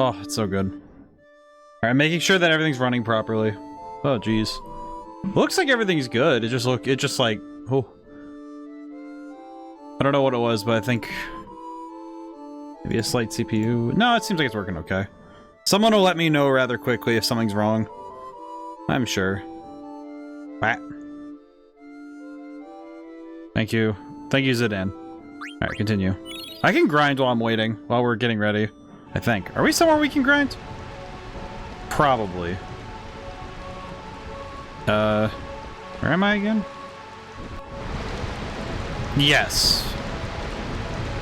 Oh, it's so good. Alright, making sure that everything's running properly. Oh, jeez. Looks like everything's good. It just like, oh. I don't know what it was, but I think maybe a slight CPU. No, it seems like it's working okay. Someone will let me know rather quickly if something's wrong. I'm sure. Ah. Thank you. Thank you, Zidane. Alright, continue. I can grind while I'm waiting, while we're getting ready. I think. Are we somewhere we can grind? Probably. Where am I again? Yes.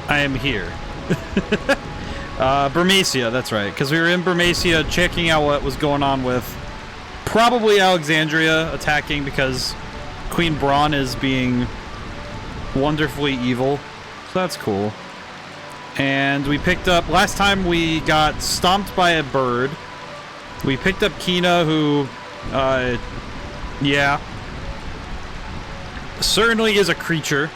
I am here. Burmecia, that's right. Because we were in Burmecia checking out what was going on with probably Alexandria attacking because Queen Braun is being wonderfully evil. So that's cool. And we picked up... Last time we got stomped by a bird. We picked up Kina, who... yeah. Certainly is a creature.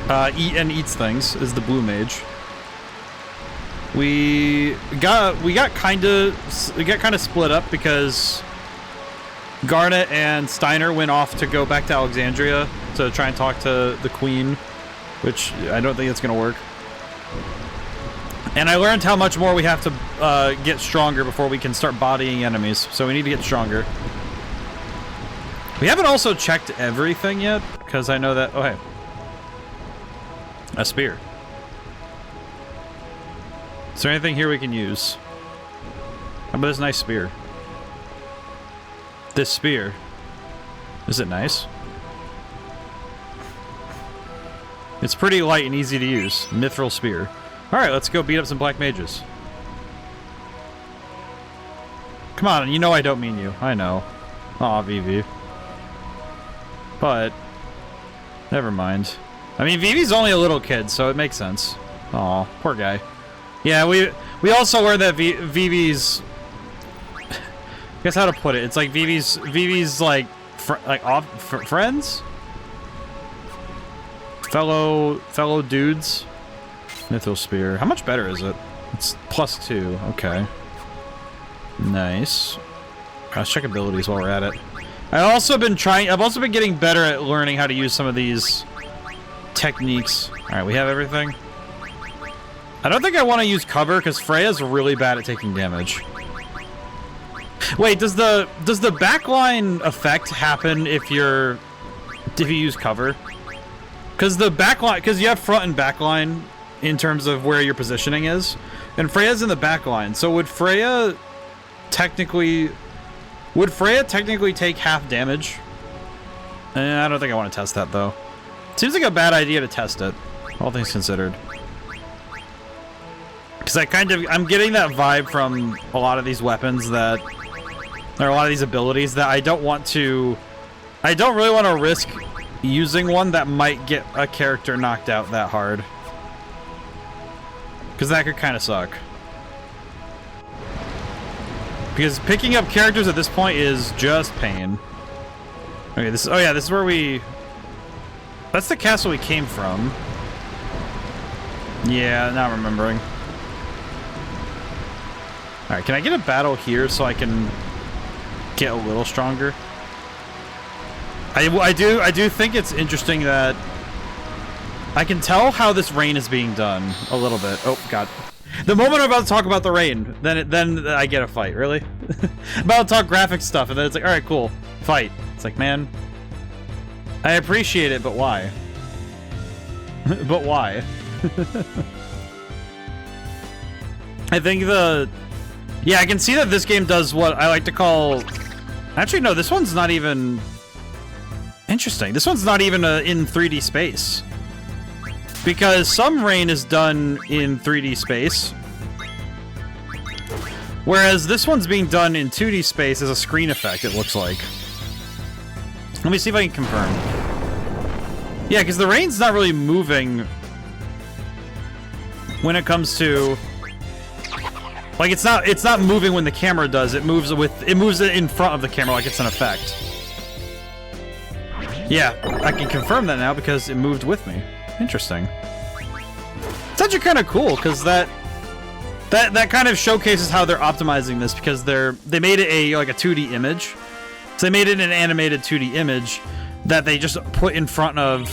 And eats things, is the blue mage. We got kind of split up because Garnet and Steiner went off to go back to Alexandria to try and talk to the queen, which I don't think it's gonna work. And I learned how much more we have to get stronger before we can start bodying enemies, so we need to get stronger. We haven't also checked everything yet, because I know that... Oh, hey. A spear. Is there anything here we can use? How about this nice spear? This spear. Is it nice? It's pretty light and easy to use. Mithril spear. Alright, let's go beat up some black mages. Come on, you know I don't mean you. I know. Aw, Vivi. But... never mind. I mean, Vivi's only a little kid, so it makes sense. Aw, poor guy. Yeah, we also learned that Vivi's... I guess how to put it. It's like Vivi's like friends? Fellow dudes? Mithril spear. How much better is it? It's +2. Okay. Nice. Let's check abilities while we're at it. I've also been getting better at learning how to use some of these techniques. Alright, we have everything. I don't think I want to use cover because Freya's really bad at taking damage. Wait, does the backline effect happen if you use cover? Because the backline, because you have front and backline in terms of where your positioning is, and Freya's in the backline. So would Freya technically take half damage? I don't think I want to test that though. Seems like a bad idea to test it, all things considered. Because I'm getting that vibe from a lot of these weapons that, or a lot of these abilities that I don't really want to risk using one that might get a character knocked out that hard. Because that could kind of suck. Because picking up characters at this point is just pain. Okay, this is where we... That's the castle we came from. Yeah, now I'm remembering. Alright, can I get a battle here so I can get a little stronger? I do think it's interesting that I can tell how this rain is being done a little bit. Oh god. The moment I'm about to talk about the rain, then I get a fight, really? I'm about to talk graphic stuff and then it's like, alright, cool. Fight. It's like, man, I appreciate it, but why? But why? I think yeah, I can see that this game does what I like to call... Actually, no, this one's not even... Interesting. This one's not even in 3D space. Because some rain is done in 3D space. Whereas this one's being done in 2D space as a screen effect, it looks like. Let me see if I can confirm. Yeah, because the rain's not really moving when it comes to... Like, it's not moving when the camera does. It moves in front of the camera like it's an effect. Yeah, I can confirm that now because it moved with me. Interesting. It's actually kind of cool because that that kind of showcases how they're optimizing this, because they made it like a 2D image. So they made it an animated 2D image that they just put in front of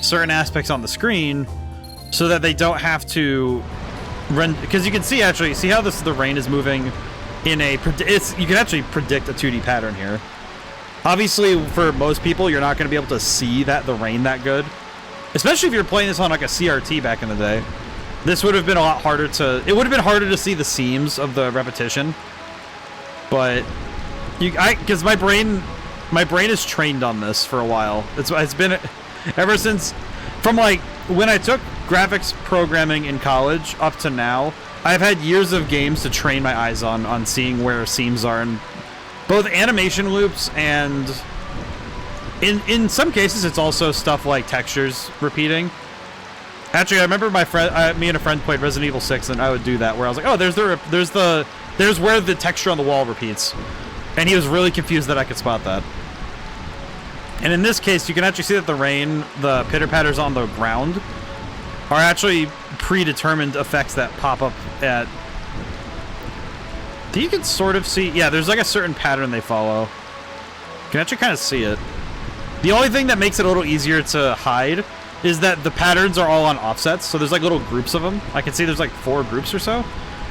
certain aspects on the screen, so that they don't have to run. Because you can see how the rain is moving in a. You can actually predict a 2D pattern here. Obviously, for most people, you're not going to be able to see the rain that good, especially if you're playing this on like a CRT back in the day. This would have been a lot harder to. It would have been harder to see the seams of the repetition, but because my brain is trained on this for a while. It's been ever since from like when I took graphics programming in college up to now. I've had years of games to train my eyes on seeing where seams are in both animation loops and in some cases it's also stuff like textures repeating. Actually, I remember me and a friend played Resident Evil 6, and I would do that where I was like, oh, there's where the texture on the wall repeats, and he was really confused that I could spot that. And in this case, you can actually see that the pitter patters on the ground are actually predetermined effects that pop up at. You can sort of see, yeah, there's like a certain pattern they follow. You can actually kind of see it. The only thing that makes it a little easier to hide is that the patterns are all on offsets, so there's like little groups of them. I can see there's like 4 groups or so,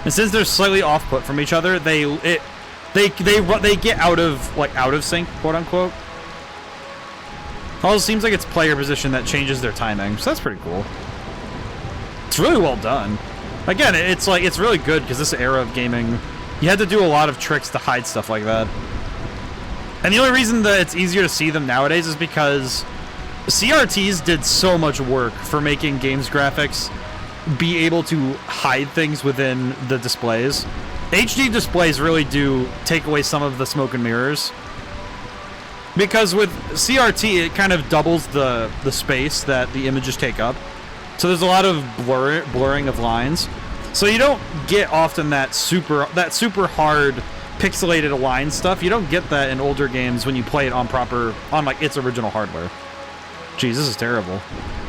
and since they're slightly off-put from each other, they get out of sync, quote unquote. Also, seems like it's player position that changes their timing, so that's pretty cool. It's really well done. Again, it's really good because this era of gaming, you had to do a lot of tricks to hide stuff like that. And the only reason that it's easier to see them nowadays is because CRTs did so much work for making games graphics be able to hide things within the displays. HD displays really do take away some of the smoke and mirrors. Because with CRT, it kind of doubles the space that the images take up. So there's a lot of blurring of lines. So you don't get often that super hard pixelated line stuff. You don't get that in older games when you play it on like its original hardware. Jeez, this is terrible.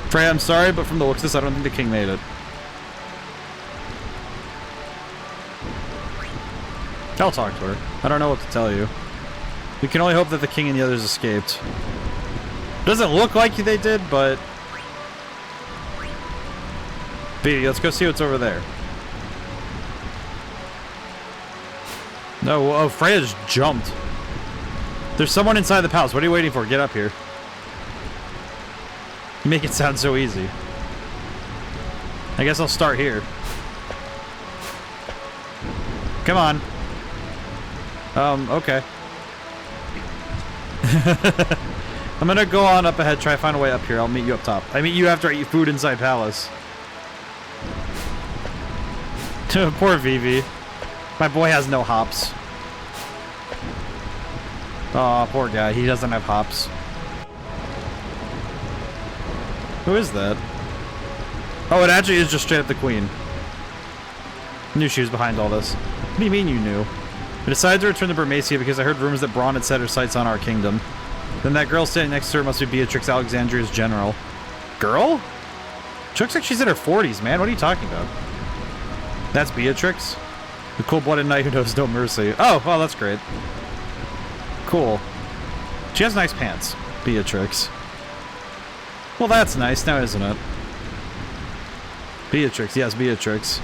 Freya, I'm sorry, but from the looks of this, I don't think the king made it. I'll talk to her. I don't know what to tell you. We can only hope that the king and the others escaped. Doesn't look like they did, but... B, let's go see what's over there. No, oh, Freya just jumped. There's someone inside the palace. What are you waiting for? Get up here. You make it sound so easy. I guess I'll start here. Come on. Okay. I'm gonna go on up ahead, try to find a way up here. I'll meet you up top. I meet you after I eat food inside palace. Poor Vivi. My boy has no hops. Aw, poor guy. He doesn't have hops. Who is that? Oh, it actually is just straight up the queen. Knew she was behind all this. What do you mean you knew? I decided to return to Burmacia because I heard rumors that Braun had set her sights on our kingdom. Then that girl standing next to her must be Beatrix, Alexandria's general. Girl? She looks like she's in her 40s, man. What are you talking about? That's Beatrix? The cold-blooded knight who knows no mercy. Oh, well, that's great. Cool. She has nice pants. Beatrix. Well, that's nice now, isn't it? Beatrix, yes, Beatrix.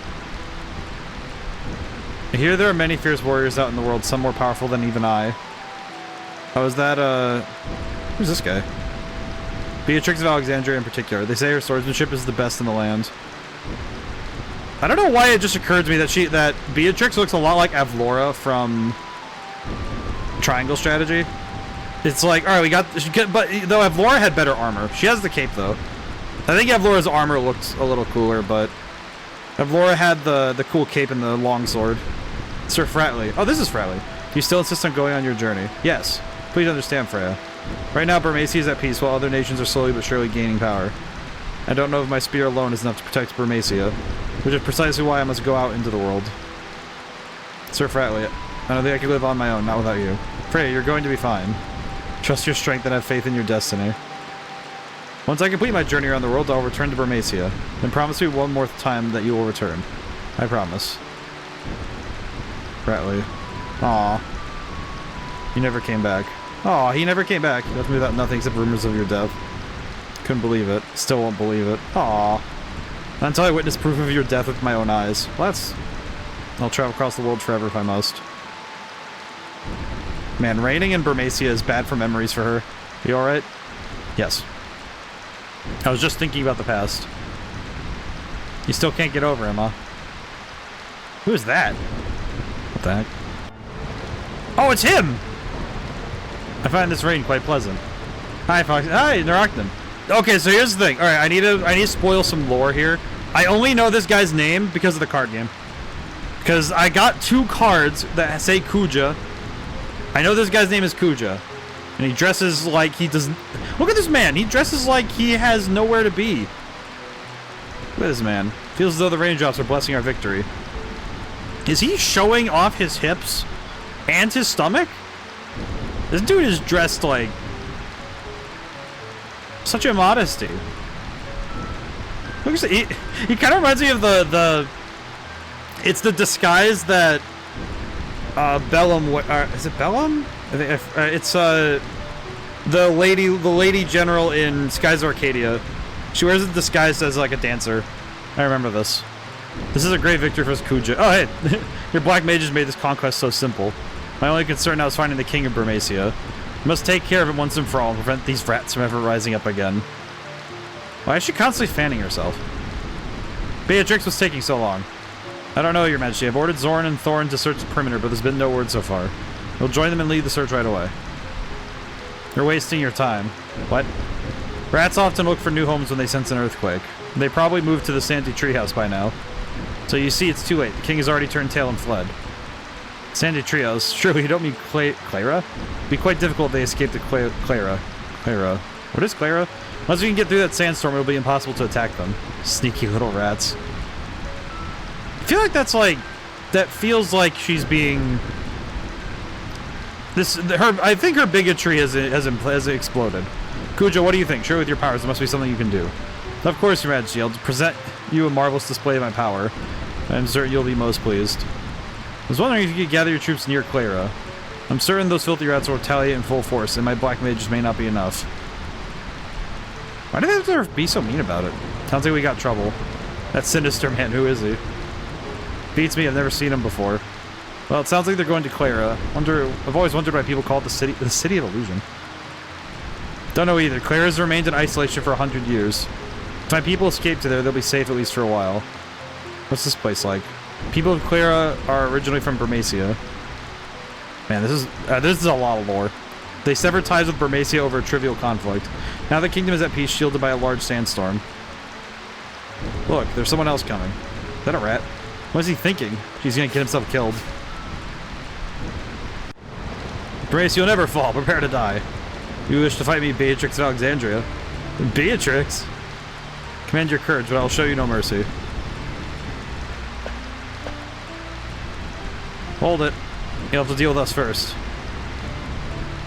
I hear there are many fierce warriors out in the world, some more powerful than even I. Oh, is that, who's this guy? Beatrix of Alexandria in particular. They say her swordsmanship is the best in the land. I don't know why it just occurred to me that Beatrix looks a lot like Avlora from Triangle Strategy. It's like, alright, but though Avlora had better armor. She has the cape, though. I think Avlora's armor looked a little cooler, but Avlora had the cool cape and the longsword. Sir Fratley. Oh, this is Fratley. Do you still insist on going on your journey? Yes. Please understand, Freya. Right now, Burmacia is at peace, while other nations are slowly but surely gaining power. I don't know if my spear alone is enough to protect Burmacia, which is precisely why I must go out into the world. Sir Fratley, I don't think I can live on my own, not without you. Freya, you're going to be fine. Trust your strength and have faith in your destiny. Once I complete my journey around the world, I'll return to Burmacia. Then promise me one more time that you will return. I promise. Bradley. Aw. He never came back. Aw, he never came back. You left me without nothing except rumors of your death. Couldn't believe it. Still won't believe it. Aw. Not until I witnessed proof of your death with my own eyes. Well, that's... I'll travel across the world forever if I must. Man, reigning in Burmacia is bad for memories for her. You alright? Yes. I was just thinking about the past. You still can't get over him, huh? Who is that? What the heck? Oh, it's him! I find this rain quite pleasant. Hi, Fox. Hi, Narachnan. Okay, so here's the thing. Alright, I need to spoil some lore here. I only know this guy's name because of the card game. Because I got 2 cards that say Kuja. I know this guy's name is Kuja. And he dresses like he doesn't... Look at this man! He dresses like he has nowhere to be. Look at this man. Feels as though the raindrops are blessing our victory. Is he showing off his hips and his stomach? This dude is dressed like... such immodesty. Look at he kind of reminds me of the... It's the disguise that... Bellum... is it Bellum? I think it's the lady general in Skies of Arcadia. She wears a disguise as like a dancer. I remember this. This is a great victory for us, Kuja. Oh hey, your black mages made this conquest so simple. My only concern now is finding the king of Burmacia. We must take care of it once and for all and prevent these rats from ever rising up again. Why is she constantly fanning herself? Beatrix was taking so long. I don't know, Your Majesty. I've ordered Zorn and Thorn to search the perimeter, but there's been no word so far. We'll join them and lead the search right away. You're wasting your time. What? Rats often look for new homes when they sense an earthquake. They probably moved to the Sandy Treehouse by now. So you see, it's too late. The king has already turned tail and fled. Sandy Treehouse? Surely you don't mean Cleyra? It'd be quite difficult if they escaped to Cleyra. Cleyra. What is Cleyra? Once we can get through that sandstorm, it'll be impossible to attack them. Sneaky little rats. I feel like that's like... That feels like she's being... I think her bigotry has exploded. Kuja, what do you think? Sure, with your powers, there must be something you can do. Of course, Your Majesty. I'll present you a marvelous display of my power. I'm certain you'll be most pleased. I was wondering if you could gather your troops near Cleyra. I'm certain those filthy rats will retaliate in full force, and my black mages may not be enough. Why do they have to be so mean about it? Sounds like we got trouble. That sinister man, who is he? Beats me, I've never seen him before. Well, it sounds like they're going to Cleyra. I've always wondered why people call it the city of illusion. Don't know either. Cleyra's remained in isolation for 100 years. If my people escape to there, they'll be safe at least for a while. What's this place like? People of Cleyra are originally from Burmacia. Man, this is a lot of lore. They severed ties with Burmacia over a trivial conflict. Now the kingdom is at peace, shielded by a large sandstorm. Look, there's someone else coming. Is that a rat? What is he thinking? He's gonna get himself killed. Burmacia, you'll never fall. Prepare to die. You wish to fight me, Beatrix of Alexandria? Beatrix? Command your courage, but I'll show you no mercy. Hold it. You'll have to deal with us first.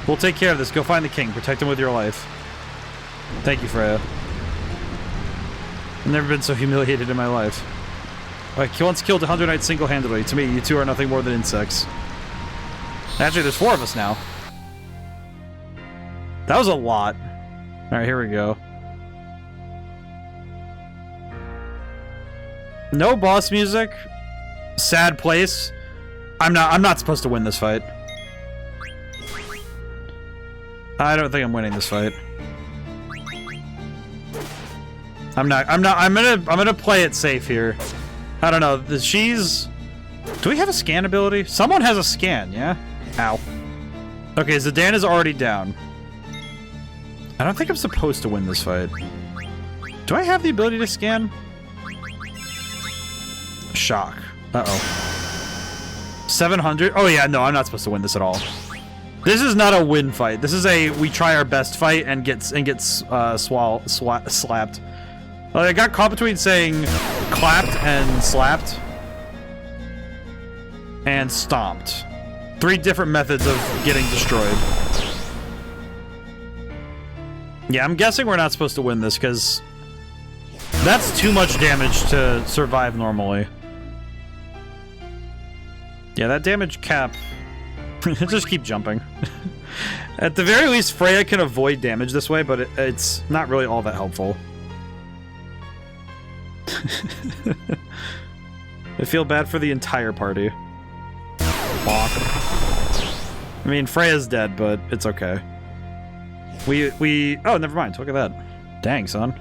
We'll take care of this. Go find the king. Protect him with your life. Thank you, Freya. I've never been so humiliated in my life. I once killed 100 knights single-handedly. To me, you two are nothing more than insects. Actually, there's 4 of us now. That was a lot. Alright, here we go. No boss music. Sad place. I'm not supposed to win this fight. I don't think I'm winning this fight. I'm gonna play it safe here. I don't know. Do we have a scan ability? Someone has a scan, yeah? Ow. Okay, Zidane is already down. I don't think I'm supposed to win this fight. Do I have the ability to scan? Shock. Uh-oh. 700? Oh yeah, no, I'm not supposed to win this at all. This is not a win fight. This is a we try our best fight and gets slapped. I got caught between saying clapped and slapped. And stomped. 3 different methods of getting destroyed. Yeah, I'm guessing we're not supposed to win this, because that's too much damage to survive normally. Yeah, that damage cap... just keep jumping. At the very least, Freya can avoid damage this way, but it's not really all that helpful. I feel bad for the entire party. Bonk. I mean, Freya's dead, but it's okay. We... Oh, never mind. Look at that. Dang, son.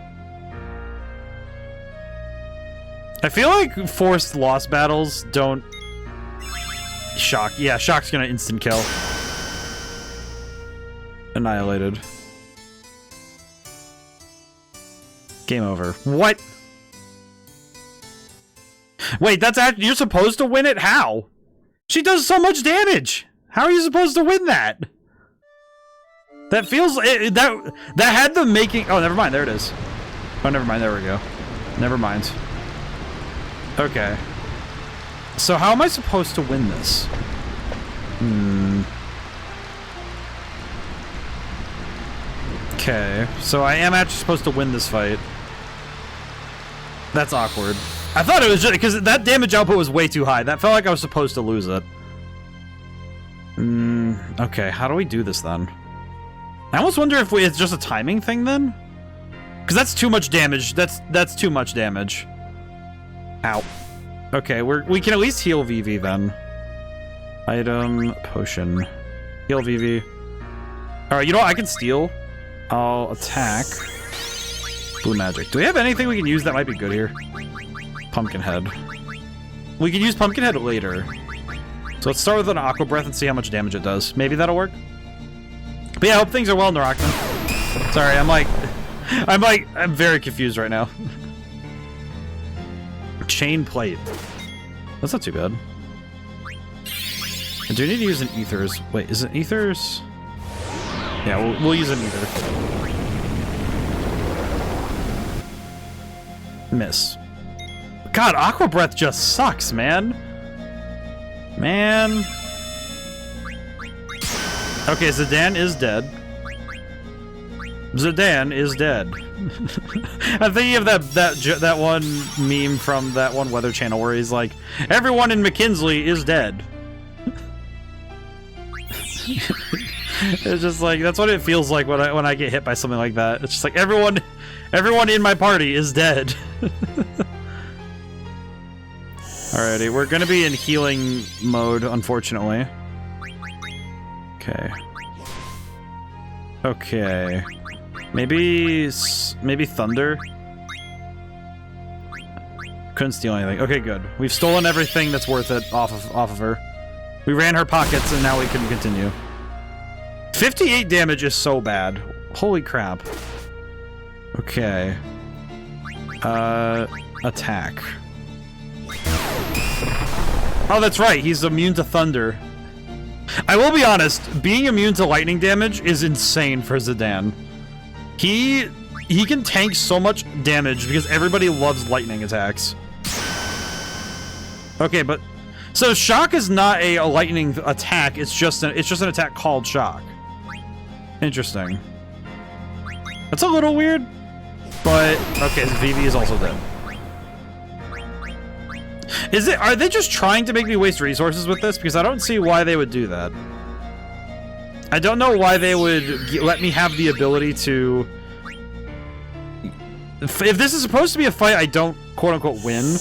I feel like forced loss battles don't... Shock. Yeah, Shock's gonna instant kill. Annihilated. Game over. What? Wait, that's actually... You're supposed to win it? How? She does so much damage! How are you supposed to win that? That feels... that had them making... Oh, never mind. There it is. Oh, never mind. There we go. Never mind. Okay. So how am I supposed to win this? Okay. So I am actually supposed to win this fight. That's awkward. I thought it was just... Because that damage output was way too high. That felt like I was supposed to lose it. Okay. How do we do this then? I almost wonder if it's just a timing thing then? Because that's too much damage. That's too much damage. Ow. Okay, we can at least heal Vivi then. Item, potion. Heal Vivi. Alright, you know what? I can steal. I'll attack. Blue magic. Do we have anything we can use that might be good here? Pumpkinhead. We can use Pumpkinhead later. So let's start with an Aqua Breath and see how much damage it does. Maybe that'll work. But yeah, I hope things are well in Narocton. Sorry, I'm very confused right now. Chain plate. That's not too bad. I do need to use an ethers. Wait, is it ethers? Yeah, we'll use an ether. Miss. God, Aqua Breath just sucks, man. Man. Okay, Zidane is dead. Zidane is dead. I'm thinking of that one meme from that one Weather Channel where he's like, everyone in McKinsley is dead. It's just like, that's what it feels like when I get hit by something like that. It's just like everyone in my party is dead. Alrighty, we're gonna be in healing mode, unfortunately. Okay. Okay. Maybe thunder? Couldn't steal anything. Okay, good. We've stolen everything that's worth it off of her. We ran her pockets and now we can continue. 58 damage is so bad. Holy crap. Okay. Attack. Oh, that's right. He's immune to thunder. I will be honest, being immune to lightning damage is insane for Zidane. He can tank so much damage because everybody loves lightning attacks. Okay, but so shock is not a lightning attack. It's just an attack called shock. Interesting. That's a little weird, but okay. Vivi is also dead. Are they just trying to make me waste resources with this? Because I don't see why they would do that. I don't know why they would let me have the ability to... If this is supposed to be a fight I don't quote-unquote win,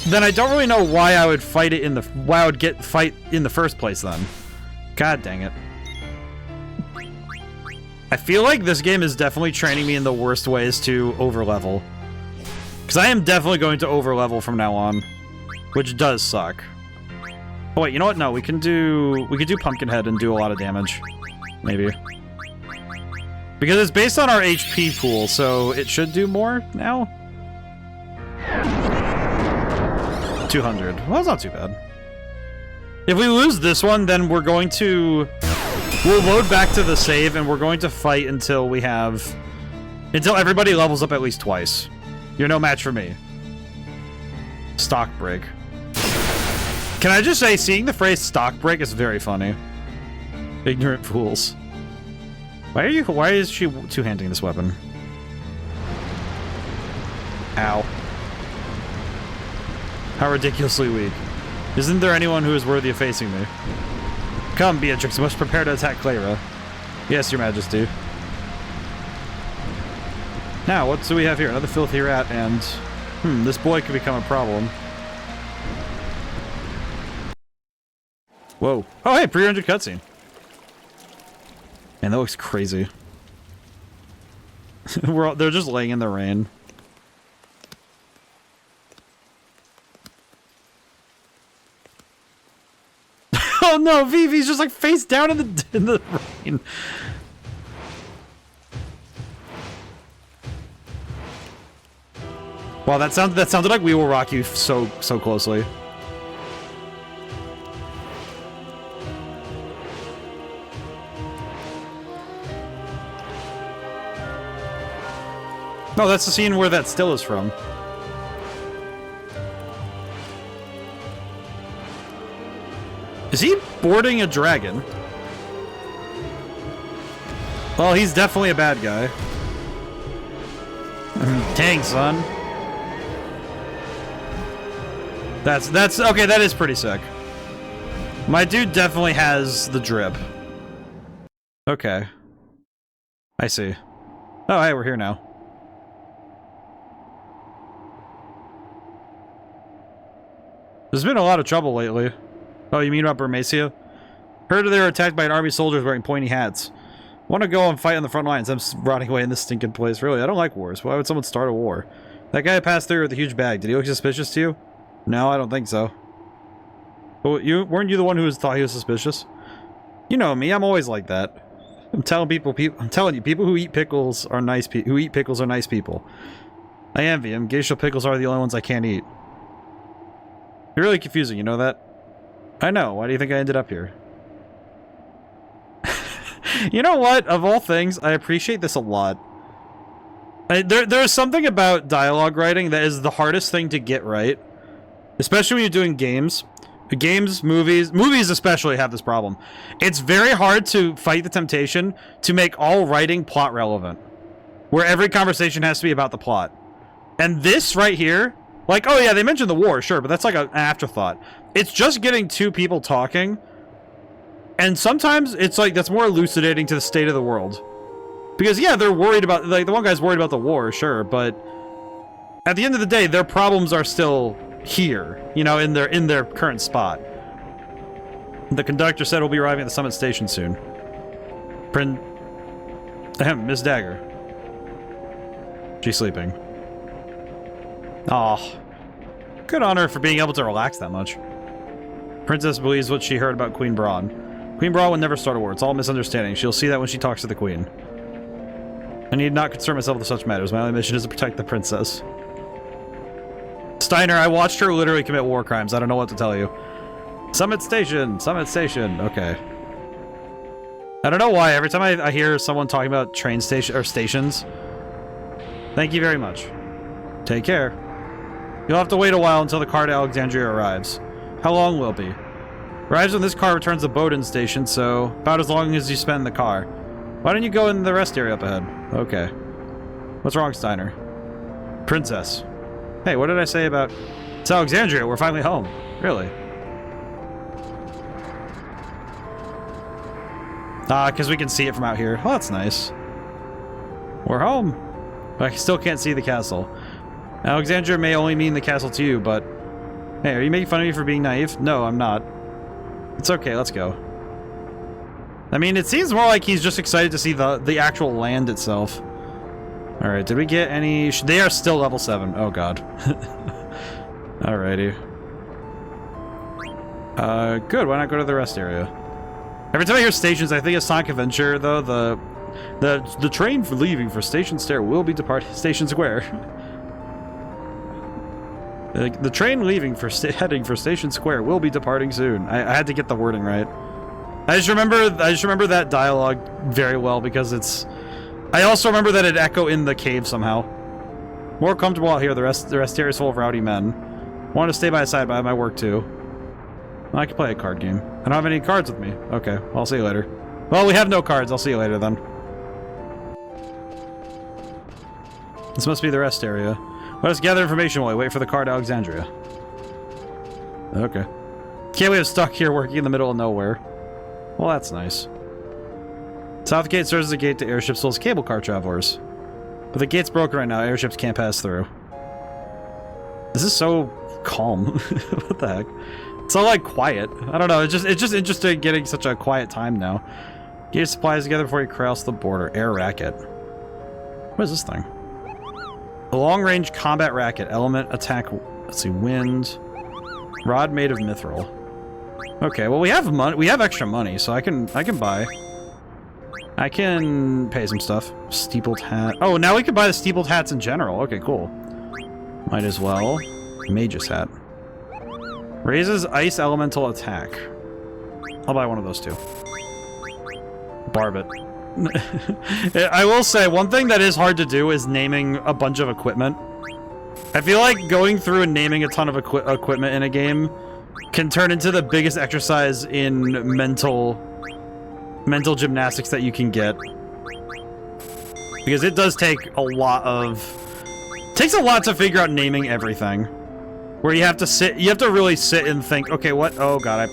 then I don't really know why I would fight it fight in the first place then. God dang it. I feel like this game is definitely training me in the worst ways to overlevel. Because I am definitely going to overlevel from now on. Which does suck. Oh wait, you know what? No, we could do Pumpkinhead and do a lot of damage. Maybe. Because it's based on our HP pool, so it should do more now? 200. Well, that's not too bad. If we lose this one, then we'll load back to the save and we're going to fight until everybody levels up at least twice. You're no match for me. Stock break. Can I just say, seeing the phrase stock break is very funny. Ignorant fools. Why is she two-handing this weapon? Ow. How ridiculously weak. Isn't there anyone who is worthy of facing me? Come, Beatrix, you must prepare to attack Cleyra. Yes, your majesty. Now, what do we have here? Another filthy rat, and... this boy could become a problem. Whoa. Oh, hey, pre-rendered cutscene. Man, that looks crazy. They're just laying in the rain. Oh no, Vivi's just like face down in the rain. Wow, that sounded like We Will Rock You so closely. No, that's the scene where that still is from. Is he boarding a dragon? Well, he's definitely a bad guy. Dang, son. That's okay, that is pretty sick. My dude definitely has the drip. Okay. I see. Oh, hey, we're here now. There's been a lot of trouble lately. Oh, you mean about Burmacia? Heard they were attacked by an army of soldiers wearing pointy hats. Want to go and fight on the front lines. I'm rotting away in this stinking place. Really, I don't like wars. Why would someone start a war? That guy passed through with a huge bag. Did he look suspicious to you? No, I don't think so. Well, weren't you the one who thought he was suspicious? You know me. I'm always like that. I'm telling you, people who eat pickles are nice. Who eat pickles are nice people. I envy him. Geisha pickles are the only ones I can't eat. You're really confusing. You know that? I know. Why do you think I ended up here? You know what? Of all things, I appreciate this a lot. There's something about dialogue writing that is the hardest thing to get right. Especially when you're doing games. Games, movies especially have this problem. It's very hard to fight the temptation to make all writing plot relevant. Where every conversation has to be about the plot. And this right here, like, oh yeah, they mentioned the war, sure, but that's like an afterthought. It's just getting two people talking, and sometimes it's like that's more elucidating to the state of the world. Because yeah, they're worried about, like, the one guy's worried about the war, sure, but at the end of the day, their problems are still here, you know, in their current spot. The conductor said we'll be arriving at the summit station soon. Miss Dagger. She's sleeping. Aw. Good on her for being able to relax that much. Princess believes what she heard about Queen Braun. Queen Braun would never start a war. It's all misunderstanding. She'll see that when she talks to the Queen. I need not concern myself with such matters. My only mission is to protect the princess. Steiner, I watched her literally commit war crimes. I don't know what to tell you. Summit Station! Summit Station! Okay. I don't know why. Every time I hear someone talking about train station or stations... Thank you very much. Take care. You'll have to wait a while until the car to Alexandria arrives. How long will it be? Arrives when this car returns to Bowden Station, so about as long as you spend in the car. Why don't you go in the rest area up ahead? Okay. What's wrong, Steiner? Princess. Hey, what did I say about... It's Alexandria, we're finally home. Really? Because we can see it from out here. Oh, that's nice. We're home. But I still can't see the castle. Alexandria may only mean the castle to you, but... Hey, are you making fun of me for being naive? No, I'm not. It's okay, let's go. I mean, it seems more like he's just excited to see the actual land itself. Alright, did we get any... They are still level 7. Oh, God. Alrighty. Good, why not go to the rest area? Every time I hear stations, I think of Sonic Adventure, though. The train for leaving for Station Stair will be departing Station Square. The train leaving for heading for Station Square will be departing soon. I had to get the wording right. I just remember that dialogue very well because it's... I also remember that it echo in the cave somehow. More comfortable out here. The rest area is full of rowdy men. Want to stay by my side, but I have my work too. I can play a card game. I don't have any cards with me. Okay, I'll see you later. Well, we have no cards. I'll see you later then. This must be the rest area. Let us gather information while we wait for the car to Alexandria. Okay. Can't we have stuck here working in the middle of nowhere? Well, that's nice. South gate serves as a gate to airships as well as cable car travelers. But the gate's broken right now. Airships can't pass through. This is so calm. What the heck? It's all like quiet. I don't know. It's just interesting getting such a quiet time now. Get your supplies together before you cross the border. Air racket. What is this thing? A long-range combat racket. Element attack. Let's see. Wind. Rod made of mithril. Okay. Well, we have money. We have extra money, so I can buy. I can pay some stuff. Steepled hat. Oh, now we can buy the steepled hats in general. Okay, cool. Might as well. Mage's hat. Raises ice elemental attack. I'll buy one of those two. Barbet. I will say, one thing that is hard to do is naming a bunch of equipment. I feel like going through and naming a ton of equipment in a game can turn into the biggest exercise in mental gymnastics that you can get. Because it does take a lot of... takes a lot to figure out naming everything. Where you have to really sit and think, okay, what? Oh god,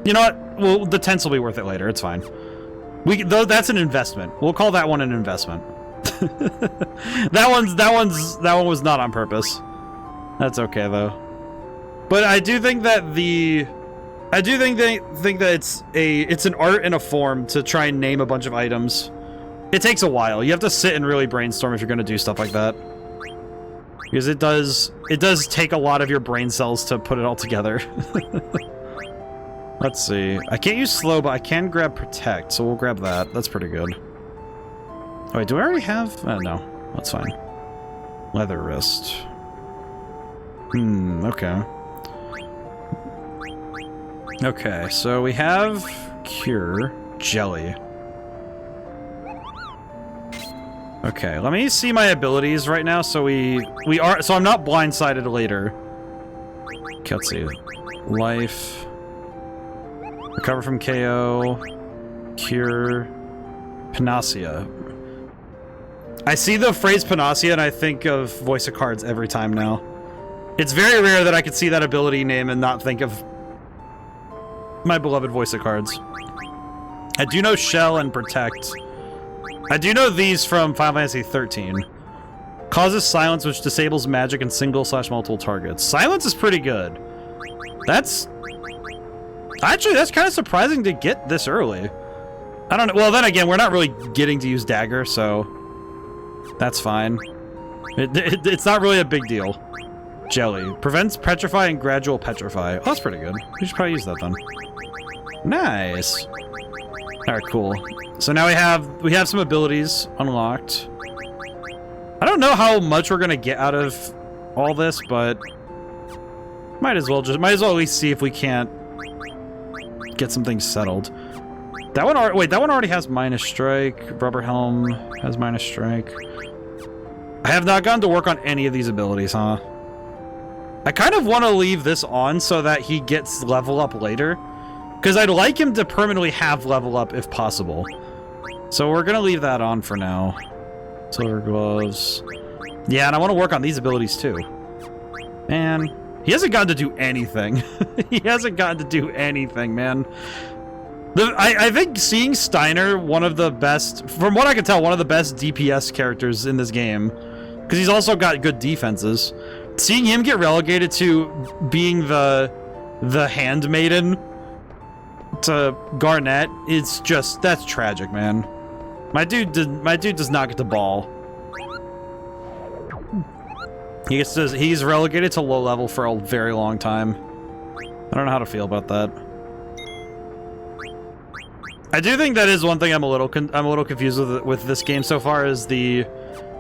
you know what? Well, the tents will be worth it later, it's fine. Though that's an investment. We'll call that one an investment. that one was not on purpose. That's okay though. But I do think that it's an art and a form to try and name a bunch of items. It takes a while. You have to sit and really brainstorm if you're going to do stuff like that. Because it does take a lot of your brain cells to put it all together. Let's see. I can't use slow, but I can grab protect, so we'll grab that. That's pretty good. Oh, wait, do I already have? No. That's fine. Leather wrist. Okay. Okay, so we have cure jelly. Okay, let me see my abilities right now so so I'm not blindsided later. Okay, let's see. Life. Recover from KO. Cure. Panacea. I see the phrase Panacea and I think of Voice of Cards every time now. It's very rare that I could see that ability name and not think of my beloved Voice of Cards. I do know Shell and Protect. I do know these from Final Fantasy 13. Causes silence, which disables magic and single/multiple targets. Silence is pretty good. That's kind of surprising to get this early. I don't know. Well, then again, we're not really getting to use dagger, so that's fine. It's not really a big deal. Jelly prevents petrify and gradual petrify. Oh, that's pretty good. We should probably use that then. Nice. All right, cool. So now we have some abilities unlocked. I don't know how much we're gonna get out of all this, but might as well at least see if we can't get some things settled. That one already has minus strike. Rubber helm has minus strike. I have not gotten to work on any of these abilities, huh? I kind of want to leave this on so that he gets level up later. Because I'd like him to permanently have level up if possible. So we're going to leave that on for now. Silver gloves. Yeah, and I want to work on these abilities too. Man, he hasn't gotten to do anything. He hasn't gotten to do anything, man. I think seeing Steiner, one of the best, from what I can tell, one of the best DPS characters in this game. Because he's also got good defenses. Seeing him get relegated to being the handmaiden to Garnet, it's just, that's tragic, man. My dude does not get the ball. He's relegated to low level for a very long time. I don't know how to feel about that. I do think that is one thing I'm a little confused with this game so far, is the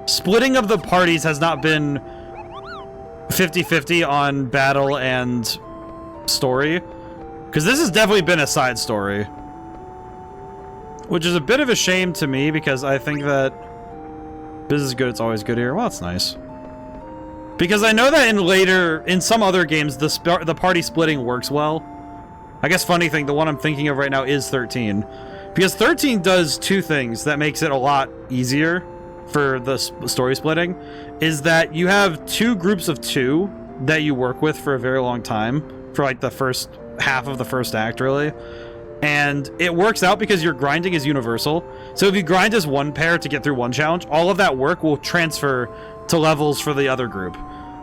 splitting of the parties has not been 50-50 on battle and story. Because this has definitely been a side story. Which is a bit of a shame to me, because I think that business is good, it's always good here. Well, that's nice. Because I know that in some other games, the party splitting works well. I guess funny thing, the one I'm thinking of right now is 13. Because 13 does two things that makes it a lot easier for the story splitting. Is that you have two groups of two that you work with for a very long time. for like the first half of the first act, really. And it works out because your grinding is universal. So if you grind as one pair to get through one challenge, all of that work will transfer to levels for the other group.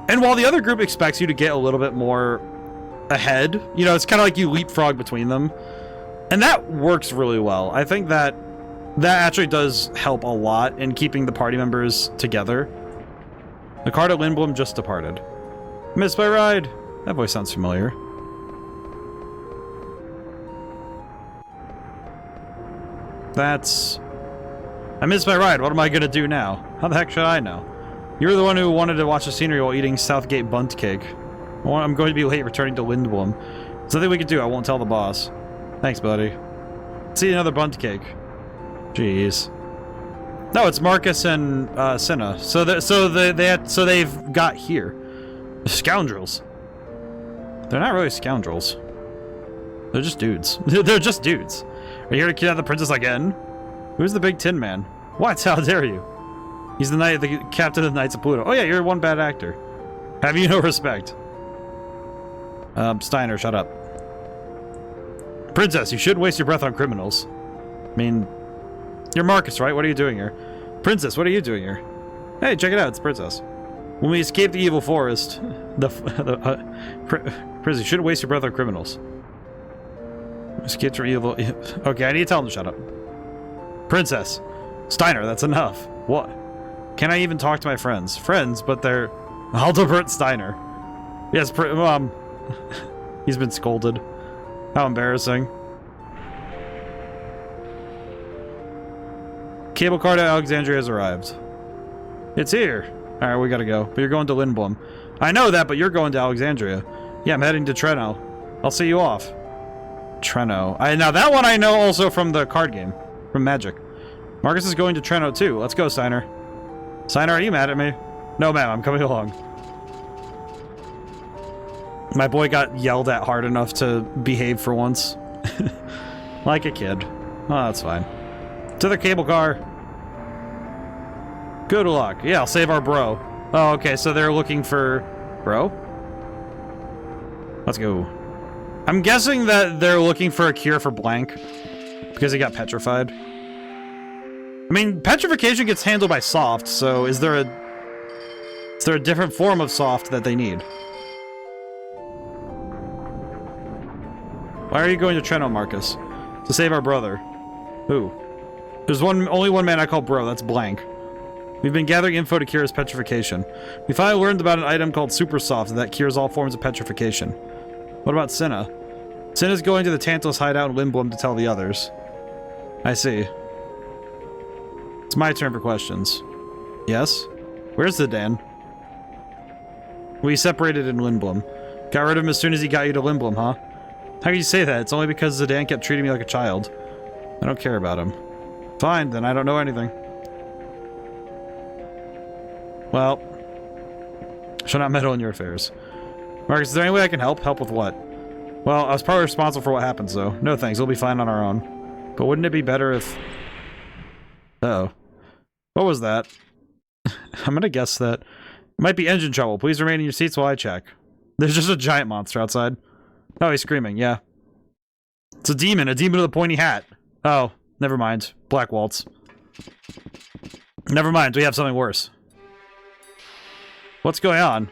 And while the other group expects you to get a little bit more ahead, you know, it's kind of like you leapfrog between them. And that works really well. I think that actually does help a lot in keeping the party members together. The card at Lindblom just departed. Missed my ride. That voice sounds familiar. I missed my ride. What am I gonna do now? How the heck should I know? You're the one who wanted to watch the scenery while eating Southgate Bunt Cake. I'm going to be late returning to Lindblom. There's nothing we can do. I won't tell the boss. Thanks, buddy. Let's eat another Bunt Cake. Jeez. No, it's Marcus and Cinna. So they've got here. Scoundrels. They're not really scoundrels. They're just dudes. They're just dudes. Are you here to kidnap the princess again? Who's the big tin man? What? How dare you? He's the captain of the Knights of Pluto. Oh yeah, you're one bad actor. Have you no respect? Steiner, shut up. Princess, you shouldn't waste your breath on criminals. I mean, you're Marcus, right? What are you doing here? Princess, what are you doing here? Hey, check it out, it's Princess. When we escape the evil forest, Princess, you shouldn't waste your breath on criminals. Escaped from evil... Okay, I need to tell him to shut up. Princess. Steiner, that's enough. What? Can I even talk to my friends? Friends, but they're... Aldebert Steiner. Yes, he's been scolded. How embarrassing. Cable car to Alexandria has arrived. It's here. Alright, we gotta go. But you're going to Lindblom. I know that, but you're going to Alexandria. Yeah, I'm heading to Treno. I'll see you off. Treno. Now that one I know also from the card game. From Magic. Marcus is going to Treno too. Let's go, Steiner. Steiner, are you mad at me? No, ma'am, I'm coming along. My boy got yelled at hard enough to behave for once. Like a kid. Oh, that's fine. To the cable car. Good luck. Yeah, I'll save our bro. Oh, okay, so they're looking for... Bro? Let's go. I'm guessing that they're looking for a cure for blank. Because he got petrified. I mean, petrification gets handled by soft, so is there a different form of soft that they need? Why are you going to Treno, Marcus? To save our brother. Who? There's only one man I call bro, that's blank. We've been gathering info to cure his petrification. We finally learned about an item called Super Soft that cures all forms of petrification. What about Cinna? Cinna's going to the Tantalus hideout in Lindblom to tell the others. I see. It's my turn for questions. Yes? Where's the Dan? We separated in Lindblom. Got rid of him as soon as he got you to Lindblom, huh? How can you say that? It's only because Zidane kept treating me like a child. I don't care about him. Fine, then I don't know anything. Well, shall not meddle in your affairs. Marcus, is there any way I can help? Help with what? Well, I was probably responsible for what happened, so no thanks, we'll be fine on our own. But wouldn't it be better if... Uh-oh. What was that? I'm gonna guess that... It might be engine trouble. Please remain in your seats while I check. There's just a giant monster outside. Oh, he's screaming, yeah. It's a demon with a pointy hat. Oh, never mind. Black Waltz. Never mind, we have something worse. What's going on?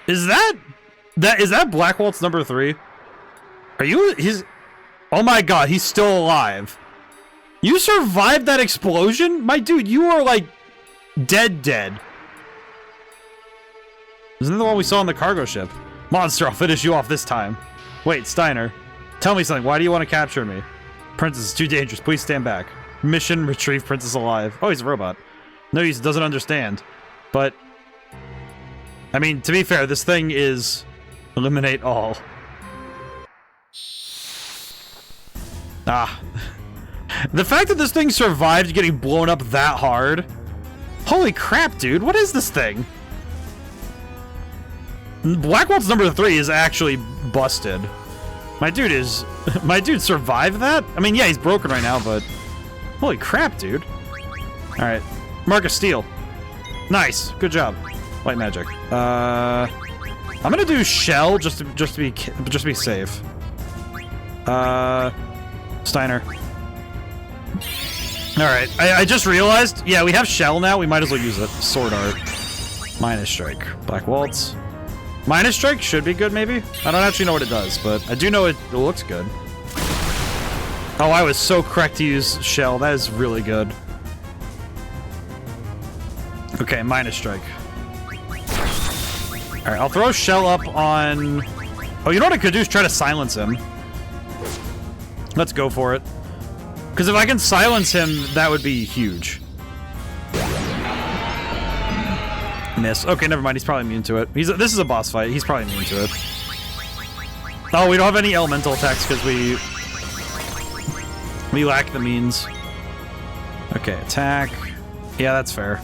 Is that Black Waltz number 3? Are you... Oh my god, he's still alive. You survived that explosion? My dude, you are like... dead. Isn't that the one we saw on the cargo ship? Monster, I'll finish you off this time. Wait, Steiner. Tell me something. Why do you want to capture me? Princess is too dangerous. Please stand back. Mission, retrieve Princess alive. Oh, he's a robot. No, he doesn't understand. But... I mean, to be fair, this thing is... eliminate all. Ah. The fact that this thing survived getting blown up that hard... Holy crap, dude. What is this thing? Black Waltz number 3 is actually busted. My dude survived that? I mean, yeah, he's broken right now, but... Holy crap, dude. Alright. Marcus, steal. Nice. Good job. White magic. I'm gonna do shell just to be safe. Steiner. Alright, I just realized, yeah, we have shell now, we might as well use it. Sword art. Minus strike. Black waltz. Minus strike should be good, maybe? I don't actually know what it does, but I do know it looks good. Oh, I was so correct to use shell. That is really good. Okay, minus strike. Alright, I'll throw shell up on... Oh, you know what I could do is try to silence him. Let's go for it. Because if I can silence him, that would be huge. Miss. Okay, never mind. He's probably immune to it. This is a boss fight. He's probably immune to it. Oh, we don't have any elemental attacks because we lack the means. Okay, attack. Yeah, that's fair.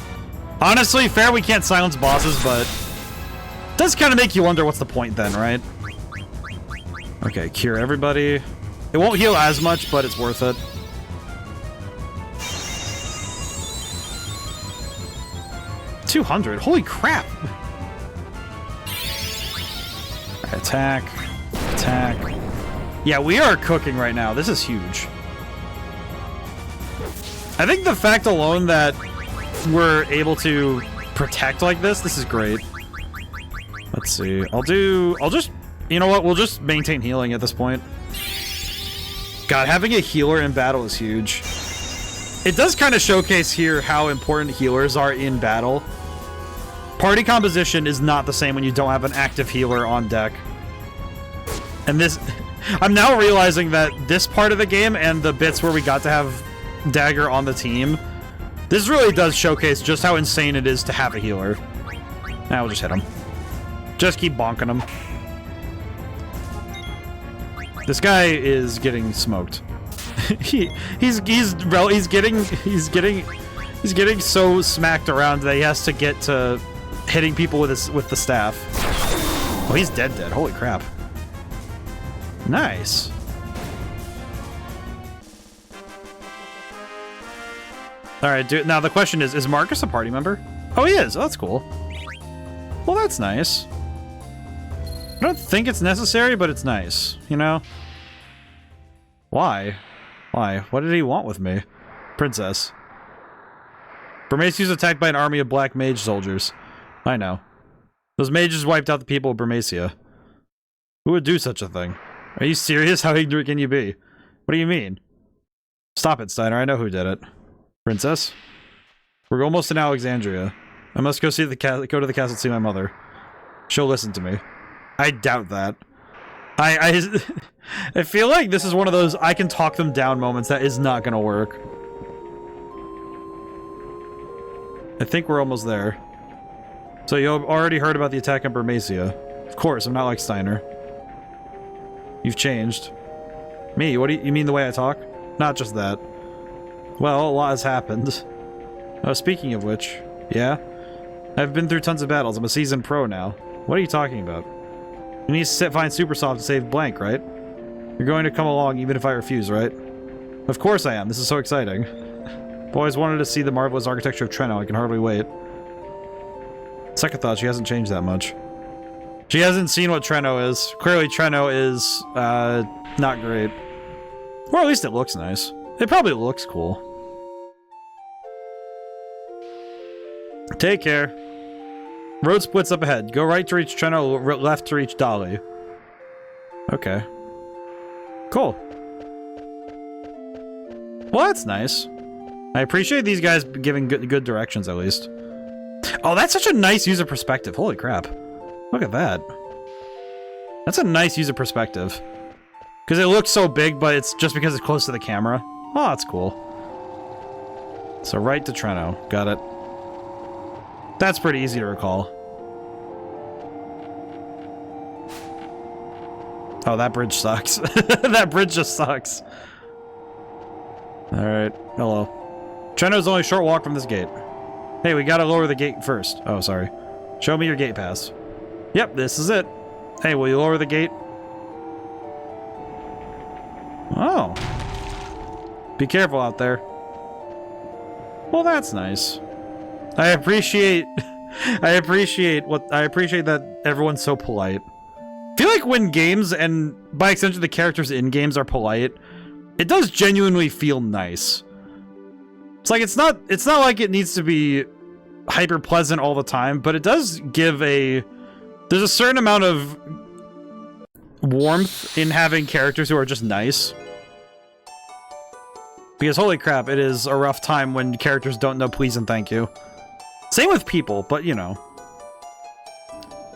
Honestly, fair we can't silence bosses, but it does kind of make you wonder what's the point then, right? Okay, cure everybody. It won't heal as much, but it's worth it. $200. Holy crap! Attack. Attack. Yeah, we are cooking right now. This is huge. I think the fact alone that we're able to protect like this is great. Let's see. I'll just, you know what? We'll just maintain healing at this point. God, having a healer in battle is huge. It does kind of showcase here how important healers are in battle. Party composition is not the same when you don't have an active healer on deck. And this... I'm now realizing that this part of the game and the bits where we got to have Dagger on the team, this really does showcase just how insane it is to have a healer. Now we'll just hit him. Just keep bonking him. This guy is getting smoked. he's getting so smacked around that he has to get to hitting people with the staff. Oh, he's dead. Holy crap. Nice. Alright, dude. Now the question is Marcus a party member? Oh, he is. Oh, that's cool. Well, that's nice. I don't think it's necessary, but it's nice. You know? Why? Why? What did he want with me? Princess. Burmese was attacked by an army of black mage soldiers. I know. Those mages wiped out the people of Burmecia. Who would do such a thing? Are you serious? How ignorant can you be? What do you mean? Stop it, Steiner. I know who did it. Princess? We're almost in Alexandria. I must go to the castle to see my mother. She'll listen to me. I doubt that. I feel like this is one of those I can talk them down moments that is not gonna work. I think we're almost there. So you already heard about the attack on Burmecia. Of course, I'm not like Steiner. You've changed. Me? What do you mean the way I talk? Not just that. Well, a lot has happened. Oh, speaking of which, yeah? I've been through tons of battles. I'm a seasoned pro now. What are you talking about? You need to find Supersoft to save Blank, right? You're going to come along even if I refuse, right? Of course I am. This is so exciting. I've always wanted to see the marvelous architecture of Treno. I can hardly wait. Second thought, she hasn't changed that much. She hasn't seen what Treno is. Clearly Treno is, not great. Or at least it looks nice. It probably looks cool. Take care. Road splits up ahead. Go right to reach Treno, left to reach Dolly. Okay. Cool. Well, that's nice. I appreciate these guys giving good directions, at least. Oh, that's such a nice user perspective. Holy crap. Look at that. That's a nice user perspective. Because it looks so big, but it's just because it's close to the camera. Oh, that's cool. So right to Treno. Got it. That's pretty easy to recall. Oh, that bridge sucks. That bridge just sucks. Alright. Hello. Treno's only a short walk from this gate. Hey, we gotta lower the gate first. Oh, sorry. Show me your gate pass. Yep, this is it. Hey, will you lower the gate? Oh. Be careful out there. Well, that's nice. I appreciate I appreciate that everyone's so polite. I feel like when games, and by extension the characters in games, are polite, it does genuinely feel nice. It's not like it needs to be hyper pleasant all the time, but it does give there's a certain amount of warmth in having characters who are just nice. Because holy crap, it is a rough time when characters don't know please and thank you. Same with people, but you know.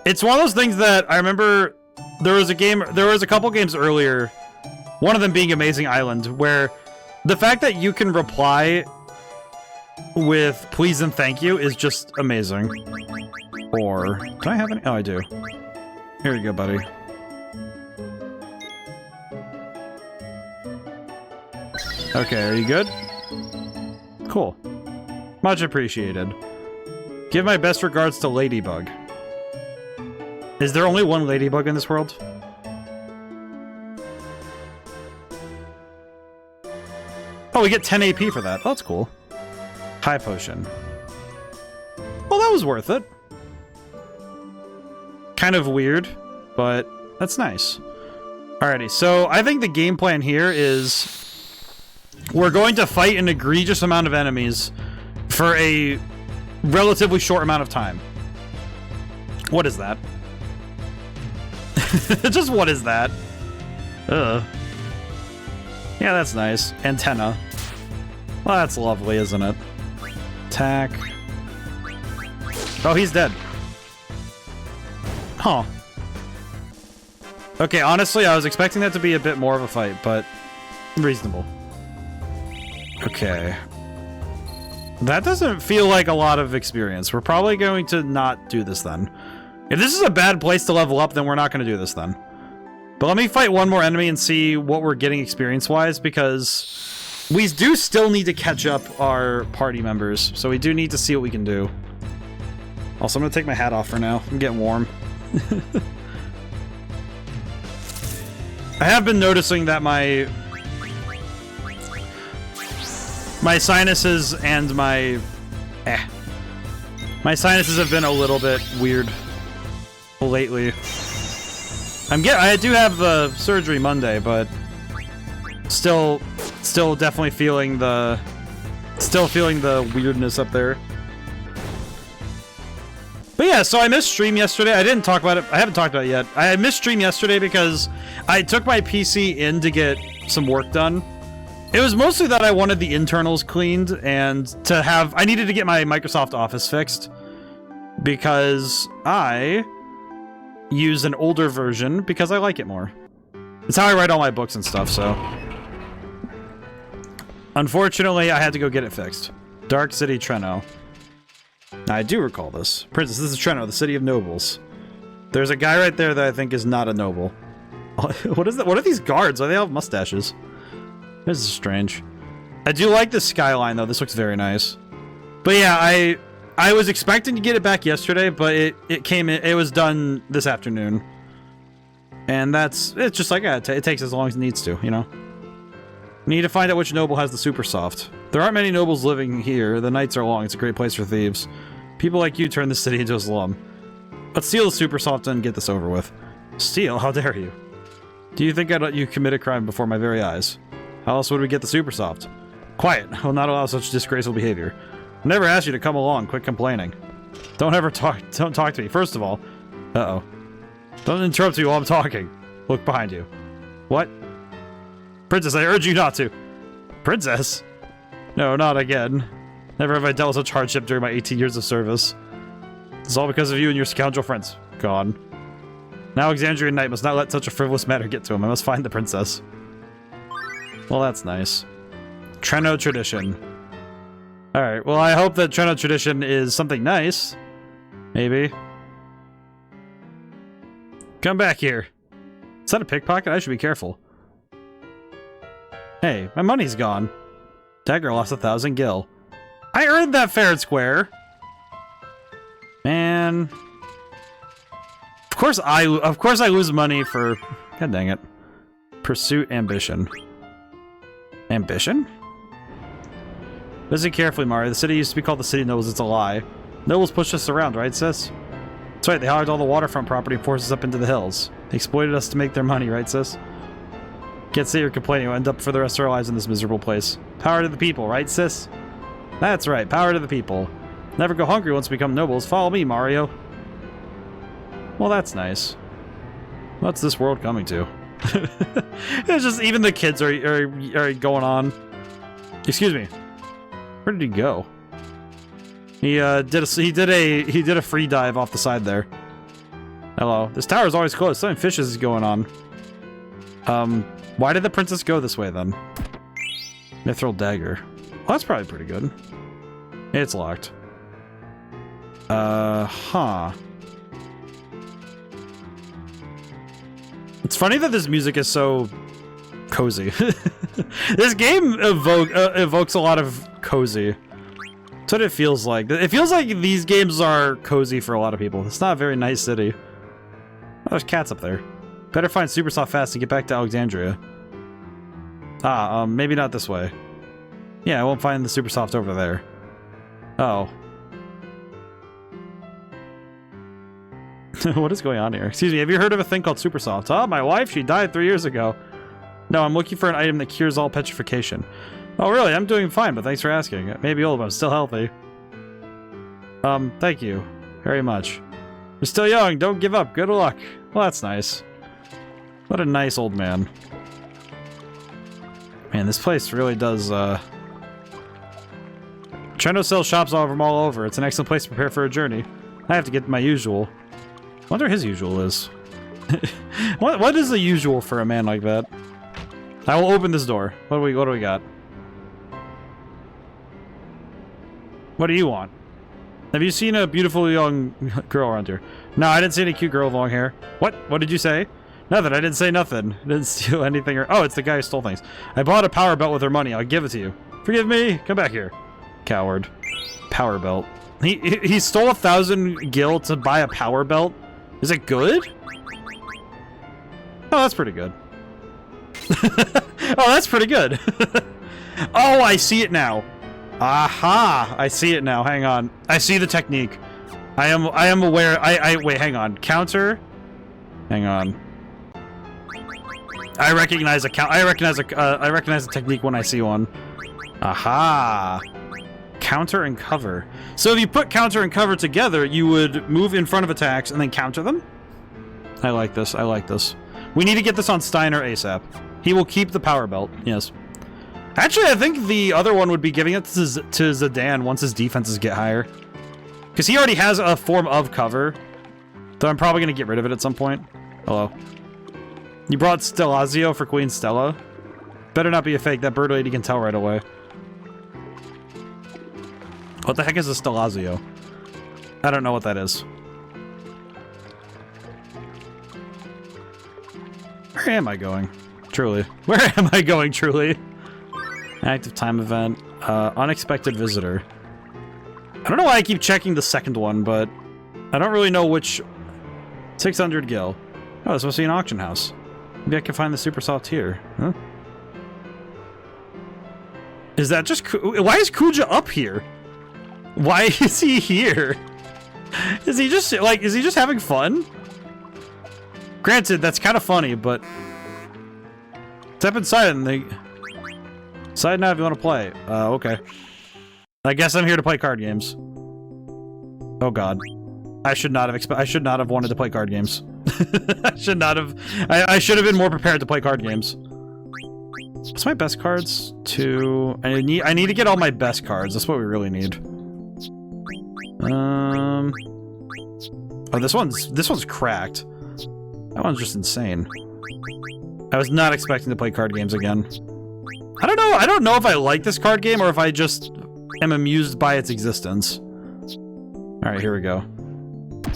It's one of those things that I remember there was a couple games earlier, one of them being Amazing Island, where the fact that you can reply with please and thank you is just amazing. Or, do I have any? Oh, I do. Here you go, buddy. Okay, are you good? Cool. Much appreciated. Give my best regards to Ladybug. Is there only one Ladybug in this world? Oh, we get 10 AP for that. Oh, that's cool. High potion. Well, that was worth it. Kind of weird, but that's nice. Alrighty, so I think the game plan here is we're going to fight an egregious amount of enemies for a relatively short amount of time. What is that? Just what is that? Ugh. Yeah, that's nice. Antenna. Well, that's lovely, isn't it? Attack. Oh, he's dead. Huh. Okay, honestly, I was expecting that to be a bit more of a fight, but reasonable. Okay. That doesn't feel like a lot of experience. We're probably going to not do this then. If this is a bad place to level up, then we're not going to do this then. But let me fight one more enemy and see what we're getting experience-wise, because we do still need to catch up our party members, so we do need to see what we can do. Also, I'm going to take my hat off for now. I'm getting warm. I have been noticing that my sinuses and my sinuses have been a little bit weird lately. I do have the surgery Monday, but still definitely feeling the weirdness up there. But yeah, so I missed stream yesterday. I didn't talk about it. I haven't talked about it yet. I missed stream yesterday because I took my PC in to get some work done. It was mostly that I wanted the internals cleaned and I needed to get my Microsoft Office fixed because I use an older version because I like it more. It's how I write all my books and stuff, so. Unfortunately, I had to go get it fixed. Dark City Treno. I do recall this. Princess, this is Treno, the city of nobles. There's a guy right there that I think is not a noble. What is that? What are these guards? Why do they all have mustaches? This is strange. I do like the skyline, though. This looks very nice. But yeah, I was expecting to get it back yesterday, but it was done this afternoon. And it's just like, yeah, it takes as long as it needs to, you know? We need to find out which noble has the super soft. There aren't many nobles living here. The nights are long. It's a great place for thieves. People like you turn the city into a slum. Let's steal the super soft and get this over with. Steal? How dare you? Do you think I'd let you commit a crime before my very eyes? How else would we get the super soft? Quiet. I will not allow such disgraceful behavior. I never asked you to come along. Quit complaining. Don't talk to me. First of all. Uh-oh. Don't interrupt me while I'm talking. Look behind you. What? Princess, I urge you not to. Princess? No, not again. Never have I dealt with such hardship during my 18 years of service. It's all because of you and your scoundrel friends. Gone. Now Alexandrian Knight must not let such a frivolous matter get to him. I must find the princess. Well, that's nice. Treno tradition. Alright, well, I hope that Treno tradition is something nice. Maybe. Come back here. Is that a pickpocket? I should be careful. Hey, my money's gone. Dagger lost 1,000 gil. I earned that fair and square. Man. Of course I lose money for... God dang it. Pursuit ambition. Ambition? Listen carefully, Mario. The city used to be called the City of Nobles. It's a lie. Nobles pushed us around, right, sis? That's right, they hogged all the waterfront property and forced us up into the hills. They exploited us to make their money, right, sis? Can't say you're complaining. We'll end up for the rest of our lives in this miserable place. Power to the people, right, sis? That's right, power to the people. Never go hungry once we become nobles. Follow me, Mario. Well, that's nice. What's this world coming to? It's just even the kids are going on. Excuse me. Where did he go? He did a free dive off the side there. Hello. This tower is always closed. Something fishes is going on. Why did the princess go this way then? Mithril dagger. Well, that's probably pretty good. It's locked. Huh. It's funny that this music is so cozy. This game evokes a lot of cozy. That's what it feels like. It feels like these games are cozy for a lot of people. It's not a very nice city. Oh, there's cats up there. Better find Supersoft fast to get back to Alexandria. Maybe not this way. Yeah, I won't find the Supersoft over there. Oh. What is going on here? Excuse me, have you heard of a thing called Supersoft? Oh, my wife, she died 3 years ago. No, I'm looking for an item that cures all petrification. Oh, really? I'm doing fine, but thanks for asking. I may be old, but I'm still healthy. Thank you very much. You're still young. Don't give up. Good luck. Well, that's nice. What a nice old man. Man, this place really does, Trendo sells shops all over. It's an excellent place to prepare for a journey. I have to get my usual. I wonder what his usual is. What is the usual for a man like that? I will open this door. What do we got? What do you want? Have you seen a beautiful young girl around here? No, I didn't see any cute girl with long hair. What? What did you say? Nothing. I didn't say nothing. I didn't steal anything. Oh, it's the guy who stole things. I bought a power belt with her money. I'll give it to you. Forgive me. Come back here. Coward. Power belt. He stole 1,000 gil to buy a power belt? Is it good? Oh, that's pretty good. Oh, that's pretty good. Oh, I see it now. Aha! I see it now. Hang on. I see the technique. I am aware. Wait, hang on. Counter. Hang on. I recognize a technique when I see one. Aha! Counter and cover. So if you put counter and cover together, you would move in front of attacks and then counter them? I like this. I like this. We need to get this on Steiner ASAP. He will keep the power belt. Yes. Actually, I think the other one would be giving it to Zidane once his defenses get higher. Because he already has a form of cover. Though I'm probably going to get rid of it at some point. Hello. You brought Stellazio for Queen Stella? Better not be a fake. That bird lady can tell right away. What the heck is a Stellazio? I don't know what that is. Where am I going? Truly. Where am I going, truly? Active time event. Unexpected visitor. I don't know why I keep checking the second one, but I don't really know which... 600 gil. Oh, this must be an auction house. Maybe I can find the Supersoft here. Huh? Is that just... Why is Kuja up here? Why is he here? Is he just, like, is he just having fun? Granted, that's kind of funny, but... Step inside and they... Decide now if you want to play. Okay. I guess I'm here to play card games. Oh god. I should not have wanted to play card games. I should not have... I should have been more prepared to play card games. What's my best cards? I need to get all my best cards. That's what we really need. Oh, this one's cracked. That one's just insane. I was not expecting to play card games again. I don't know. I don't know if I like this card game or if I just am amused by its existence. All right, here we go.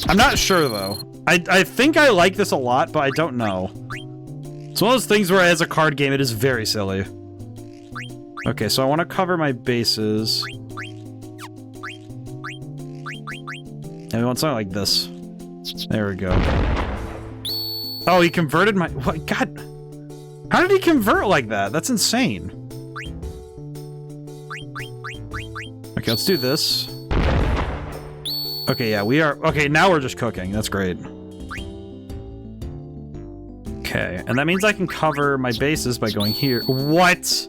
I'm not sure though. I think I like this a lot, but I don't know. It's one of those things where as a card game, it is very silly. Okay, so I want to cover my bases. And we want something like this. There we go. Oh, he converted my... What? God. How did he convert like that? That's insane. Okay, let's do this. Okay, yeah, we are... Okay, now we're just cooking. That's great. Okay, and that means I can cover my bases by going here. What?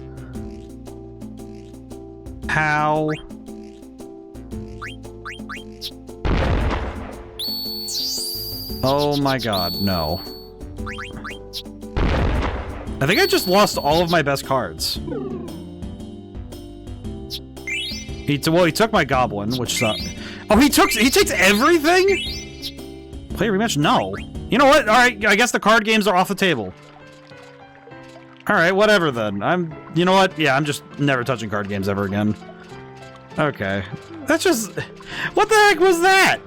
How? Oh my god, no. I think I just lost all of my best cards. He took my goblin, which sucked. Oh, he takes everything? Play a rematch? No. You know what? All right, I guess the card games are off the table. All right, whatever then. You know what? Yeah, I'm just never touching card games ever again. Okay. That's just... What the heck was that?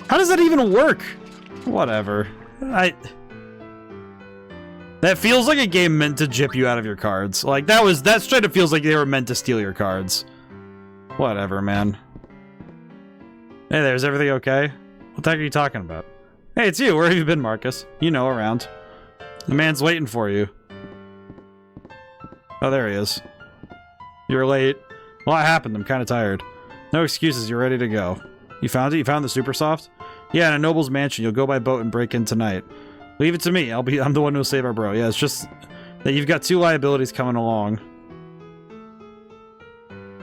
How does that even work? Whatever. That feels like a game meant to jip you out of your cards. Like, that straight up feels like they were meant to steal your cards. Whatever, man. Hey there, is everything okay? What the heck are you talking about? Hey, it's you. Where have you been, Marcus? You know, around. The man's waiting for you. Oh, there he is. You're late. Well, what happened? I'm kind of tired. No excuses. You're ready to go. You found it? You found the super soft? Yeah, in a noble's mansion. You'll go by boat and break in tonight. Leave it to me. I'm the one who'll save our bro. Yeah, it's just that you've got 2 liabilities coming along.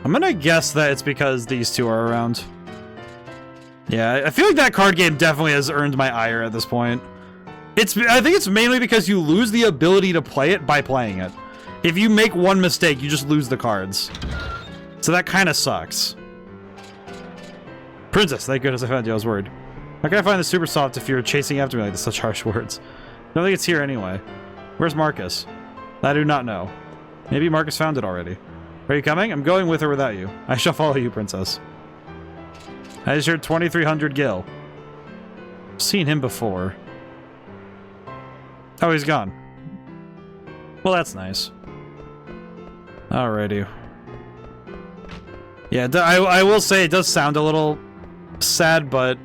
I'm gonna guess that it's because these 2 are around. Yeah, I feel like that card game definitely has earned my ire at this point. I think it's mainly because you lose the ability to play it by playing it. If you make one mistake, you just lose the cards. So that kind of sucks. Princess, thank goodness I found you. I was worried. How can I find the super soft if you're chasing after me like such harsh words? I don't think it's here anyway. Where's Marcus? I do not know. Maybe Marcus found it already. Are you coming? I'm going with or without you. I shall follow you, Princess. I just heard 2300 gil. Seen him before. Oh, he's gone. Well, that's nice. Alrighty. Yeah, I will say it does sound a little sad, but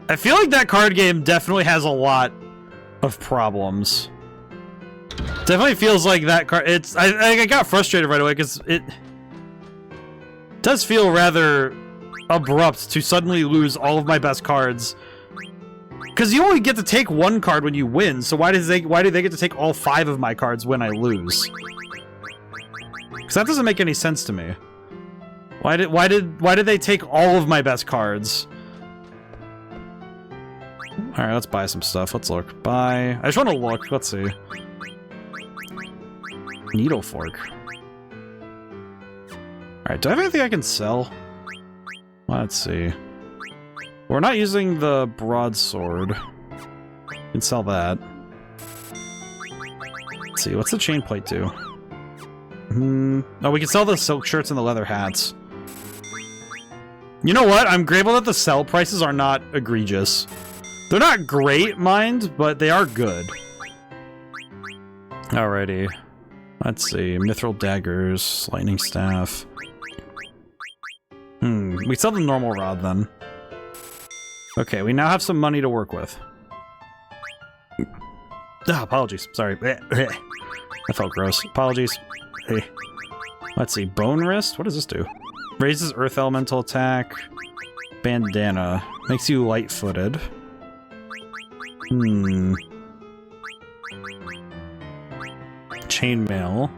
I feel like that card game definitely has a lot of problems. Definitely feels like that card... I got frustrated right away because it does feel rather abrupt to suddenly lose all of my best cards. Because you only get to take 1 card when you win, so why do they get to take all 5 of my cards when I lose? Because that doesn't make any sense to me. Why did they take all of my best cards? Alright, let's buy some stuff. Let's look. Buy... I just want to look. Let's see. Needle fork. Alright, do I have anything I can sell? Let's see. We're not using the broadsword. We can sell that. Let's see, what's the chain plate do? Oh, we can sell the silk shirts and the leather hats. You know what? I'm grateful that the sell prices are not egregious. They're not great, mind, but they are good. Alrighty. Let's see. Mithril daggers, lightning staff. We sell the normal rod then. Okay, we now have some money to work with. Apologies. Sorry. That felt gross. Apologies. Hey. Let's see. Bone wrist? What does this do? Raises earth elemental attack. Bandana. Makes you light-footed. Chainmail.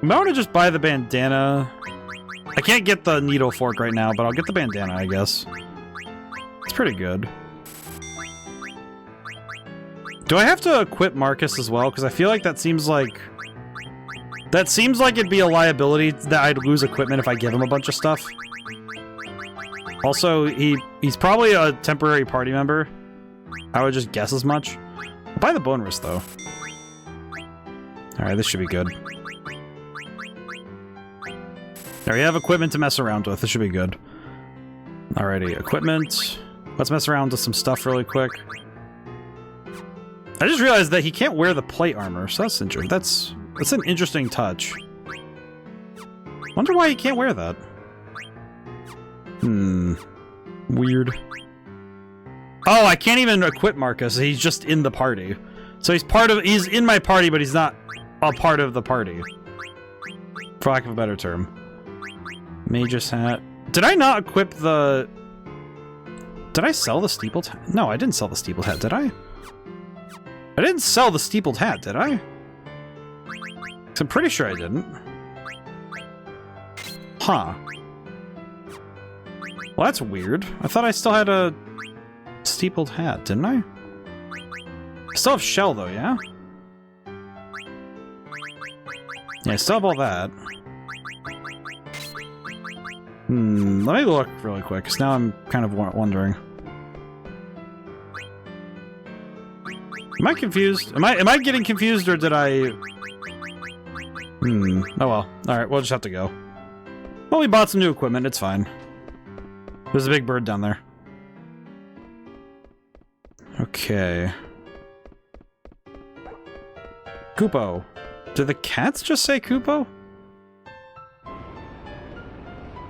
I want to just buy the bandana. I can't get the needle fork right now, but I'll get the bandana, I guess. It's pretty good. Do I have to equip Marcus as well? Because I feel like that seems like... That seems like it'd be a liability that I'd lose equipment if I give him a bunch of stuff. Also, he's probably a temporary party member. I would just guess as much. I'll buy the bone wrist, though. Alright, this should be good. There, we have equipment to mess around with. This should be good. Alrighty, equipment. Let's mess around with some stuff really quick. I just realized that he can't wear the plate armor, so that's interesting. That's an interesting touch. Wonder why he can't wear that. Weird. Oh, I can't even equip Marcus. He's just in the party. So he's in my party, but he's not a part of the party. For lack of a better term. Mage's hat. Did I not equip the... Did I sell the steepled hat? No, I didn't sell the steepled hat, did I? I didn't sell the steepled hat, did I? 'Cause I'm pretty sure I didn't. Huh. Well, that's weird. I thought I still had a steepled hat, didn't I? I still have shell, though, yeah? Yeah, I still have all that. Let me look really quick, because now I'm kind of wondering. Am I confused? Am I getting confused, or did I... Oh well. Alright, we'll just have to go. Well, we bought some new equipment, it's fine. There's a big bird down there. Okay. Kupo. Did the cats just say Kupo?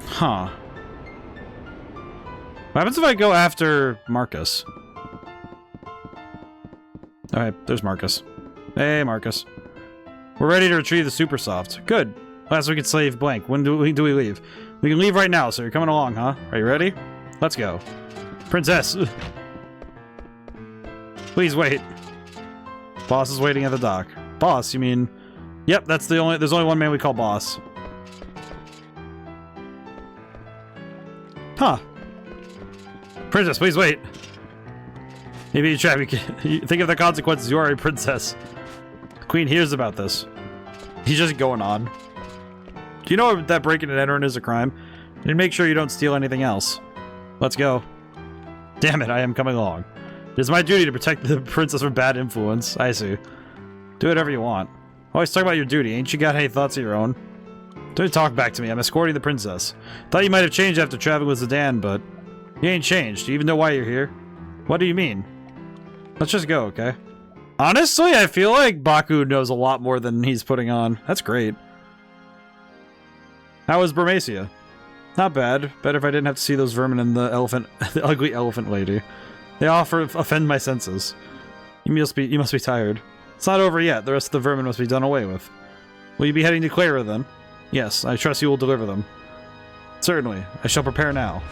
Huh. What happens if I go after Marcus? Alright, there's Marcus. Hey, Marcus. We're ready to retrieve the Super Soft. Good. Last we could slave blank. When do we leave? We can leave right now, so you're coming along, huh? Are you ready? Let's go. Princess! Please wait. Boss is waiting at the dock. Boss, you mean... Yep, that's the only... There's only one man we call boss. Huh. Princess, please wait. Maybe you try. You think of the consequences. You are a princess. Queen hears about this. He's just going on. Do you know that breaking and entering is a crime? And make sure you don't steal anything else. Let's go. Damn it, I am coming along. It is my duty to protect the princess from bad influence. I see. Do whatever you want. Always talk about your duty. Ain't you got any thoughts of your own? Don't talk back to me. I'm escorting the princess. Thought you might have changed after traveling with Zidane, but you ain't changed. Do you even know why you're here? What do you mean? Let's just go, okay? Honestly, I feel like Baku knows a lot more than he's putting on. That's great. How was Burmacia? Not bad. Better if I didn't have to see those vermin and the elephant, the ugly elephant lady. They offend my senses. You must be tired. It's not over yet. The rest of the vermin must be done away with. Will you be heading to Cleyra then? Yes, I trust you will deliver them. Certainly. I shall prepare now.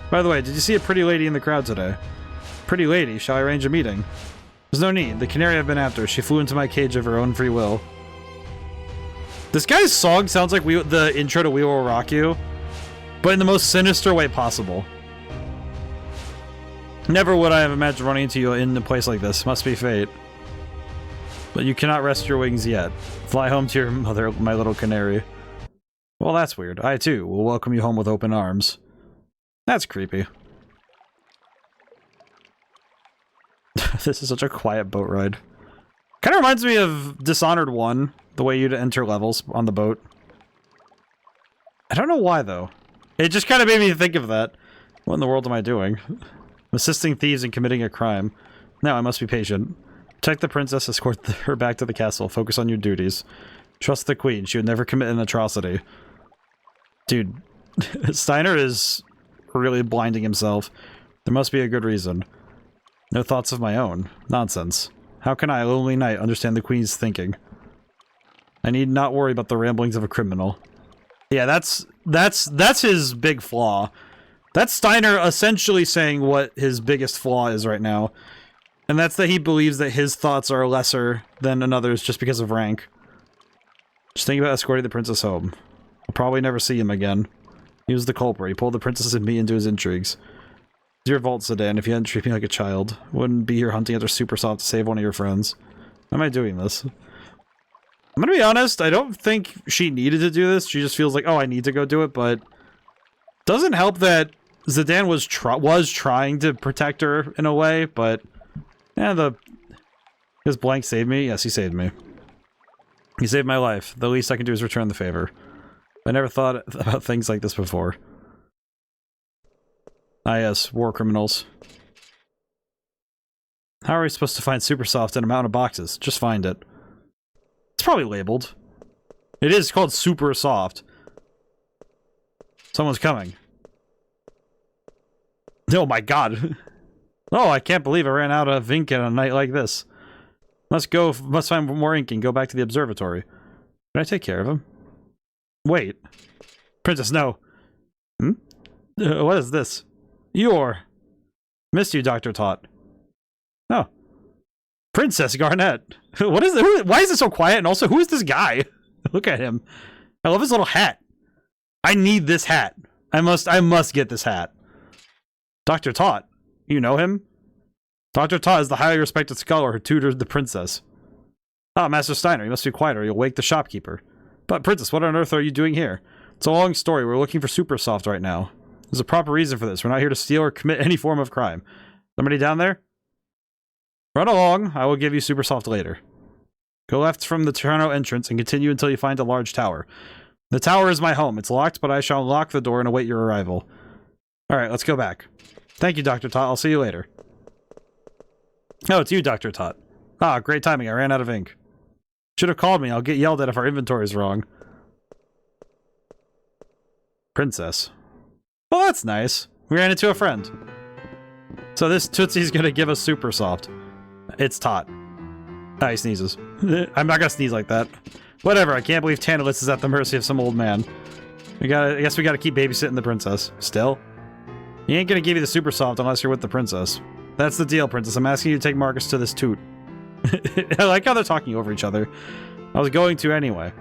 By the way, did you see a pretty lady in the crowd today? Pretty lady? Shall I arrange a meeting? There's no need. The canary I've been after. She flew into my cage of her own free will. This guy's song sounds like the intro to We Will Rock You, but in the most sinister way possible. Never would I have imagined running into you in a place like this. Must be fate. But you cannot rest your wings yet. Fly home to your mother, my little canary. Well, that's weird. I, too, will welcome you home with open arms. That's creepy. This is such a quiet boat ride. Kind of reminds me of Dishonored 1, the way you'd enter levels on the boat. I don't know why, though. It just kind of made me think of that. What in the world am I doing? I'm assisting thieves in committing a crime. Now I must be patient. Protect the princess, escort her back to the castle. Focus on your duties. Trust the queen. She would never commit an atrocity. Dude, Steiner is really blinding himself. There must be a good reason. No thoughts of my own. Nonsense. How can I, a lonely knight, understand the queen's thinking? I need not worry about the ramblings of a criminal. Yeah, that's his big flaw. That's Steiner essentially saying what his biggest flaw is right now. And that's that he believes that his thoughts are lesser than another's just because of rank. Just think about escorting the princess home. I'll probably never see him again. He was the culprit. He pulled the princess and me into his intrigues. It's your fault, Zidane. If you hadn't treated me like a child, I wouldn't be here hunting after Super Soft to save one of your friends. Why am I doing this? I'm gonna be honest, I don't think she needed to do this. She just feels like, oh, I need to go do it, but... Doesn't help that Zidane was trying to protect her in a way, but... Yeah, Does Blank save me? Yes, he saved me. He saved my life. The least I can do is return the favor. I never thought about things like this before. Ah yes, war criminals. How are we supposed to find Super Soft in a mountain of boxes? Just find it. It's probably labeled. It is called Super Soft. Someone's coming. Oh my god. Oh, I can't believe I ran out of ink on a night like this. Must find more ink and go back to the observatory. Can I take care of him? Wait. Princess, no. Hmm? What is this? Eeyore. Missed you, Dr. Tot. Oh. Princess Garnet. What is it? Why is it so quiet? And also, who is this guy? Look at him. I love his little hat. I need this hat. I must get this hat. Dr. Tot. You know him? Dr. Tot is the highly respected scholar who tutored the princess. Ah, Master Steiner, you must be quiet or you'll wake the shopkeeper. But, Princess, what on earth are you doing here? It's a long story. We're looking for Supersoft right now. There's a proper reason for this. We're not here to steal or commit any form of crime. Somebody down there? Run along. I will give you Supersoft later. Go left from the Toronto entrance and continue until you find a large tower. The tower is my home. It's locked, but I shall unlock the door and await your arrival. Alright, let's go back. Thank you, Dr. Tot. I'll see you later. Oh, it's you, Dr. Tot. Ah, great timing. I ran out of ink. Should have called me. I'll get yelled at if our inventory is wrong. Princess. Well, that's nice. We ran into a friend. So this Tootsie's gonna give us Supersoft. It's Tot. Ah, he sneezes. I'm not gonna sneeze like that. Whatever, I can't believe Tantalus is at the mercy of some old man. I guess we gotta keep babysitting the princess. Still? He ain't gonna give you the Supersoft unless you're with the princess. That's the deal, princess. I'm asking you to take Marcus to this toot. I like how they're talking over each other. I was going to anyway.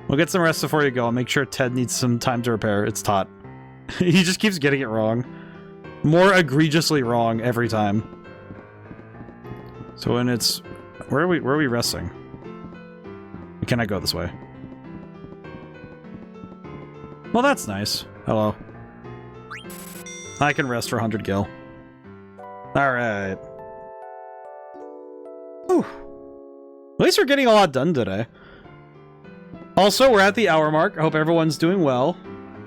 We'll get some rest before you go. I'll make sure Ted needs some time to repair. It's Tot. He just keeps getting it wrong. More egregiously wrong every time. So when it's... Where are we resting? Can I go this way? Well, that's nice. Hello. I can rest for 100 gil. Alright. Whew. At least we're getting a lot done today. Also, we're at the hour mark. I hope everyone's doing well.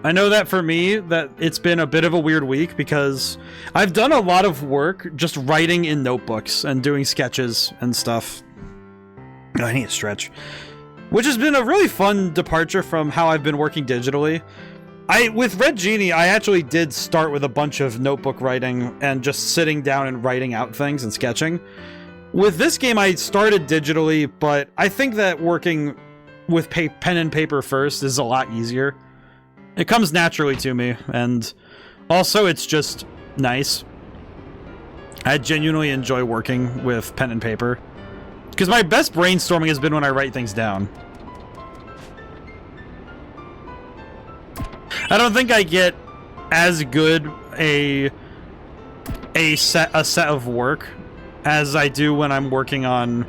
I know that for me, that it's been a bit of a weird week because I've done a lot of work just writing in notebooks and doing sketches and stuff. Oh, I need a stretch. Which has been a really fun departure from how I've been working digitally. With Red Genie, I actually did start with a bunch of notebook writing and just sitting down and writing out things and sketching. With this game, I started digitally, but I think that working with pen and paper first is a lot easier. It comes naturally to me, and also it's just nice. I genuinely enjoy working with pen and paper. Because my best brainstorming has been when I write things down. I don't think I get as good a set of work as I do when I'm working on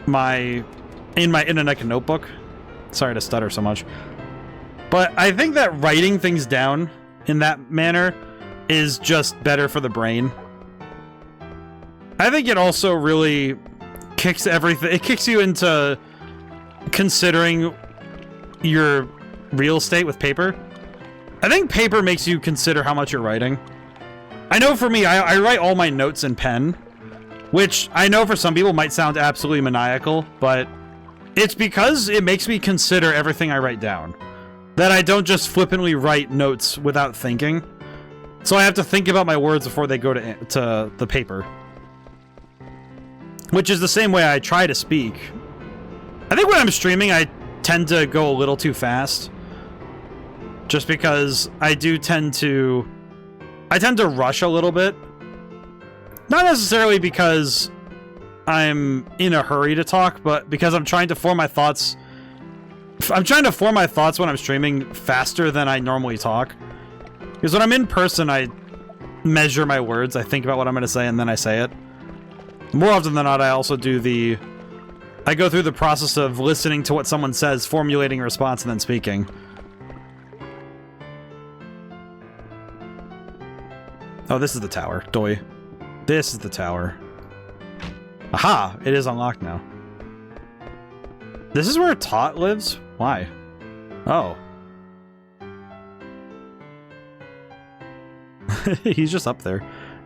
in a notebook. Sorry to stutter so much. But I think that writing things down in that manner is just better for the brain. I think it also really kicks everything. It kicks you into considering your real estate with paper. I think paper makes you consider how much you're writing. I know for me, I write all my notes in pen, which I know for some people might sound absolutely maniacal, but it's because it makes me consider everything I write down. That I don't just flippantly write notes without thinking. So I have to think about my words before they go to the paper. Which is the same way I try to speak. I think when I'm streaming, I tend to go a little too fast. Just because I tend to rush a little bit. Not necessarily because I'm in a hurry to talk, but because I'm trying to form my thoughts. I'm trying to form my thoughts when I'm streaming faster than I normally talk. Because when I'm in person, I measure my words. I think about what I'm going to say, and then I say it. More often than not, I also do I go through the process of listening to what someone says, formulating a response, and then speaking. Oh, this is the tower. Doi. This is the tower. Aha! It is unlocked now. This is where Tot lives? Why? Oh. He's just up there.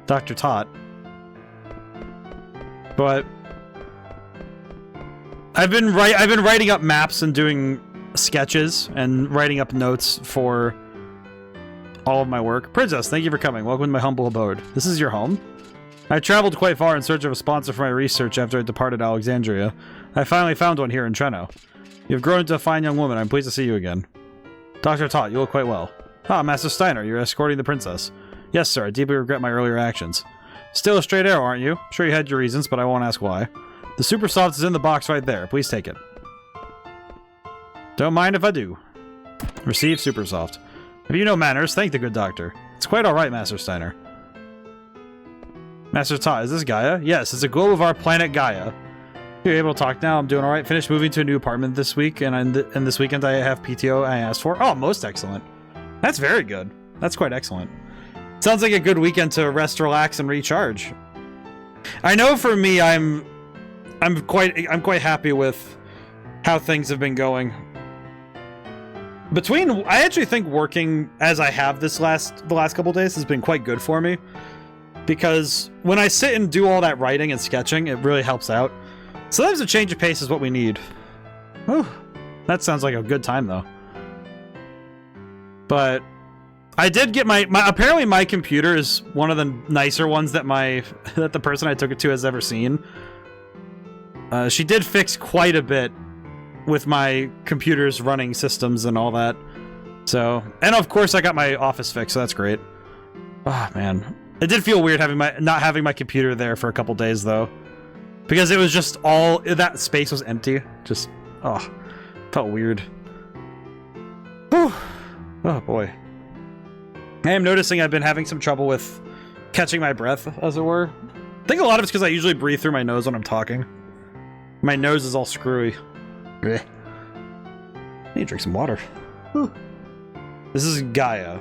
Dr. Tot. But I've been writing up maps and doing sketches and writing up notes for all of my work. Princess, thank you for coming. Welcome to my humble abode. This is your home? I traveled quite far in search of a sponsor for my research after I departed Alexandria. I finally found one here in Treno. You've grown into a fine young woman. I'm pleased to see you again. Dr. Tot, you look quite well. Ah, Master Steiner, you're escorting the princess. Yes, sir, I deeply regret my earlier actions. Still a straight arrow, aren't you? Sure you had your reasons, but I won't ask why. The Super Soft is in the box right there. Please take it. Don't mind if I do. Receive Super Soft. Have you no manners? Thank the good doctor. It's quite alright, Master Steiner. Master Todd, is this Gaia? Yes, it's a globe of our planet Gaia. You're able to talk now. I'm doing alright. Finished moving to a new apartment this week, and this weekend I have PTO I asked for. Oh, most excellent. That's very good. That's quite excellent. Sounds like a good weekend to rest, relax, and recharge. I know for me, I'm quite happy with how things have been going. I actually think working as I have the last couple days has been quite good for me, because when I sit and do all that writing and sketching, it really helps out. Sometimes a change of pace is what we need. Whew. That sounds like a good time though. But I did get apparently my computer is one of the nicer ones that that the person I took it to has ever seen. She did fix quite a bit with my computer's running systems and all that. So, and of course I got my office fixed, so that's great. Oh man. It did feel weird not having my computer there for a couple days though. Because it was just that space was empty. Just, felt weird. Whew. Oh boy. I am noticing I've been having some trouble with catching my breath, as it were. I think a lot of it's because I usually breathe through my nose when I'm talking. My nose is all screwy. Blech. I need to drink some water. Whew. This is Gaia.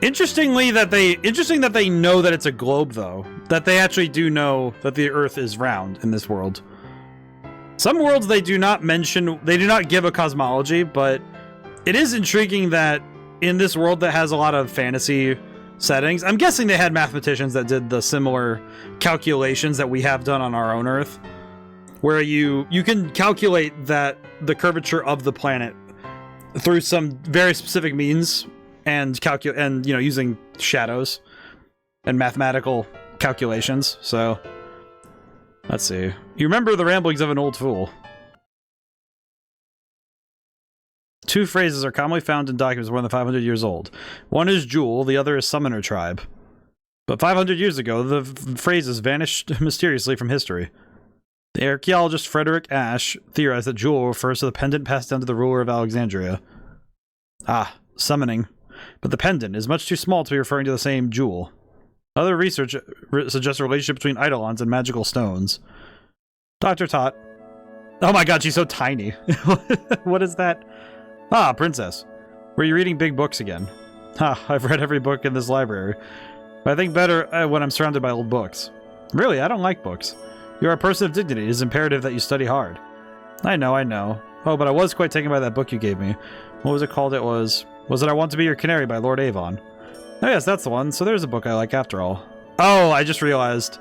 Interesting that they know that it's a globe, though. That they actually do know that the Earth is round in this world. Some worlds they do not give a cosmology, but it is intriguing that in this world that has a lot of fantasy settings, I'm guessing they had mathematicians that did the similar calculations that we have done on our own Earth, where you can calculate that the curvature of the planet through some very specific means and using shadows and mathematical calculations. So let's see. You remember the ramblings of an old fool. Two phrases are commonly found in documents more than 500 years old. One is jewel, the other is summoner tribe. But 500 years ago, the phrases vanished mysteriously from history. The archaeologist Frederick Ashe theorized that jewel refers to the pendant passed down to the ruler of Alexandria. Ah, summoning. But the pendant is much too small to be referring to the same jewel. Other research suggests a relationship between eidolons and magical stones. Dr. Tot. Oh my god, she's so tiny. What is that? Ah, princess. Were you reading big books again? Ha, I've read every book in this library. But I think better when I'm surrounded by old books. Really, I don't like books. You are a person of dignity. It is imperative that you study hard. I know. Oh, but I was quite taken by that book you gave me. What was it called? Was it I Want to Be Your Canary by Lord Avon? Oh yes, that's the one. So there's a book I like after all. Oh, I just realized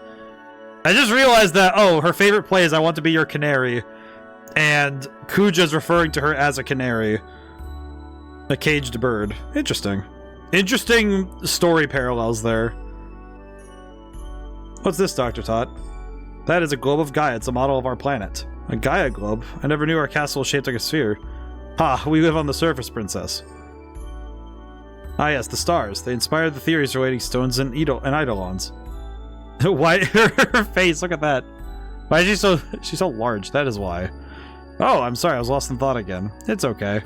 that, her favorite play is I Want to Be Your Canary, and Kuja's referring to her as a canary. A caged bird. Interesting. Interesting story parallels there. What's this, Dr. Tot? That is a globe of Gaia. It's a model of our planet. A Gaia globe? I never knew our castle was shaped like a sphere. Ha, we live on the surface, princess. Ah yes, the stars. They inspired the theories relating stones and eidolons. Why her face? Look at that. Why is she's so large? That is why. Oh, I'm sorry. I was lost in thought again. It's okay.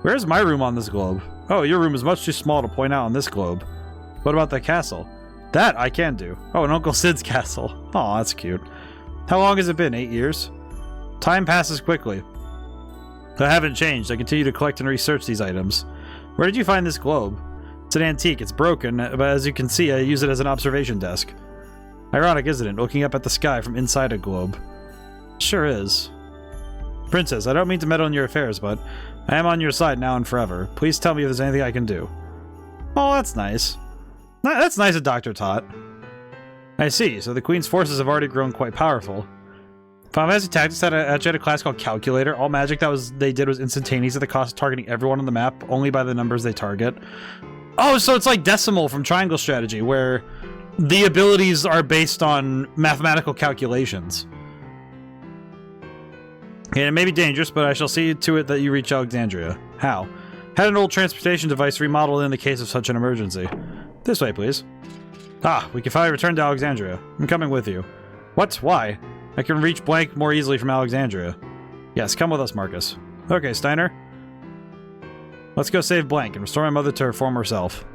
Where's my room on this globe? Oh, your room is much too small to point out on this globe. What about the castle? That I can do. Oh, and Uncle Sid's castle. Oh, that's cute. How long has it been? 8 years? Time passes quickly. I haven't changed. I continue to collect and research these items. Where did you find this globe? It's an antique. It's broken, but as you can see, I use it as an observation desk. Ironic, isn't it? Looking up at the sky from inside a globe. Sure is. Princess, I don't mean to meddle in your affairs, but I am on your side now and forever. Please tell me if there's anything I can do. Oh, that's nice. That's nice of Dr. Tot. I see. So the Queen's forces have already grown quite powerful. Final Fantasy Tactics actually had a class called Calculator. All magic they did was instantaneous at the cost of targeting everyone on the map, only by the numbers they target. Oh, so it's like Decimal from Triangle Strategy, where the abilities are based on mathematical calculations. It may be dangerous, but I shall see to it that you reach Alexandria. How? Had an old transportation device remodeled in the case of such an emergency. This way, please. Ah, we can finally return to Alexandria. I'm coming with you. What? Why? I can reach Blank more easily from Alexandria. Yes, come with us, Marcus. Okay, Steiner. Let's go save Blank and restore my mother to her former self.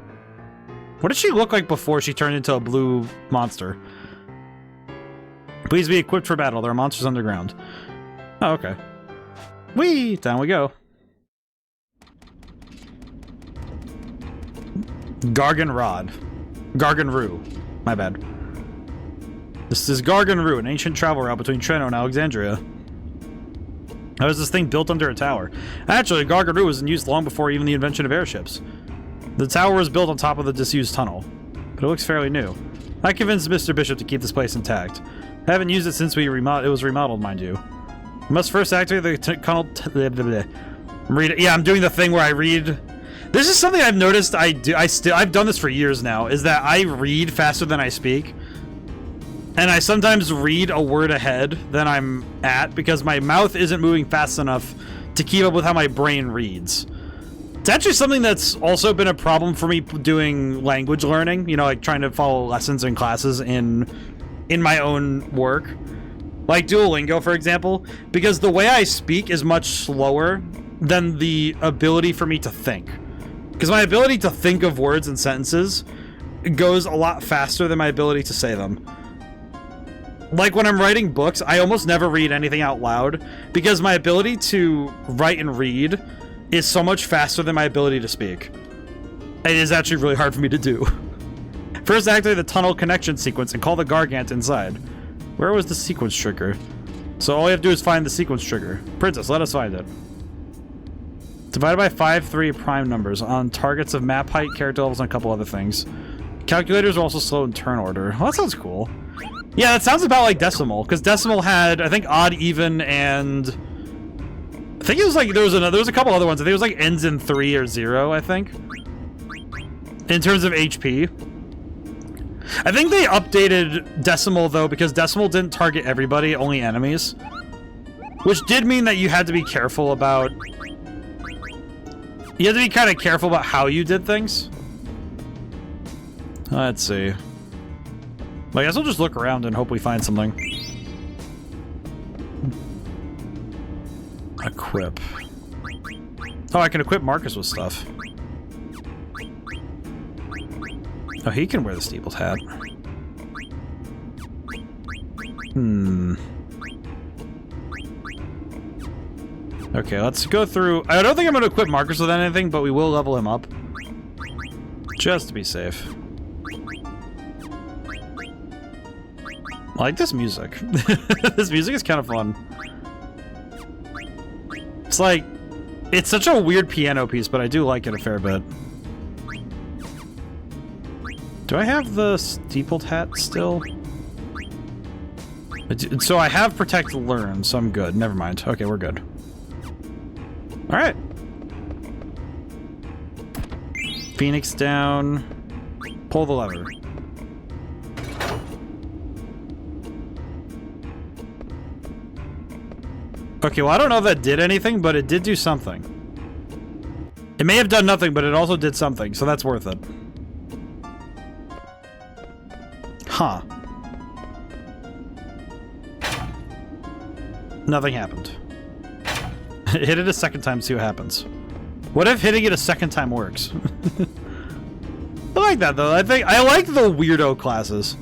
What did she look like before she turned into a blue monster? Please be equipped for battle. There are monsters underground. Oh, okay. Whee! Down we go. Gargan Rod. Gargan-Roo. My bad. This is Gargan-Roo, an ancient travel route between Treno and Alexandria. How is this thing built under a tower? Actually, Gargan-Roo was in use long before even the invention of airships. The tower was built on top of the disused tunnel, but it looks fairly new. I convinced Mr. Bishop to keep this place intact. I haven't used it since it was remodeled, mind you. I must first activate the tunnel. Yeah, I'm doing the thing where I read. This is something I've noticed. I've done this for years now. Is that I read faster than I speak, and I sometimes read a word ahead than I'm at because my mouth isn't moving fast enough to keep up with how my brain reads. It's actually something that's also been a problem for me doing language learning. You know, like trying to follow lessons and classes in my own work. Like Duolingo, for example, because the way I speak is much slower than the ability for me to think. Because my ability to think of words and sentences goes a lot faster than my ability to say them. Like when I'm writing books, I almost never read anything out loud because my ability to write and read is so much faster than my ability to speak. It is actually really hard for me to do. First, activate the tunnel connection sequence and call the Gargant inside. Where was the sequence trigger? So all you have to do is find the sequence trigger. Princess, let us find it. Divided by 5 3 prime numbers on targets of map height, character levels, and a couple other things. Calculators are also slow in turn order. Well, that sounds cool. Yeah, that sounds about like Decimal, because Decimal had, I think, odd, even, and I think it was like there was a couple other ones. I think it was like ends in 3 or 0, I think. In terms of HP. I think they updated Decimal, though, because Decimal didn't target everybody, only enemies. Which did mean that you had to be careful about... You had to be kind of careful about how you did things. Let's see. Well, I guess we'll just look around and hope we find something. Equip. Oh, I can equip Marcus with stuff. Oh, he can wear the Steeple's hat. Okay, let's go through... I don't think I'm going to equip Marcus with anything, but we will level him up. Just to be safe. I like this music. This music is kind of fun. It's like... It's such a weird piano piece, but I do like it a fair bit. Do I have the steepled hat still? So I have Protect Learn, so I'm good. Never mind. Okay, we're good. Alright. Phoenix down. Pull the lever. Okay, well, I don't know if that did anything, but it did do something. It may have done nothing, but it also did something, so that's worth it. Huh. Nothing happened. Hit it a second time, see what happens. What if hitting it a second time works? I like that, though. I like the weirdo classes.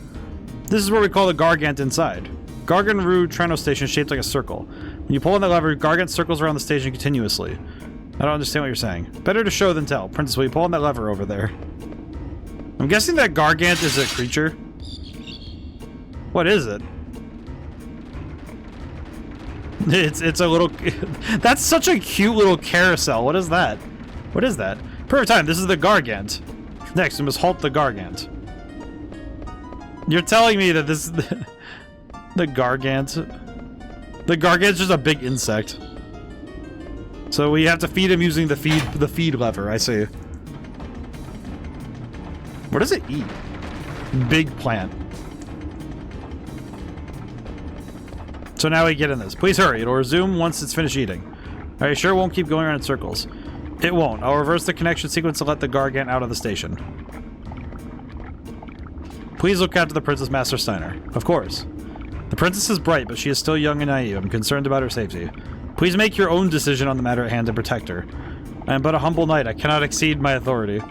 This is what we call the Gargant inside. Gargan-Roo Treno station is shaped like a circle. When you pull on the lever, Gargant circles around the station continuously. I don't understand what you're saying. Better to show than tell. Princess, will you pull on that lever over there? I'm guessing that Gargant is a creature. What is it? It's a little... That's such a cute little carousel. What is that? What is that? Perfect time. This is the Gargant. Next, we must halt the Gargant. You're telling me that this is the Gargant... The Gargant's just a big insect. So we have to feed him using the feed lever, I see. What does it eat? Big plant. So now we get in this. Please hurry. It'll resume once it's finished eating. Are you sure it won't keep going around in circles? It won't. I'll reverse the connection sequence to let the Gargant out of the station. Please look after the Princess Master Steiner. Of course. The princess is bright, but she is still young and naive. I'm concerned about her safety. Please make your own decision on the matter at hand and protect her. I am but a humble knight. I cannot exceed my authority.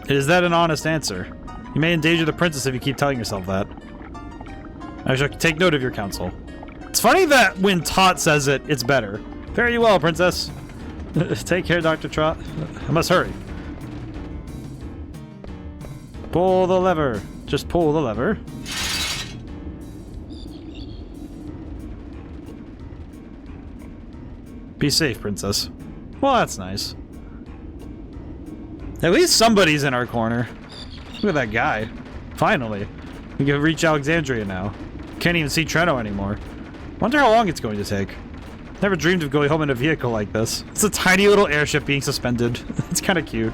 Is that an honest answer? You may endanger the princess if you keep telling yourself that. I shall take note of your counsel. It's funny that when Tot says it, it's better. Fare you well, princess. Take care, Dr. Trot. I must hurry. Pull the lever. Just pull the lever. Be safe, princess. Well, that's nice. At least somebody's in our corner. Look at that guy. Finally. We can reach Alexandria now. Can't even see Treno anymore. Wonder how long it's going to take. Never dreamed of going home in a vehicle like this. It's a tiny little airship being suspended. It's kind of cute.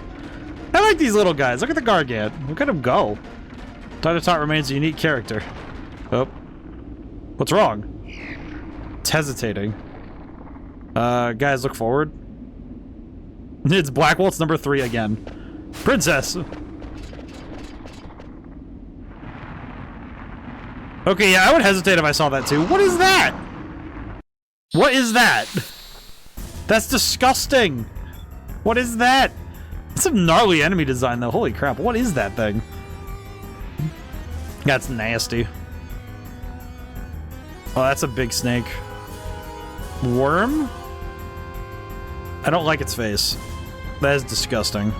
I like these little guys. Look at the Gargant. Look at him go. Dr. Tot remains a unique character. Oh. What's wrong? It's hesitating. Guys, look forward. It's Black Waltz number 3 again. Princess! Okay, yeah, I would hesitate if I saw that too. What is that? What is that? That's disgusting. What is that? That's some gnarly enemy design though. Holy crap, what is that thing? That's nasty. Oh, that's a big snake. Worm? I don't like its face. That is disgusting.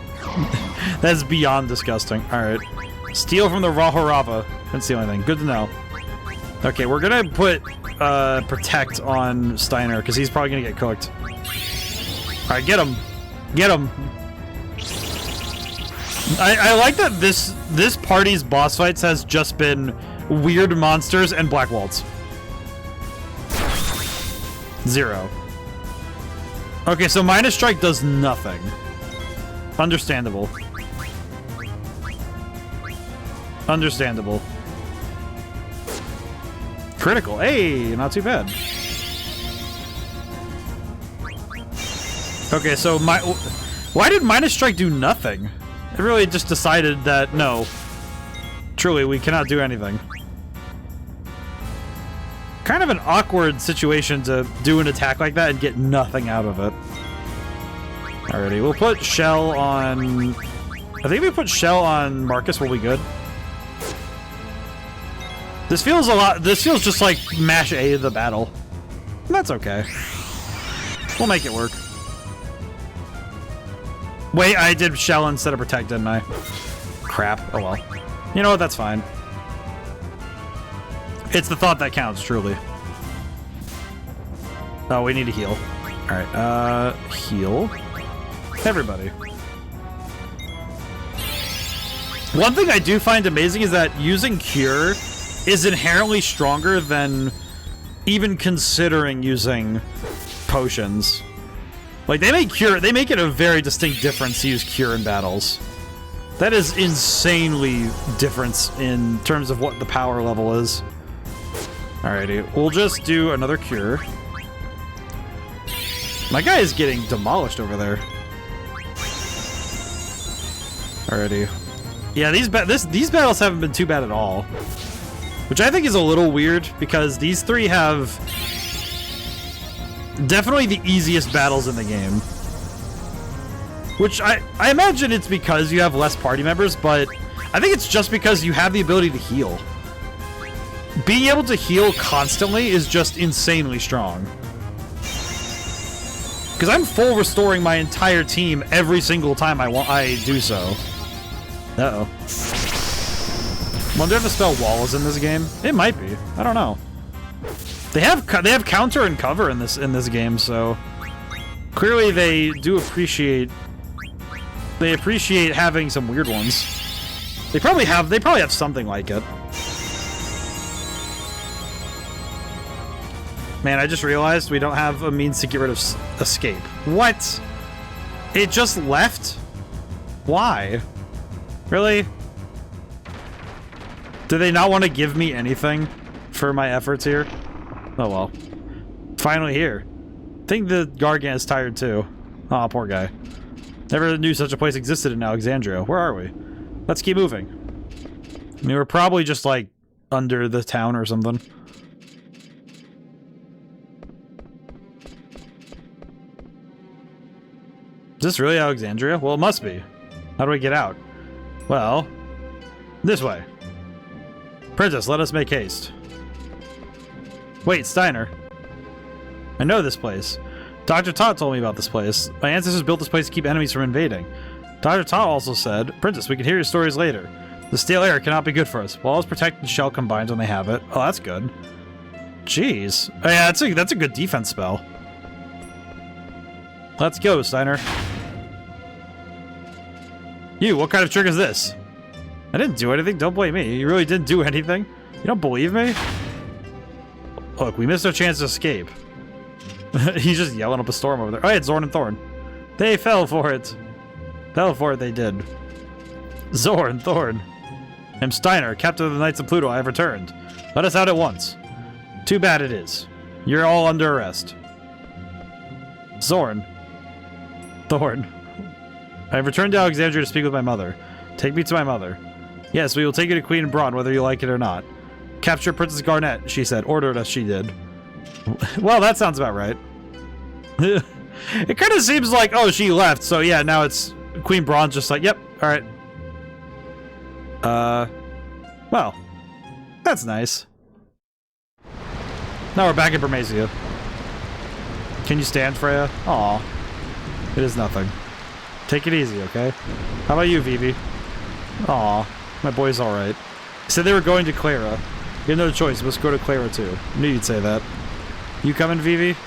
That is beyond disgusting. Alright. Steal from the Rahorava. Didn't steal anything. Good to know. Okay, we're gonna put Protect on Steiner, because he's probably gonna get cooked. Alright, get him. Get him. I like that this party's boss fights has just been weird monsters and Black Waltz. 0. Okay, so Minus Strike does nothing. Understandable. Understandable. Critical. Hey, not too bad. Okay, so why did Minus Strike do nothing? It really just decided that, no. Truly, we cannot do anything. Kind of an awkward situation to do an attack like that and get nothing out of it. Alrighty, we'll put Shell on... I think if we put Shell on Marcus, we'll be good. This feels just like mash A the battle. That's okay. We'll make it work. Wait, I did Shell instead of Protect, didn't I? Crap. Oh well. You know what? That's fine. It's the thought that counts, truly. Oh, we need to heal. Alright, heal. Everybody. One thing I do find amazing is that using Cure is inherently stronger than even considering using potions. Like, they make it a very distinct difference to use Cure in battles. That is insanely different in terms of what the power level is. Alrighty, we'll just do another Cure. My guy is getting demolished over there. Alrighty. Yeah, these battles haven't been too bad at all. Which I think is a little weird, because these three have definitely the easiest battles in the game. Which I imagine it's because you have less party members, but I think it's just because you have the ability to heal. Being able to heal constantly is just insanely strong. Because I'm full restoring my entire team every single time I do so. Uh-oh. Wonder if the spell Wall is in this game? It might be. I don't know. They have counter and cover in this game, so clearly they do appreciate having some weird ones. They probably have something like it. Man, I just realized we don't have a means to get rid of escape. What? It just left? Why? Really? Do they not want to give me anything for my efforts here? Oh well. Finally here. I think the Gargant is tired too. Aw, poor guy. Never knew such a place existed in Alexandria. Where are we? Let's keep moving. I mean, we're probably just, like, under the town or something. Is this really Alexandria? Well, it must be. How do we get out? Well, this way. Princess, let us make haste. Wait, Steiner. I know this place. Dr. Tot told me about this place. My ancestors built this place to keep enemies from invading. Dr. Tot also said, Princess, we can hear your stories later. The stale air cannot be good for us. Walls protect and shell combined when they have it. Oh, that's good. Jeez. Oh, yeah, that's a good defense spell. Let's go, Steiner. You, what kind of trick is this? I didn't do anything. Don't blame me. You really didn't do anything? You don't believe me? Look, we missed our chance to escape. He's just yelling up a storm over there. Oh, yeah, it's Zorn and Thorn. They fell for it. Fell for it, they did. Zorn, Thorn. I'm Steiner, captain of the Knights of Pluto. I have returned. Let us out at once. Too bad it is. You're all under arrest. Zorn. Thorn. I have returned to Alexandria to speak with my mother. Take me to my mother. Yes, we will take you to Queen Braun, whether you like it or not. Capture Princess Garnet, she said. Ordered us, she did. Well, that sounds about right. It kind of seems like, oh, she left, so yeah, now it's Queen Braun's just like, yep, alright. Well, that's nice. Now we're back in Bermasia. Can you stand, Freya? Aw. It is nothing. Take it easy, okay? How about you, Vivi? Aw, my boy's alright. Said they were going to Cleyra. You had no choice, let's go to Cleyra too. I knew you'd say that. You coming, Vivi?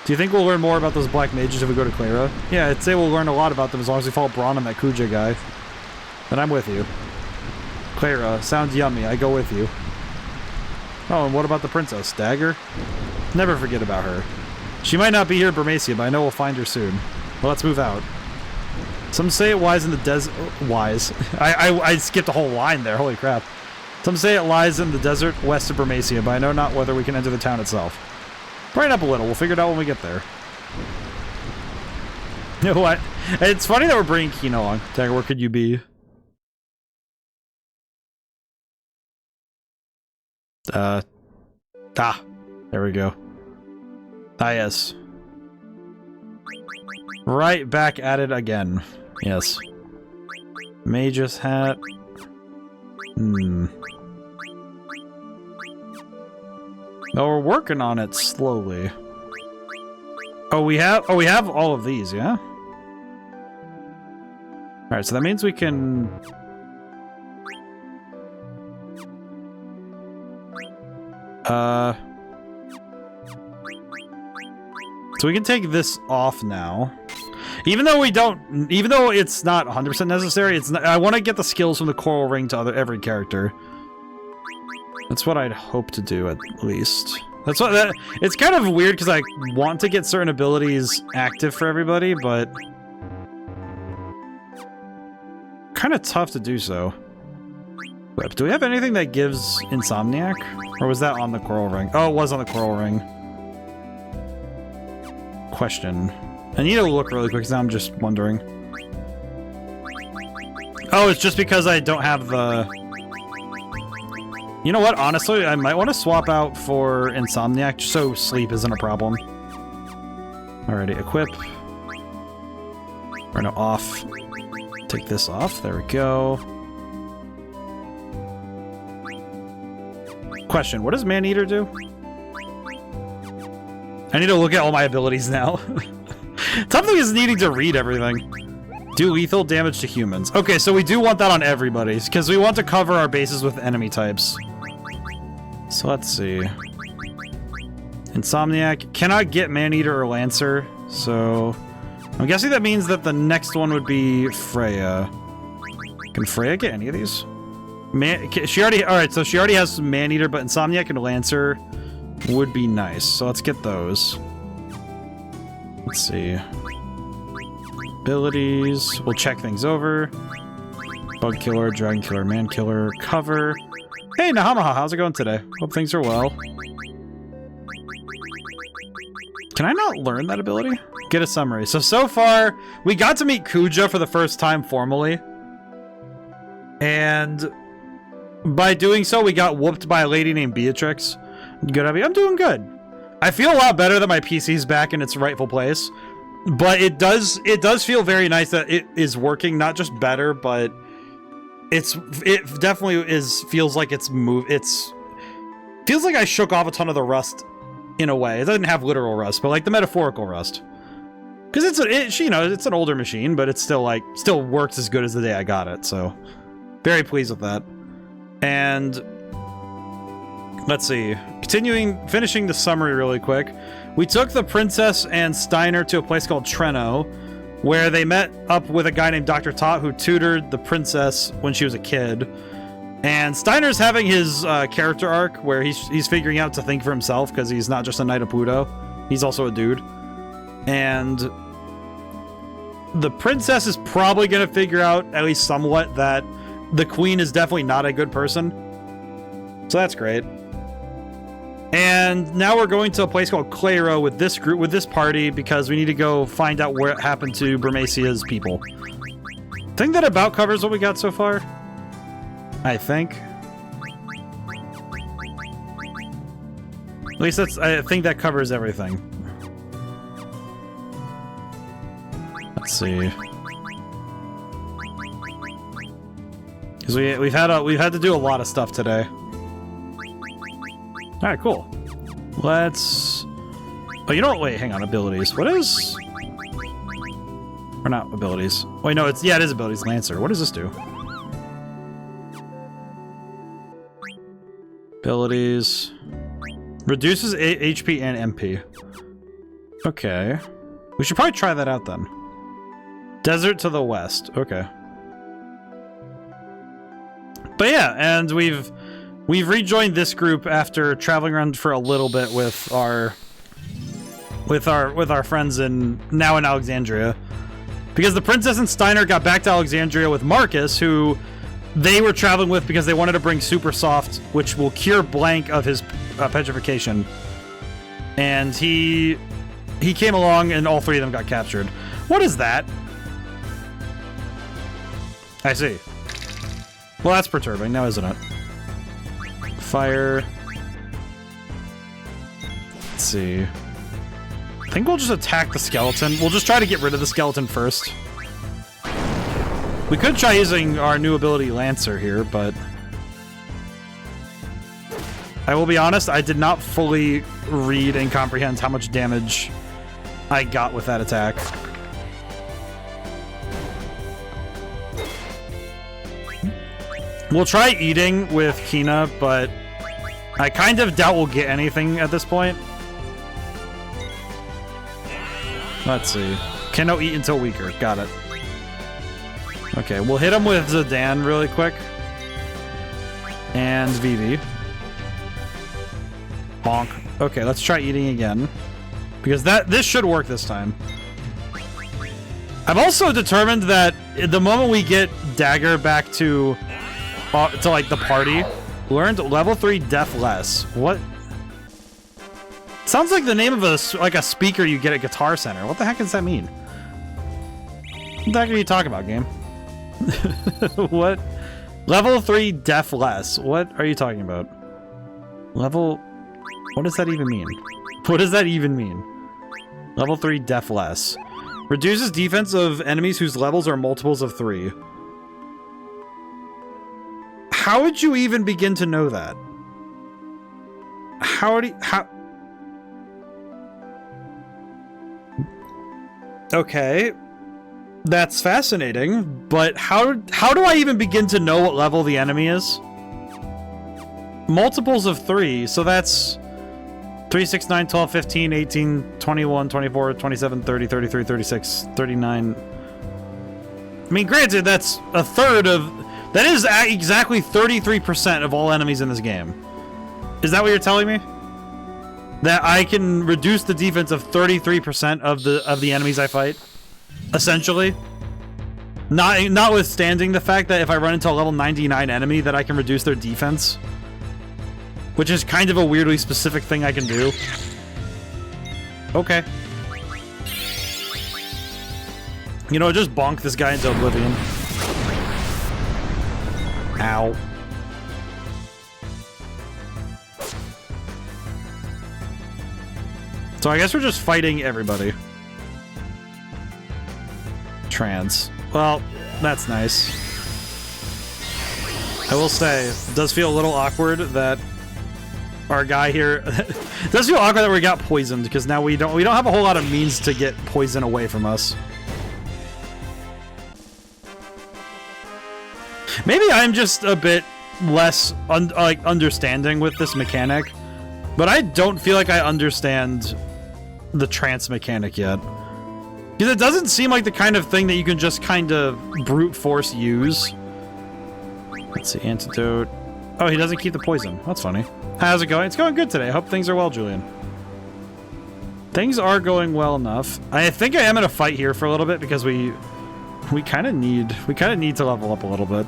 Do you think we'll learn more about those black mages if we go to Cleyra? Yeah, I'd say we'll learn a lot about them as long as we follow Braun and that Kuja guy. Then I'm with you. Cleyra, sounds yummy, I go with you. Oh, and what about the princess? Dagger? Never forget about her. She might not be here in Bermasia, but I know we'll find her soon. Well, let's move out. Some say it lies in the desert. Wise. I skipped a whole line there. Holy crap. Some say it lies in the desert west of Bermasia, but I know not whether we can enter the town itself. Brighten up a little. We'll figure it out when we get there. You know what? It's funny that we're bringing Kino along. Dagger, where could you be? There we go. Ah, yes. Right back at it again. Yes. Mage's hat. Oh, we're working on it slowly. Oh, we have all of these, yeah? Alright, so that means we can... So we can take this off now. Even though it's not 100% necessary, I want to get the skills from the Coral Ring to every character. That's what I'd hope to do, at least. It's kind of weird, because I want to get certain abilities active for everybody, but... kind of tough to do so. But do we have anything that gives Insomniac? Or was that on the Coral Ring? Oh, it was on the Coral Ring. Question. I need to look really quick, because now I'm just wondering. Oh, it's just because I don't have the... You know what? Honestly, I might want to swap out for Insomniac, just so sleep isn't a problem. Alrighty, equip. Or no, off. Take this off. There we go. Question, what does Man-Eater do? I need to look at all my abilities now. Tough thing is needing to read everything. Do lethal damage to humans. Okay, so we do want that on everybody, because we want to cover our bases with enemy types. So let's see. Insomniac. Cannot get Man-Eater or Lancer, so... I'm guessing that means that the next one would be Freya. Can Freya get any of these? Alright, so she already has some Man-Eater, but Insomniac and Lancer would be nice. So let's get those. Let's see. Abilities. We'll check things over. Bug Killer, Dragon Killer, Man Killer, Cover. Hey, Nahamaha, how's it going today? Hope things are well. Can I not learn that ability? Get a summary. So far, we got to meet Kuja for the first time formally. And by doing so, we got whooped by a lady named Beatrix. Good, I'm doing good. I feel a lot better that my PC's back in its rightful place. But it does feel very nice that it is working, not just better, but it definitely feels like it's feels like I shook off a ton of the rust in a way. It doesn't have literal rust, but like the metaphorical rust. Because it's an older machine, but it's still works as good as the day I got it. So very pleased with that. And let's see, finishing the summary really quick. We took the princess and Steiner to a place called Treno, where they met up with a guy named Dr. Tot who tutored the princess when she was a kid. And Steiner's having his character arc where he's figuring out to think for himself because he's not just a knight of Pluto. He's also a dude. And the princess is probably going to figure out, at least somewhat, that the queen is definitely not a good person. So that's great. And now we're going to a place called Cleyra with this group, with this party, because we need to go find out what happened to Burmesia's people. I think that about covers what we got so far. I think. At least I think that covers everything. Let's see. Because we've had to do a lot of stuff today. All right, cool. Let's... Oh, you know what? Wait, hang on. Abilities. What is... Or not abilities. Wait, no, it is abilities. Lancer. What does this do? Abilities. Reduces HP and MP. Okay. We should probably try that out then. Desert to the west. Okay. But yeah, and we've rejoined this group after traveling around for a little bit with our friends now in Alexandria, because the princess and Steiner got back to Alexandria with Marcus, who they were traveling with because they wanted to bring Super Soft, which will cure Blank of his petrification. And he came along, and all three of them got captured. What is that? I see. Well, that's perturbing now, isn't it? Fire. Let's see. I think we'll just attack the skeleton. We'll just try to get rid of the skeleton first. We could try using our new ability Lancer here, but I will be honest, I did not fully read and comprehend how much damage I got with that attack. We'll try eating with Kina, but I kind of doubt we'll get anything at this point. Let's see. Cannot eat until weaker. Got it. Okay, we'll hit him with Zidane really quick. And Vivi. Bonk. Okay, let's try eating again. Because this should work this time. I've also determined that the moment we get Dagger back to like the party, learned level 3 Death Less. What? Sounds like the name of a speaker you get at Guitar Center. What the heck does that mean? What the heck are you talking about, game? What? Level 3 Death Less. What are you talking about? Level... What does that even mean? What does that even mean? Level 3 Death Less. Reduces defense of enemies whose levels are multiples of 3. How would you even begin to know that? How... Okay. That's fascinating, but how do I even begin to know what level the enemy is? Multiples of 3, so that's 3, 6, 9, 12, 15, 18, 21, 24, 27, 30, 33, 36, 39. I mean, granted, that's a third of... That is exactly 33% of all enemies in this game. Is that what you're telling me? That I can reduce the defense of 33% of the enemies I fight? Essentially? Notwithstanding the fact that if I run into a level 99 enemy that I can reduce their defense. Which is kind of a weirdly specific thing I can do. Okay. You know, just bonk this guy into oblivion. Ow. So I guess we're just fighting everybody. Trans. Well, that's nice. I will say, it does feel a little awkward that our guy here... it does feel awkward that we got poisoned, because now we don't have a whole lot of means to get poison away from us. Maybe I'm just a bit less understanding with this mechanic, but I don't feel like I understand the trance mechanic yet. Because it doesn't seem like the kind of thing that you can just kind of brute force use. Let's see, antidote. Oh, he doesn't keep the poison. That's funny. How's it going? It's going good today. I hope things are well, Julian. Things are going well enough. I think I am in a fight here for a little bit because we kind of need to level up a little bit.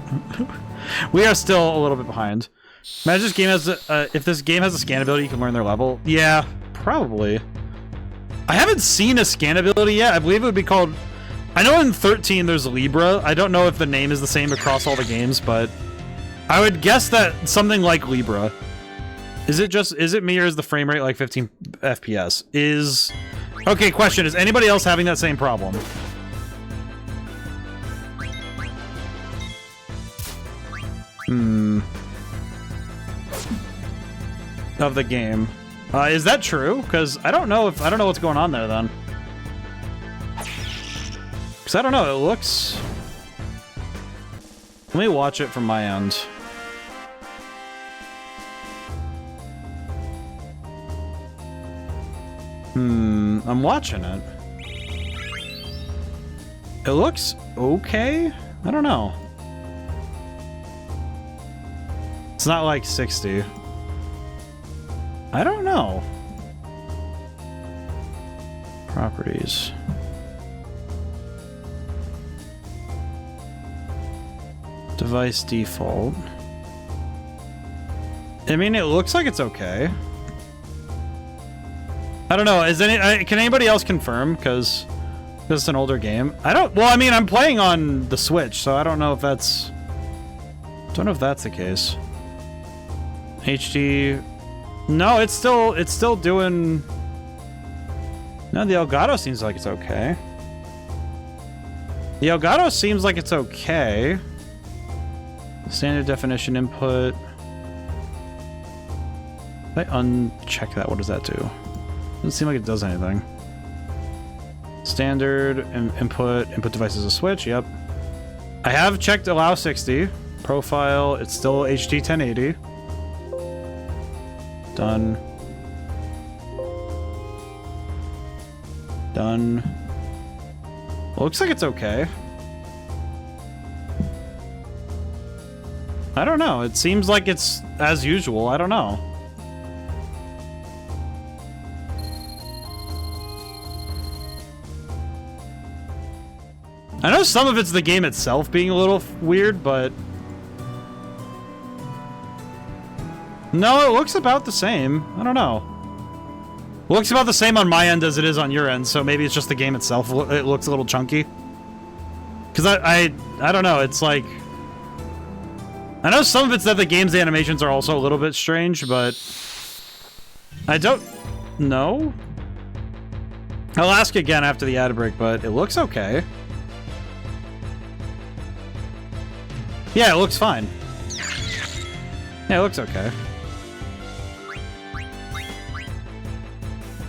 We are still a little bit behind. Imagine this game has if this game has a scan ability, you can learn their level. Yeah, probably. I haven't seen a scan ability yet. I believe it would be called... I know in 13 there's Libra. I don't know if the name is the same across all the games, but I would guess that something like Libra. Is it me or is the frame rate like 15 FPS? Okay, question. Is anybody else having that same problem? Of the game. Is that true? Because I don't know what's going on there then. Because I don't know, it looks... Let me watch it from my end. I'm watching it. It looks okay? I don't know. It's not like 60. I don't know. Properties. Device default. I mean, it looks like it's okay. I don't know. Can anybody else confirm? Because this is an older game. Well, I mean, I'm playing on the Switch, so I don't know if that's... Don't know if that's the case. HD... No, it's still doing... No, the Elgato seems like it's okay. The Elgato seems like it's okay. Standard definition input. If I uncheck that, what does that do? Doesn't seem like it does anything. Standard input devices a switch, yep. I have checked allow 60. Profile, it's still HD 1080. Done. Done. Looks like it's okay. I don't know. It seems like it's as usual. I don't know. I know some of it's the game itself being a little weird, but... No, it looks about the same. I don't know. It looks about the same on my end as it is on your end, so maybe it's just the game itself. It looks a little chunky. Because I don't know, it's like... I know some of it's that the game's animations are also a little bit strange, but... I don't know. I'll ask again after the ad break, but it looks okay. Yeah, it looks fine. Yeah, it looks okay.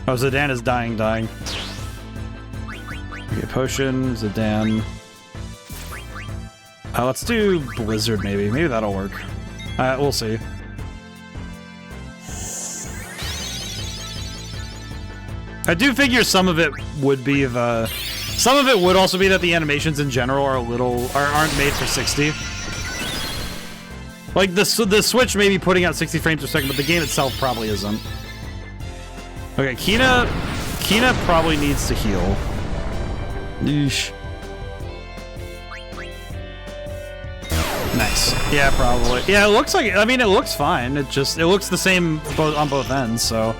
Oh, Zidane is dying. Okay, potion, Zidane. Let's do Blizzard, maybe. Maybe that'll work. We'll see. I do figure some of it would be the... Some of it would also be that the animations in general are aren't made for 60. Like, the Switch may be putting out 60 frames per second, but the game itself probably isn't. Okay, Kina probably needs to heal. Yeesh. Nice. Yeah, probably. Yeah, it looks like... I mean, it looks fine. It looks the same on both ends, so...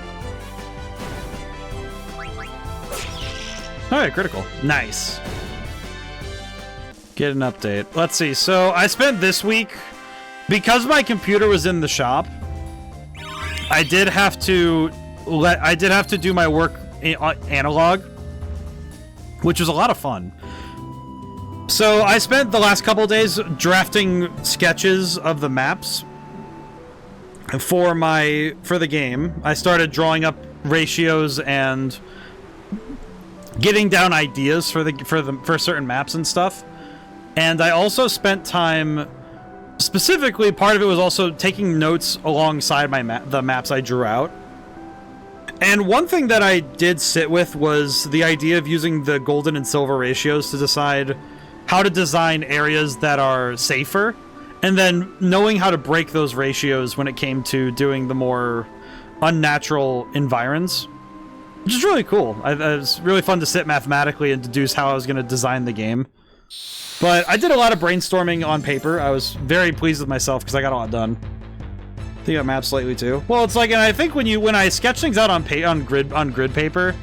Alright, critical. Nice. Get an update. Let's see. So I spent this week, because my computer was in the shop, I did have to do my work analog, which was a lot of fun. So I spent the last couple of days drafting sketches of the maps for the game. I started drawing up ratios and getting down ideas for certain maps and stuff. And I also spent time, specifically part of it was also taking notes alongside the maps I drew out. And one thing that I did sit with was the idea of using the golden and silver ratios to decide how to design areas that are safer, and then knowing how to break those ratios when it came to doing the more unnatural environs, which is really cool. It was really fun to sit mathematically and deduce how I was going to design the game. But I did a lot of brainstorming on paper. I was very pleased with myself because I got a lot done. I think I mapped slightly too. Well, it's like, and I think when I sketch things out on grid paper,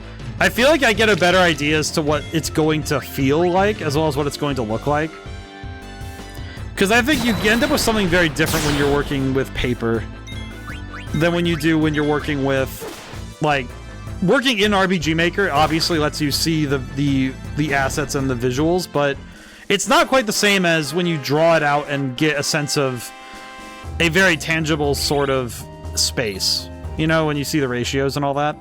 I feel like I get a better idea as to what it's going to feel like, as well as what it's going to look like. Because I think you end up with something very different when you're working with paper than when you do when you're working with, like, working in RPG Maker obviously lets you see the assets and the visuals, but it's not quite the same as when you draw it out and get a sense of a very tangible sort of space. You know, when you see the ratios and all that.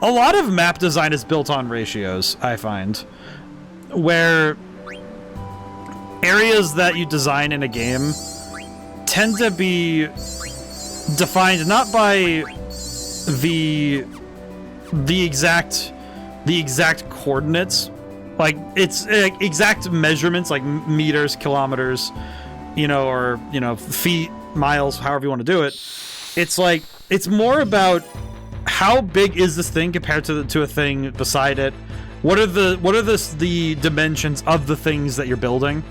A lot of map design is built on ratios, I find, where areas that you design in a game tend to be defined not by the exact coordinates, like it's exact measurements, like meters, kilometers, you know, or, you know, feet, miles, however you want to do it. It's like, it's more about how big is this thing compared to a thing beside it? What are the dimensions of the things that you're building?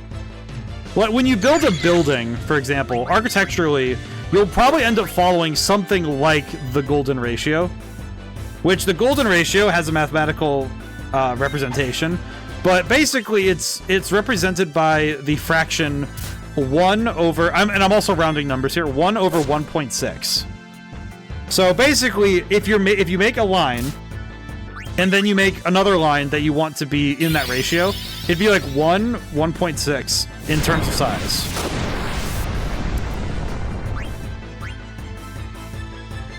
When you build a building, for example, architecturally, you'll probably end up following something like the golden ratio, which the golden ratio has a mathematical representation, but basically it's represented by the fraction 1 over, and I'm also rounding numbers here, 1 over 1.6. So basically, if you make a line, and then you make another line that you want to be in that ratio, it'd be like 1.6 in terms of size.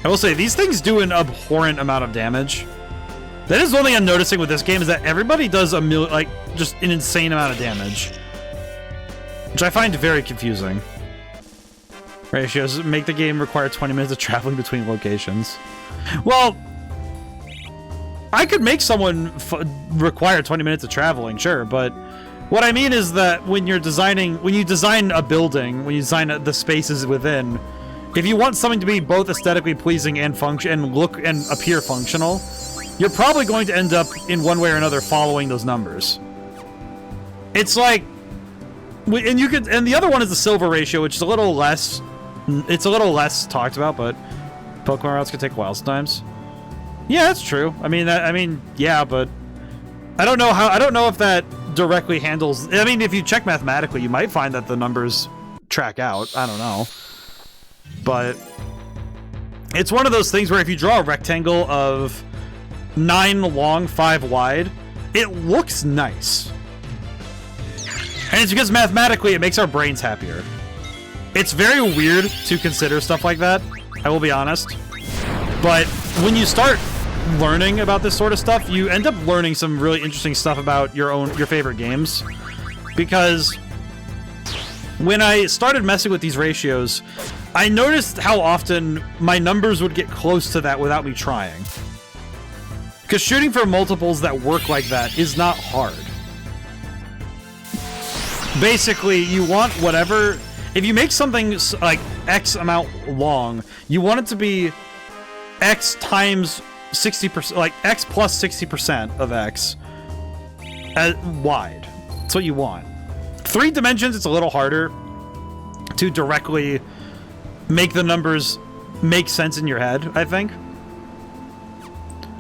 I will say, these things do an abhorrent amount of damage. That is one thing I'm noticing with this game, is that everybody does just an insane amount of damage. Which I find very confusing. Ratios make the game require 20 minutes of traveling between locations. Well, I could make someone require 20 minutes of traveling, sure, but what I mean is that when you design a building, when you design the spaces within, if you want something to be both aesthetically pleasing and look and appear functional, you're probably going to end up in one way or another following those numbers. It's like, and the other one is the silver ratio, which is a little less. It's a little less talked about, but Pokemon routes can take a while sometimes. Yeah, that's true. I mean, yeah, but I don't know if that directly handles. I mean, if you check mathematically, you might find that the numbers track out. I don't know, but it's one of those things where if you draw a rectangle of 9 long, 5 wide, it looks nice, and it's because mathematically it makes our brains happier. It's very weird to consider stuff like that, I will be honest. But when you start learning about this sort of stuff, you end up learning some really interesting stuff about your favorite games. Because when I started messing with these ratios, I noticed how often my numbers would get close to that without me trying. Because shooting for multiples that work like that is not hard. Basically, you want whatever. If you make something like X amount long, you want it to be X times 60%, like X plus 60% of X wide. That's what you want. 3 dimensions, it's a little harder to directly make the numbers make sense in your head, I think.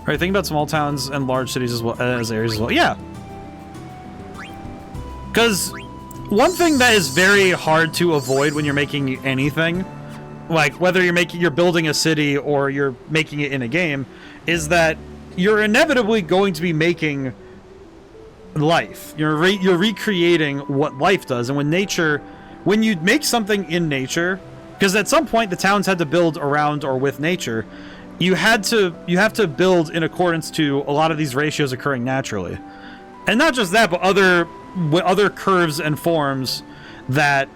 Are you thinking about small towns and large cities as well as areas as well? Yeah. Because one thing that is very hard to avoid when you're making anything, like whether you're building a city or you're making it in a game, is that you're inevitably going to be making life. You're recreating what life does. And when you make something in nature, because at some point the towns had to build around or with nature, you have to build in accordance to a lot of these ratios occurring naturally. And not just that, but other curves and forms that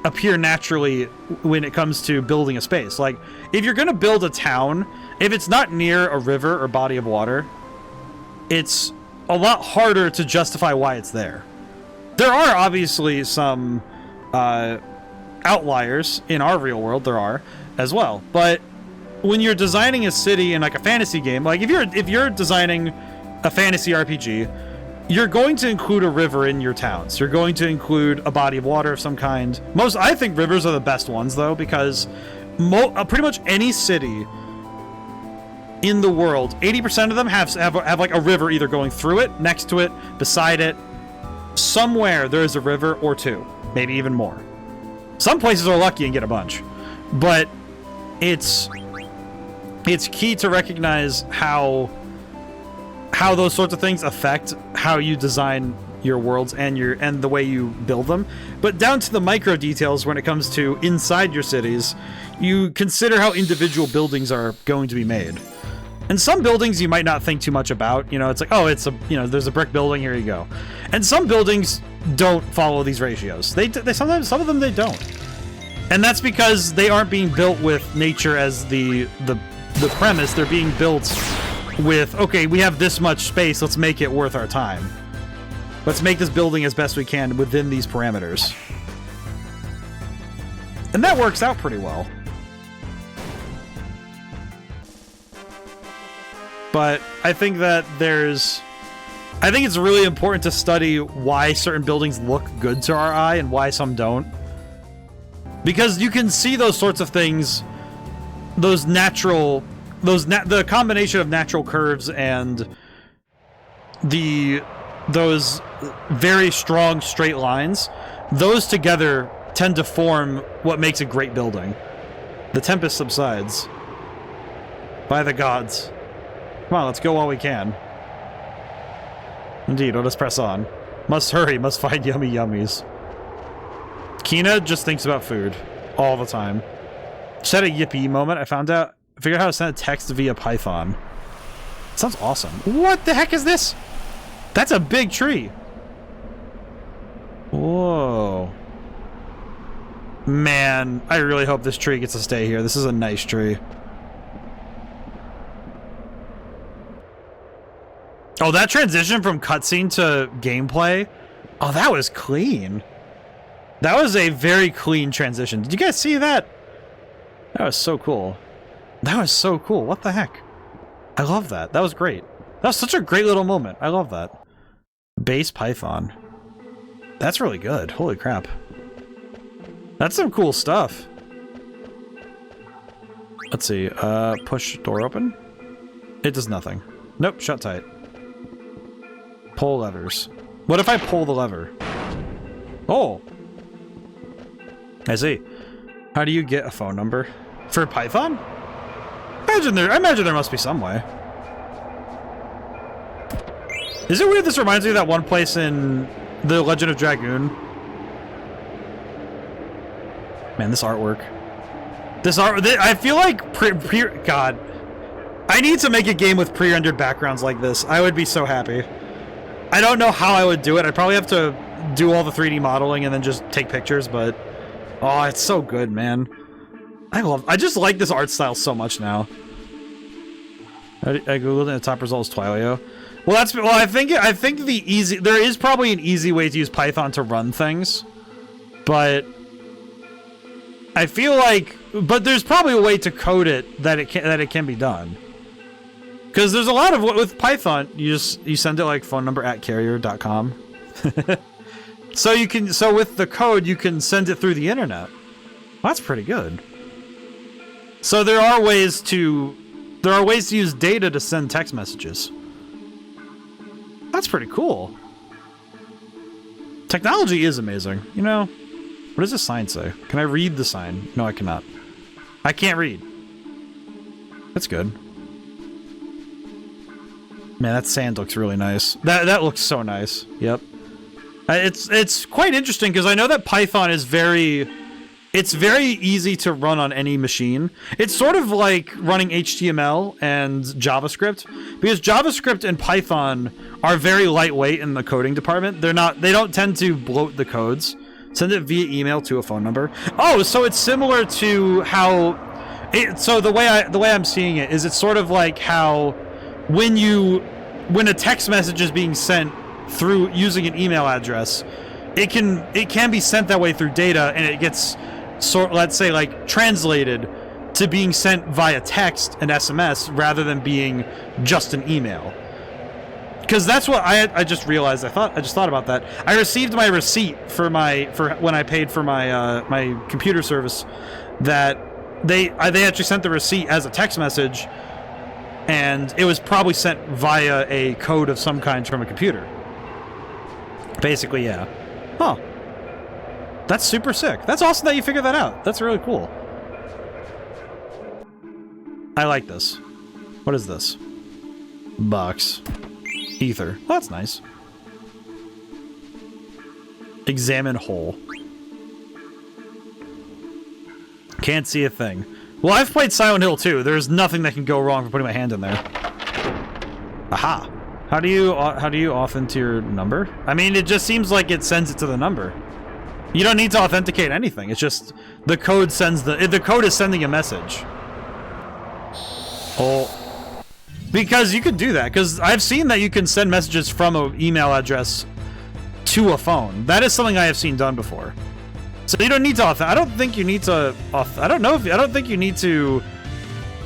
appear naturally when it comes to building a space. Like, if you're going to build a town, if it's not near a river or body of water, it's a lot harder to justify why it's there. There are obviously some outliers in our real world, there are as well, but when you're designing a city in like a fantasy game, like if you're designing a fantasy RPG, you're going to include a river in your towns. You're going to include a body of water of some kind. I think rivers are the best ones though, because pretty much any city in the world, 80% of them have like a river either going through it, next to it, beside it. Somewhere there is a river or two, maybe even more. Some places are lucky and get a bunch, but it's key to recognize how those sorts of things affect how you design your worlds and the way you build them. But down to the micro details when it comes to inside your cities, you consider how individual buildings are going to be made. And some buildings you might not think too much about. You know, it's like, oh, there's a brick building, here you go. And some buildings don't follow these ratios. They sometimes, some of them they don't. And that's because they aren't being built with nature as the premise. They're being built with, okay, we have this much space, let's make it worth our time. Let's make this building as best we can within these parameters. And that works out pretty well. But I think that I think it's really important to study why certain buildings look good to our eye and why some don't. Because you can see those sorts of things, the combination of natural curves and those very strong straight lines, those together tend to form what makes a great building. The tempest subsides. By the gods. Come on, let's go while we can. Indeed, let us press on. Must hurry, must find yummy yummies. Kina just thinks about food all the time. Just had a yippee moment. I figured out how to send a text via Python. Sounds awesome. What the heck is this? That's a big tree. Whoa. Man, I really hope this tree gets to stay here. This is a nice tree. Oh, that transition from cutscene to gameplay? Oh, that was clean. That was a very clean transition. Did you guys see that? That was so cool. That was so cool. What the heck? I love that. That was great. That was such a great little moment. I love that. Base Python. That's really good. Holy crap. That's some cool stuff. Let's see. Push door open. It does nothing. Nope, shut tight. Pull levers. What if I pull the lever? Oh! I see. How do you get a phone number? For Python? I imagine there must be some way. Is it weird this reminds me of that one place in The Legend of Dragoon? Man, this artwork. I feel like God. I need to make a game with pre-rendered backgrounds like this. I would be so happy. I don't know how I would do it. I'd probably have to do all the 3D modeling and then just take pictures, but oh, it's so good, man. I just like this art style so much now. I googled and the top result is Twilio. Well, I think there is probably an easy way to use Python to run things, but I feel like there's probably a way to code it that it can be done. Because there's a lot of with Python, you send it like phone number @carrier.com. So with the code you can send it through the internet. Well, that's pretty good. So there are ways to There are ways to use data to send text messages. That's pretty cool. Technology is amazing. You know, what does this sign say? Can I read the sign? No, I cannot. I can't read. That's good. Man, that sand looks really nice. That looks so nice. Yep. It's quite interesting because I know that Python is very easy to run on any machine. It's sort of like running HTML and JavaScript, because JavaScript and Python are very lightweight in the coding department. They don't tend to bloat the codes. Send it via email to a phone number. Oh, so it's similar to how so the way I'm seeing it is it's sort of like how when a text message is being sent through using an email address, it can be sent that way through data, and it gets let's say like translated to being sent via text and SMS rather than being just an email. Because that's what I just realized. I just thought about that. I received my receipt for when I paid for my my computer service. That they actually sent the receipt as a text message, and it was probably sent via a code of some kind from a computer. Basically, yeah. Huh. That's super sick. That's awesome that you figured that out. That's really cool. I like this. What is this? Box. Ether. Oh, that's nice. Examine hole. Can't see a thing. Well, I've played Silent Hill 2. There's nothing that can go wrong for putting my hand in there. Aha. How do you auth into your number? I mean, it just seems like it sends it to the number. You don't need to authenticate anything. It's just the code sends the code is sending a message. Oh. Because you could do that, because I've seen that you can send messages from an email address to a phone. That is something I have seen done before. So you don't need to I don't think you need to I don't think you need to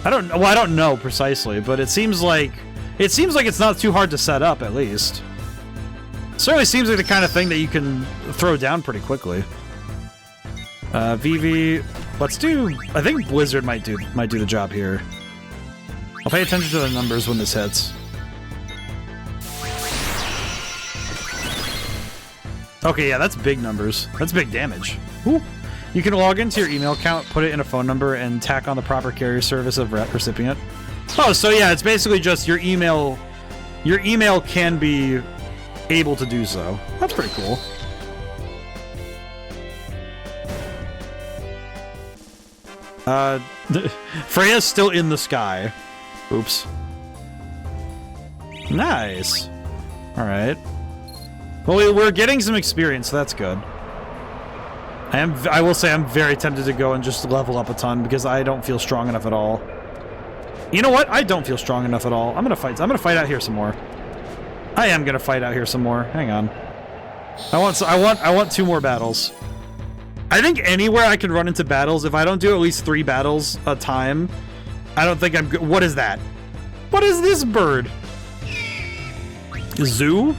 I don't know precisely, but it seems like it's not too hard to set up, at least. Certainly seems like the kind of thing that you can throw down pretty quickly. VV, let's do. I think Blizzard might do the job here. I'll pay attention to the numbers when this hits. Okay, yeah, that's big numbers. That's big damage. Ooh. You can log into your email account, put it in a phone number, and tack on the proper carrier service of recipient. Oh, so yeah, it's basically just your email. Your email can be able to do so. That's pretty cool. Freya's still in the sky. Oops. Nice. All right. Well, we're getting some experience, so that's good. I will say I'm very tempted to go and just level up a ton because I don't feel strong enough at all. You know what? I don't feel strong enough at all. I'm gonna fight out here some more. I am gonna fight out here some more. Hang on. I want 2 more battles. I think anywhere I can run into battles, if I don't do at least 3 battles a time, I don't think I'm good. What is that? What is this bird? Zoo?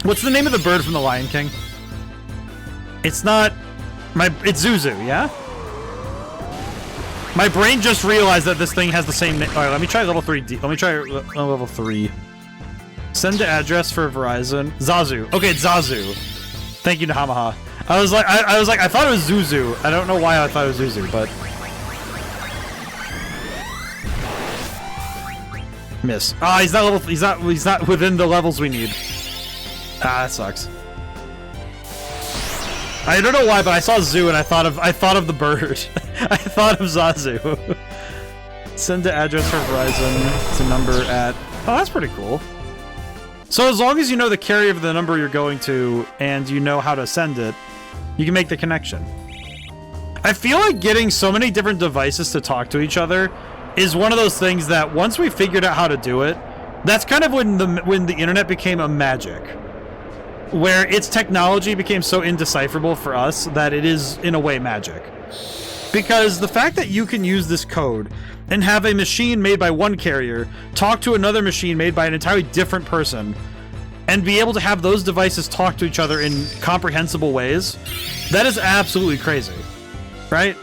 What's the name of the bird from The Lion King? It's not... It's Zuzu, yeah? My brain just realized that this thing has the same name. Alright, let me try level 3. Let me try level 3. Send to address for Verizon. Zazu. Okay, it's Zazu. Thank you, Nahamaha. I was like, I thought it was Zuzu. I don't know why I thought it was Zuzu, but... Miss. Ah, he's not level... He's not within the levels we need. Ah, that sucks. I don't know why, but I saw Zoo and I thought of the bird. I thought of Zazu. Send to address for Verizon to number at... Oh, that's pretty cool. So as long as you know the carrier of the number you're going to and you know how to send it, you can make the connection. I feel like getting so many different devices to talk to each other is one of those things that once we figured out how to do it, that's kind of when the internet became a magic. Where its technology became so indecipherable for us that it is, in a way, magic. Because the fact that you can use this code and have a machine made by one carrier talk to another machine made by an entirely different person and be able to have those devices talk to each other in comprehensible ways, that is absolutely crazy. right?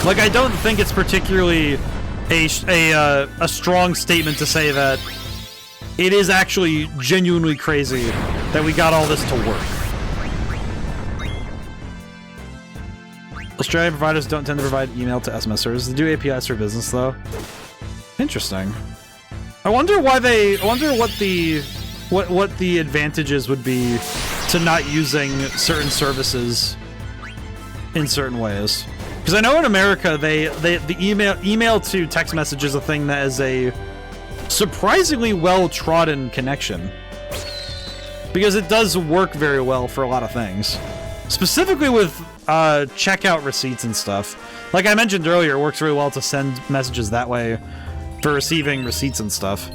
Like, I don't think it's particularly a strong statement to say that it is actually genuinely crazy that we got all this to work. Australian providers don't tend to provide email to SMS servers. They do APIs for business, though. Interesting. I wonder why they. I wonder what the advantages would be to not using certain services in certain ways. Because I know in America, the email to text message is a thing that is a surprisingly well-trodden connection. Because it does work very well for a lot of things. Specifically with checkout receipts and stuff. Like I mentioned earlier, it works really well to send messages that way for receiving receipts and stuff.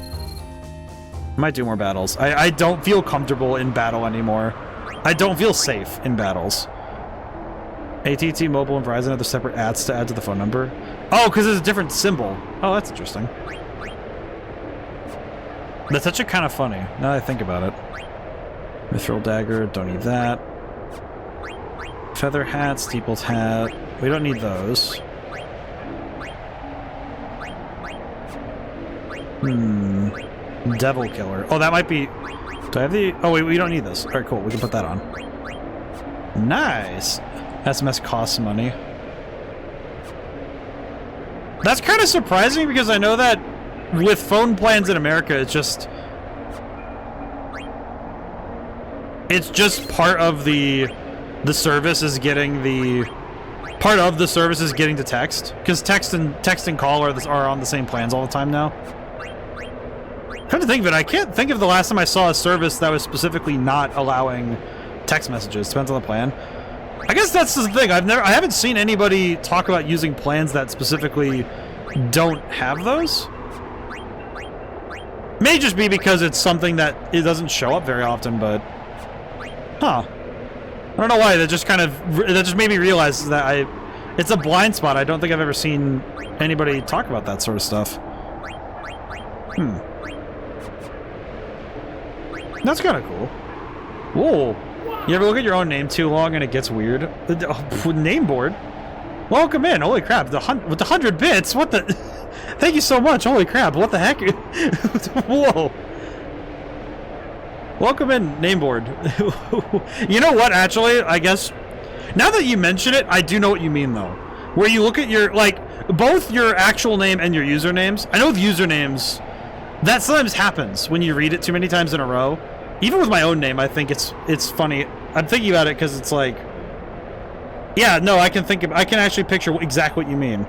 Might do more battles. I don't feel comfortable in battle anymore. I don't feel safe in battles. AT&T Mobile and Verizon have their separate ads to add to the phone number. Oh, because it's a different symbol. Oh, that's interesting. That's actually kind of funny, now that I think about it. Mithril Dagger, don't need that. Feather hat, Steeple's hat. We don't need those. Devil Killer. Oh, that might be... Do I have the... Oh, wait, we don't need this. Alright, cool. We can put that on. Nice! SMS costs money. That's kind of surprising because I know that with phone plans in America, it's just part of the service is getting the... Part of the service is getting to text. Because text and call are on the same plans all the time now. Come to think of it, I can't think of the last time I saw a service that was specifically not allowing text messages. Depends on the plan. I guess that's the thing. I haven't seen anybody talk about using plans that specifically don't have those. May just be because it's something that it doesn't show up very often, but huh. I don't know why. That just made me realize that it's a blind spot. I don't think I've ever seen anybody talk about that sort of stuff. That's kind of cool. Whoa. You ever look at your own name too long and it gets weird? Name board? Welcome in. Holy crap. With the 100 bits? What the... Thank you so much. Holy crap. What the heck? Whoa. Welcome in, name board. You know what, actually? I guess... Now that you mention it, I do know what you mean, though. Where you look at your... Like, both your actual name and your usernames. I know with usernames, that sometimes happens when you read it too many times in a row. Even with my own name, I think it's funny. I'm thinking about it because it's like, yeah, no, I can actually picture exactly what you mean.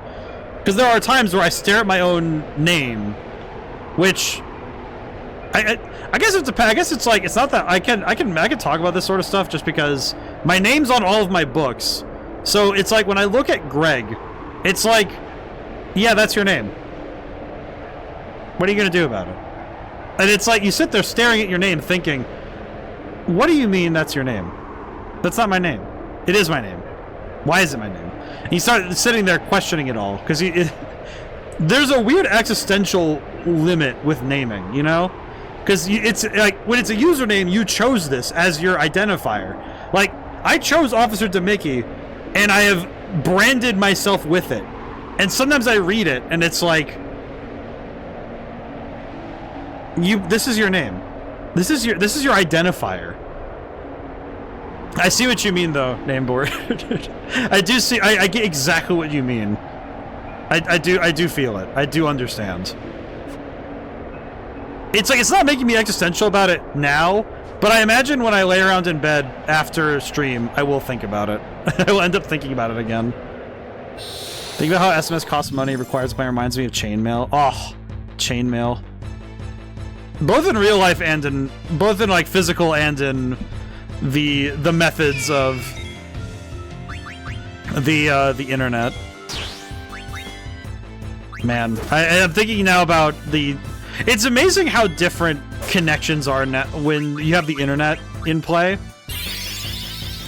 Because there are times where I stare at my own name, which I guess it's I guess it's like it's not that I can talk about this sort of stuff just because my name's on all of my books. So it's like when I look at Greg, it's like, yeah, that's your name. What are you gonna do about it? And it's like you sit there staring at your name thinking, what do you mean that's your name? That's not my name. It is my name. Why is it my name? And you start sitting there questioning it all. Because there's a weird existential limit with naming, you know? Because it's like, when it's a username, you chose this as your identifier. Like, I chose Officer DeMickey, and I have branded myself with it. And sometimes I read it, and it's like... This is your name. This is your identifier. I see what you mean, though, name board. I do see. I get exactly what you mean. I do feel it. I do understand. It's like it's not making me existential about it now, but I imagine when I lay around in bed after stream, I will think about it. I will end up thinking about it again. Think about how SMS costs money. Requires by reminds me of chainmail. Oh, chainmail. Both in real life and in like physical and in the methods of the internet. Man, I'm thinking now about the... It's amazing how different connections are now when you have the internet in play.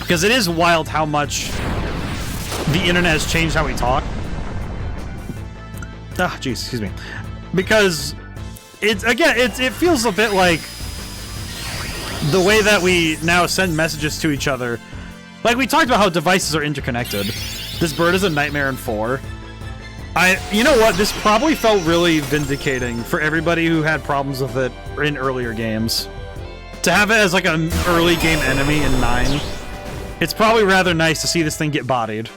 Because it is wild how much the internet has changed how we talk. Ah, jeez, excuse me. Because it feels a bit like the way that we now send messages to each other. Like, we talked about how devices are interconnected. This bird is a nightmare in 4. You know what? This probably felt really vindicating for everybody who had problems with it in earlier games. To have it as like an early game enemy in 9, it's probably rather nice to see this thing get bodied.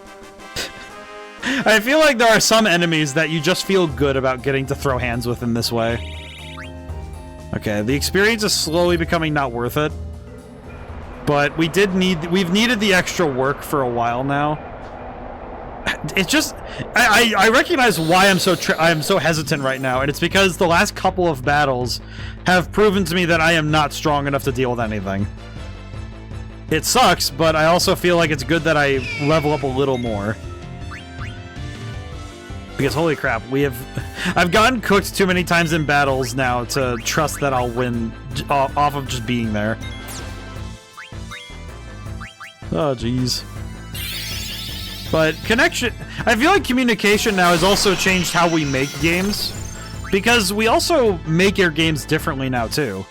I feel like there are some enemies that you just feel good about getting to throw hands with in this way. Okay, the experience is slowly becoming not worth it. But we've needed the extra work for a while now. It's just, I recognize why I'm so hesitant right now, and it's because the last couple of battles have proven to me that I am not strong enough to deal with anything. It sucks, but I also feel like it's good that I level up a little more. Because holy crap, I've gotten cooked too many times in battles now to trust that I'll win off of just being there. Oh, jeez. But connection... I feel like communication now has also changed how we make games. Because we also make our games differently now, too.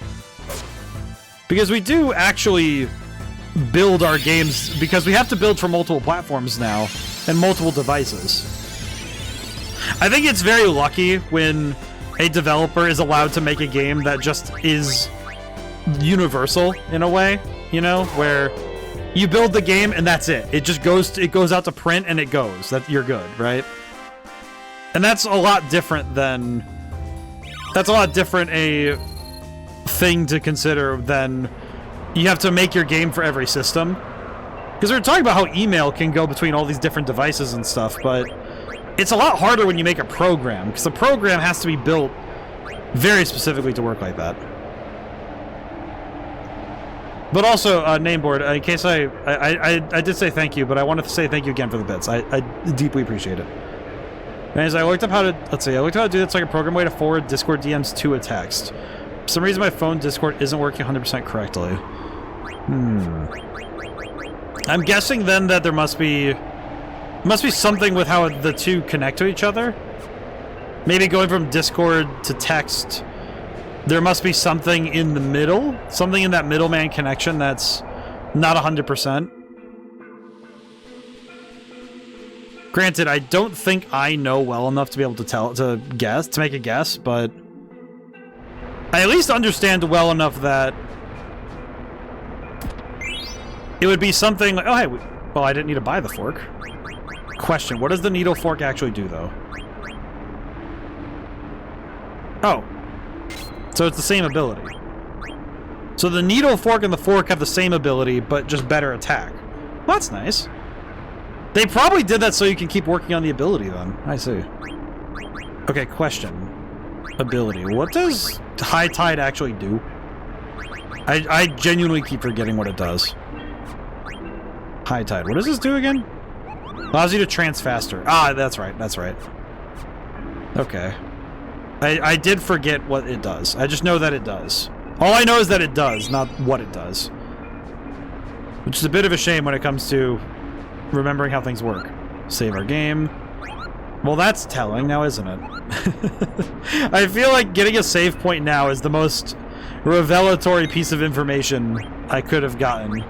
Because we do actually build our games... Because we have to build for multiple platforms now. And multiple devices. I think it's very lucky when a developer is allowed to make a game that just is universal, in a way. You know? Where... you build the game and that's it. It just goes out to print and it goes. You're good, right? And that's a lot different than... That's a lot different a thing to consider than you have to make your game for every system. Because we're talking about how email can go between all these different devices and stuff, but it's a lot harder when you make a program, because the program has to be built very specifically to work like that. But also, Nameboard, in case I did say thank you, but I wanted to say thank you again for the bits. I deeply appreciate it. And as I looked up how to, I looked up how to do this like a program way to forward Discord DMs to a text. For some reason, my phone Discord isn't working 100% correctly. I'm guessing then that there must be something with how the two connect to each other. Maybe going from Discord to text. There must be something in the middle, something in that middleman connection that's not 100%. Granted, I don't think I know well enough to be able to make a guess, but I at least understand well enough that it would be something like, oh hey, well I didn't need to buy the fork. Question, what does the needle fork actually do though? Oh. So it's the same ability. So the needle fork and the fork have the same ability, but just better attack. Well, that's nice. They probably did that so you can keep working on the ability, then. I see. Okay, question. Ability. What does High Tide actually do? I genuinely keep forgetting what it does. High Tide. What does this do again? Allows you to trance faster. Ah, that's right. That's right. Okay. I did forget what it does. I just know that it does. All I know is that it does, not what it does. Which is a bit of a shame when it comes to remembering how things work. Save our game. Well, that's telling now, isn't it? I feel like getting a save point now is the most revelatory piece of information I could have gotten.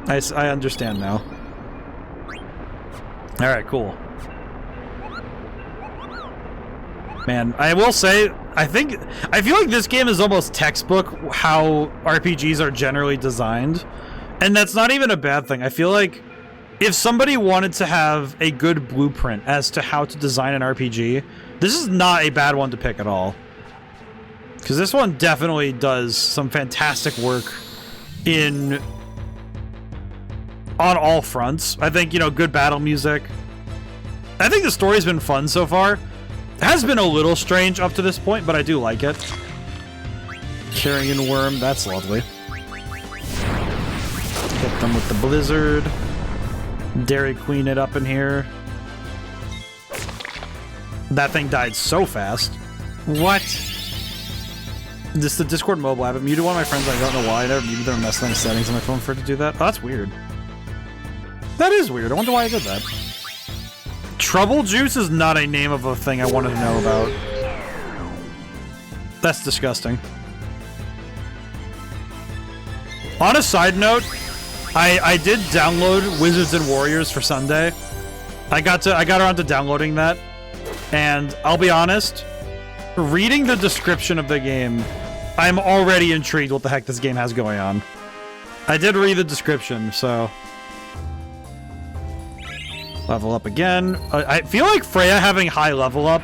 I understand now. Alright, cool. Man, I will say, I feel like this game is almost textbook how RPGs are generally designed. And that's not even a bad thing. I feel like if somebody wanted to have a good blueprint as to how to design an RPG, this is not a bad one to pick at all. Because this one definitely does some fantastic work on all fronts. I think, you know, good battle music. I think the story's been fun so far. It has been a little strange up to this point, but I do like it. Carrion worm, that's lovely. Hit them with the blizzard. Dairy Queen it up in here. That thing died so fast. What? This the Discord mobile app. I muted one of my friends. I don't know why. I never muted them. Messed with settings on my phone for it to do that. Oh, that's weird. That is weird. I wonder why I did that. Trouble Juice is not a name of a thing I wanted to know about. That's disgusting. On a side note, I did download Wizards and Warriors for Sunday. I got around to downloading that, and I'll be honest, reading the description of the game, I'm already intrigued what the heck this game has going on. I did read the description, so level up again. I feel like Freya having high level up.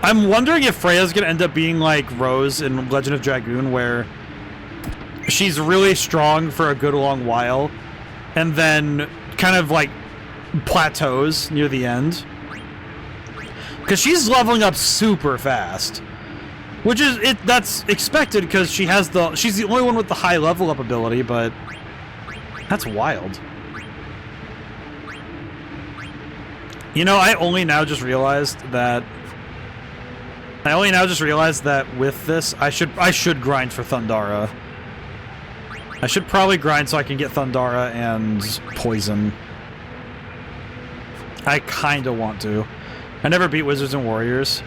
I'm wondering if Freya's gonna end up being like Rose in Legend of Dragoon, where she's really strong for a good long while, and then kind of like plateaus near the end. Because she's leveling up super fast, which is that's expected because she's the only one with the high level up ability, but that's wild. You know, I only now just realized that with this, I should grind for Thundara. I should probably grind so I can get Thundara and Poison. I kind of want to. I never beat Wizards and Warriors.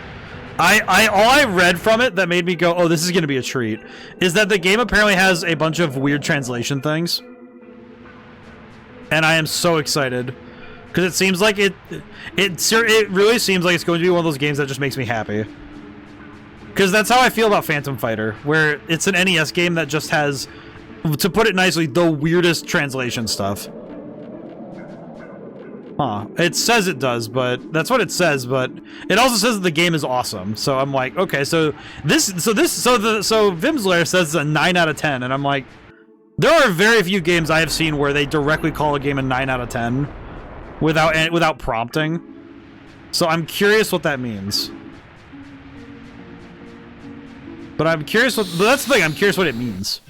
All I read from it that made me go, oh, this is going to be a treat, is that the game apparently has a bunch of weird translation things. And I am so excited. Because it seems like it really seems like it's going to be one of those games that just makes me happy. Because that's how I feel about Phantom Fighter, where it's an NES game that just has, to put it nicely, the weirdest translation stuff. Huh. It says it does, but that's what it says, but it also says that the game is awesome. So I'm like, okay, so Vimslayer says it's a 9 out of 10, and I'm like, there are very few games I have seen where they directly call a game a 9 out of 10 without prompting. So I'm curious what that means. But that's the thing, I'm curious what it means.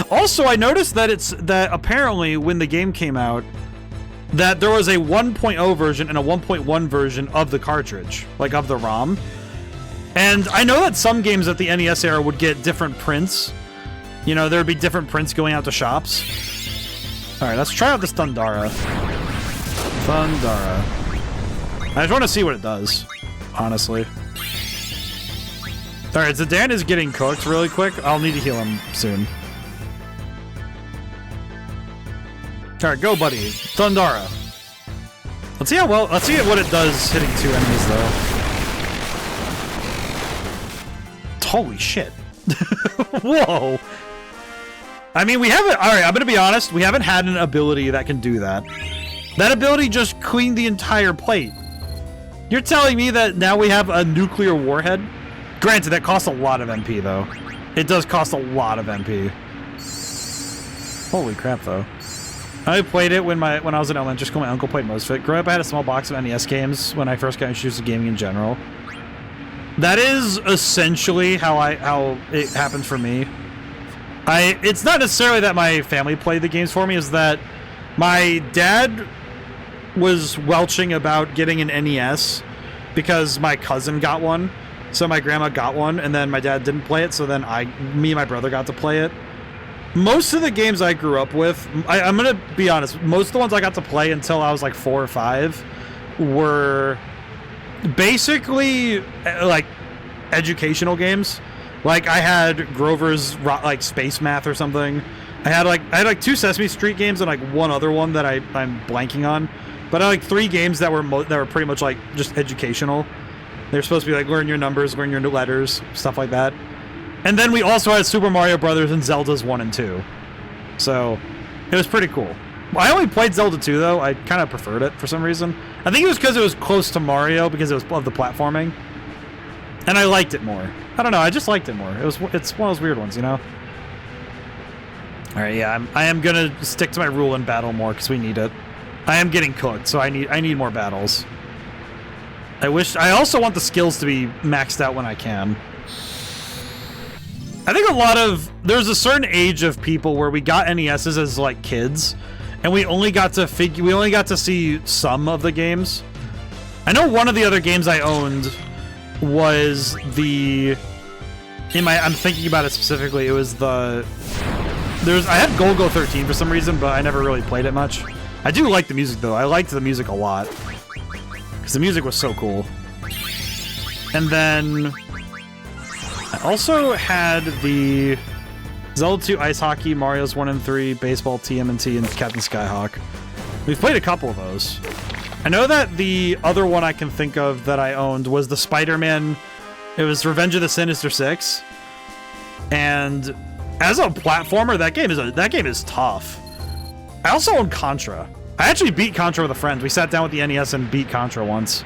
Also, I noticed that apparently when the game came out, that there was a 1.0 version and a 1.1 version of the cartridge, like of the ROM. And I know that some games at the NES era would get different prints. You know, there would be different prints going out to shops. Alright, let's try out this Thundara. Thundara. I just want to see what it does, honestly. Alright, Zidane is getting cooked really quick. I'll need to heal him soon. Alright, go, buddy. Thundara. Let's see what it does hitting 2 enemies, though. Holy shit. Whoa. I mean, we haven't... Alright, I'm gonna be honest. We haven't had an ability that can do that. That ability just cleaned the entire plate. You're telling me that now we have a nuclear warhead? Granted, that costs a lot of MP, though. It does cost a lot of MP. Holy crap, though. I played it when I was in elementary school. My uncle played most of it. Growing up, I had a small box of NES games when I first got introduced to gaming in general. That is essentially how it happened for me. It's not necessarily that my family played the games for me, is that my dad was welching about getting an NES because my cousin got one. So my grandma got one, and then my dad didn't play it, so then me and my brother got to play it. Most of the games I grew up with, I'm gonna be honest, most of the ones I got to play until I was like 4 or 5 were basically like educational games. Like I had Grover's like Space Math or something. I had like 2 Sesame Street games and like one other one that I'm blanking on. But I had like 3 games that were pretty much like just educational. They're supposed to be like learn your numbers, learn your letters, stuff like that. And then we also had Super Mario Brothers and Zelda's 1 and 2. So, it was pretty cool. I only played Zelda 2, though. I kind of preferred it for some reason. I think it was because it was close to Mario, because it was of the platforming. And I liked it more. I don't know, I just liked it more. It's one of those weird ones, you know? Alright, yeah, I am gonna stick to my rule and battle more, because we need it. I am getting cooked, so I need more battles. I also want the skills to be maxed out when I can. I think there's a certain age of people where we got NESs as like kids, and we only got to see some of the games. I know one of the other games I owned was I'm thinking about it specifically. It was I had Golgo 13 for some reason, but I never really played it much. I do like the music though. I liked the music a lot because the music was so cool. And then I also had Zelda 2, Ice Hockey, Mario's 1 and 3, Baseball, TMNT, and Captain Skyhawk. We've played a couple of those. I know that the other one I can think of that I owned was the Spider-Man. It was Revenge of the Sinister Six. And as a platformer, that game is tough. I also own Contra. I actually beat Contra with a friend. We sat down with the NES and beat Contra once.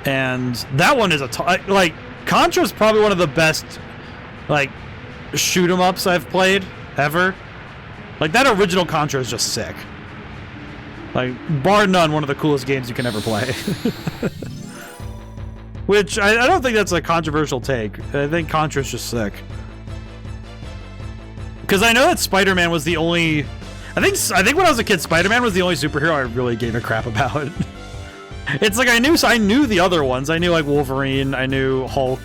And that one is like, Contra's probably one of the best, like, shoot 'em ups I've played ever. Like, that original Contra is just sick. Like, bar none, one of the coolest games you can ever play. Which, I don't think that's a controversial take. I think Contra's just sick. Because I know that Spider-Man was the only... I think when I was a kid, Spider-Man was the only superhero I really gave a crap about. It's like I knew the other ones. I knew, like, Wolverine. I knew Hulk.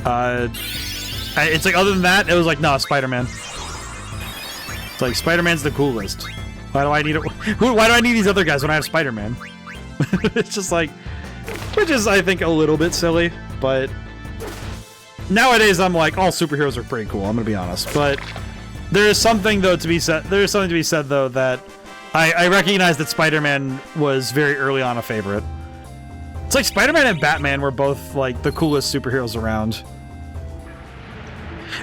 It's like, other than that, it was like, nah, Spider-Man. It's like, Spider-Man's the coolest. Why do I need it? Why do I need these other guys when I have Spider-Man? It's just like, which is, I think, a little bit silly, but nowadays I'm like, all superheroes are pretty cool. I'm gonna be honest, but there is something though to be said. There is something to be said though that I recognize that Spider-Man was very early on a favorite. It's like Spider-Man and Batman were both like the coolest superheroes around.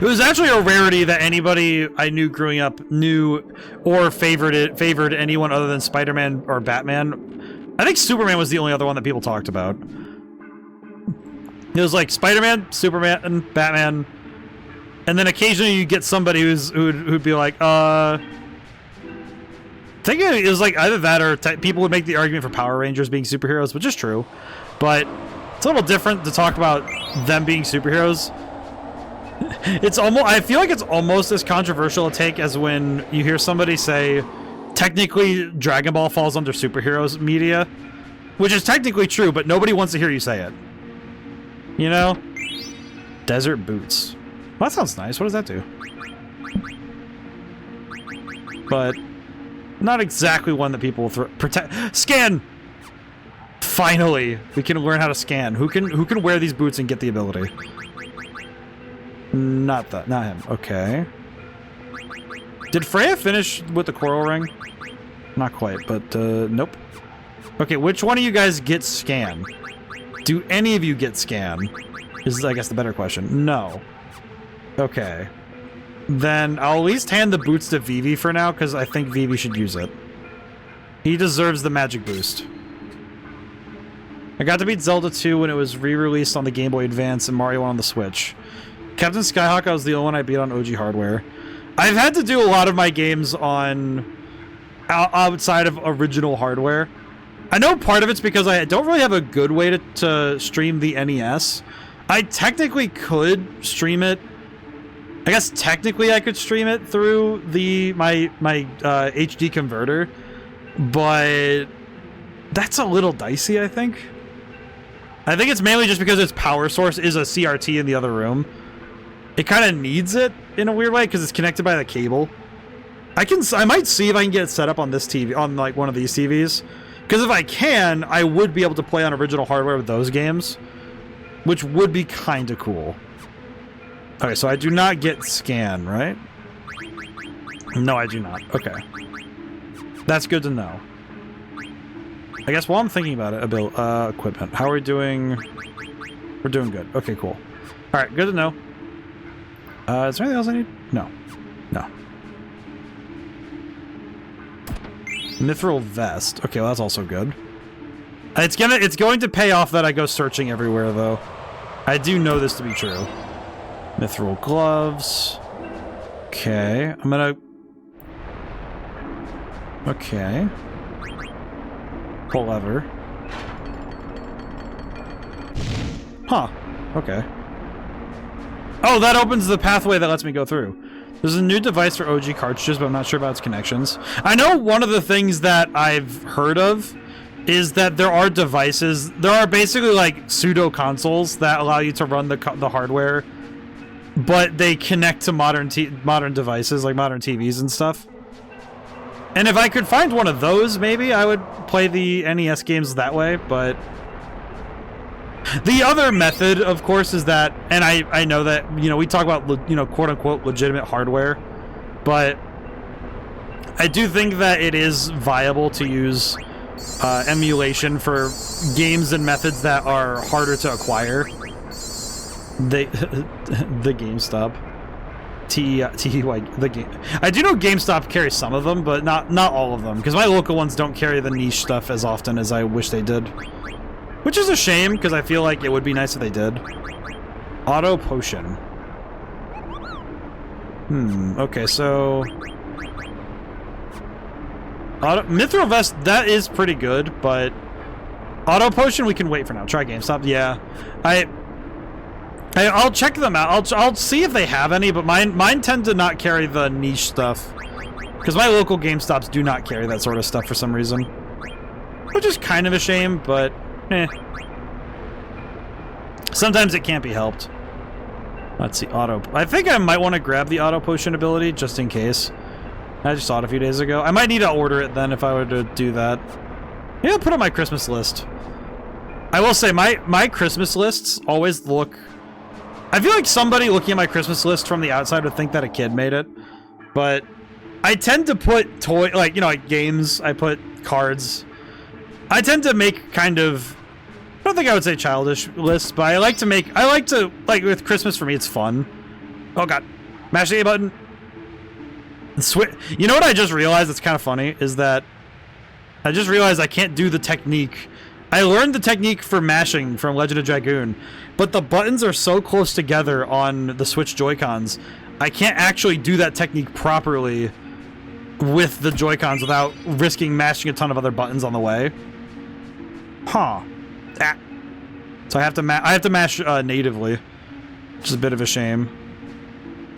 It was actually a rarity that anybody I knew growing up knew or favored anyone other than Spider-Man or Batman. I think Superman was the only other one that people talked about. It was like Spider-Man, Superman, and Batman, and then occasionally you get somebody who'd be like, I think it was like either that or people would make the argument for Power Rangers being superheroes, which is true, but it's a little different to talk about them being superheroes. It's almost, I feel like it's almost as controversial a take as when you hear somebody say, technically Dragon Ball falls under superheroes media, which is technically true, but nobody wants to hear you say it. You know? Desert boots. Well, that sounds nice. What does that do? But not exactly one that people will protect. Scan! Finally, we can learn how to scan. Who can wear these boots and get the ability? Not him. Okay. Did Freya finish with the coral ring? Not quite, but nope. Okay, which one of you guys get scan? Do any of you get scan? Is, I guess, the better question. No. Okay. Then I'll at least hand the boots to Vivi for now, because I think Vivi should use it. He deserves the magic boost. I got to beat Zelda 2 when it was re-released on the Game Boy Advance and Mario 1 on the Switch. Captain Skyhawk, I was the only one I beat on OG hardware. I've had to do a lot of my games on outside of original hardware. I know part of it's because I don't really have a good way to stream the NES. I technically could stream it. I guess technically I could stream it through my HD converter, but that's a little dicey, I think. I think it's mainly just because its power source is a CRT in the other room. It kind of needs it in a weird way because it's connected by the cable. I might see if I can get it set up on this TV, on like one of these TVs. Because if I can, I would be able to play on original hardware with those games, which would be kind of cool. Okay, so I do not get scan, right? No, I do not. Okay. That's good to know. I guess while I'm thinking about it, equipment. How are we doing? We're doing good. Okay, cool. Alright, good to know. Is there anything else I need? No. No. Mithril vest. Okay, well, that's also good. It's going to pay off that I go searching everywhere, though. I do know this to be true. Mithril gloves. Okay, I'm gonna... Okay. Pull lever. Huh. Okay. Oh, that opens the pathway that lets me go through. There's a new device for OG cartridges, but I'm not sure about its connections. I know one of the things that I've heard of is that there are devices, there are basically like pseudo consoles that allow you to run the hardware, but they connect to modern devices like modern TVs and stuff. And if I could find one of those, maybe I would play the NES games that way, but The other method, of course, is that, and I know that, you know, we talk about, you know, quote-unquote legitimate hardware, but I do think that it is viable to use emulation for games and methods that are harder to acquire. The GameStop. T-E-Y, the game. I do know GameStop carries some of them, but not all of them, because my local ones don't carry the niche stuff as often as I wish they did. Which is a shame, because I feel like it would be nice if they did. Auto Potion. Okay, so... Mithril Vest, that is pretty good, but... Auto Potion, we can wait for now. Try GameStop, yeah. I'll check them out. I'll see if they have any, but mine tend to not carry the niche stuff. Because my local GameStops do not carry that sort of stuff for some reason. Which is kind of a shame, but... Sometimes it can't be helped. Let's see, auto... I think I might want to grab the auto potion ability, just in case. I just saw it a few days ago. I might need to order it then if I were to do that. Yeah, I'll put it on my Christmas list. I will say, my Christmas lists always look... I feel like somebody looking at my Christmas list from the outside would think that a kid made it. But I tend to put like, you know, like games, I put cards. I tend to make kind of... I don't think I would say childish lists, but I like to, like, with Christmas for me, it's fun. Oh, God. Mash the A button. You know what I just realized that's kind of funny? Is that I just realized I can't do the technique. I learned the technique for mashing from Legend of Dragoon, but the buttons are so close together on the Switch Joy-Cons, I can't actually do that technique properly with the Joy-Cons without risking mashing a ton of other buttons on the way. Huh. Ah. So I have to mash natively, which is a bit of a shame.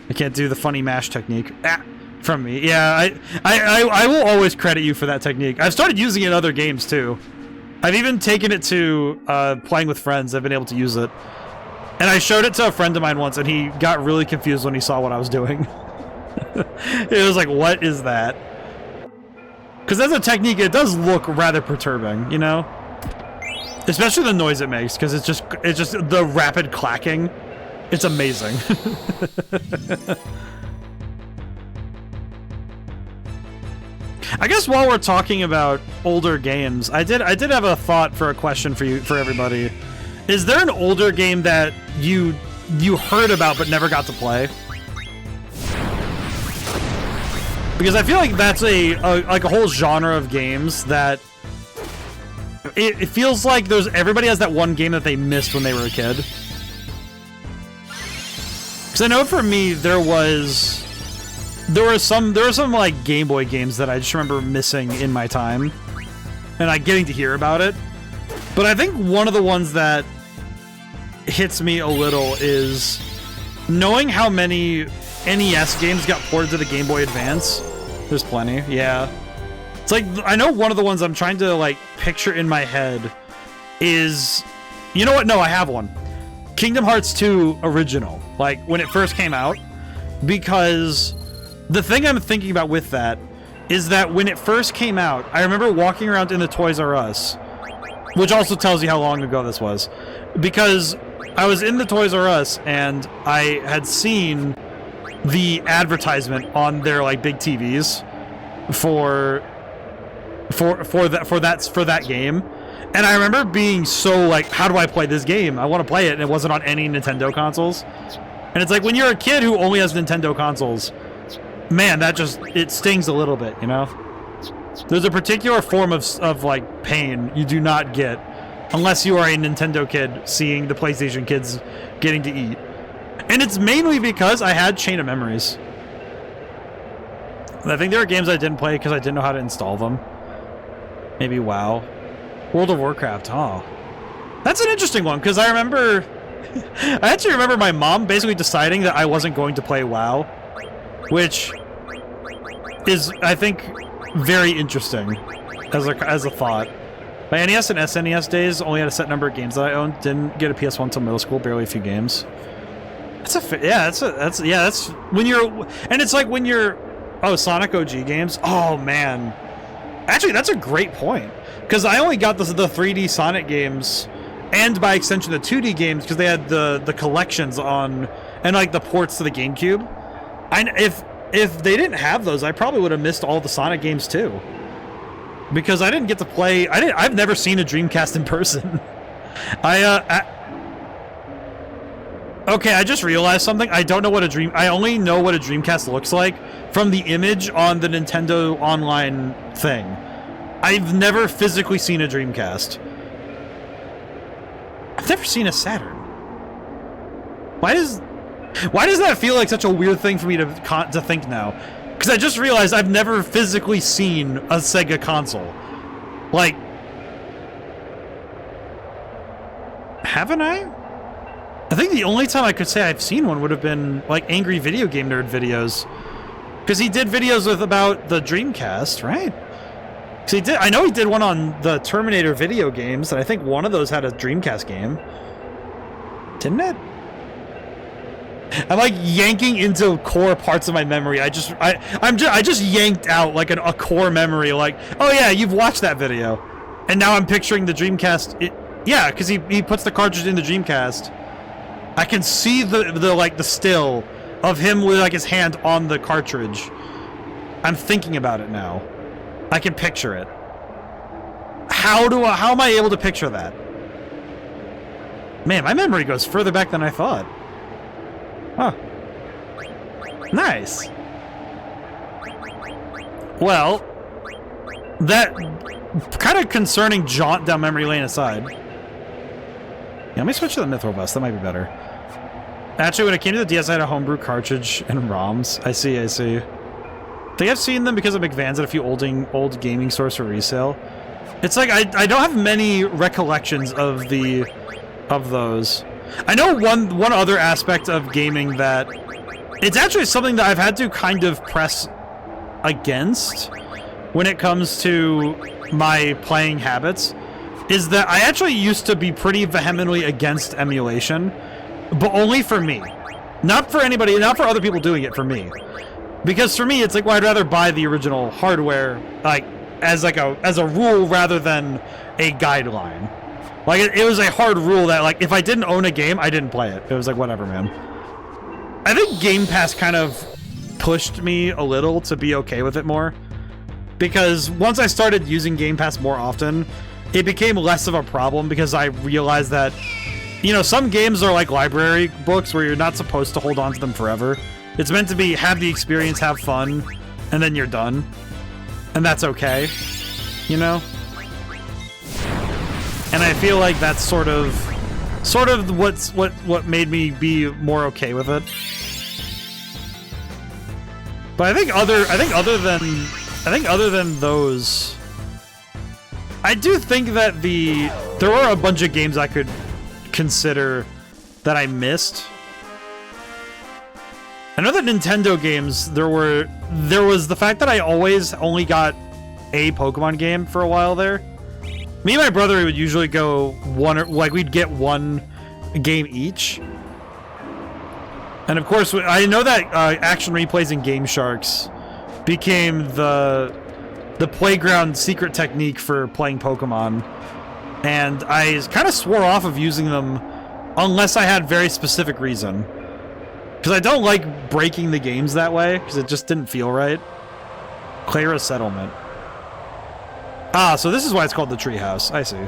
I can't do the funny mash technique. Ah. From me. Yeah, I will always credit you for that technique. I've started using it in other games too. I've even taken it to playing with friends. I've been able to use it. And I showed it to a friend of mine once, and he got really confused when he saw what I was doing. It was like, what is that? Because as a technique, it does look rather perturbing, you know? Especially the noise it makes, because it's just the rapid clacking. It's amazing. I guess while we're talking about older games, I did have a thought for a question for everybody. Is there an older game that you heard about but never got to play? Because I feel like that's like a whole genre of games that it feels like everybody has that one game that they missed when they were a kid. Because I know for me there were some like Game Boy games that I just remember missing in my time, and like getting to hear about it. But I think one of the ones that hits me a little is knowing how many NES games got ported to the Game Boy Advance. There's plenty, yeah. It's like, I know one of the ones I'm trying to like picture in my head is, you know what? No, I have one. Kingdom Hearts 2 Original, like when it first came out, because the thing I'm thinking about with that is that when it first came out, I remember walking around in the Toys R Us, which also tells you how long ago this was, because I was in the Toys R Us and I had seen the advertisement on their like big TVs for that game, and I remember being so like, how do I play this game? I want to play it, and it wasn't on any Nintendo consoles. And it's like when you're a kid who only has Nintendo consoles, man, that just, it stings a little bit, you know? There's a particular form of like pain you do not get unless you are a Nintendo kid seeing the PlayStation kids getting to eat. And it's mainly because I had Chain of Memories. I think there are games I didn't play because I didn't know how to install them. Maybe WoW. World of Warcraft, oh. That's an interesting one, because I remember... I actually remember my mom basically deciding that I wasn't going to play WoW, which is, I think, very interesting as a thought. My NES and SNES days only had a set number of games that I owned. Didn't get a PS1 until middle school, barely a few games. That's when you're, and it's like when you're, oh, Sonic OG games. Oh man, actually that's a great point, because I only got the 3D Sonic games and by extension the 2D games, because they had the collections on, and like the ports to the GameCube. If they didn't have those, I probably would have missed all the Sonic games too. Because I didn't get to play, I've never seen a Dreamcast in person. Okay, I just realized something. I don't know what I only know what a Dreamcast looks like from the image on the Nintendo Online thing. I've never physically seen a Dreamcast. I've never seen a Saturn. Why does that feel like such a weird thing for me to think now? Because I just realized I've never physically seen a Sega console. Like, haven't I? I think the only time I could say I've seen one would have been like Angry Video Game Nerd videos, because he did videos about the Dreamcast, right? Because I know he did one on the Terminator video games, and I think one of those had a Dreamcast game, didn't it? I'm like yanking into core parts of my memory. I just yanked out like a core memory. Like, oh yeah, you've watched that video, and now I'm picturing the Dreamcast. Yeah, because he puts the cartridge in the Dreamcast. I can see the still of him with like his hand on the cartridge. I'm thinking about it now. I can picture it. How am I able to picture that? Man, my memory goes further back than I thought. Huh. Nice. Well, that kind of concerning jaunt down memory lane aside. Yeah, let me switch to the Mithrobus. That might be better. Actually, when it came to the DS, I had a homebrew cartridge and ROMs. I see. I think I've seen them because of McVan's at a few old gaming stores for resale. It's like I don't have many recollections of those. I know one other aspect of gaming that it's actually something that I've had to kind of press against when it comes to my playing habits, is that I actually used to be pretty vehemently against emulation, but only for me. Not for anybody, not for other people doing it, for me. Because for me, it's like, well, I'd rather buy the original hardware, like, as a rule rather than a guideline. Like, it was a hard rule that, like, if I didn't own a game, I didn't play it. It was like, whatever, man. I think Game Pass kind of pushed me a little to be okay with it more. Because once I started using Game Pass more often, it became less of a problem because I realized that, you know, some games are like library books where you're not supposed to hold on to them forever. It's meant to be, have the experience, have fun, and then you're done. And that's okay, you know? And I feel like that's sort of what made me be more okay with it. But I think other than those, I do think that there were a bunch of games I could consider that I missed. I know that Nintendo games, there was the fact that I always only got a Pokemon game for a while there. Me and my brother would usually go we'd get one game each. And of course, I know that action replays and Game Sharks became the playground secret technique for playing Pokemon. And I kind of swore off of using them unless I had very specific reason. Because I don't like breaking the games that way, because it just didn't feel right. Cleyra Settlement. Ah, so this is why it's called the Treehouse. I see.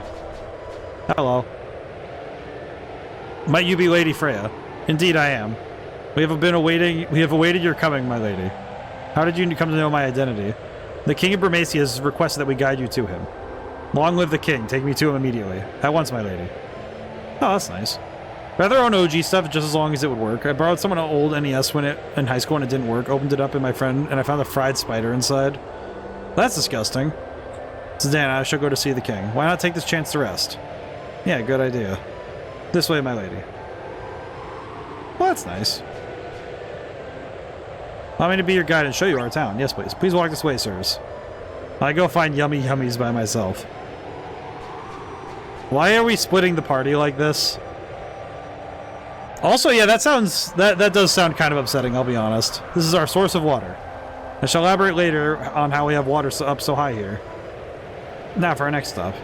Hello. Might you be Lady Freya? Indeed I am. We have awaited your coming, my lady. How did you come to know my identity? The King of Burmacia has requested that we guide you to him. Long live the king. Take me to him immediately. At once, my lady. Oh, that's nice. Rather own OG stuff just as long as it would work. I borrowed someone an old NES in high school when it didn't work. Opened it up in my friend, and I found a fried spider inside. That's disgusting. So Dan, I shall go to see the king. Why not take this chance to rest? Yeah, good idea. This way, my lady. Well, that's nice. Allow me to be your guide and show you our town. Yes, please. Please walk this way, sirs. I go find yummy yummies by myself. Why are we splitting the party like this? Also, yeah, that does sound kind of upsetting, I'll be honest. This is our source of water. I shall elaborate later on how we have water up so high here. Now for our next stop.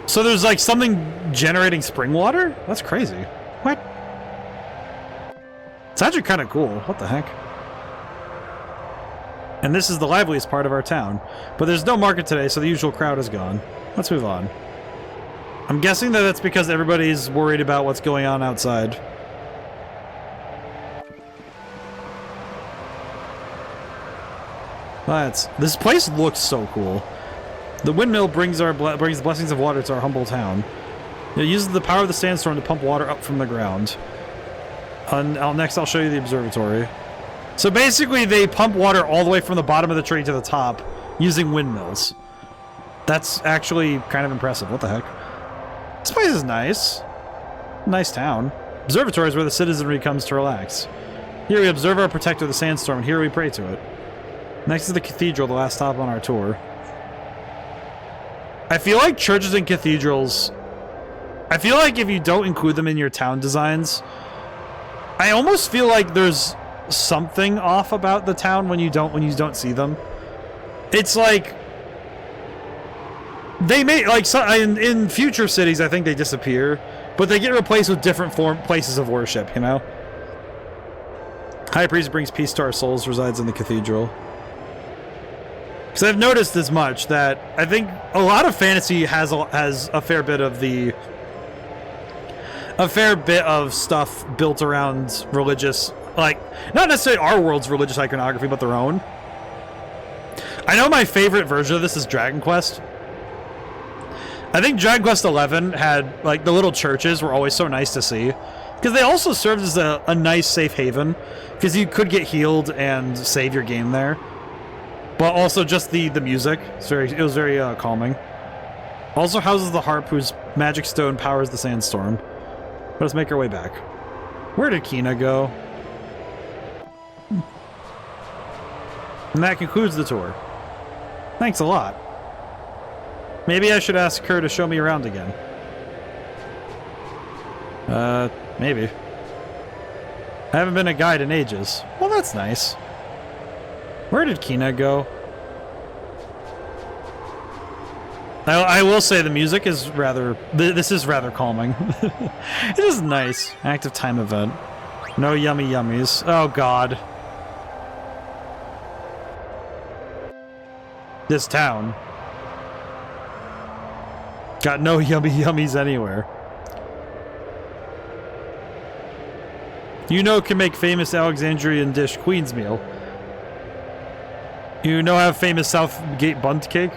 So there's like something generating spring water? That's crazy. What? It's actually kind of cool. What the heck? And this is the liveliest part of our town. But there's no market today, so the usual crowd is gone. Let's move on. I'm guessing that that's because everybody's worried about what's going on outside. This place looks so cool. The windmill brings the blessings of water to our humble town. It uses the power of the sandstorm to pump water up from the ground. Next, I'll show you the observatory. So basically, they pump water all the way from the bottom of the tree to the top using windmills. That's actually kind of impressive. What the heck? This place is nice. Nice town. Observatory is where the citizenry comes to relax. Here we observe our protector, the sandstorm, and here we pray to it. Next is the cathedral, the last stop on our tour. I feel like churches and cathedrals... I feel like if you don't include them in your town designs... I almost feel like there's something off about the town when you don't see them. It's like... They may... like in future cities, I think they disappear. But they get replaced with different places of worship, you know? High Priest brings peace to our souls, resides in the cathedral. Because I've noticed as much that I think a lot of fantasy has a fair bit of stuff built around religious, like not necessarily our world's religious iconography, but their own. I know my favorite version of this is Dragon Quest. I think Dragon Quest XI had like the little churches were always so nice to see because they also served as a nice safe haven because you could get healed and save your game there. But also just the music. It was very calming. Also houses the harp whose magic stone powers the sandstorm. Let's make our way back. Where did Kina go? And that concludes the tour. Thanks a lot. Maybe I should ask her to show me around again. Maybe. I haven't been a guide in ages. Well, that's nice. Where did Kina go? I will say the music is rather... This is rather calming. It is nice. Active time event. No yummy yummies. Oh, God. This town. Got no yummy yummies anywhere. You know can make famous Alexandrian dish Queen's meal. You know have famous Southgate bunt cake?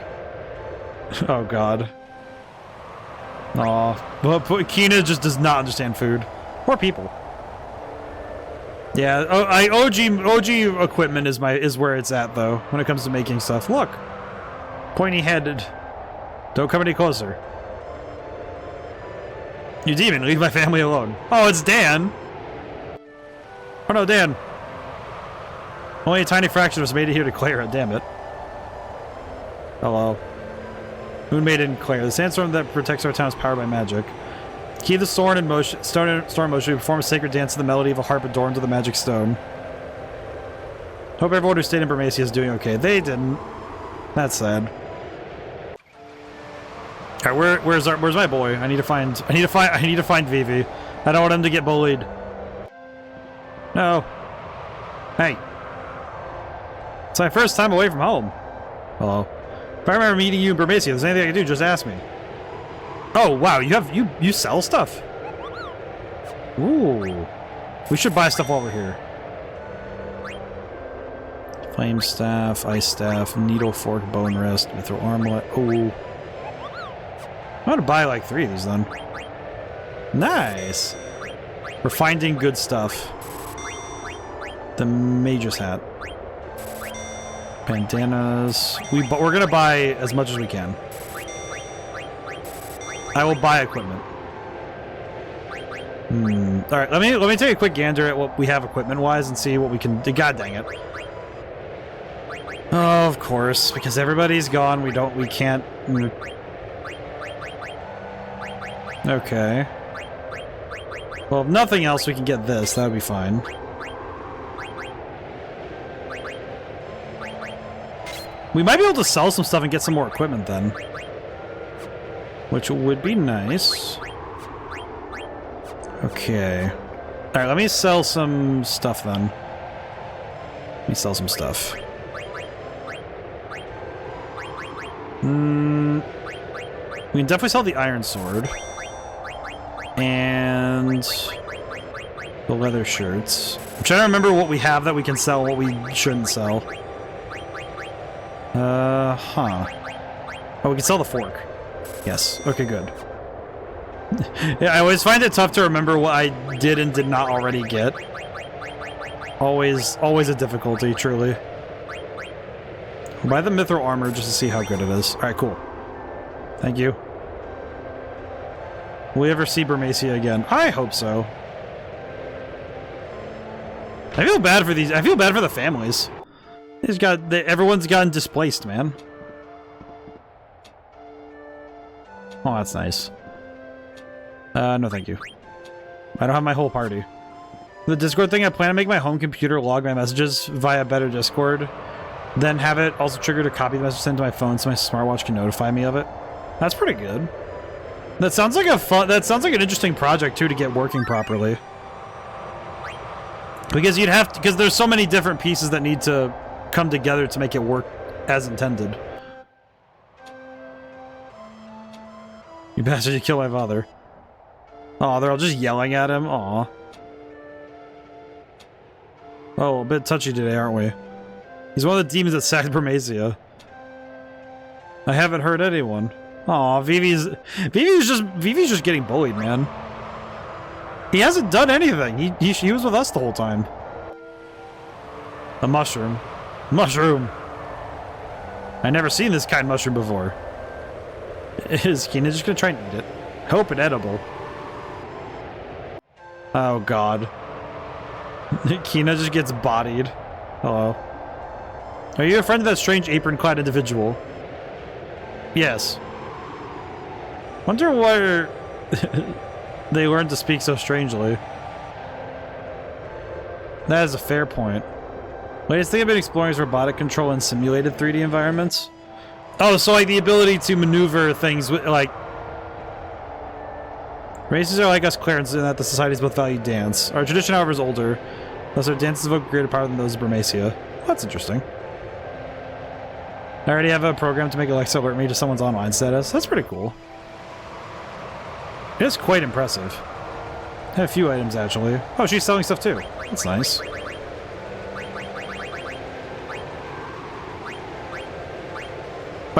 Oh, God. Aw. Well, Kina just does not understand food. Poor people. Yeah, OG equipment is where it's at, though, when it comes to making stuff. Look! Pointy-headed. Don't come any closer. You demon, leave my family alone. Oh, it's Dan! Oh no, Dan. Only a tiny fraction of us made it here to Cleyra, damn it. Hello. Moon Maiden Cleyra. The sandstorm that protects our town is powered by magic. Keep the storm in motion. Storm in motion. We perform a sacred dance to the melody of a harp adorned with a magic stone. Hope everyone who stayed in Burmacia is doing okay. They didn't. That's sad. Alright, where's my boy? I need to find Vivi. I don't want him to get bullied. No. Hey. It's my first time away from home. Hello. If I remember meeting you in Burmacia, if there's anything I can do, just ask me. Oh, wow, you sell stuff? Ooh. We should buy stuff over here. Flame staff, ice staff, needle fork, bone wrist, mithril armlet. Ooh. I'm gonna buy like 3 of these then. Nice. We're finding good stuff. The mage's hat. Bandanas. We're gonna buy as much as we can. I will buy equipment. Alright, let me take a quick gander at what we have equipment-wise and see what we can do. God dang it. Oh, of course. Because everybody's gone, we can't... Okay. Well, if nothing else, we can get this. That would be fine. We might be able to sell some stuff and get some more equipment then. which would be nice. Okay. Alright, let me sell some stuff then. Let me sell some stuff. We can definitely sell the iron sword. And the leather shirts. I'm trying to remember what we have that we can sell, what we shouldn't sell. Oh, we can sell the fork. Yes. Okay, good. Yeah, I always find it tough to remember what I did and did not already get. Always a difficulty, truly. I'll buy the mithril armor just to see how good it is. Alright, cool. Thank you. Will we ever see Burmacia again? I hope so. I feel bad for these. I feel bad for the families. Everyone's gotten displaced, man. Oh, that's nice. No thank you. I don't have my whole party. The Discord thing, I plan to make my home computer log my messages via better Discord, then have it also trigger to copy the message sent to my phone so my smartwatch can notify me of it. That's pretty good. That sounds like an interesting project too to get working properly. Because because there's so many different pieces that need to come together to make it work as intended. You bastard, you killed my father. Oh, they're all just yelling at him. Aw. Oh, a bit touchy today, aren't we? He's one of the demons that sacked Burmacia. I haven't hurt anyone. Aw, Vivi's just getting bullied, man. He hasn't done anything. He was with us the whole time. A mushroom. Mushroom! I never seen this kind of mushroom before. Is Kina just gonna try and eat it? Hope it edible. Oh god. Kina just gets bodied. Hello. Are you a friend of that strange apron-clad individual? Yes. Wonder why they learned to speak so strangely. That is a fair point. Latest thing I've been exploring is robotic control in simulated 3D environments. Oh, so like the ability to maneuver things with, like... Races are like us Clarence in that the societies both value dance. Our tradition, however, is older. Thus our dances evoke greater power than those of Burmacia. Well, that's interesting. I already have a program to make Alexa alert me to someone's online status. That's pretty cool. It is quite impressive. I have a few items, actually. Oh, she's selling stuff, too. That's nice.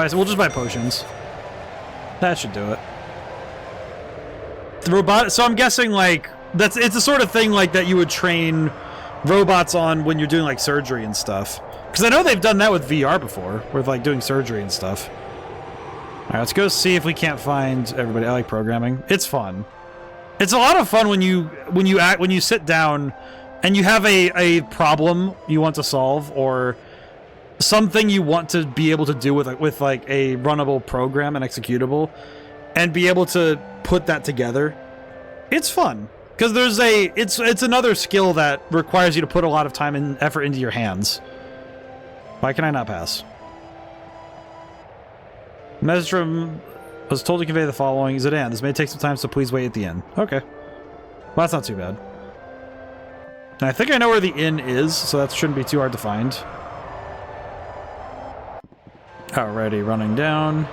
So we'll just buy potions. That should do it. The robot. So I'm guessing like it's the sort of thing like that you would train robots on when you're doing like surgery and stuff. Because I know they've done that with VR before, with like doing surgery and stuff. All right, let's go see if we can't find everybody. I like programming. It's fun. It's a lot of fun when you sit down and you have a problem you want to solve or something you want to be able to do with like a runnable program and executable, and be able to put that together. It's fun because it's another skill that requires you to put a lot of time and effort into your hands. Why can I not pass? Message from was told to convey the following. Zidane, this may take some time, so please wait at the inn. Okay. Well, that's not too bad. And I think I know where the inn is, so that shouldn't be too hard to find. Alrighty, running down.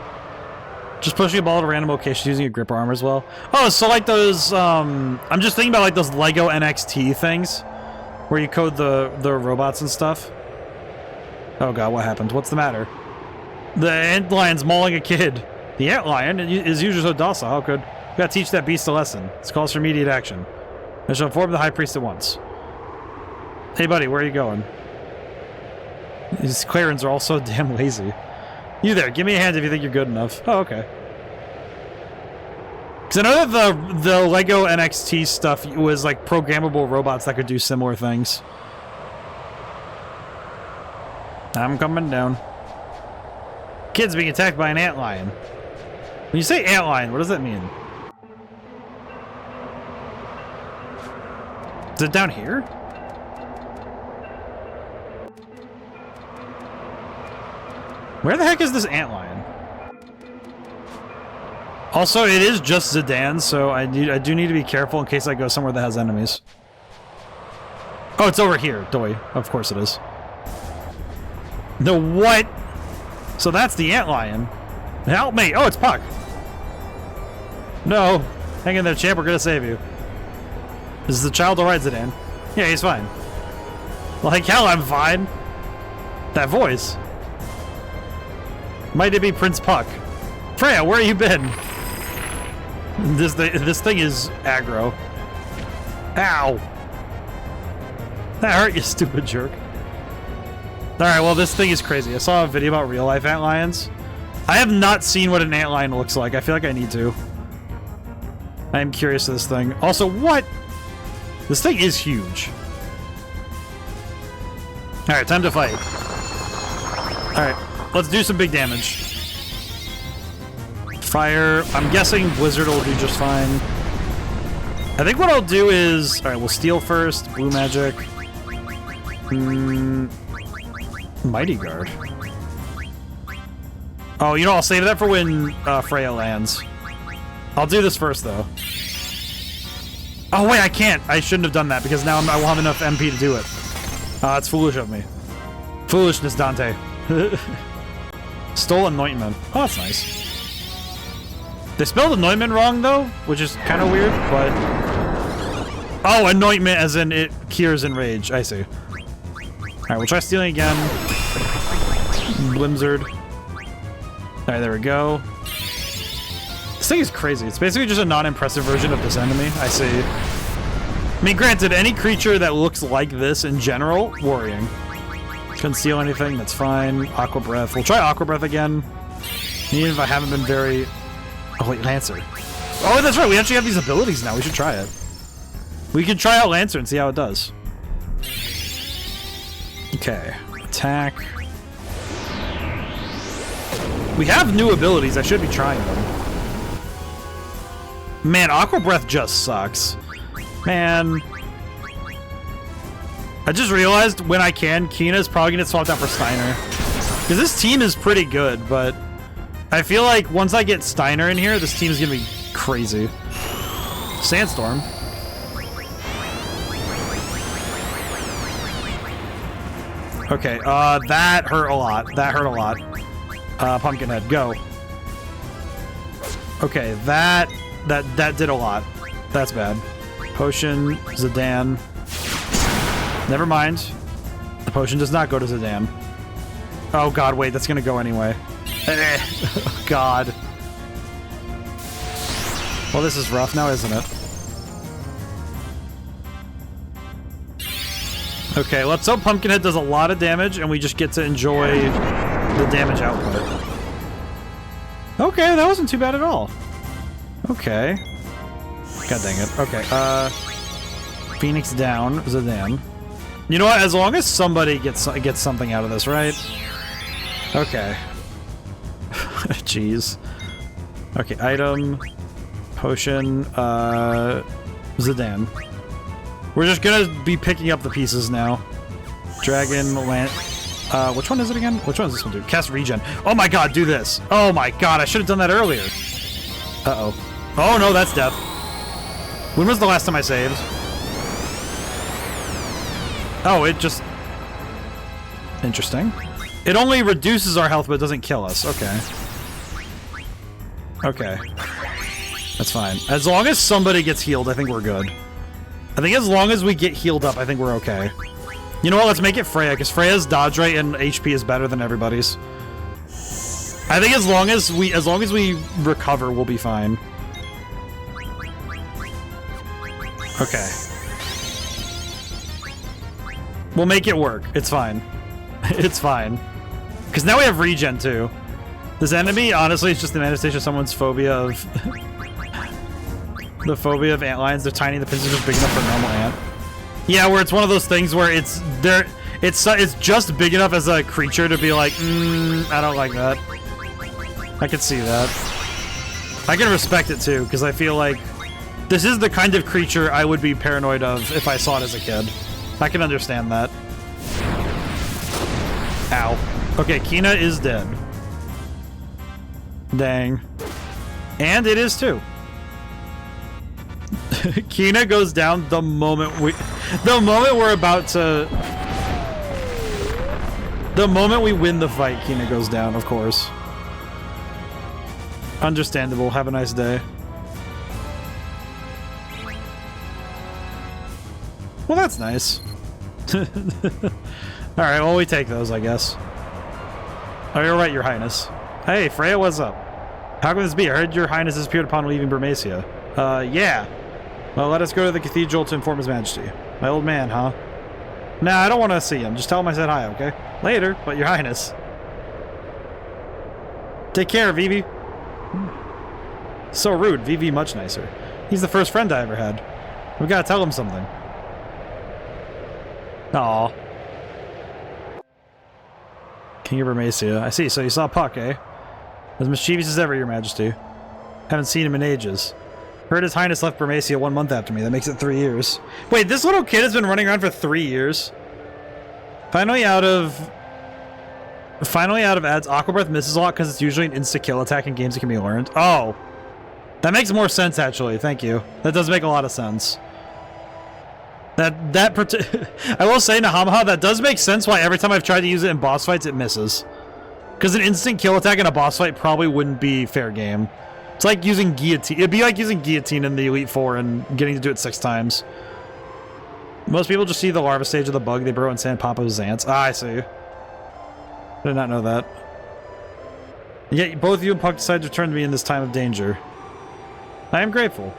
Just pushing a ball to random locations using a grip armor as well. Oh, so like those, I'm just thinking about like those Lego NXT things where you code the robots and stuff. Oh god, what happened? What's the matter? The antlion's mauling a kid. The antlion is usually so docile. How could... We gotta teach that beast a lesson. This calls for immediate action. I shall inform the high priest at once. Hey buddy, where are you going? These Clarins are all so damn lazy. You there, give me a hand if you think you're good enough. Oh, okay. Because I know that the Lego NXT stuff was like programmable robots that could do similar things. I'm coming down. Kid's being attacked by an antlion. When you say antlion, what does that mean? Is it down here? Where the heck is this antlion? Also, it is just Zidane, so I do need to be careful in case I go somewhere that has enemies. Oh, it's over here, Doi. Of course it is. The what? So that's the antlion. Help me! Oh, it's Puck. No. Hang in there, champ. We're gonna save you. Is the child alright, Zidane? Yeah, he's fine. Like hell, I'm fine. That voice. Might it be Prince Puck? Freya, where have you been? This thing is aggro. Ow. That hurt, you stupid jerk. Alright, well, this thing is crazy. I saw a video about real-life antlions. I have not seen what an antlion looks like. I feel like I need to. I am curious of this thing. Also, what? This thing is huge. Alright, time to fight. Alright, let's do some big damage. Fire. I'm guessing Blizzard will do just fine. I think what I'll do is... Alright, we'll Steel first. Blue Magic. Mighty Guard. Oh, you know, I'll save that for when Freya lands. I'll do this first, though. Oh, wait, I can't. I shouldn't have done that, because now I won't have enough MP to do it. That's foolish of me. Foolishness, Dante. Stole Anointment. Oh, that's nice. They spelled Anointment wrong, though, which is kind of weird, but... Oh, Anointment as in it cures Enrage. I see. Alright, we'll try stealing again. Blizzard. Alright, there we go. This thing is crazy. It's basically just a non-impressive version of this enemy. I see. I mean, granted, any creature that looks like this in general, worrying. Couldn't steal anything, that's fine. Aqua Breath. We'll try Aqua Breath again. Even if I haven't been very... Oh, wait, Lancer. Oh, that's right. We actually have these abilities now. We should try it. We can try out Lancer and see how it does. Okay. Attack. We have new abilities. I should be trying them. Man, Aqua Breath just sucks. Man. I just realized when I can, Kina's probably going to swap out for Steiner. Because this team is pretty good, but I feel like once I get Steiner in here, this team is going to be crazy. Sandstorm. Okay, that hurt a lot. That hurt a lot. Pumpkinhead, go. Okay, that did a lot. That's bad. Potion, Zidane. Never mind. The potion does not go to Zidane. Oh god, wait, that's gonna go anyway. Oh god. Well, this is rough now, isn't it? Okay, let's hope Pumpkinhead does a lot of damage and we just get to enjoy the damage output. Okay, that wasn't too bad at all. Okay. God dang it. Okay, Phoenix down, Zidane. You know what? As long as somebody gets something out of this, right? Okay. Jeez. Okay, item, potion, Zidane. We're just gonna be picking up the pieces now. Dragon, Land. Which one is it again? Which one does this one do? Cast Regen. Oh my god, do this. Oh my god, I should have done that earlier. Uh-oh. Oh no, that's death. When was the last time I saved? Oh, it just... Interesting. It only reduces our health, but it doesn't kill us. Okay. Okay. That's fine. As long as somebody gets healed, I think we're good. I think as long as we get healed up, I think we're okay. You know what? Let's make it Freya, because Freya's dodge rate and HP is better than everybody's. I think as long as we recover, we'll be fine. Okay. We'll make it work. It's fine. It's fine. Because now we have regen, too. This enemy, honestly, is just the manifestation of someone's phobia of... the phobia of antlions. They're tiny, the pincers are big enough for a normal ant. Yeah, where it's one of those things where it's just big enough as a creature to be like, I don't like that. I can see that. I can respect it, too, because I feel like this is the kind of creature I would be paranoid of if I saw it as a kid. I can understand that. Ow. Okay, Kina is dead. Dang. And it is too. Kina goes down the moment we're about to... The moment we win the fight, Kina goes down, of course. Understandable. Have a nice day. Well, that's nice. Alright, well, we take those, I guess. Oh, you're right, Your Highness. Hey, Freya, what's up? How can this be? I heard Your Highness disappeared upon leaving Burmecia. Yeah. Well, let us go to the cathedral to inform His Majesty. My old man, huh? Nah, I don't want to see him. Just tell him I said hi, okay? Later, but Your Highness. Take care, Vivi. So rude. Vivi much nicer. He's the first friend I ever had. We gotta tell him something. Aww. King of Burmecia. I see, so you saw Puck, eh? As mischievous as ever, Your Majesty. Haven't seen him in ages. Heard His Highness left Burmecia 1 month after me. That makes it 3 years. Wait, this little kid has been running around for 3 years? Finally out of ads, Aqua Breath misses a lot because it's usually an insta-kill attack in games that can be learned. Oh. That makes more sense, actually. Thank you. That does make a lot of sense. I will say, Nahamaha, that does make sense why every time I've tried to use it in boss fights, it misses. Because an instant kill attack in a boss fight probably wouldn't be fair game. It's like using Guillotine. It'd be like using Guillotine in the Elite Four and getting to do it 6 times. Most people just see the larva stage of the bug they burrow in sand pop up as ants. Ah, I see. Did not know that. Yet both you and Puck decided to return to me in this time of danger. I am grateful.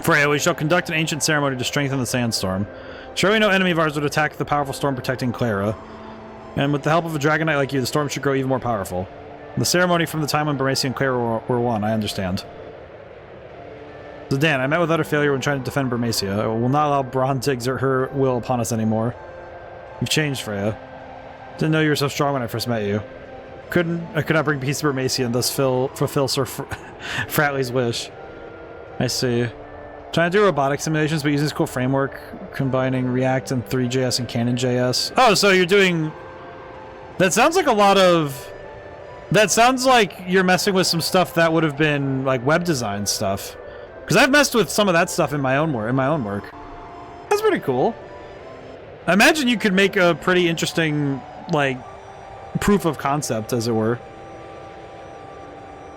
Freya, we shall conduct an ancient ceremony to strengthen the sandstorm. Surely no enemy of ours would attack the powerful storm protecting Cleyra. And with the help of a dragon knight like you, the storm should grow even more powerful. The ceremony from the time when Burmecia and Cleyra were one, I understand. Zidane, I met with utter failure when trying to defend Burmecia. I will not allow Braun to exert her will upon us anymore. You've changed, Freya. Didn't know you were so strong when I first met you. I could not bring peace to Burmecia and thus fulfill Sir Fratley's wish. I see. Trying to do robotic simulations, but using this cool framework, combining React and 3JS and Canon.js. Oh, so you're doing... That sounds like a lot of... That sounds like you're messing with some stuff that would have been like web design stuff. Because I've messed with some of that stuff in my own work. That's pretty cool. I imagine you could make a pretty interesting, like, proof of concept, as it were.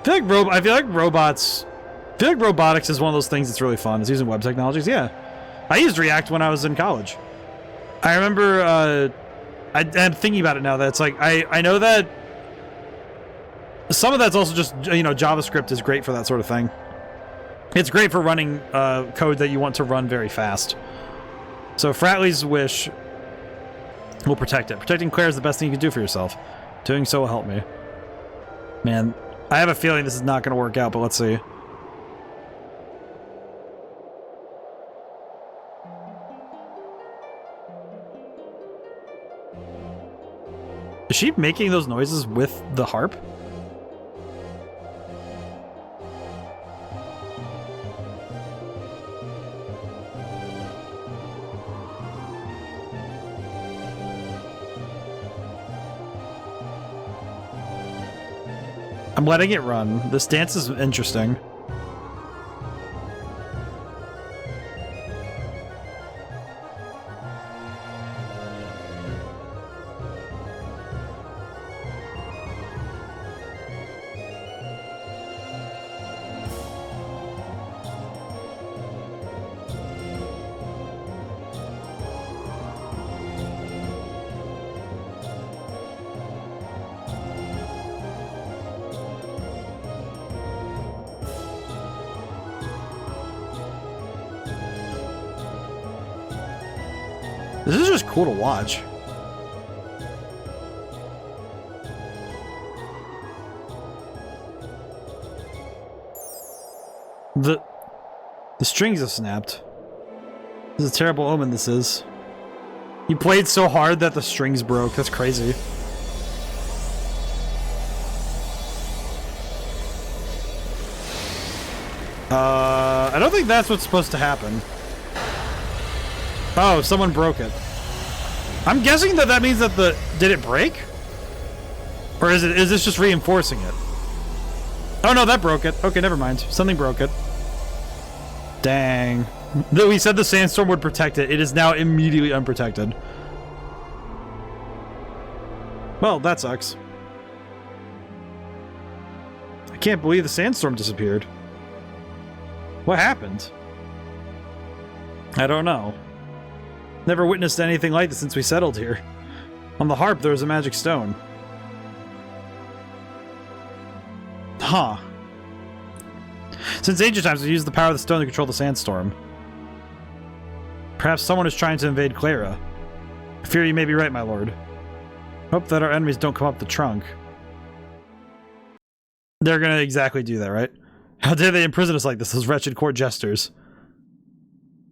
I feel like robotics is one of those things that's really fun. It's using web technologies. Yeah, I used React when I was in college. I remember. I'm thinking about it now. That it's like I know that some of that's also just, you know, JavaScript is great for that sort of thing. It's great for running code that you want to run very fast. So Fratley's wish will protect it. Protecting Cleyra is the best thing you can do for yourself. Doing so will help me. Man, I have a feeling this is not going to work out, but let's see. Is she making those noises with the harp? I'm letting it run. This dance is interesting. This is just cool to watch. The strings have snapped. This is a terrible omen, this is. You played so hard that the strings broke. That's crazy. I don't think that's what's supposed to happen. Oh, someone broke it. I'm guessing that means that did it break? Or is this just reinforcing it? Oh no, that broke it. Okay, never mind. Something broke it. Dang. We said the sandstorm would protect it. It is now immediately unprotected. Well, that sucks. I can't believe the sandstorm disappeared. What happened? I don't know. Never witnessed anything like this since we settled here. On the harp, there was a magic stone. Huh. Since ancient times, we used the power of the stone to control the sandstorm. Perhaps someone is trying to invade Cleyra. I fear you may be right, my lord. Hope that our enemies don't come up the trunk. They're gonna exactly do that, right? How dare they imprison us like this, those wretched court jesters.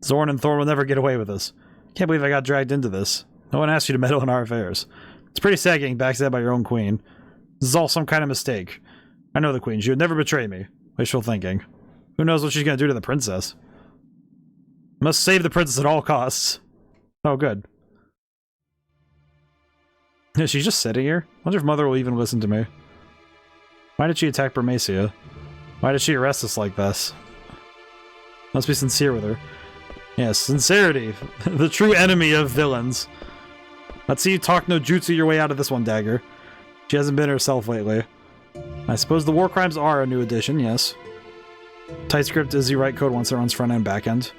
Zorn and Thorn will never get away with us. Can't believe I got dragged into this. No one asked you to meddle in our affairs. It's pretty sad getting backstabbed by your own queen. This is all some kind of mistake. I know the queen. She would never betray me. Wishful thinking. Who knows what she's gonna do to the princess? Must save the princess at all costs. Oh, good. She's just sitting here? Wonder if Mother will even listen to me. Why did she attack Bermacia? Why did she arrest us like this? Must be sincere with her. Yes, sincerity. The true enemy of villains. Let's see you talk no jutsu your way out of this one, Dagger. She hasn't been herself lately. I suppose the war crimes are a new addition, yes. TypeScript is the right code once it runs front and back end.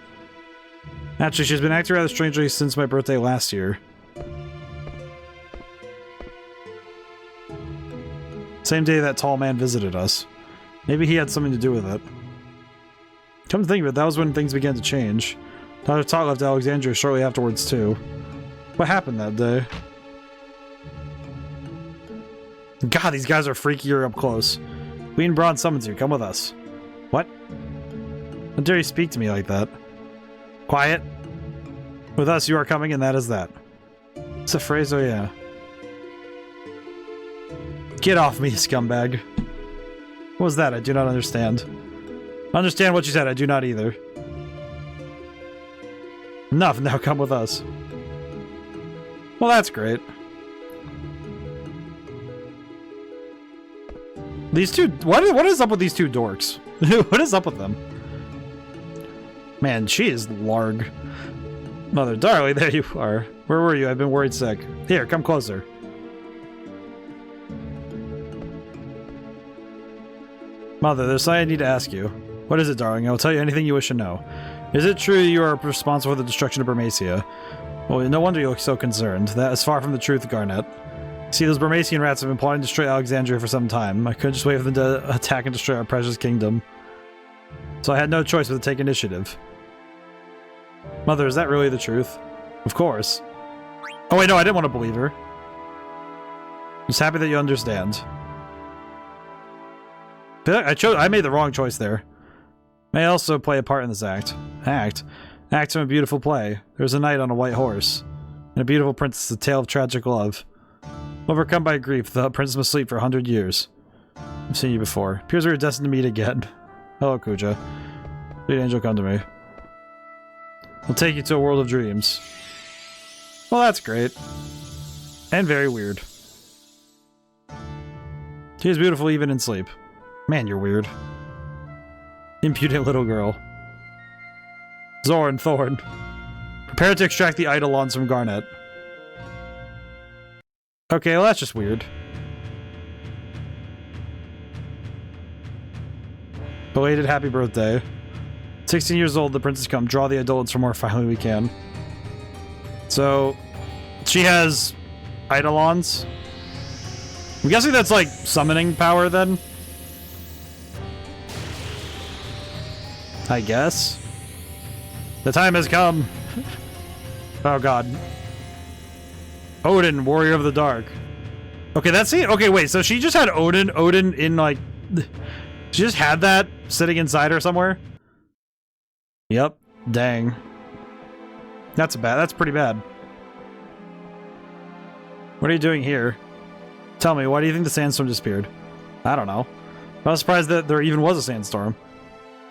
Actually, she's been acting rather strangely since my birthday last year. Same day that tall man visited us. Maybe he had something to do with it. Come to think of it, that was when things began to change. Dr. Tot left Alexandria shortly afterwards, too. What happened that day? God, these guys are freakier up close. Queen Braun summons you. Come with us. What? How dare you speak to me like that? Quiet. With us, you are coming, and that is that. It's a phrase, oh yeah. Get off me, scumbag. What was that? I do not understand. Understand what you said, I do not either. Enough, now come with us. Well, that's great. These two... What is up with these two dorks? What is up with them? Man, she is larg. Mother, darling, there you are. Where were you? I've been worried sick. Here, come closer. Mother, there's something I need to ask you. What is it, darling? I will tell you anything you wish to know. Is it true you are responsible for the destruction of Bermacia? Well, no wonder you look so concerned. That is far from the truth, Garnet. See, those Bermacian rats have been plotting to destroy Alexandria for some time. I couldn't just wait for them to attack and destroy our precious kingdom. So I had no choice but to take initiative. Mother, is that really the truth? Of course. Oh wait, no, I didn't want to believe her. I'm just happy that you understand. I made the wrong choice there. May I also play a part in this act. Act from a beautiful play. There's a knight on a white horse, and a beautiful princess, a tale of tragic love. Overcome by grief, the princess must sleep for 100 years. I've seen you before. Appears we are destined to meet again. Hello, Kuja. Sweet angel, come to me. We'll take you to a world of dreams. Well, that's great. And very weird. She is beautiful even in sleep. Man, you're weird. Impudent little girl. Zorn, Thorn. Prepare to extract the Eidolons from Garnet. Okay, well that's just weird. Belated happy birthday. 16 years old, the princess come. Draw the Eidolons from where finally we can. So, she has Eidolons. I'm guessing that's like summoning power then? I guess. The time has come. Oh god. Odin, warrior of the dark. Okay, that's it. Okay, wait, so she just had Odin in like... She just had that sitting inside her somewhere? Yep. Dang. That's pretty bad. What are you doing here? Tell me, why do you think the sandstorm disappeared? I don't know. I was surprised that there even was a sandstorm.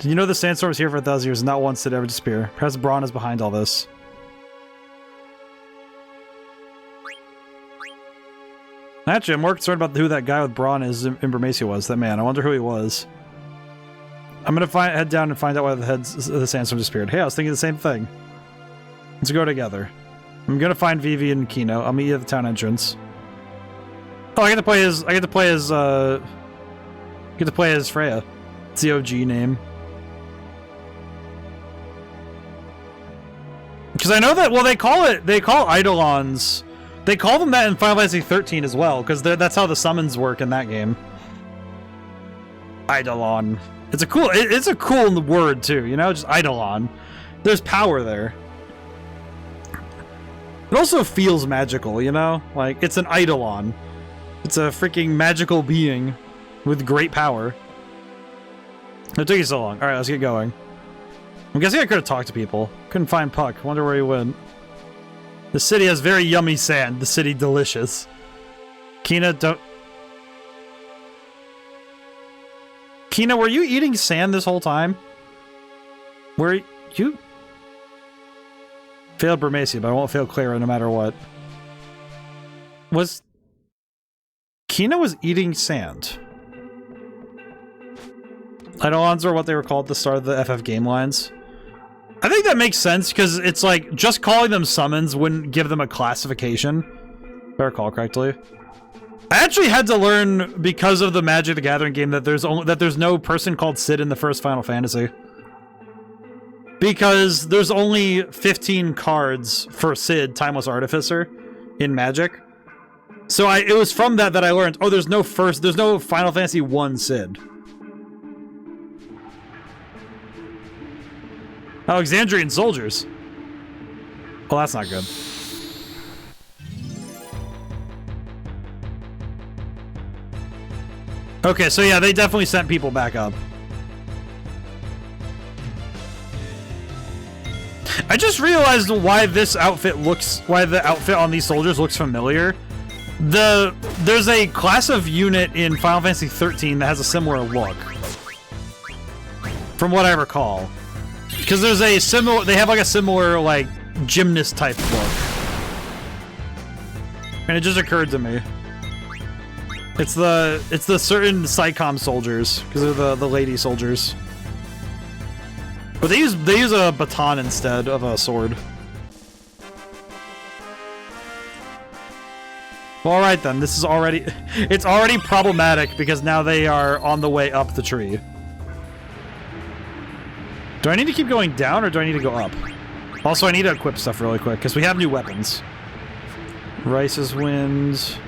Did you know the sandstorm was here for 1,000 years and not once did it ever disappear? Perhaps Braun is behind all this. Actually, I'm more concerned about who that guy with brawn is in Burmecia was. That man. I wonder who he was. I'm gonna head down and find out why the sandstorm disappeared. Hey, I was thinking the same thing. Let's go together. I'm gonna find Vivi and Kino. I'll meet you at the town entrance. Oh, I get to play as Freya. It's the OG name. Because I know that, well, they call Eidolons. They call them that in Final Fantasy 13 as well, because that's how the summons work in that game. Eidolon. It's a cool word too, you know, just Eidolon. There's power there. It also feels magical, you know? Like, it's an Eidolon. It's a freaking magical being with great power. It took you so long. Alright, let's get going. I'm guessing I could have talked to people. Couldn't find Puck. Wonder where he went. The city has very yummy sand. The city delicious. Kina, don't... Kina, were you eating sand this whole time? Were you... Failed Burmecia, but I won't fail Cleyra no matter what. Kina was eating sand. Eidolons are what they were called at the start of the FF game lines. I think that makes sense, because it's like, just calling them summons wouldn't give them a classification. If I recall correctly. I actually had to learn, because of the Magic the Gathering game, that there's no person called Sid in the first Final Fantasy. Because there's only 15 cards for Sid, Timeless Artificer, in Magic. So it was from that I learned, oh, there's no Final Fantasy 1 Sid. Alexandrian soldiers. Well, that's not good. Okay, so yeah, they definitely sent people back up. I just realized why the outfit on these soldiers looks familiar. There's a class of unit in Final Fantasy 13 that has a similar look. From what I recall. Because there's they have like a similar, like, gymnast type look. And it just occurred to me. It's the certain Psycom soldiers, because they're the lady soldiers. But they use a baton instead of a sword. Well, alright then, it's already problematic because now they are on the way up the tree. Do I need to keep going down, or do I need to go up? Also, I need to equip stuff really quick, because we have new weapons. Rice's Wind,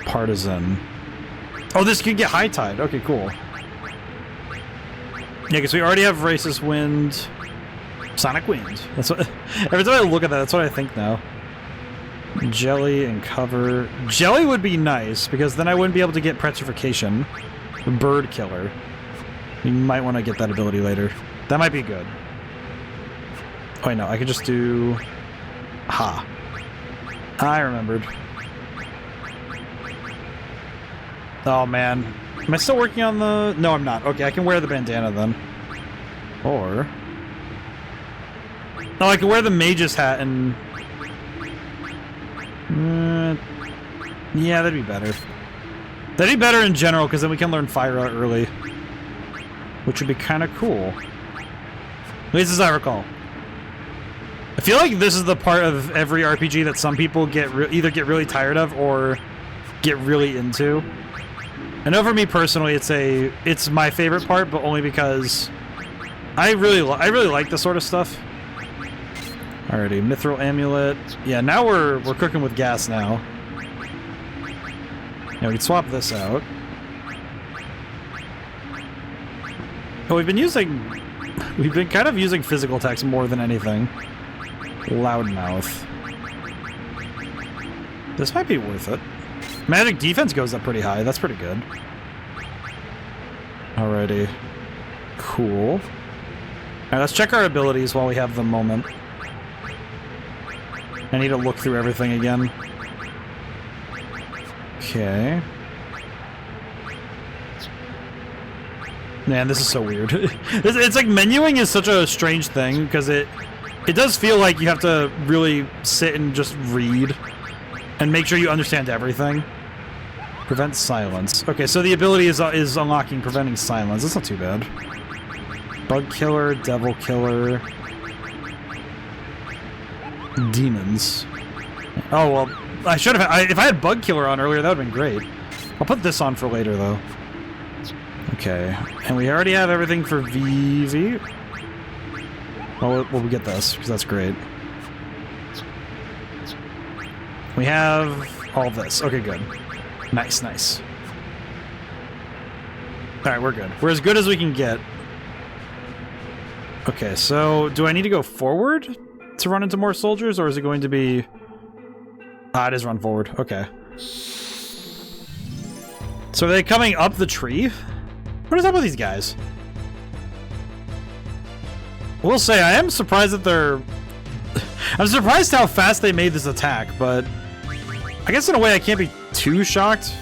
Partisan. Oh, this can get High Tide. Okay, cool. Yeah, because we already have Rice's Wind, Sonic Wind. That's what. Every time I look at that, that's what I think now. Jelly and cover. Jelly would be nice, because then I wouldn't be able to get Petrification. Bird Killer. You might want to get that ability later. That might be good. Oh, wait, no, I could just do... Ha. I remembered. Oh, man. Am I still working on the... No, I'm not. Okay, I can wear the bandana then. Or... No, I can wear the mage's hat and... Yeah, that'd be better. That'd be better in general, because then we can learn Fire Out early. Which would be kind of cool. At least as I recall. I feel like this is the part of every RPG that some people either get really tired of or get really into. I know for me personally, it's my favorite part, but only because I really like this sort of stuff. Alrighty, Mithril Amulet. Yeah, now we're cooking with gas now. Yeah, we can swap this out. Oh, we've been kind of using physical attacks more than anything. Loudmouth. This might be worth it. Magic defense goes up pretty high. That's pretty good. Alrighty. Cool. Alright, let's check our abilities while we have the moment. I need to look through everything again. Okay. Man, this is so weird. It's like menuing is such a strange thing, because it does feel like you have to really sit and just read and make sure you understand everything. Prevent silence. Okay, so the ability is unlocking preventing silence. That's not too bad. Bug killer, devil killer, demons. Oh well, I should have. If I had bug killer on earlier, that would have been great. I'll put this on for later though. Okay, and we already have everything for Vivi. Well, we get this because that's great. We have all this. Okay, good. Nice, nice. Alright, we're good. We're as good as we can get. Okay, so do I need to go forward to run into more soldiers, or is it going to be... Ah, it is run forward. Okay. So are they coming up the tree? What is up with these guys? We'll say, I am surprised that they're... I'm surprised how fast they made this attack, but... I guess in a way I can't be too shocked.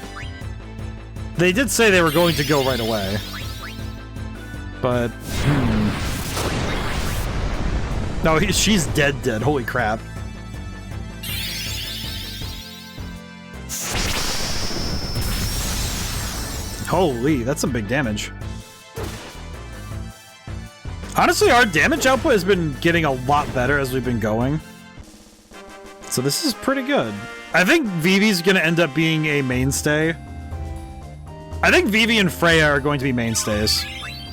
They did say they were going to go right away. But... No, she's dead. Holy crap. Holy, that's some big damage. Honestly, our damage output has been getting a lot better as we've been going. So this is pretty good. I think Vivi's going to end up being a mainstay. I think Vivi and Freya are going to be mainstays,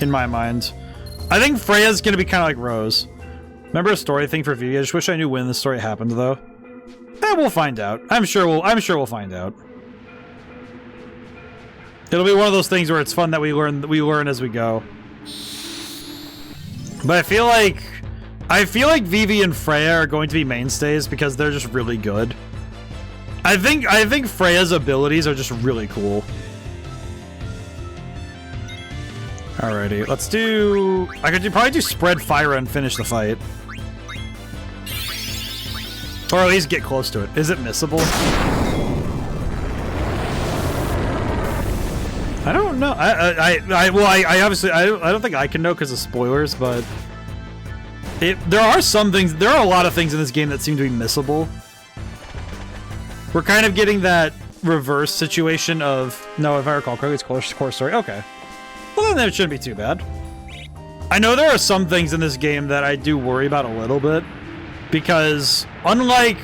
in my mind. I think Freya's going to be kind of like Rose. Remember a story thing for Vivi? I just wish I knew when the story happened, though. We'll find out. I'm sure we'll find out. It'll be one of those things where it's fun that we learn as we go. But I feel like Vivi and Freya are going to be mainstays because they're just really good. I think Freya's abilities are just really cool. Alrighty, let's do... I could probably do Spread Fire and finish the fight. Or at least get close to it. Is it missable? I don't know. I obviously... I don't think I can know because of spoilers, but... There are some things... There are a lot of things in this game that seem to be missable. We're kind of getting that reverse situation of... No, if I recall correctly, it's core story. Okay. Well, then it shouldn't be too bad. I know there are some things in this game that I do worry about a little bit, because unlike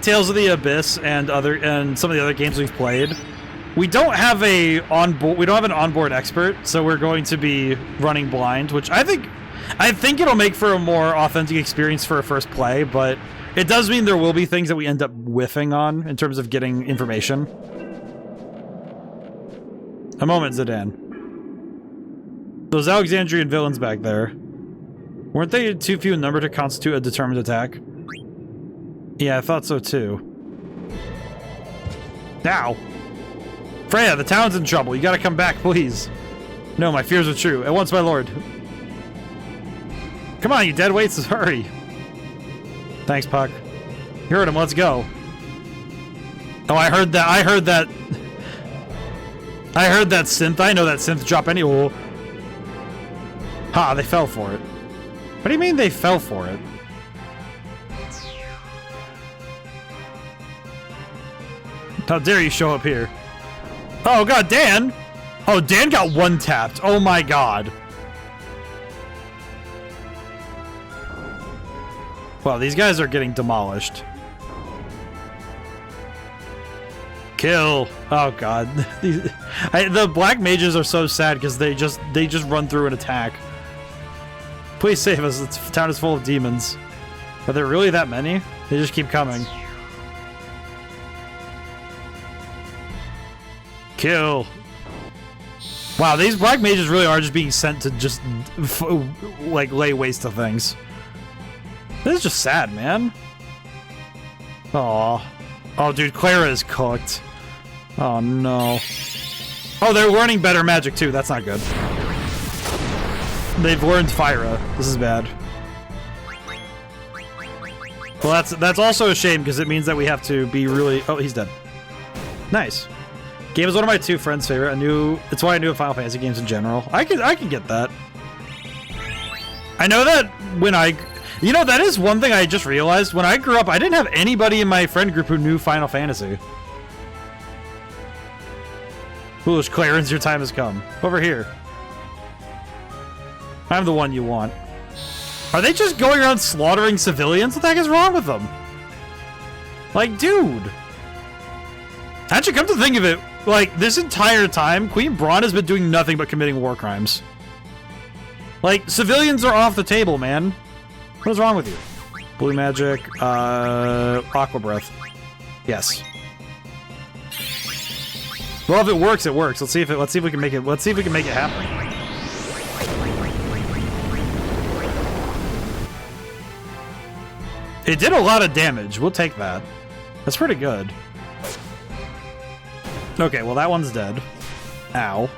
Tales of the Abyss and some of the other games we've played, we don't have an onboard expert, so we're going to be running blind, which I think it'll make for a more authentic experience for a first play, but it does mean there will be things that we end up whiffing on in terms of getting information. A moment, Zidane. Those Alexandrian villains back there, weren't they too few in number to constitute a determined attack? Yeah, I thought so too. Now! Freya, the town's in trouble. You gotta come back, please. No, my fears are true. At once, my lord. Come on, you deadweights, hurry. Thanks, Puck. You heard him, let's go. Oh, I heard that synth. I know that synth drop anyway. Ha, they fell for it. What do you mean they fell for it? How dare you show up here? Oh god, Dan! Oh, Dan got one-tapped. Oh my god. Wow, these guys are getting demolished. Kill. Oh god. The black mages are so sad because they just run through and attack. Please save us. The town is full of demons. Are there really that many? They just keep coming. Kill. Wow, these black mages really are just being sent to just like lay waste to things. This is just sad, man. Aw. Oh, dude, Cleyra is cooked. Oh, no. Oh, they're learning better magic, too. That's not good. They've learned Fyra. This is bad. Well, that's also a shame, because it means that we have to be really... Oh, he's dead. Nice. Game is one of my two friends' favorite. It's why I knew of Final Fantasy games in general. I can get that. I know that when you know, that is one thing I just realized. When I grew up, I didn't have anybody in my friend group who knew Final Fantasy. Foolish Clarence, your time has come. Over here. I'm the one you want. Are they just going around slaughtering civilians? What the heck is wrong with them? Like, dude. Actually, come to think of it, like, this entire time, Queen Braun has been doing nothing but committing war crimes. Like, civilians are off the table, man. What is wrong with you? Blue magic, aqua breath. Yes. Well, if it works, it works. Let's see if we can make it. Let's see if we can make it happen. It did a lot of damage. We'll take that. That's pretty good. Okay, well that one's dead. Ow.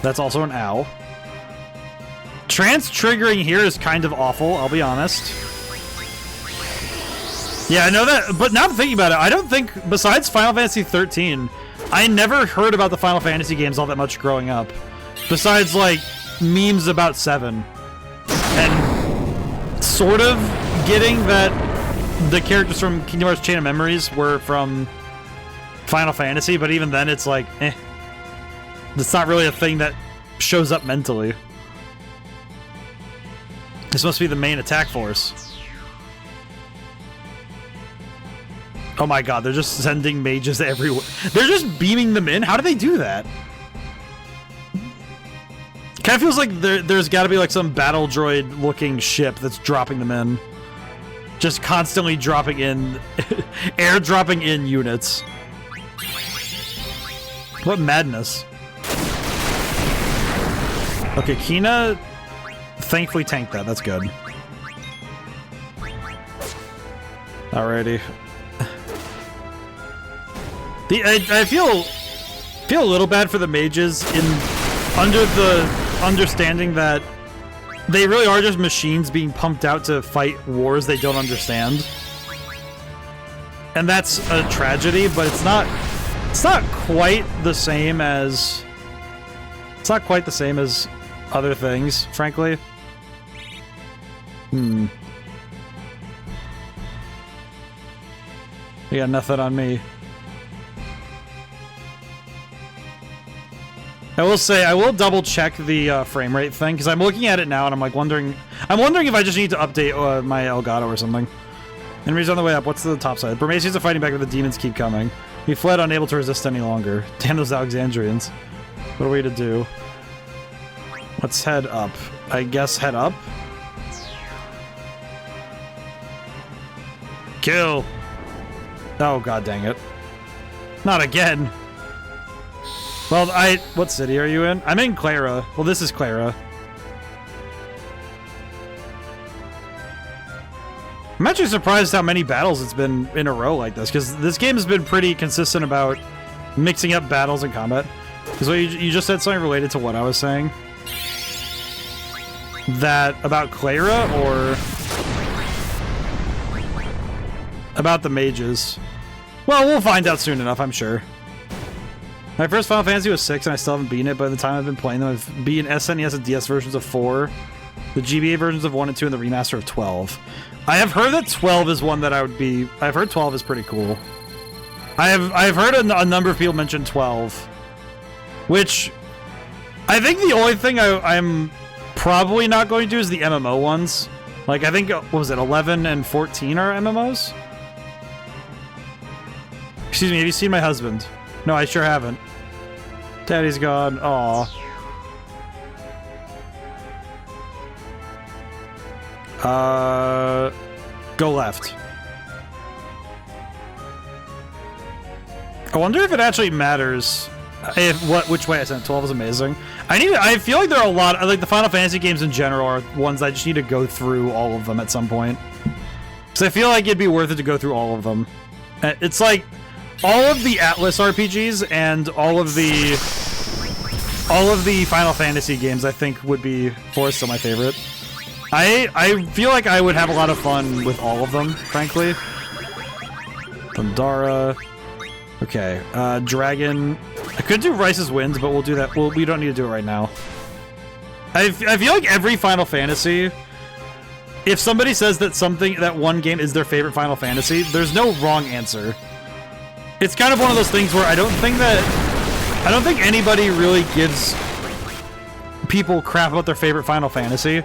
That's also an ow. Trance triggering here is kind of awful, I'll be honest. Yeah, I know that, but now I'm thinking about it, I don't think, besides Final Fantasy 13, I never heard about the Final Fantasy games all that much growing up. Besides, like, memes about 7. And sort of getting that the characters from Kingdom Hearts Chain of Memories were from Final Fantasy, but even then it's like, eh. It's not really a thing that shows up mentally. This must be the main attack force. Oh my god, they're just sending mages everywhere. They're just beaming them in? How do they do that? Kind of feels like there's got to be like some battle droid looking ship that's dropping them in. Just constantly dropping in, airdropping in units. What madness. Okay, Kina thankfully tanked that. That's good. Alrighty. I feel a little bad for the mages under the understanding that they really are just machines being pumped out to fight wars they don't understand. And that's a tragedy, but it's not quite the same as other things, frankly. You got nothing on me. I will say, I will double check the frame rate thing, because I'm looking at it now and I'm like wondering if I just need to update my Elgato or something. Enemies on the way up. What's the top side? Burmesians are fighting back, but the demons keep coming. He fled, unable to resist any longer. Damn those Alexandrians. What are we to do? Let's head up. I guess head up? Kill! Oh, god dang it. Not again! Well, what city are you in? I'm in Cleyra. Well, this is Cleyra. I'm actually surprised how many battles it's been in a row like this, because this game has been pretty consistent about mixing up battles and combat. Because you just said something related to what I was saying. That about Cleyra, or about the mages? Well, we'll find out soon enough, I'm sure. My first Final Fantasy was 6, and I still haven't beaten it. By the time I've been playing them, I've beaten SNES and DS versions of 4, the GBA versions of 1 and 2, and the remaster of 12. I have heard that 12 is one that I would be... I've heard 12 is pretty cool. I've heard a number of people mention 12, which I think the only thing I'm probably not going to do is the MMO ones. Like, I think, what was it, 11 and 14 are MMOs? Excuse me, have you seen my husband? No, I sure haven't. Daddy's gone. Aw. Go left. I wonder if it actually matters which way I sent. 12 is amazing. I feel like there are a lot, like the Final Fantasy games in general are ones I just need to go through all of them at some point. Because I feel like it'd be worth it to go through all of them. It's like all of the Atlas RPGs and all of the Final Fantasy games I think would be still my favorite. I feel like I would have a lot of fun with all of them, frankly. Thundara. Okay, Dragon. I could do Rice's Winds, but we'll do that. We don't need to do it right now. I feel like every Final Fantasy, if somebody says that one game is their favorite Final Fantasy, there's no wrong answer. It's kind of one of those things where I don't think that I don't think anybody really gives people crap about their favorite Final Fantasy,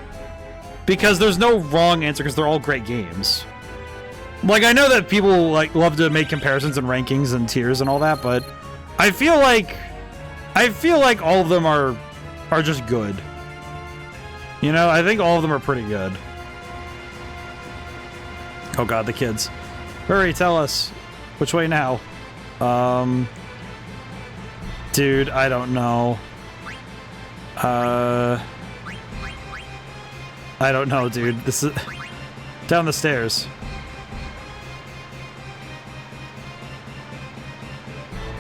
because there's no wrong answer, because they're all great games. Like, I know that people like love to make comparisons and rankings and tiers and all that, but I feel like all of them are just good. You know, I think all of them are pretty good. Oh god, the kids. Hurry, tell us. Which way now? Dude, I don't know. I don't know, dude. This is... Down the stairs.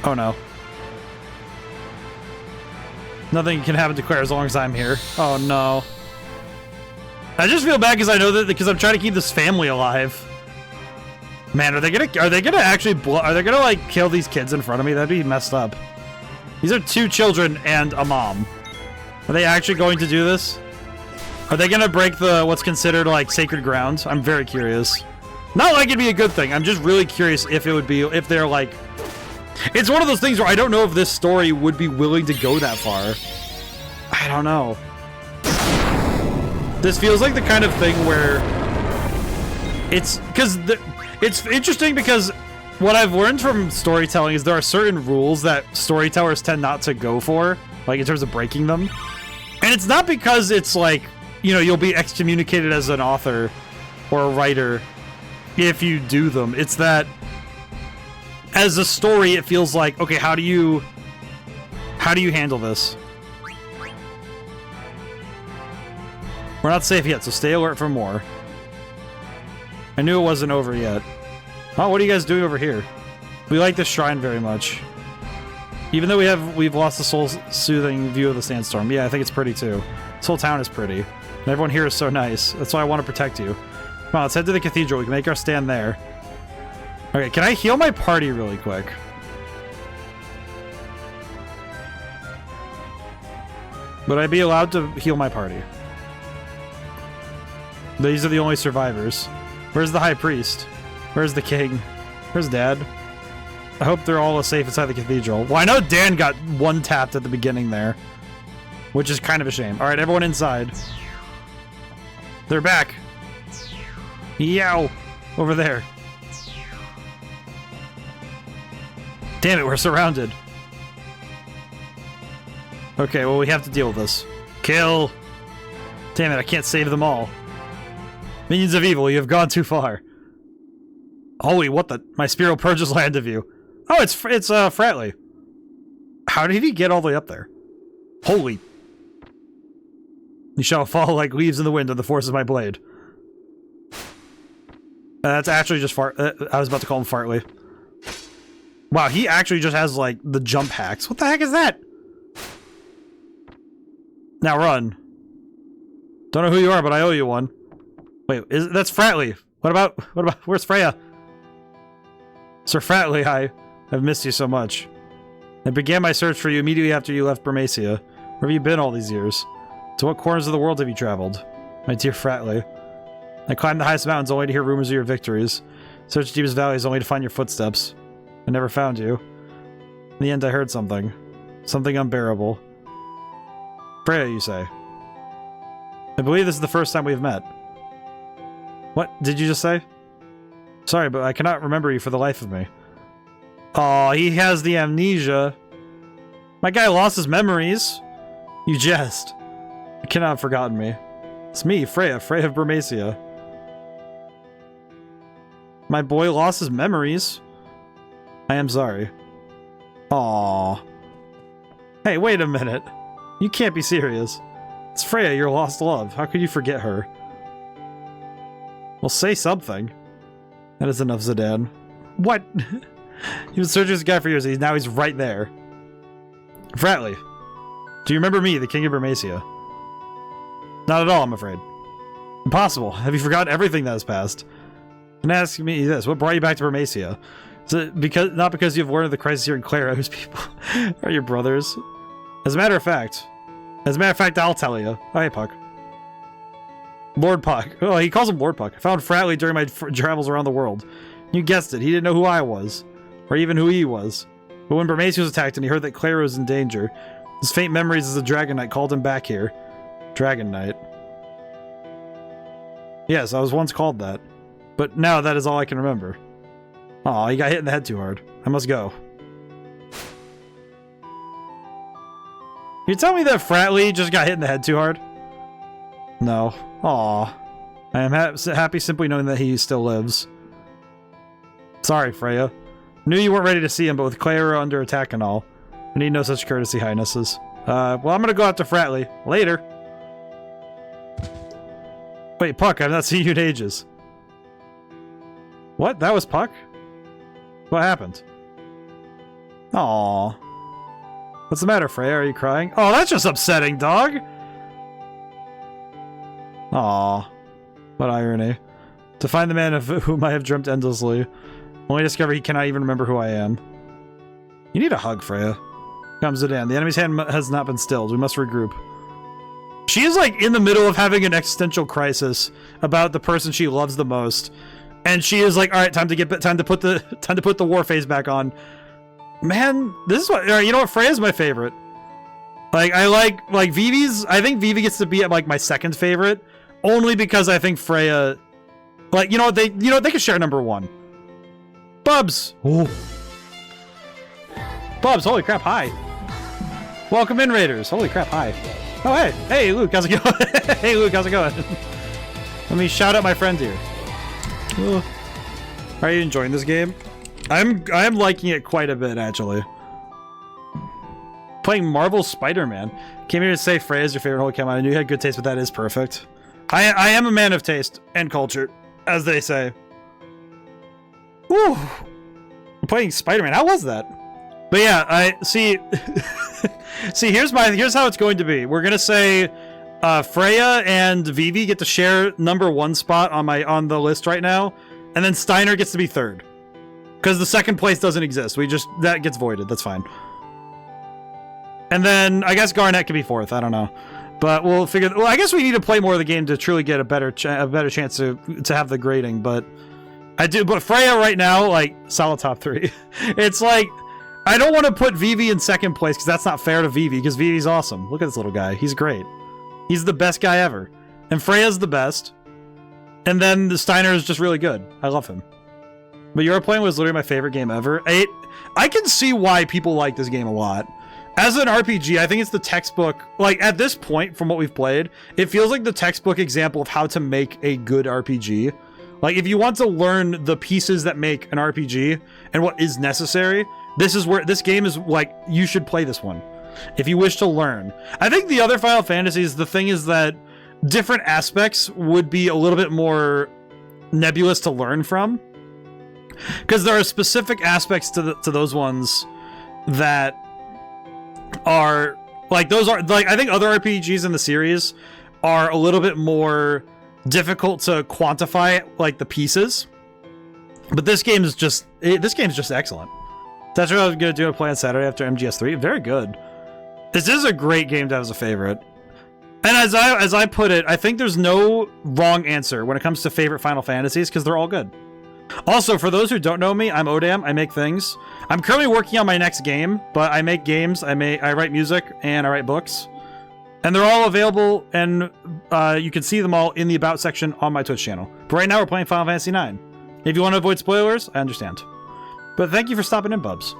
Oh no. Nothing can happen to Cleyra as long as I'm here. Oh no. I just feel bad because I know that because I'm trying to keep this family alive. Man, are they gonna actually are they gonna like kill these kids in front of me? That'd be messed up. These are 2 children and a mom. Are they actually going to do this? Are they gonna break the what's considered like sacred ground? I'm very curious. Not like it'd be a good thing. I'm just really curious if it would be if they're like. It's one of those things where I don't know if this story would be willing to go that far. I don't know. This feels like the kind of thing where it's because it's interesting because what I've learned from storytelling is there are certain rules that storytellers tend not to go for, like in terms of breaking them. And it's not because it's like, you know, you'll be excommunicated as an author or a writer if you do them. It's that as a story, it feels like, okay, how do you handle this? We're not safe yet, so stay alert for more. I knew it wasn't over yet. Oh, what are you guys doing over here? We like this shrine very much. Even though we've lost the soul-soothing view of the sandstorm. Yeah, I think it's pretty too. This whole town is pretty. And everyone here is so nice. That's why I want to protect you. Come on, let's head to the cathedral. We can make our stand there. Okay, can I heal my party really quick? Would I be allowed to heal my party? These are the only survivors. Where's the high priest? Where's the king? Where's Dad? I hope they're all safe inside the cathedral. Well, I know Dan got one-tapped at the beginning there, which is kind of a shame. All right, everyone inside. They're back. Yow! Over there. Damn it, we're surrounded. Okay, well, we have to deal with this. Kill! Damn it, I can't save them all. Minions of evil, you have gone too far. Holy, what the? My Spear will purge this land of you. Oh, it's Fratley. How did he get all the way up there? Holy. You shall fall like leaves in the wind of the force of my blade. That's actually just I was about to call him Fartley. Wow, he actually just has, like, the jump hacks. What the heck is that? Now run. Don't know who you are, but I owe you one. Wait, that's Fratley. What about, where's Freya? Sir Fratley, I've missed you so much. I began my search for you immediately after you left Burmacia. Where have you been all these years? To what corners of the world have you traveled? My dear Fratley. I climbed the highest mountains only to hear rumors of your victories. Searched deepest valleys only to find your footsteps. I never found you. In the end, I heard something. Something unbearable. Freya, you say? I believe this is the first time we've met. What did you just say? Sorry, but I cannot remember you for the life of me. Aw, he has the amnesia. My guy lost his memories. You jest. You cannot have forgotten me. It's me, Freya of Burmacia. My boy lost his memories. I am sorry. Aww. Hey, wait a minute. You can't be serious. It's Freya, your lost love. How could you forget her? Well, say something. That is enough, Zidane. What? He was searching this guy for years, and now he's right there. Fratley, do you remember me, the King of Burmacia? Not at all, I'm afraid. Impossible. Have you forgotten everything that has passed? And ask me this, what brought you back to Burmacia? Is it not because you've learned of the crisis here in Cleyra, whose people are your brothers? As a matter of fact, I'll tell you. Oh, hey, Puck. Lord Puck. Oh, he calls him Lord Puck. I found Fratley during my travels around the world. You guessed it, he didn't know who I was. Or even who he was. But when Bermace was attacked and he heard that Cleyra was in danger, his faint memories as a Dragon Knight called him back here. Dragon Knight. Yes, I was once called that. But now that is all I can remember. Aw, he got hit in the head too hard. I must go. You tell me that Fratley just got hit in the head too hard? No. Aw. I am happy simply knowing that he still lives. Sorry, Freya. Knew you weren't ready to see him, but with Cleyra under attack and all, I need no such courtesy, highnesses. Well, I'm gonna go out to Fratley. Later. Wait, Puck, I've not seen you in ages. What? That was Puck? What happened? Aww. What's the matter, Freya? Are you crying? Oh, that's just upsetting, dog! Aw. What irony. To find the man of whom I have dreamt endlessly, only discover he cannot even remember who I am. You need a hug, Freya. Comes Zidane. The enemy's hand has not been stilled. We must regroup. She is like in the middle of having an existential crisis about the person she loves the most, and she is like, "All right, time to put the war phase back on." Man, this is what you know. What Freya's my favorite. Like I like Vivi's. I think Vivi gets to be like my second favorite, only because I think Freya, like they can share number one. Bubs. Ooh. Bubs. Holy crap! Hi. Welcome in, Raiders. Holy crap! Hi. Oh hey, hey Luke, how's it going? Hey Luke, how's it going? Let me shout out my friend here. Ooh. Are you enjoying this game? I'm liking it quite a bit actually. Playing Marvel Spider-Man. Came here to say Freya's your favorite. Holy cow! I knew you had good taste, but that is perfect. I am a man of taste and culture, as they say. Woo! I'm playing Spider-Man. How was that? But yeah, I see. See, here's how it's going to be. We're gonna say Freya and Vivi get to share number one spot on the list right now, and then Steiner gets to be third because the second place doesn't exist. That gets voided. That's fine. And then I guess Garnet can be fourth. I don't know, but we'll figure. Well, I guess we need to play more of the game to truly get a better chance to have the grading. But I do. But Freya right now, like solid top 3. It's like. I don't want to put Vivi in second place because that's not fair to Vivi because Vivi's awesome. Look at this little guy. He's great. He's the best guy ever. And Freya's the best. And then the Steiner is just really good. I love him. But Your Playing was literally my favorite game ever. I can see why people like this game a lot. As an RPG, I think it's the textbook. Like, at this point, from what we've played, it feels like the textbook example of how to make a good RPG. Like, if you want to learn the pieces that make an RPG and what is necessary, this game is like, you should play this one if you wish to learn. I think the other Final Fantasies, the thing is that different aspects would be a little bit more nebulous to learn from, because there are specific aspects to those ones that are like, I think other RPGs in the series are a little bit more difficult to quantify, like the pieces, but this game is just excellent. That's what I was gonna do. Play on Saturday after MGS3. Very good. This is a great game to have as a favorite. And as I put it, I think there's no wrong answer when it comes to favorite Final Fantasies because they're all good. Also, for those who don't know me, I'm ODaM. I make things. I'm currently working on my next game, but I make games. I write music and I write books, and they're all available. And you can see them all in the About section on my Twitch channel. But right now, we're playing Final Fantasy IX. If you want to avoid spoilers, I understand. But thank you for stopping in, Bubs.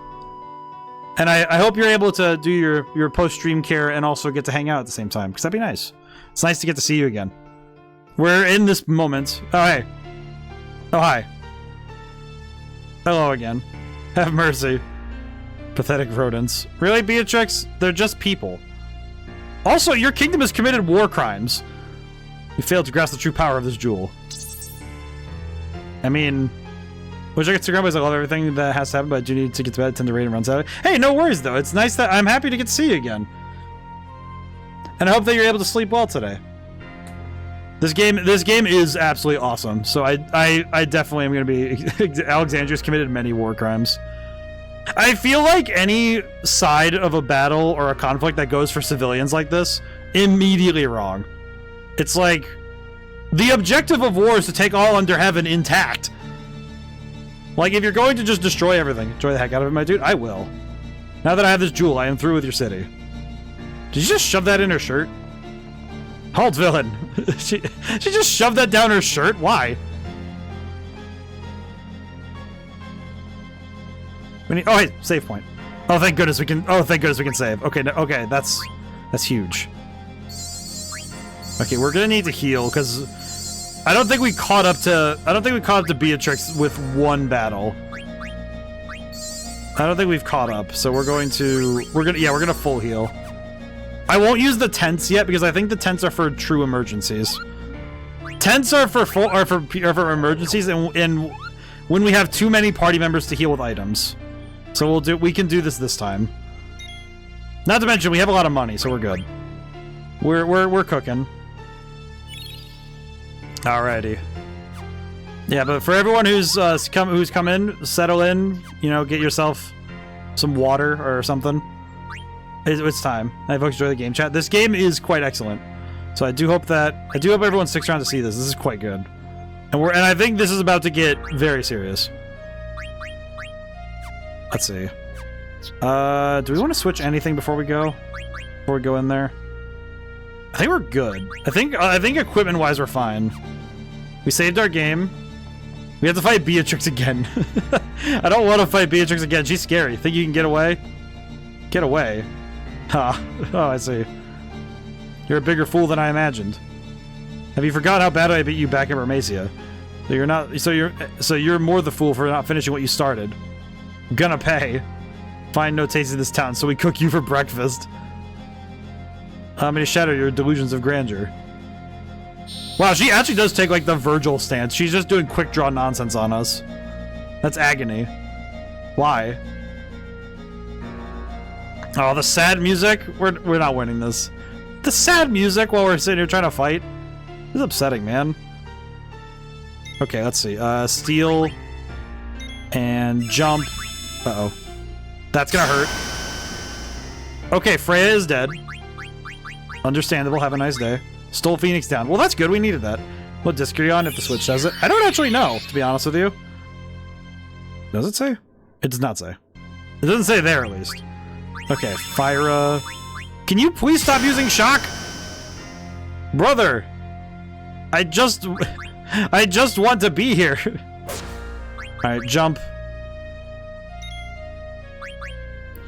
And I hope you're able to do your post-stream care and also get to hang out at the same time, because that'd be nice. It's nice to get to see you again. We're in this moment. Oh, hey. Oh, hi. Hello again. Have mercy. Pathetic rodents. Really, Beatrix? They're just people. Also, your kingdom has committed war crimes. You failed to grasp the true power of this jewel. I mean... Wish I could figure out ways I love everything that has to happen, but I do need to get to bed. Tend to raid and runs out. Hey, no worries though. It's nice that I'm happy to get to see you again. And I hope that you're able to sleep well today. This game is absolutely awesome. So I definitely am going to be... Alexandria's committed many war crimes. I feel like any side of a battle or a conflict that goes for civilians like this, immediately wrong. It's like, the objective of war is to take all under heaven intact. Like, if you're going to just destroy everything, enjoy the heck out of it, my dude, I will. Now that I have this jewel, I am through with your city. Did you just shove that in her shirt? Halt, villain. she just shoved that down her shirt? Why? We need, oh, hey, save point. Oh, thank goodness we can. Oh, thank goodness we can save. Okay, no, okay, that's huge. Okay, we're gonna need to heal because I don't think we caught up to Beatrix with one battle. I don't think we've caught up, so we're gonna full heal. I won't use the tents yet because I think the tents are for true emergencies. Tents are for emergencies and when we have too many party members to heal with items. So we can do this time. Not to mention we have a lot of money, so we're good. We're cooking. Alrighty. Yeah, but for everyone who's come in, settle in, you know, get yourself some water or something. It's time. I hope you enjoy the game chat. This game is quite excellent. So I do hope everyone sticks around to see this. This is quite good. And I think this is about to get very serious. Let's see. Do we want to switch anything before we go? Before we go in there? I think we're good. I think equipment-wise we're fine. We saved our game. We have to fight Beatrix again. I don't want to fight Beatrix again. She's scary. Think you can get away? Get away? Ha. Oh, I see. You're a bigger fool than I imagined. Have you forgotten how bad I beat you back in Bermacia? So you're more the fool for not finishing what you started. Gonna pay. Find no taste in this town, so we cook you for breakfast. I'm gonna shatter your delusions of grandeur. Wow, she actually does take like the Virgil stance. She's just doing quick draw nonsense on us. That's agony. Why? Oh, the sad music? We're not winning this. The sad music while we're sitting here trying to fight? This is upsetting, man. Okay, let's see. Steal and jump. Uh-oh. That's gonna hurt. Okay, Freya is dead. Understandable. Have a nice day. Stole Phoenix down. Well, that's good. We needed that. What disc are you on if the Switch says it? I don't actually know, to be honest with you. Does it say? It does not say. It doesn't say there, at least. Okay, Fyra. Can you please stop using shock? Brother! I just want to be here. Alright, jump.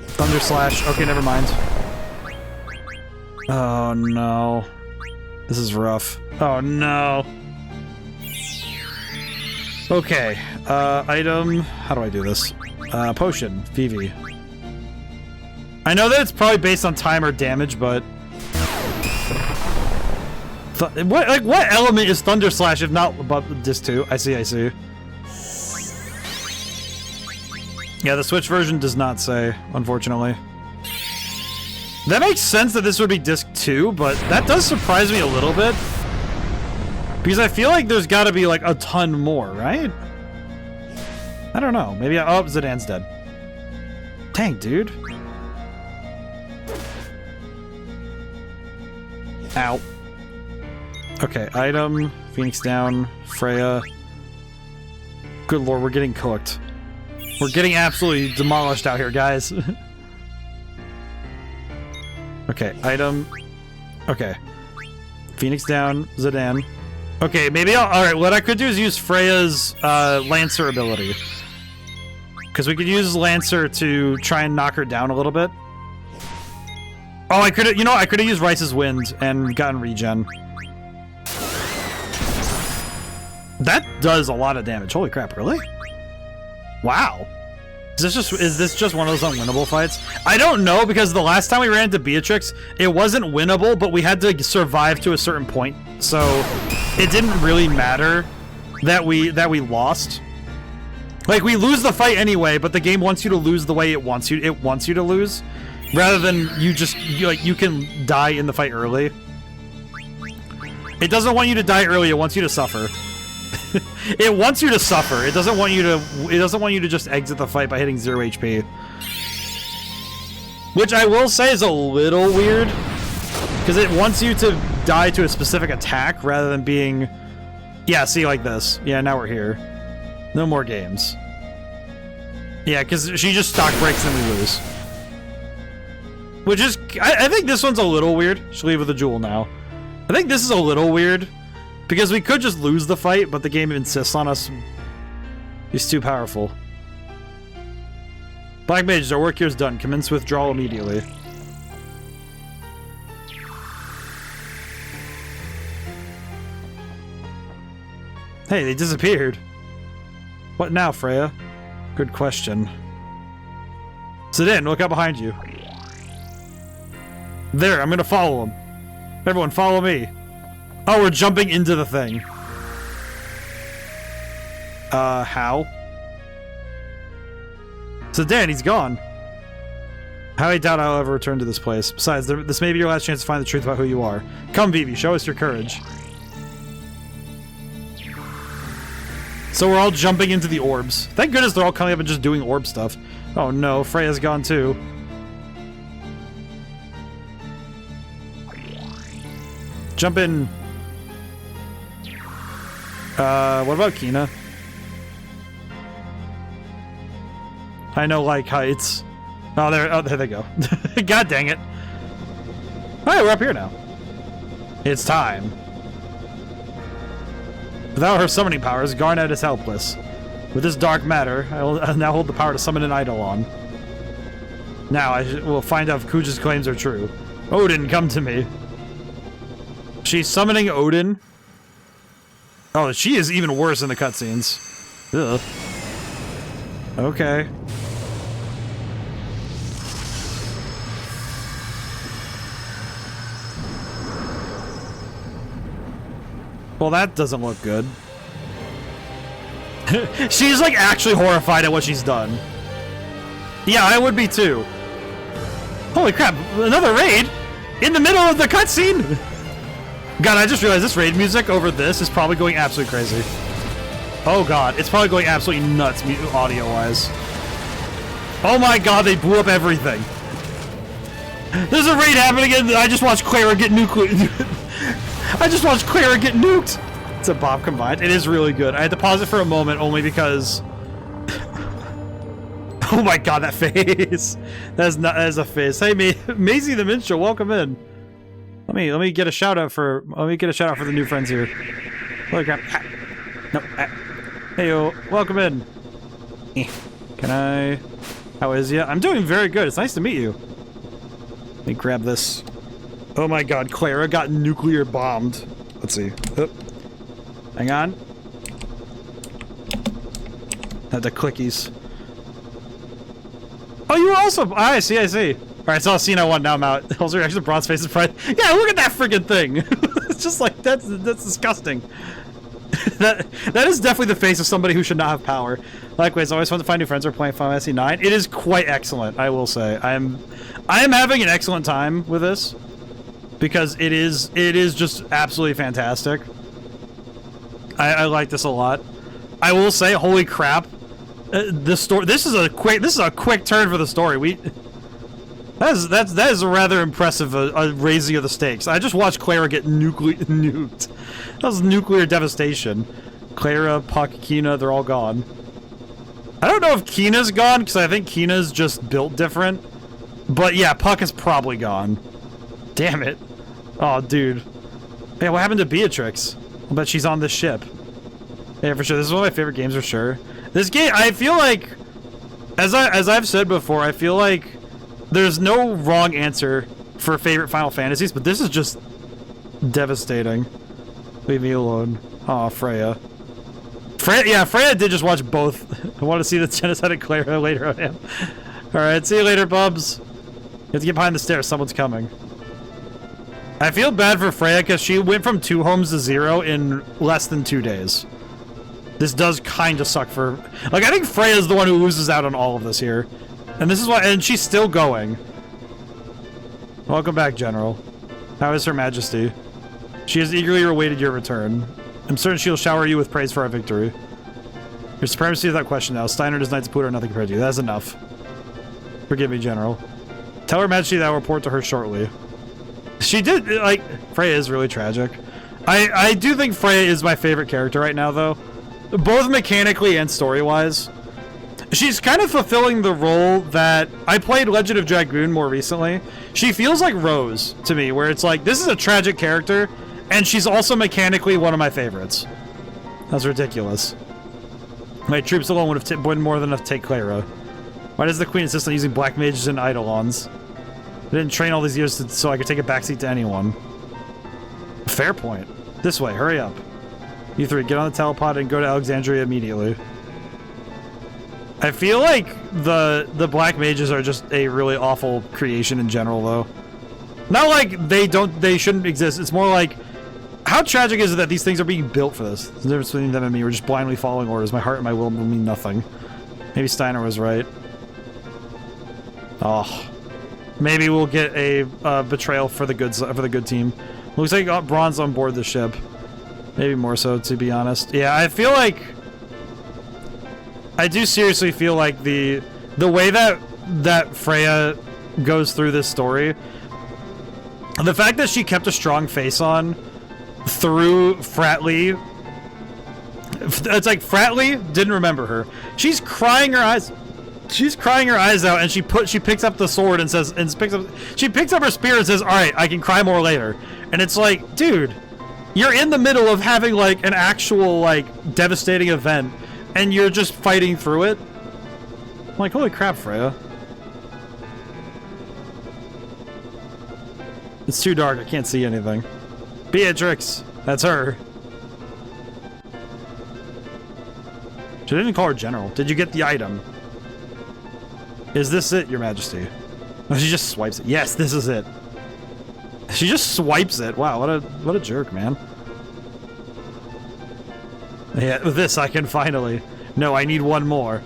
Thunder Slash. Okay, never mind. Oh, no. This is rough. Oh, no. Okay. Item. How do I do this? Potion. VV. I know that it's probably based on time or damage, but... What element is Thunder Slash if not above this 2? I see. Yeah, the Switch version does not say, unfortunately. That makes sense that this would be disc 2, but that does surprise me a little bit. Because I feel like there's gotta be, like, a ton more, right? I don't know. Maybe oh, Zidane's dead. Dang, dude. Ow. Okay, item, Phoenix down, Freya. Good lord, we're getting cooked. We're getting absolutely demolished out here, guys. Okay, item. Okay. Phoenix down, Zidane. Okay, maybe alright, what I could do is use Freya's Lancer ability. Because we could use Lancer to try and knock her down a little bit. Oh, I could've, you know, I could've used Rice's Wind and gotten regen. That does a lot of damage. Holy crap, really? Wow. Is this just one of those unwinnable fights? I don't know, because the last time we ran into Beatrix, it wasn't winnable, but we had to survive to a certain point. So it didn't really matter that we lost. Like, we lose the fight anyway, but the game wants you to lose the way it wants you to lose, rather than you can die in the fight early. It doesn't want you to die early, it wants you to suffer. It wants you to suffer. It doesn't want you to just exit the fight by hitting 0 HP. Which I will say is a little weird, because it wants you to die to a specific attack rather than being... Yeah, see, like this. Yeah, now we're here. No more games. Yeah, because she just stock breaks and we lose. Which is, I think this one's a little weird. Should leave with a jewel now. I think this is a little weird because we could just lose the fight, but the game insists on us. He's too powerful. Black Mage, our work here is done. Commence withdrawal immediately. Hey, they disappeared. What now, Freya? Good question. Sit in, look out behind you. There, I'm gonna follow him. Everyone, follow me. Oh, we're jumping into the thing. How? So Dan, he's gone. How I doubt I'll ever return to this place. Besides, this may be your last chance to find the truth about who you are. Come, Vivi, show us your courage. So we're all jumping into the orbs. Thank goodness they're all coming up and just doing orb stuff. Oh no, Freya's gone too. Jump in. What about Kina? I know, like, heights. Oh, there they go. God dang it. Alright, we're up here now. It's time. Without her summoning powers, Garnet is helpless. With this dark matter, I now hold the power to summon an Eidolon. Now, I will find out if Kuja's claims are true. Odin, come to me. She's summoning Odin? Oh, she is even worse in the cutscenes. Ugh. Okay. Well, that doesn't look good. She's like actually horrified at what she's done. Yeah, I would be too. Holy crap, another raid? In the middle of the cutscene? God, I just realized this raid music over this is probably going absolutely crazy. Oh god, it's probably going absolutely nuts audio-wise. Oh my god, they blew up everything. There's a raid happening and I just watched Cleyra get nuked. I just watched Cleyra get nuked! It's a Bob combined. It is really good. I had to pause it for a moment only because... oh my god, that face! That is a face. Hey, Maisie the Minstrel, welcome in. Let me get a shout out for the new friends here. Holy crap. Ah. No. Ah. Hey yo, welcome in. Can I... How is ya? I'm doing very good. It's nice to meet you. Let me grab this. Oh my god, Cleyra got nuclear bombed. Let's see. Oh. Hang on. Had the clickies. Oh, you were also... I see. Alright, so I'll see now one, now I'm out. Also, actually, bronze face is pride. Yeah, look at that friggin' thing! It's just like, that's disgusting. that is definitely the face of somebody who should not have power. Likewise, always fun to find new friends who are playing Final Fantasy IX. It is quite excellent, I will say. I am having an excellent time with this. Because it is just absolutely fantastic. I like this a lot. I will say, holy crap, this is a quick turn for the story. That is a rather impressive raising of the stakes. I just watched Cleyra get nuked. That was nuclear devastation. Cleyra, Puck, Kina, they're all gone. I don't know if Kina's gone because I think Kina's just built different. But yeah, Puck is probably gone. Damn it. Oh, dude. Hey, what happened to Beatrix? I bet she's on this ship. Yeah, for sure. This is one of my favorite games for sure. This game, I feel like, as I've said before, I feel like there's no wrong answer for favorite Final Fantasies, but this is just devastating. Leave me alone. Aw, Freya. Yeah, Freya did just watch both. I want to see the genocide of Cleyra later on him. Alright, see you later, bubs. You have to get behind the stairs. Someone's coming. I feel bad for Freya because she went from 2 homes to 0 in less than 2 days. This does kind of suck for... Like, I think Freya's the one who loses out on all of this here. And this is why... And she's still going. Welcome back, General. How is Her Majesty? She has eagerly awaited your return. I'm certain she'll shower you with praise for our victory. Your supremacy without question now. Steiner and his Knights of Pluto are nothing compared to you. That's enough. Forgive me, General. Tell Her Majesty that I'll report to her shortly. She did, like... Freya is really tragic. I do think Freya is my favorite character right now, though. Both mechanically and story-wise. She's kind of fulfilling the role that I played Legend of Dragoon more recently. She feels like Rose to me, where it's like, this is a tragic character, and she's also mechanically one of my favorites. That's ridiculous. My troops alone would have been more than enough to take Cleyra. Why does the Queen insist on using black mages and Eidolons? I didn't train all these years so I could take a backseat to anyone. Fair point. This way, hurry up. You three, get on the telepod and go to Alexandria immediately. I feel like the black mages are just a really awful creation in general, though. Not like they shouldn't exist. It's more like, how tragic is it that these things are being built for this? The difference between them and me, we're just blindly following orders. My heart and my will mean nothing. Maybe Steiner was right. Oh, maybe we'll get a betrayal for the good team. Looks like got Braun's on board the ship. Maybe more so, to be honest. Yeah, I feel like I do seriously feel like the way that Freya goes through this story, the fact that she kept a strong face on through Fratley, it's like Fratley didn't remember her. She's crying her eyes. She's crying her eyes out, and she picks up the sword and says, she picks up her spear and says, "All right, I can cry more later." And it's like, dude, you're in the middle of having like an actual like devastating event, and you're just fighting through it. I'm like, holy crap, Freya. It's too dark. I can't see anything. Beatrix, that's her. She didn't call her General. Did you get the item? Is this it, Your Majesty? Oh, she just swipes it. Yes, this is it. She just swipes it. Wow, what a jerk, man. Yeah, with this I can finally. No, I need one more.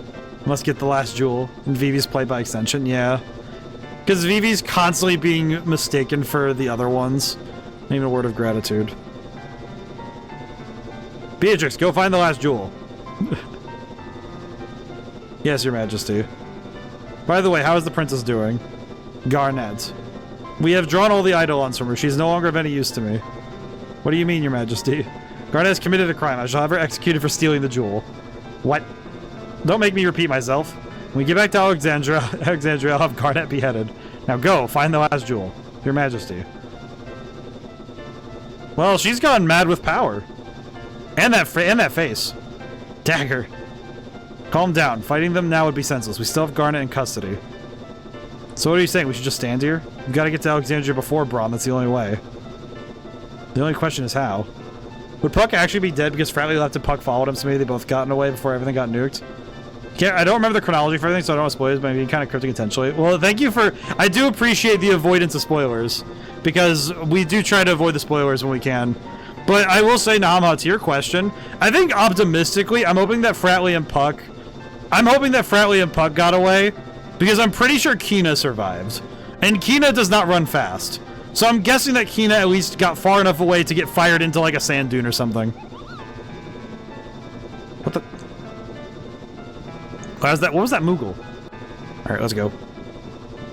Must get the last jewel. And Vivi's played by extension, yeah. Because Vivi's constantly being mistaken for the other ones. Not even a word of gratitude. Beatrix, go find the last jewel. Yes, Your Majesty. By the way, how is the princess doing? Garnet. We have drawn all the Eidolons from her. She's no longer of any use to me. What do you mean, Your Majesty? Garnet has committed a crime. I shall have her executed for stealing the jewel. What? Don't make me repeat myself. When we get back to Alexandria, I'll have Garnet beheaded. Now go, find the last jewel. Your Majesty. Well, she's gone mad with power. And that face. Dagger. Calm down. Fighting them now would be senseless. We still have Garnet in custody. So what are you saying? We should just stand here? We've got to get to Alexandria before Braun. That's the only way. The only question is how. Would Puck actually be dead because Fratley left and Puck followed him, so maybe they both gotten away before everything got nuked? I don't remember the chronology for everything, so I don't want to spoil it, but I'm being kind of cryptic intentionally. Well, thank you for... I do appreciate the avoidance of spoilers, because we do try to avoid the spoilers when we can. But I will say, Nama, to your question, I think optimistically, I'm hoping that Fratley and Puck got away, because I'm pretty sure Kina survived. And Kina does not run fast. So I'm guessing that Kina at least got far enough away to get fired into like a sand dune or something. What the... What was that Moogle? Alright, let's go.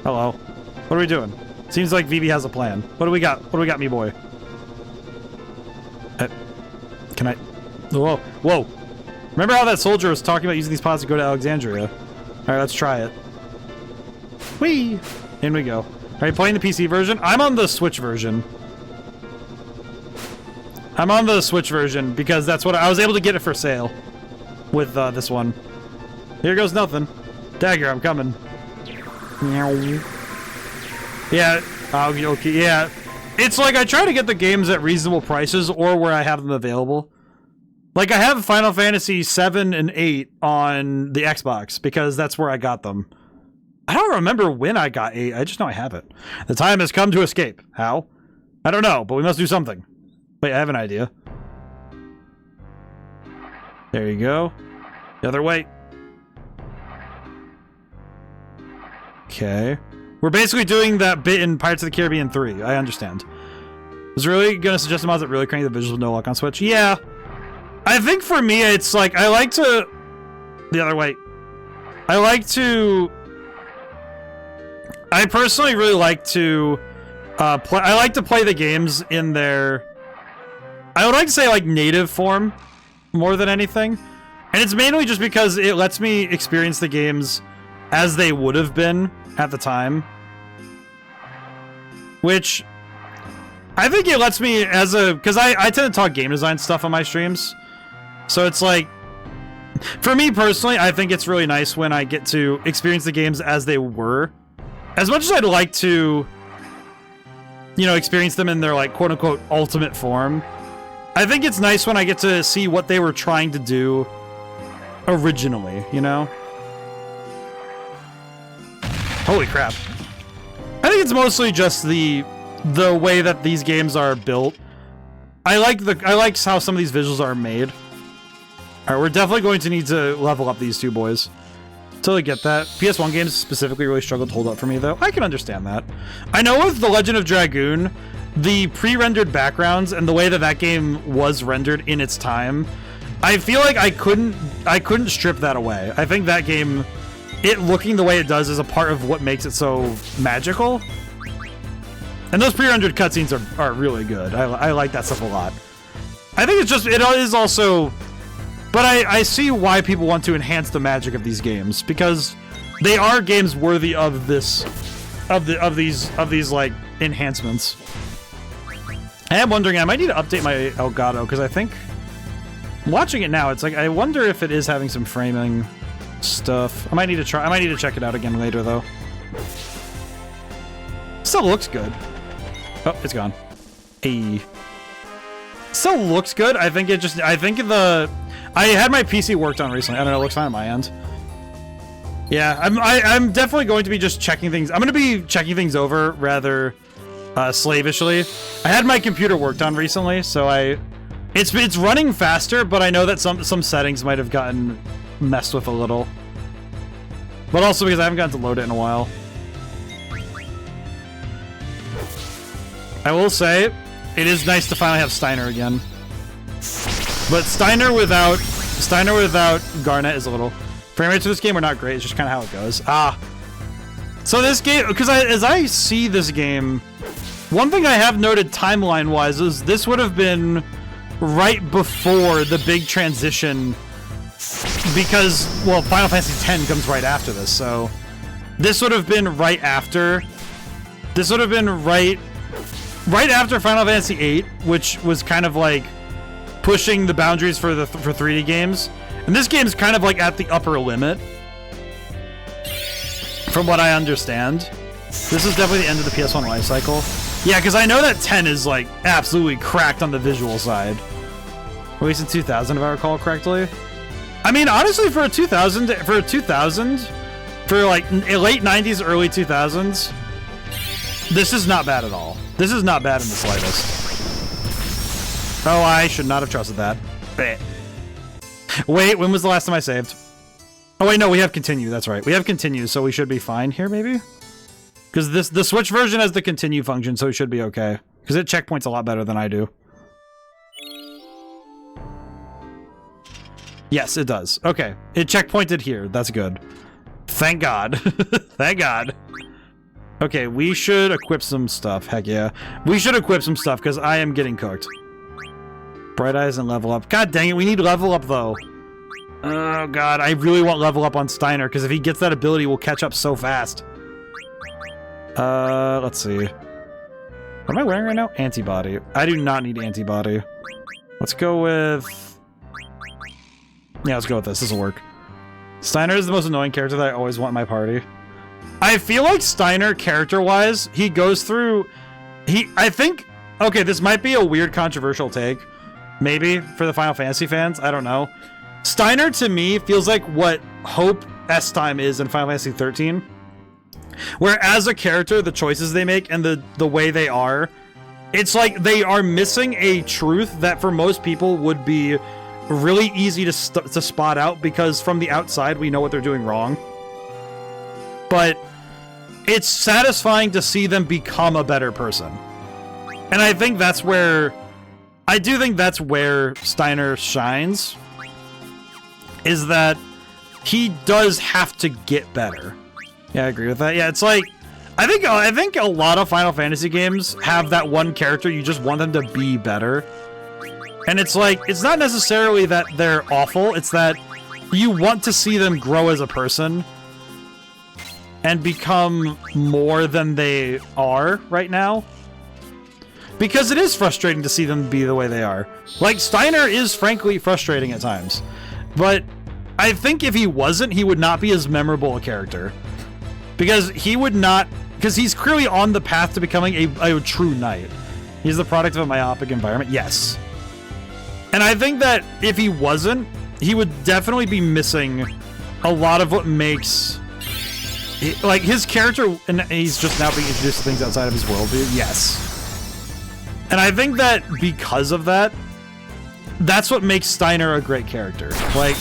Hello. What are we doing? Seems like Vivi has a plan. What do we got? What do we got, me boy? Can I... Whoa. Whoa. Remember how that soldier was talking about using these pods to go to Alexandria? Alright, let's try it. Whee! In we go. Are you playing the PC version? I'm on the Switch version. I'm on the Switch version because that's what I was able to get it for sale with this one. Here goes nothing. Dagger, I'm coming. Yeah. Okay. Yeah. It's like I try to get the games at reasonable prices or where I have them available. Like I have Final Fantasy 7 and 8 on the Xbox because that's where I got them. I don't remember when I got 8. I just know I have it. The time has come to escape. How? I don't know, but we must do something. Wait, I have an idea. There you go. The other way. Okay. We're basically doing that bit in Pirates of the Caribbean 3. I understand. I was really going to suggest mods that really crank the visuals with no luck on Switch. Yeah. I think for me, it's like, I like to... The other way. I personally really like to I like to play the games in their... I would like to say, like, native form more than anything. And it's mainly just because it lets me experience the games as they would have been at the time. Which, I think it lets me as a... Because I tend to talk game design stuff on my streams. So it's like... For me personally, I think it's really nice when I get to experience the games as they were. As much as I'd like to, you know, experience them in their, like, quote-unquote ultimate form, I think it's nice when I get to see what they were trying to do originally, you know? Holy crap. I think it's mostly just the way that these games are built. I like how some of these visuals are made. Alright, we're definitely going to need to level up these two boys. Totally get that. PS1 games specifically really struggled to hold up for me, though. I can understand that. I know with The Legend of Dragoon, the pre-rendered backgrounds and the way that that game was rendered in its time, I feel like I couldn't strip that away. I think that game, it looking the way it does, is a part of what makes it so magical. And those pre-rendered cutscenes are really good. I like that stuff a lot. I think it's just, it is also... But I see why people want to enhance the magic of these games, because they are games worthy of this, of these like enhancements. I am wondering, I might need to update my Elgato, because I think watching it now, it's like I wonder if it is having some framing stuff. I might need to check it out again later though. Still looks good. Oh, it's gone. Hey. Still looks good. I had my PC worked on recently. I don't know, it looks fine on my end. Yeah, I'm definitely going to be just checking things. I'm going to be checking things over rather slavishly. I had my computer worked on recently, so it's running faster, but I know that some settings might have gotten messed with a little. But also because I haven't gotten to load it in a while. I will say, it is nice to finally have Steiner again. But Steiner without Garnet is a little... Frame rates for this game are not great, it's just kind of how it goes. So this game, because as I see this game, one thing I have noted timeline-wise is this would have been right before the big transition, because, well, Final Fantasy X comes right after this, so... This would have been right after... This would have been right after Final Fantasy VIII, which was kind of like pushing the boundaries for 3D games. And this game's kind of like at the upper limit, from what I understand. This is definitely the end of the PS1 life cycle. Yeah, because I know that 10 is like absolutely cracked on the visual side. At least in 2000, if I recall correctly. I mean, honestly, for like late 90s, early 2000s, this is not bad at all. This is not bad in the slightest. Oh, I should not have trusted that. Wait, when was the last time I saved? Oh wait, no, we have continue, that's right. We have continue, so we should be fine here, maybe? Because the Switch version has the continue function, so we should be okay. Because it checkpoints a lot better than I do. Yes, it does. Okay, it checkpointed here, that's good. Thank God. Thank God. Okay, we should equip some stuff, heck yeah. We should equip some stuff, because I am getting cooked. Bright Eyes and level up. God dang it, we need level up though. Oh god, I really want level up on Steiner, because if he gets that ability, we'll catch up so fast. Let's see. What am I wearing right now? Antibody. I do not need antibody. Let's go with... Yeah, let's go with this. This will work. Steiner is the most annoying character that I always want in my party. I feel like Steiner, character-wise, he goes through... I think... Okay, this might be a weird, controversial take. Maybe, for the Final Fantasy fans. I don't know. Steiner, to me, feels like what Hope S-Time is in Final Fantasy 13. Where, as a character, the choices they make and the way they are, it's like they are missing a truth that for most people would be really easy to spot out, because from the outside, we know what they're doing wrong. But it's satisfying to see them become a better person. And I think that's where... I do think that's where Steiner shines. Is that he does have to get better. Yeah, I agree with that. Yeah, it's like... I think a lot of Final Fantasy games have that one character you just want them to be better. And it's like, it's not necessarily that they're awful, it's that you want to see them grow as a person and become more than they are right now. Because it is frustrating to see them be the way they are. Like, Steiner is frankly frustrating at times. But I think if he wasn't, he would not be as memorable a character. Because he would not... Because he's clearly on the path to becoming a true knight. He's the product of a myopic environment. Yes. And I think that if he wasn't, he would definitely be missing a lot of what makes... Like, his character... And he's just now being introduced to things outside of his worldview. Yes. And I think that because of that, that's what makes Steiner a great character. Like,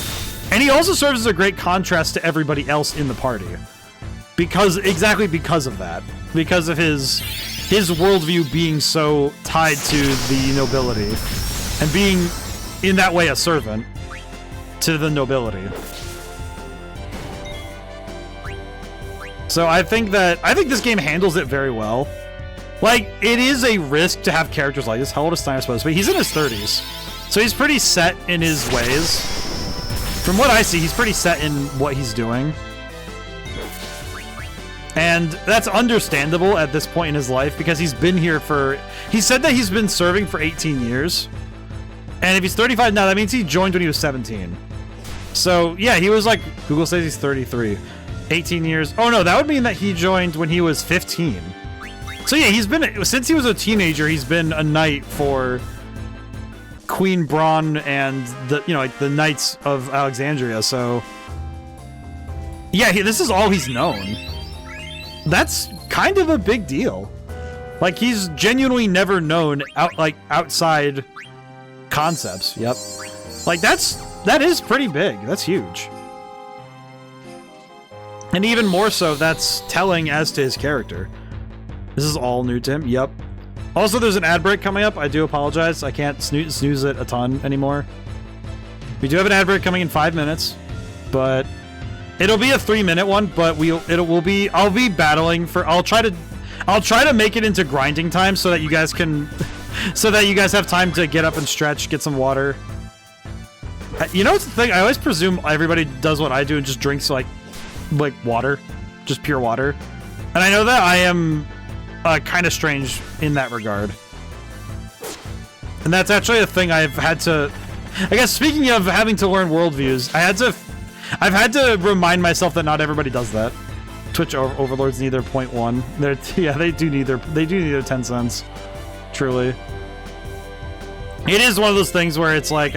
and he also serves as a great contrast to everybody else in the party. Exactly because of that. Because of his worldview being so tied to the nobility. And being, in that way, a servant to the nobility. So I think this game handles it very well. Like, it is a risk to have characters like this. How old is Steiner supposed to be? He's in his 30s. So he's pretty set in his ways. From what I see, he's pretty set in what he's doing. And that's understandable at this point in his life because he's been here for... He said that he's been serving for 18 years. And if he's 35 now, that means he joined when he was 17. So, yeah, he was like... Google says he's 33. 18 years. Oh, no, that would mean that he joined when he was 15. So yeah, he's been, since he was a teenager, he's been a knight for Queen Braun and the, you know, like the Knights of Alexandria. So yeah, this is all he's known. That's kind of a big deal. Like, he's genuinely never known outside concepts. Yep. Like, that is pretty big. That's huge. And even more so, that's telling as to his character. This is all new to him. Yep. Also, there's an ad break coming up. I do apologize. I can't snooze it a ton anymore. We do have an ad break coming in 5 minutes, but it'll be a 3-minute one. But I'll be battling for. I'll try to make it into grinding time so that you guys can, so that you guys have time to get up and stretch, get some water. You know what's the thing? I always presume everybody does what I do and just drinks like water, just pure water. And I know that I am kind of strange in that regard. And that's actually a thing I've had to... I guess speaking of having to learn worldviews, I've had to remind myself that not everybody does that. Twitch overlords need their 0.1. Yeah, they do need their 10 cents. Truly. It is one of those things where it's like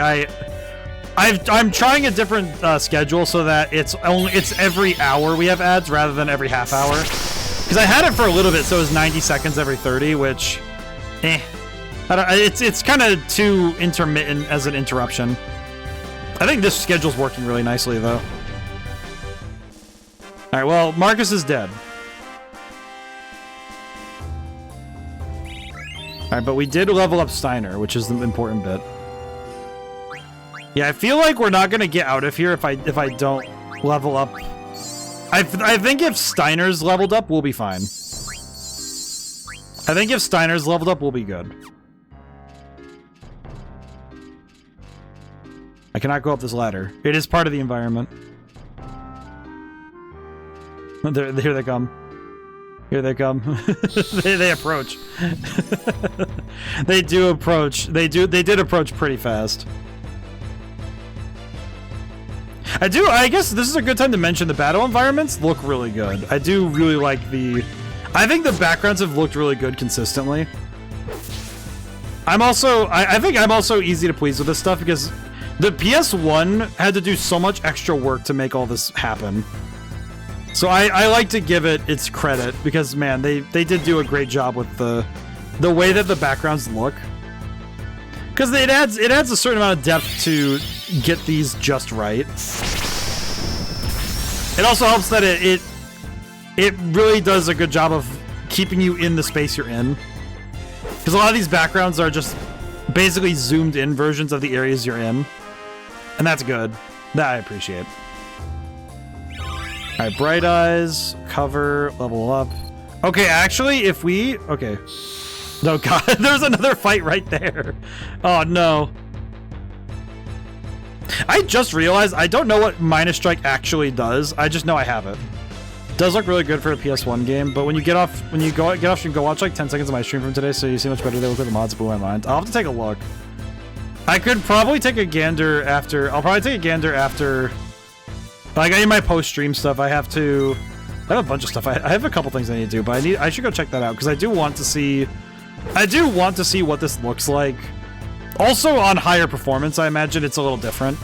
I'm trying a different schedule so that it's every hour we have ads rather than every half hour. Because I had it for a little bit, so it was 90 seconds every 30, which, it's kind of too intermittent as an interruption. I think this schedule's working really nicely, though. All right, well, Marcus is dead. All right, but we did level up Steiner, which is the important bit. Yeah, I feel like we're not gonna get out of here if I don't level up. I think if Steiner's leveled up, we'll be fine. I think if Steiner's leveled up, we'll be good. I cannot go up this ladder. It is part of the environment. Here they come. Here they come. they approach. They do approach. They did approach pretty fast. I guess this is a good time to mention the battle environments look really good. I do really like I think the backgrounds have looked really good consistently. I think I'm also easy to please with this stuff because the PS1 had to do so much extra work to make all this happen. So I like to give it its credit because, man, they did do a great job with the way that the backgrounds look. Because it adds a certain amount of depth to get these just right. It also helps that it really does a good job of keeping you in the space you're in. Because a lot of these backgrounds are just basically zoomed in versions of the areas you're in. And that's good. That I appreciate. Alright, Bright Eyes, cover, level up. Okay, actually, if we... Okay. Oh god, there's another fight right there. Oh no. I just realized I don't know what Minus Strike actually does. I just know I have it. Does look really good for a PS1 game, but when you get off stream, go watch like 10 seconds of my stream from today so you see how much better they look with the mods. Blew my mind. I'll have to take a look. I could probably take a gander after. I'll probably take a gander after. Like in my post-stream stuff, I have a bunch of stuff. I have a couple things I need to do, but I should go check that out because I do want to see what this looks like. Also on higher performance, I imagine it's a little different.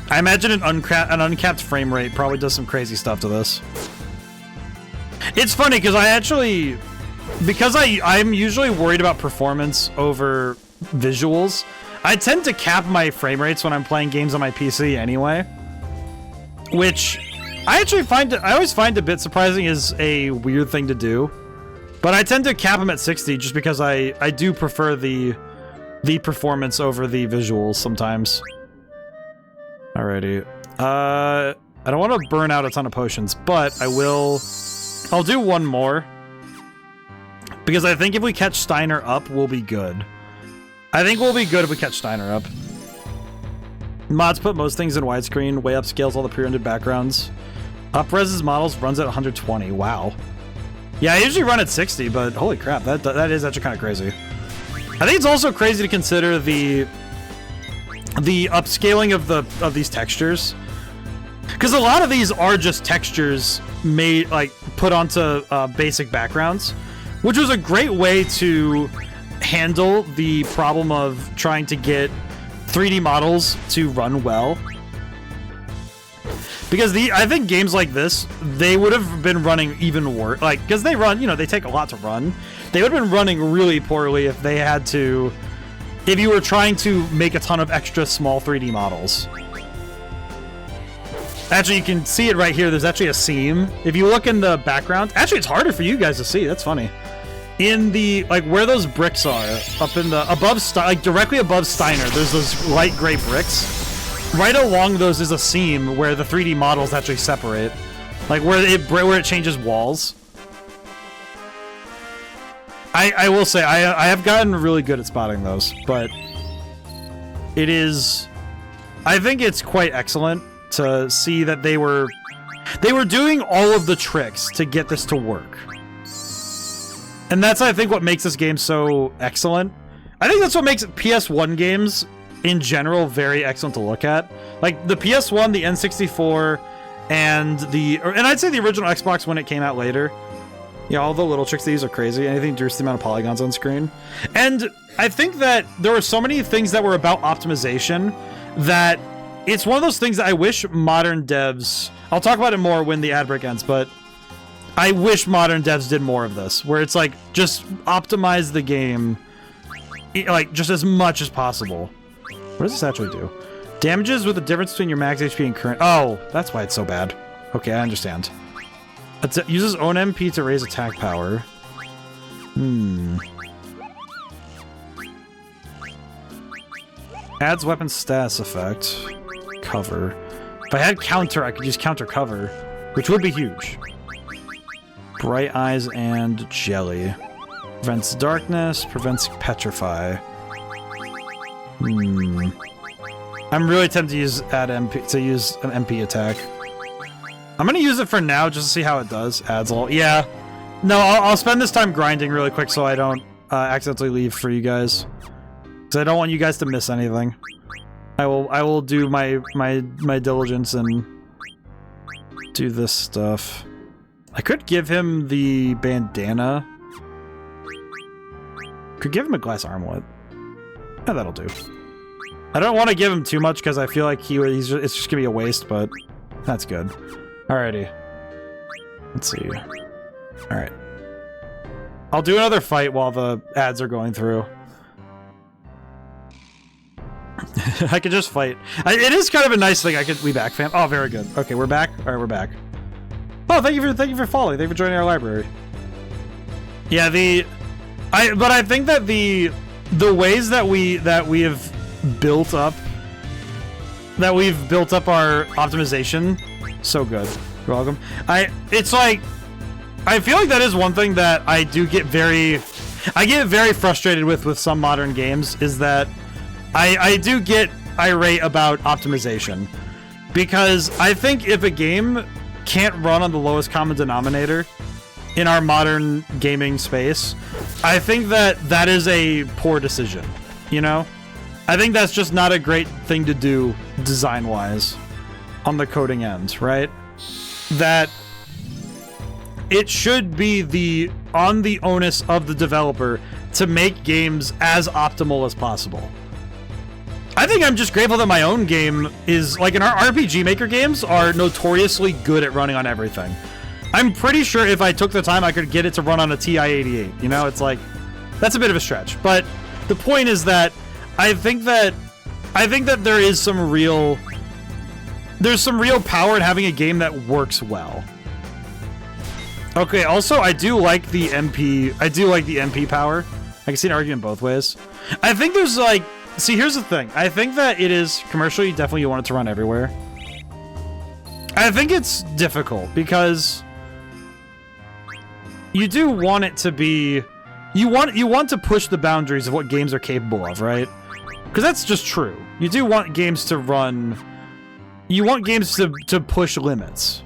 I imagine an uncapped frame rate probably does some crazy stuff to this. It's funny because I'm usually worried about performance over visuals. I tend to cap my frame rates when I'm playing games on my PC anyway, which I always find a bit surprising is a weird thing to do. But I tend to cap them at 60 just because I do prefer the performance over the visuals sometimes. Alrighty. I don't want to burn out a ton of potions, but I'll do one more. Because I think if we catch Steiner up, we'll be good. I think we'll be good if we catch Steiner up. Mods put most things in widescreen, way upscales all the pre-rendered backgrounds. Up-reses models runs at 120. Wow. Yeah, I usually run at 60, but holy crap, that is actually kind of crazy. I think it's also crazy to consider the upscaling of these textures, because a lot of these are just textures made put onto basic backgrounds, which was a great way to handle the problem of trying to get 3D models to run well. Because I think games like this, they would have been running even worse. Because they run, they take a lot to run. They would have been running really poorly if they had to, if you were trying to make a ton of extra small 3D models. Actually, you can see it right here. There's actually a seam. If you look in the background, actually, it's harder for you guys to see. That's funny. In the, where those bricks are, up in the, directly above Steiner, there's those light gray bricks. Right along those is a seam where the 3D models actually separate. Where it changes walls. I will say, I have gotten really good at spotting those, but it is... I think it's quite excellent to see that they were doing all of the tricks to get this to work. And that's, I think, what makes this game so excellent. I think that's what makes PS1 games in general very excellent to look at. Like the PS1, the N64, and I'd say the original Xbox when it came out later. Yeah, all the little tricks they use are crazy. Anything to reduce the amount of polygons on screen. And I think that there were so many things that were about optimization that it's one of those things that I wish modern devs... I'll talk about it more when the ad break ends, but I wish modern devs did more of this, where it's just optimize the game just as much as possible. What does this actually do? Damages with the difference between your max HP and current... Oh, that's why it's so bad. Okay, I understand. It uses own MP to raise attack power. Adds weapon status effect. Cover. If I had counter, I could use counter cover, which would be huge. Bright eyes and jelly. Prevents darkness, prevents petrify. I'm really tempted to use use an MP attack. I'm gonna use it for now just to see how it does. Adds a lot. Yeah. No, I'll spend this time grinding really quick so I don't accidentally leave for you guys. Because I don't want you guys to miss anything. I will do my diligence and do this stuff. I could give him the bandana. Could give him a glass armlet. Yeah, that'll do. I don't want to give him too much because I feel like it's just gonna be a waste, but that's good. Alrighty. Let's see. Alright. I'll do another fight while the ads are going through. I could just fight. It is kind of a nice thing. We back, fam? Oh, very good. Okay, we're back. Alright, we're back. Oh, thank you for following. Thank you for joining our library. Yeah, but I think that the ways that we have built up our optimization, so good. You're welcome. I feel like that is one thing that I get very frustrated with some modern games, is that I irate about optimization. Because I think if a game can't run on the lowest common denominator in our modern gaming space, I think that that is a poor decision, you know? I think that's just not a great thing to do design-wise on the coding end, right? That it should be on the onus of the developer to make games as optimal as possible. I think I'm just grateful that my own game is, like, in our RPG Maker games are notoriously good at running on everything. I'm pretty sure if I took the time, I could get it to run on a TI-88. You know, it's like, that's a bit of a stretch. But the point is that I think that there's some real power in having a game that works well. Okay, also I do like the MP power. I can see an argument both ways. I think there's like, see, here's the thing. I think that it is commercially, definitely you want it to run everywhere. I think it's difficult because you do want it to be, you want to push the boundaries of what games are capable of, right? Because that's just true. You do want games to run, you want games to push limits.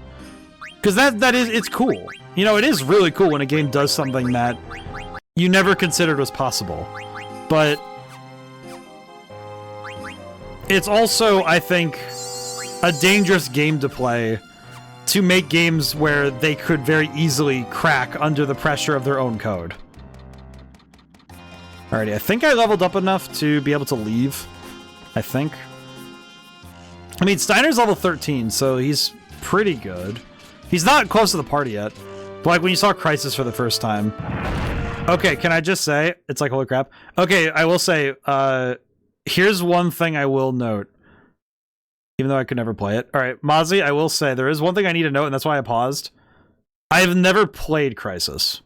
Because it's cool. You know, it is really cool when a game does something that you never considered was possible. But it's also, I think, a dangerous game to play to make games where they could very easily crack under the pressure of their own code. Alrighty, I think I leveled up enough to be able to leave. I think. I mean, Steiner's level 13, so he's pretty good. He's not close to the party yet. But like when you saw Crisis for the first time. Okay, can I just say, it's like, holy crap. Okay, I will say, here's one thing I will note. Even though I could never play it. Alright, Mozzie, I will say, there is one thing I need to note, and that's why I paused. I have never played Crisis.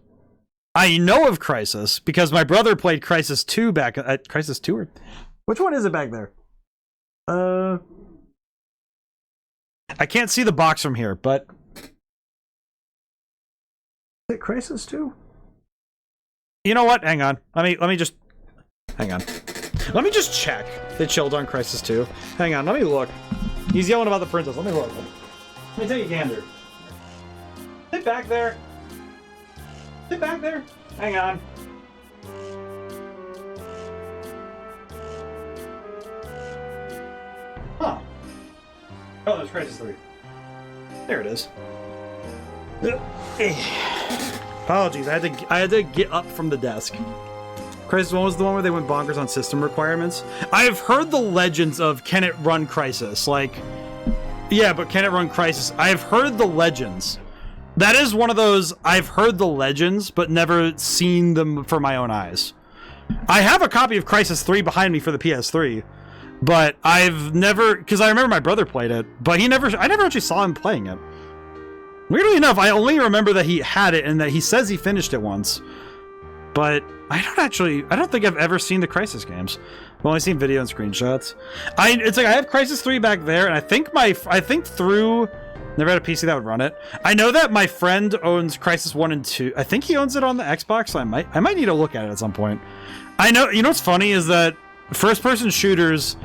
I know of Crisis, because my brother played Crisis 2 back at Crisis 2 or... Which one is it back there? I can't see the box from here, but... Is it Crisis 2? You know what? Hang on. Let me just... Hang on. Let me just check. They chilled on Crisis 2. Hang on, let me look. He's yelling about the princess. Let me look. Let me take a gander. Sit back there. Sit back there. Hang on. Huh. Oh, there's Crisis 3. There it is. Apologies, I had to get up from the desk. Crisis 1 was the one where they went bonkers on system requirements. I've heard the legends of can it run Crisis? Like, yeah, but can it run Crisis? I've heard the legends. That is one of those, I've heard the legends, but never seen them for my own eyes. I have a copy of Crisis 3 behind me for the PS3, but I've never, because I remember my brother played it, but I never actually saw him playing it. Weirdly enough, I only remember that he had it and that he says he finished it once. But I don't think I've ever seen the Crisis games. I've only seen video and screenshots. It's like I have Crisis 3 back there, and I think through never had a PC that would run it. I know that my friend owns Crisis 1 and 2. I think he owns it on the Xbox, so I might need to look at it at some point. I know, you know what's funny is that first-person shooters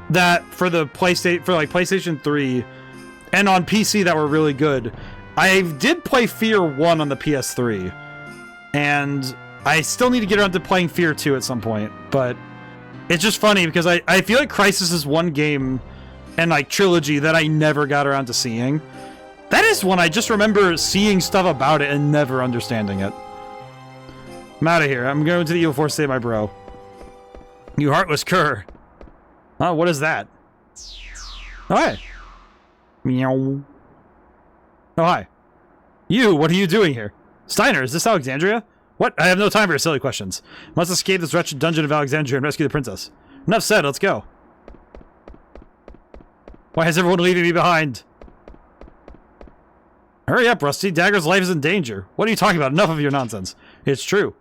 that for the PlayStation 3 and on PC that were really good. I did play Fear 1 on the PS3, and I still need to get around to playing Fear 2 at some point, but it's just funny because I feel like Crisis is one game and like trilogy that I never got around to seeing. That is one I just remember seeing stuff about it and never understanding it. I'm out of here. I'm going to the Evil Force to save my bro. You heartless cur. Oh, what is that? Oh, hi. Meow. Oh, hi. You, what are you doing here? Steiner, is this Alexandria? What? I have no time for your silly questions. Must escape this wretched dungeon of Alexandria and rescue the princess. Enough said, let's go. Why is everyone leaving me behind? Hurry up, Rusty. Dagger's life is in danger. What are you talking about? Enough of your nonsense. It's true.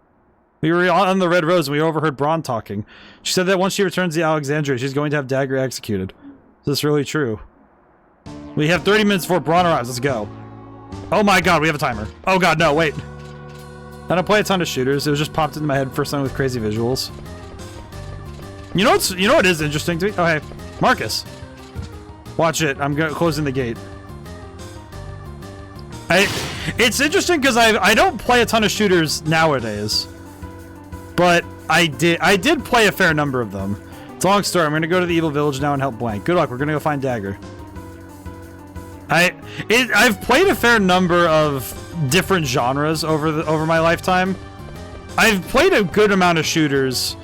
We were on the Red Rose and we overheard Braun talking. She said that once she returns to Alexandria, she's going to have Dagger executed. Is this really true? We have 30 minutes before Braun arrives. Let's go. Oh my god, we have a timer. Oh god, no, wait. I don't play a ton of shooters. It was just popped into my head for something with crazy visuals. You know what is interesting to me? Oh, hey. Marcus. Watch it. I'm closing the gate. It's interesting because I don't play a ton of shooters nowadays, but I did play a fair number of them. It's a long story. I'm gonna go to the evil village now and help Blank. Good luck. We're gonna go find Dagger. I've played a fair number of different genres over my lifetime. I've played a good amount of shooters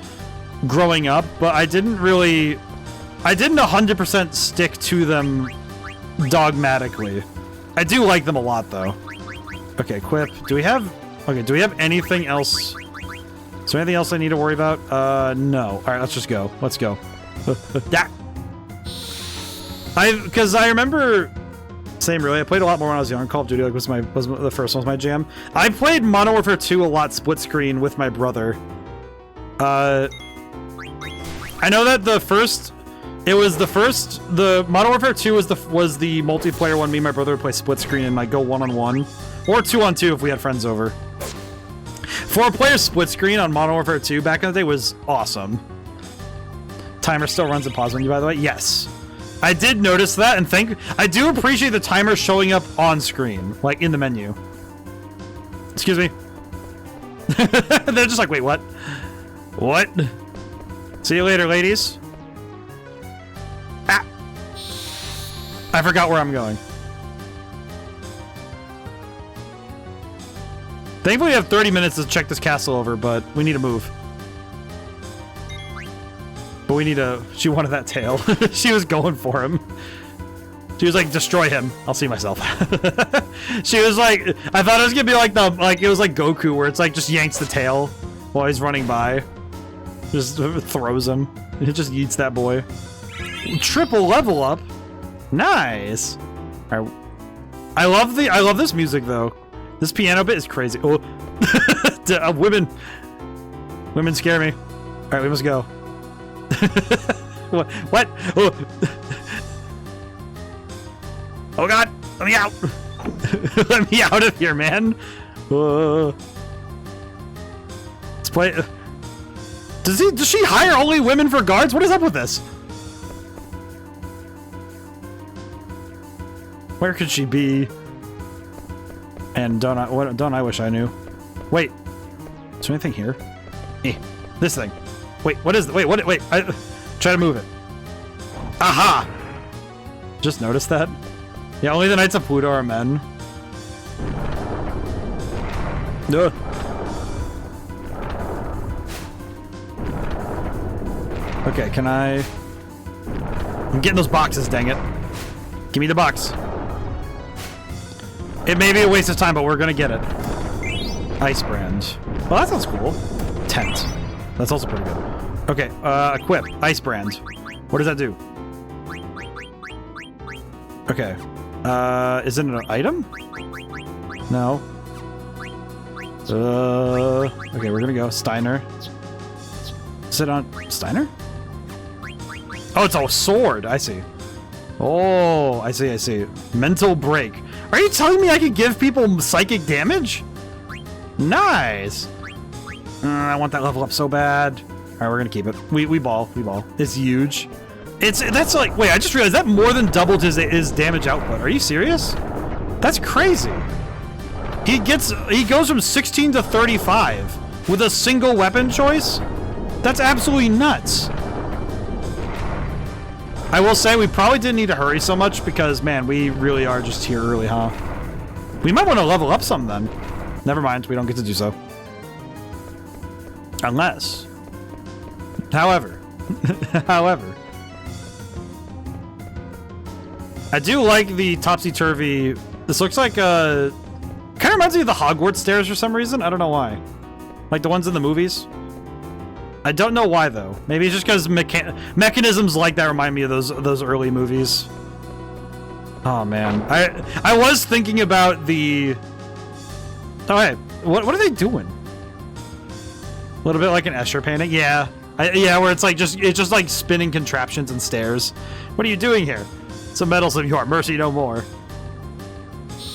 growing up, but I didn't 100% stick to them dogmatically. I do like them a lot though. Okay, equip. Do we have anything else? Is there anything else I need to worry about? No. All right, let's just go. Let's go. Because I remember, same really. I played a lot more when I was young. Call of Duty was the first one was my jam. I played Modern Warfare 2 a lot, split screen with my brother. I know that the Modern Warfare 2 was the multiplayer one. Me and my brother would play split screen and like go 1-on-1 or 2-on-2 if we had friends over. 4-player split screen on Modern Warfare 2 back in the day was awesome. Timer still runs and pause menu, by the way. Yes. I did notice that, and I do appreciate the timer showing up on screen, like in the menu. Excuse me. They're just like, wait, what? What? See you later, ladies. Ah! I forgot where I'm going. Thankfully, we have 30 minutes to check this castle over, but we need to move. But we need to... She wanted that tail. She was going for him. She was like, destroy him. I'll see myself. She was like... I thought it was gonna be like it was like Goku, where it's like just yanks the tail while he's running by. Just throws him. It just yeets that boy. Triple level up. Nice. All right. I love this music though. This piano bit is crazy. Oh, women scare me. All right, we must go. What? Oh. Oh God, let me out. Let me out of here, man. Let's play. Does she hire only women for guards? What is up with this? Where could she be? And don't I wish I knew. Wait. Is there anything here? This thing. Wait, what is wait, try to move it. Aha! Just noticed that? Yeah, only the Knights of Pluto are men. Ugh. Okay, can I... I'm getting those boxes, dang it. Give me the box. It may be a waste of time, but we're gonna get it. Ice brand. Well, that sounds cool. Tent. That's also pretty good. Okay, equip. Ice brand. What does that do? Okay. Is it an item? No. Okay, we're gonna go. Steiner. Sit on... Steiner? Oh, it's a sword. I see. Oh, I see. Mental break. Are you telling me I could give people psychic damage? Nice. I want that level up so bad. All right, we're gonna keep it. We ball. It's huge. That's like, wait, I just realized that more than doubled his damage output. Are you serious? That's crazy. He goes from 16 to 35 with a single weapon choice. That's absolutely nuts. I will say we probably didn't need to hurry so much because, man, we really are just here early, huh? We might want to level up some then. Never mind, we don't get to do so. Unless. However. I do like the topsy-turvy. This looks like kind of reminds me of the Hogwarts stairs for some reason. I don't know why. Like the ones in the movies. I don't know why though. Maybe it's just because mechanisms like that remind me of those early movies. Oh man, I was thinking about the. Oh hey, what are they doing? A little bit like an Escher painting, yeah, yeah, where it's just like spinning contraptions and stairs. What are you doing here? Some medals of your mercy no more.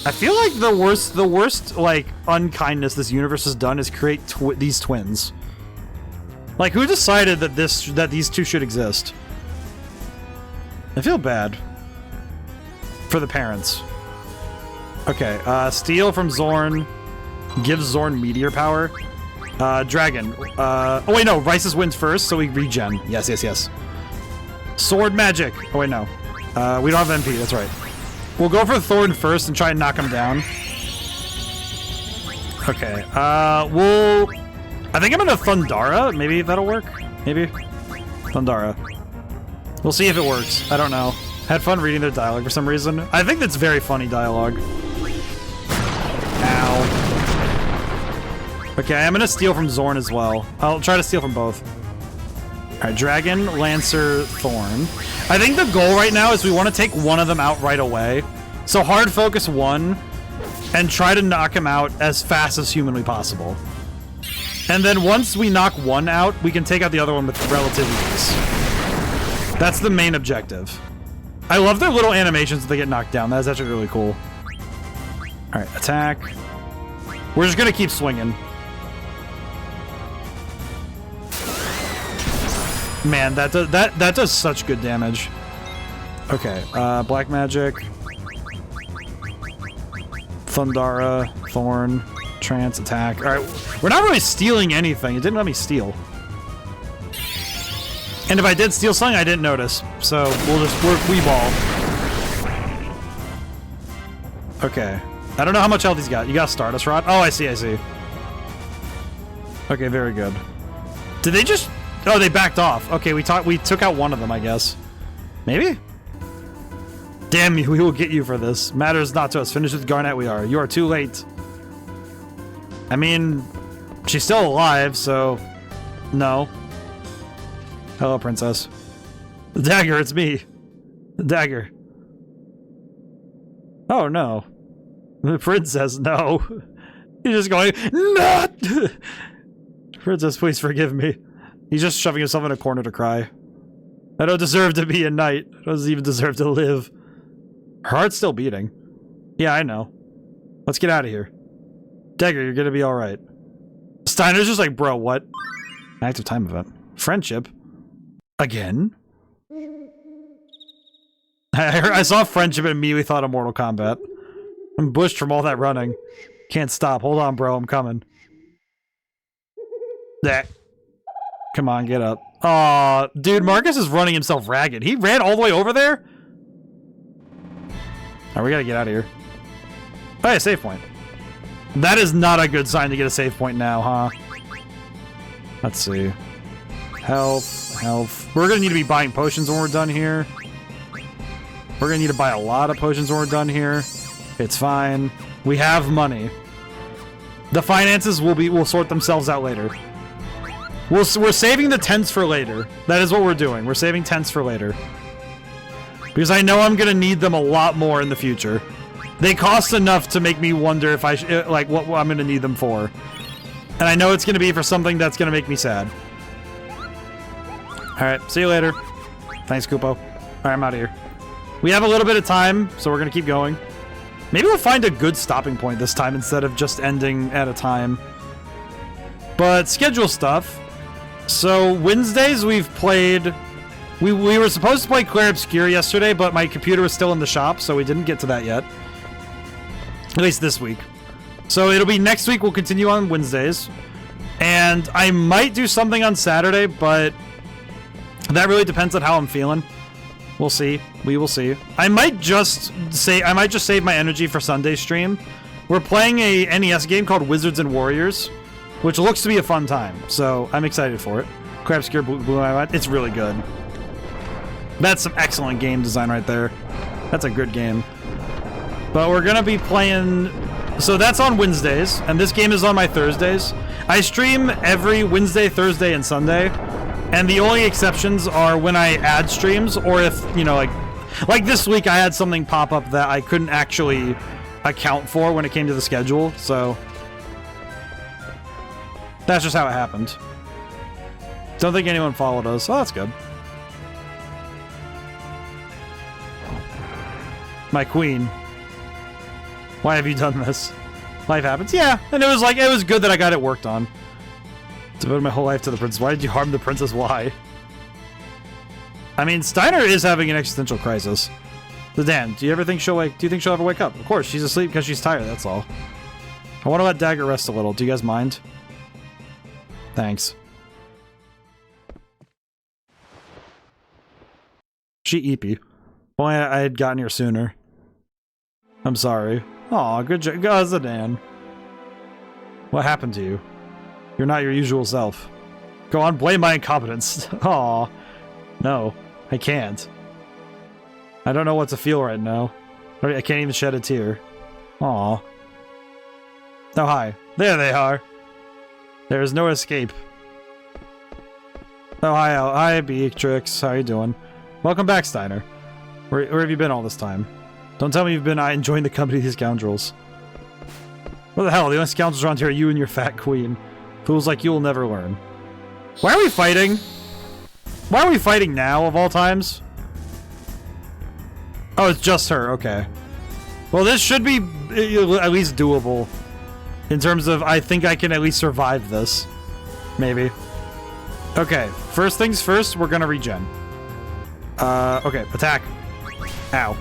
I feel like the worst like unkindness this universe has done is create these twins. Like, who decided that these two should exist? I feel bad. For the parents. Okay, steal from Zorn. Gives Zorn meteor power. Dragon. Oh wait, no, Rice's wins first, so we regen. Yes, yes, yes. Sword magic. Oh wait, no. We don't have MP, that's right. We'll go for Thorn first and try and knock him down. Okay, I think I'm gonna Thundara. Maybe that'll work. Maybe. Thundara. We'll see if it works. I don't know. Had fun reading their dialogue for some reason. I think that's very funny dialogue. Ow. Okay, I'm gonna steal from Zorn as well. I'll try to steal from both. Alright, Dragon, Lancer, Thorn. I think the goal right now is we want to take one of them out right away. So hard focus one, and try to knock him out as fast as humanly possible. And then once we knock one out, we can take out the other one with relative ease. That's the main objective. I love their little animations when they get knocked down. That's actually really cool. Alright, attack. We're just gonna keep swinging. Man, that does such good damage. Okay, black magic. Thundara, Thorn, Trance, attack. Alright, we're not really stealing anything. It didn't let me steal. And if I did steal something, I didn't notice. So we'll just we ball. Okay. I don't know how much health he's got. You got Stardust Rod? Oh, I see, I see. Okay, very good. Did they just... Oh, they backed off. Okay, we took out one of them, I guess. Maybe? Damn you, we will get you for this. Matters not to us. Finish with Garnet we are. You are too late. I mean, she's still alive, so... No. Hello, princess. The dagger, it's me. The dagger. Oh, no. The princess, no. He's just going, not! Princess, please forgive me. He's just shoving himself in a corner to cry. I don't deserve to be a knight. I don't even deserve to live. Her heart's still beating. Yeah, I know. Let's get out of here. Dagger, you're gonna be alright. Steiner's just like, bro, what? Active time event. Friendship? Again? I saw friendship and immediately thought of Mortal Kombat. I'm bushed from all that running. Can't stop. Hold on, bro. I'm coming. That. Come on, get up. Aw, dude, Marcus is running himself ragged. He ran all the way over there? Alright, we gotta get out of here. Oh, yeah, save point. That is not a good sign to get a save point now, huh? Let's see. Health, health. We're gonna need to be buying potions when we're done here. We're gonna need to buy a lot of potions when we're done here. It's fine. We have money. The finances will sort themselves out later. We're saving the tents for later. That is what we're doing. We're saving tents for later. Because I know I'm gonna need them a lot more in the future. They cost enough to make me wonder if like what I'm gonna need them for. And I know it's gonna be for something that's gonna make me sad. Alright, see you later. Thanks, Koopo. Alright, I'm out of here. We have a little bit of time, so we're gonna keep going. Maybe we'll find a good stopping point this time instead of just ending at a time. But schedule stuff. So Wednesdays we've played... We were supposed to play Cleyra Obscure yesterday, but my computer was still in the shop, so we didn't get to that yet. At least this week. So it'll be next week, we'll continue on Wednesdays. And I might do something on Saturday, but that really depends on how I'm feeling. We'll see. We will see. I might just save my energy for Sunday's stream. We're playing a NES game called Wizards and Warriors, which looks to be a fun time. So I'm excited for it. Cleyra Obscure Blue Eye. It's really good. That's some excellent game design right there. That's a good game. But we're gonna be playing... So that's on Wednesdays, and this game is on my Thursdays. I stream every Wednesday, Thursday, and Sunday. And the only exceptions are when I add streams, or if, you know, like this week I had something pop up that I couldn't actually account for when it came to the schedule, so that's just how it happened. Don't think anyone followed us. Oh, that's good. My queen. Why have you done this? Life happens. Yeah, and it was good that I got it worked on. Devoted my whole life to the princess. Why did you harm the princess? Why? I mean, Steiner is having an existential crisis. So Dan, do you think she'll ever wake up? Of course, she's asleep because she's tired, that's all. I want to let Dagger rest a little. Do you guys mind? Thanks. She eepy. Boy, I had gotten here sooner. I'm sorry. Aw, good job, Dan. What happened to you? You're not your usual self. Go on, blame my incompetence. Aw. No, I can't. I don't know what to feel right now. I can't even shed a tear. Aw. Oh, hi. There they are. There is no escape. Oh, hi, Beatrix. How you doing? Welcome back, Steiner. Where have you been all this time? Don't tell me you've been enjoying the company of these scoundrels. What the hell? The only scoundrels around here are you and your fat queen. Fools like you will never learn. Why are we fighting? Why are we fighting now, of all times? Oh, it's just her. Okay. Well, this should be at least doable. In terms of, I think I can at least survive this. Maybe. Okay, first things first, we're gonna regen. Okay, attack. Ow.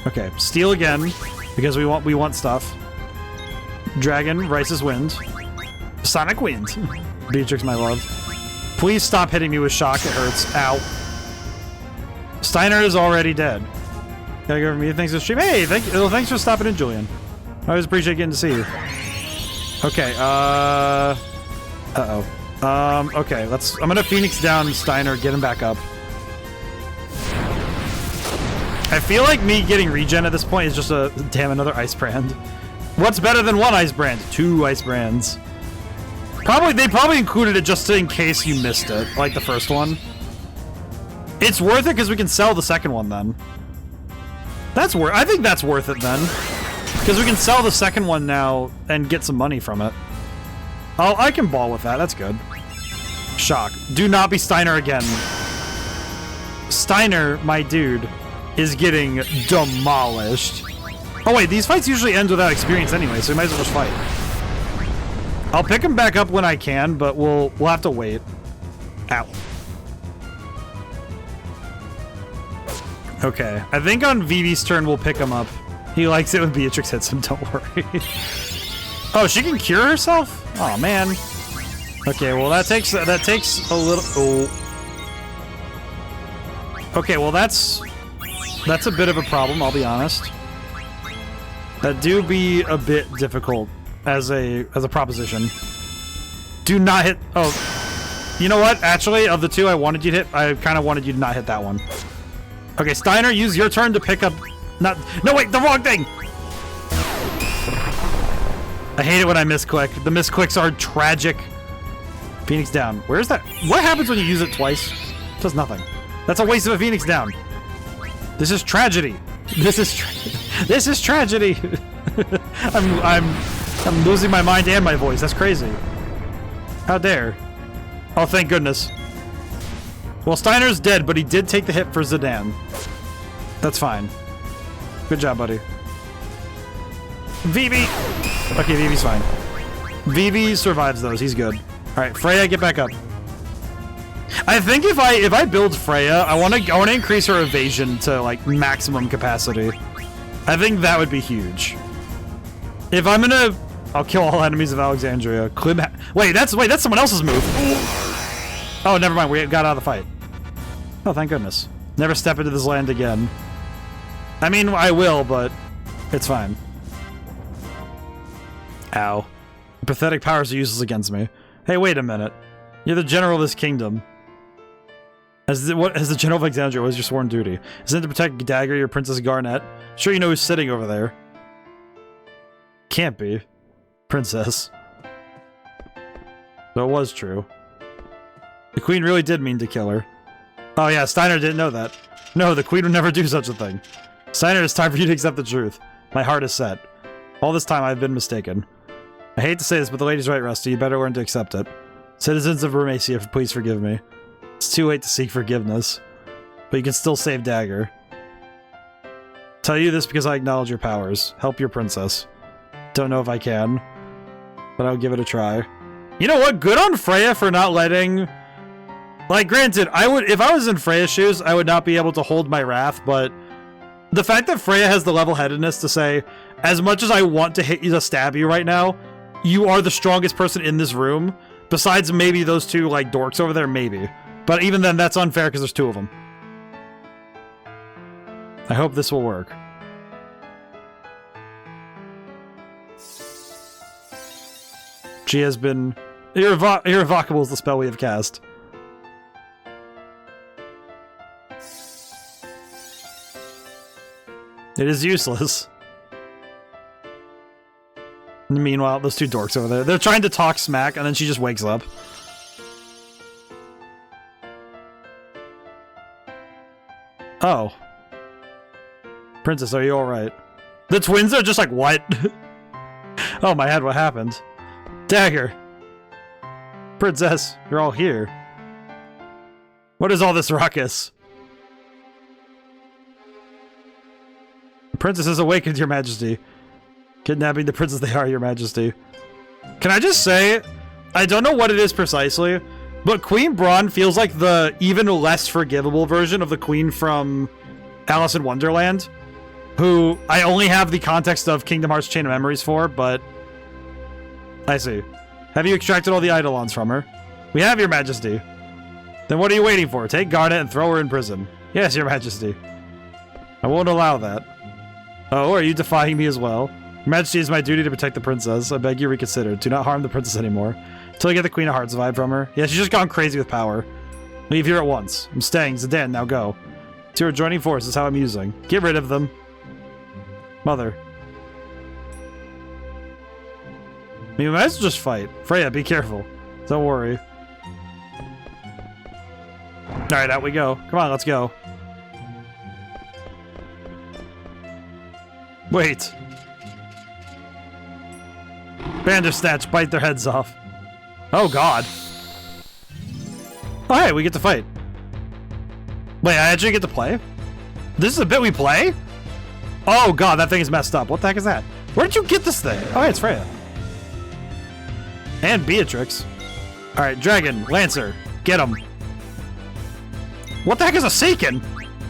Okay, steal again, because we want stuff. Dragon, Rice's Wind. Sonic Wind. Beatrix, my love. Please stop hitting me with shock, it hurts. Ow. Steiner is already dead. Gotta give me thanks for the stream. Hey, thanks for stopping in, Julian. I always appreciate getting to see you. Okay, uh-oh. Okay, I'm gonna Phoenix down Steiner, get him back up. I feel like me getting regen at this point is just another ice brand. What's better than one ice brand? 2 ice brands. They probably included it just in case you missed it, like the first one. It's worth it because we can sell the second one then. I think that's worth it then. Because we can sell the second one now and get some money from it. Oh, I can ball with that. That's good. Shock. Do not be Steiner again. Steiner, my dude, is getting demolished. Oh wait, these fights usually end without experience anyway, so we might as well just fight. I'll pick him back up when I can, but we'll have to wait. Ow. Okay, I think on Vivi's turn we'll pick him up. He likes it when Beatrix hits him, don't worry. Oh, she can cure herself? Oh man. Okay, well that takes a little. Oh. Okay, well that's a bit of a problem, I'll be honest. That do be a bit difficult as a proposition. Do not hit. Oh, you know what? Actually, of the 2 I wanted you to hit, I kind of wanted you to not hit that one. Okay, Steiner, use your turn to pick up. No, wait, the wrong thing. I hate it when I misclick. The misclicks are tragic. Phoenix down. Where's that? What happens when you use it twice? It does nothing. That's a waste of a Phoenix down. This is tragedy. This is tragedy. I'm losing my mind and my voice. That's crazy. How dare? Oh, thank goodness. Well, Steiner's dead, but he did take the hit for Zidane. That's fine. Good job, buddy. Vivi! Okay, Vivi's fine. Vivi survives those. He's good. Alright, Freya, get back up. I think if I build Freya, I want to increase her evasion to like maximum capacity. I think that would be huge. If I'm gonna, I'll kill all enemies of Alexandria. Wait, that's someone else's move. Oh, never mind. We got out of the fight. Oh, thank goodness. Never step into this land again. I mean, I will, but it's fine. Ow. Pathetic powers are useless against me. Hey, wait a minute. You're the general of this kingdom. As the general of Alexandria, what is your sworn duty? Isn't it to protect Dagger, your Princess Garnet? Sure you know who's sitting over there. Can't be. Princess. So it was true. The queen really did mean to kill her. Oh yeah, Steiner didn't know that. No, the queen would never do such a thing. Steiner, it's time for you to accept the truth. My heart is set. All this time I've been mistaken. I hate to say this, but the lady's right, Rusty. You better learn to accept it. Citizens of Remacia, please forgive me. It's too late to seek forgiveness. But you can still save Dagger. Tell you this because I acknowledge your powers. Help your princess. Don't know if I can, but I'll give it a try. You know what? Good on Freya for not letting Like, granted, if I was in Freya's shoes, I would not be able to hold my wrath, but the fact that Freya has the level-headedness to say, as much as I want to hit you to stab you right now, you are the strongest person in this room, besides maybe those two, like, dorks over there, maybe. But even then, that's unfair because there's two of them. I hope this will work. She has been... Irrevocable is the spell we have cast. It is useless. Meanwhile, those two dorks over there, they're trying to talk smack, and then she just wakes up. Oh. Princess, are you alright? The twins are just like, what? Oh my head, what happened? Dagger! Princess, you're all here. What is all this ruckus? The princess has awakened, your majesty. Kidnapping the princess they are, your majesty. Can I just say, I don't know what it is precisely, but Queen Braun feels like the even less forgivable version of the queen from Alice in Wonderland, who I only have the context of Kingdom Hearts Chain of Memories for, but I see. Have you extracted all the Eidolons from her? We have, your majesty. Then what are you waiting for? Take Garnet and throw her in prison. Yes, your majesty. I won't allow that. Oh, are you defying me as well? Your majesty, is my duty to protect the princess. I beg you reconsider. Do not harm the princess anymore. Until I get the Queen of Hearts vibe from her. Yeah, she's just gone crazy with power. Leave here at once. I'm staying. Zidane, now go. To her joining force is how I'm using. Get rid of them. Mother. I mean, we might as well just fight. Freya, be careful. Don't worry. Alright, out we go. Come on, let's go. Wait. Bandersnatch, bite their heads off. Oh, God. Oh, hey, we get to fight. Wait, I actually get to play? This is a bit we play? Oh, God, that thing is messed up. What the heck is that? Where did you get this thing? Oh, hey, it's Freya. And Beatrix. Alright, Dragon, Lancer, get him. What the heck is a Seiken?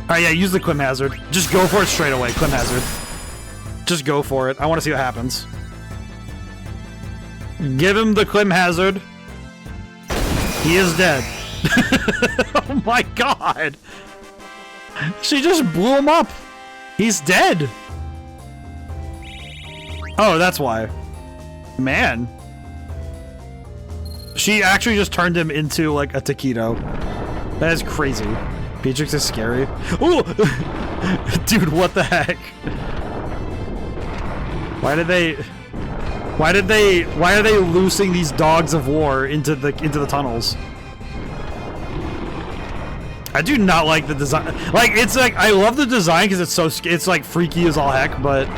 Alright, yeah, use the Clim Hazard. Just go for it straight away, Clim Hazard. Just go for it. I want to see what happens. Give him the Clim Hazard. He is dead. Oh my god! She just blew him up! He's dead! Oh, that's why. Man. She actually just turned him into, like, a taquito. That is crazy. Beatrix is scary. Ooh! Dude, what the heck? Why are they loosing these dogs of war into the tunnels? I do not like the design. Like, it's like, I love the design because it's like freaky as all heck, but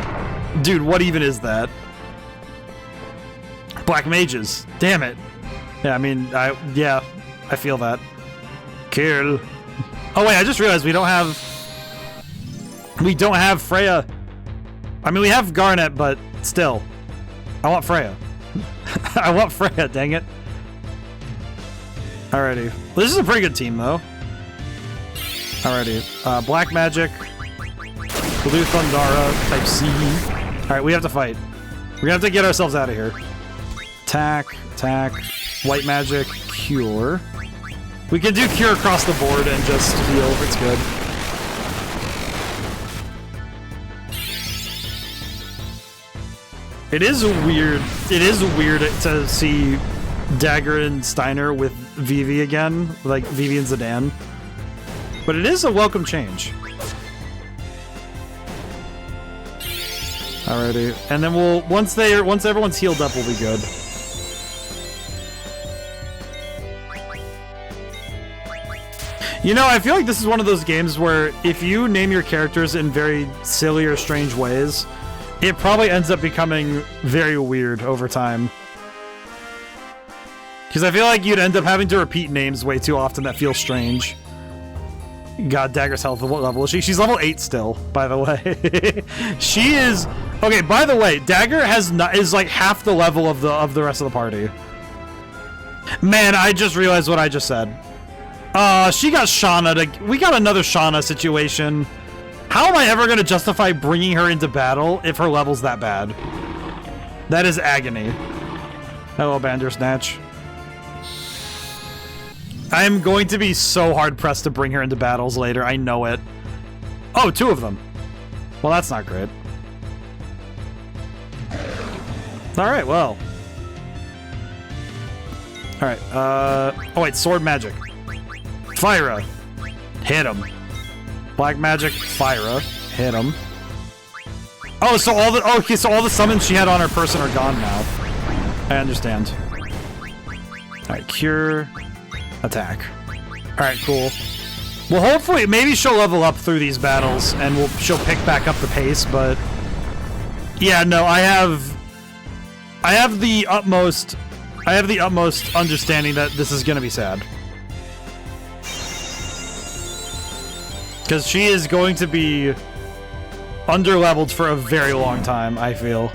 dude, what even is that? Black mages. Damn it. Yeah, I mean, yeah, I feel that. Kill. Oh wait, I just realized we don't have Freya. I mean, we have Garnet, but still. I want Freya. I want Freya, dang it. Alrighty. Well, this is a pretty good team, though. Alrighty. Black Magic. We'll do Thundara, type C. Alright, we have to fight. We're gonna have to get ourselves out of here. Attack, attack, White Magic, Cure. We can do Cure across the board and just heal. It's good. It is weird to see Dagger and Steiner with Vivi again, like Vivi and Zidane. But it is a welcome change. Alrighty, and then once everyone's healed up, we'll be good. You know, I feel like this is one of those games where if you name your characters in very silly or strange ways, it probably ends up becoming very weird over time. Because I feel like you'd end up having to repeat names way too often that feel strange. God, Dagger's health, what level is she? She's level 8 still, by the way. She is... Okay, by the way, Dagger is like half the level of the rest of the party. Man, I just realized what I just said. She got Shauna. We got another Shauna situation. How am I ever going to justify bringing her into battle if her level's that bad? That is agony. Hello, Bandersnatch. I am going to be so hard-pressed to bring her into battles later. I know it. Oh, 2 of them. Well, that's not great. Alright, well. Alright, oh wait, sword magic. Fyra. Hit him. Black magic, Fyra. Hit him. Oh, so all the okay, so all the summons she had on her person are gone now. I understand. Alright, cure. Attack. Alright, cool. Well, hopefully, maybe she'll level up through these battles, and she'll pick back up the pace, but... Yeah, no, I have the utmost understanding that this is gonna be sad. Because she is going to be under-leveled for a very long time, I feel.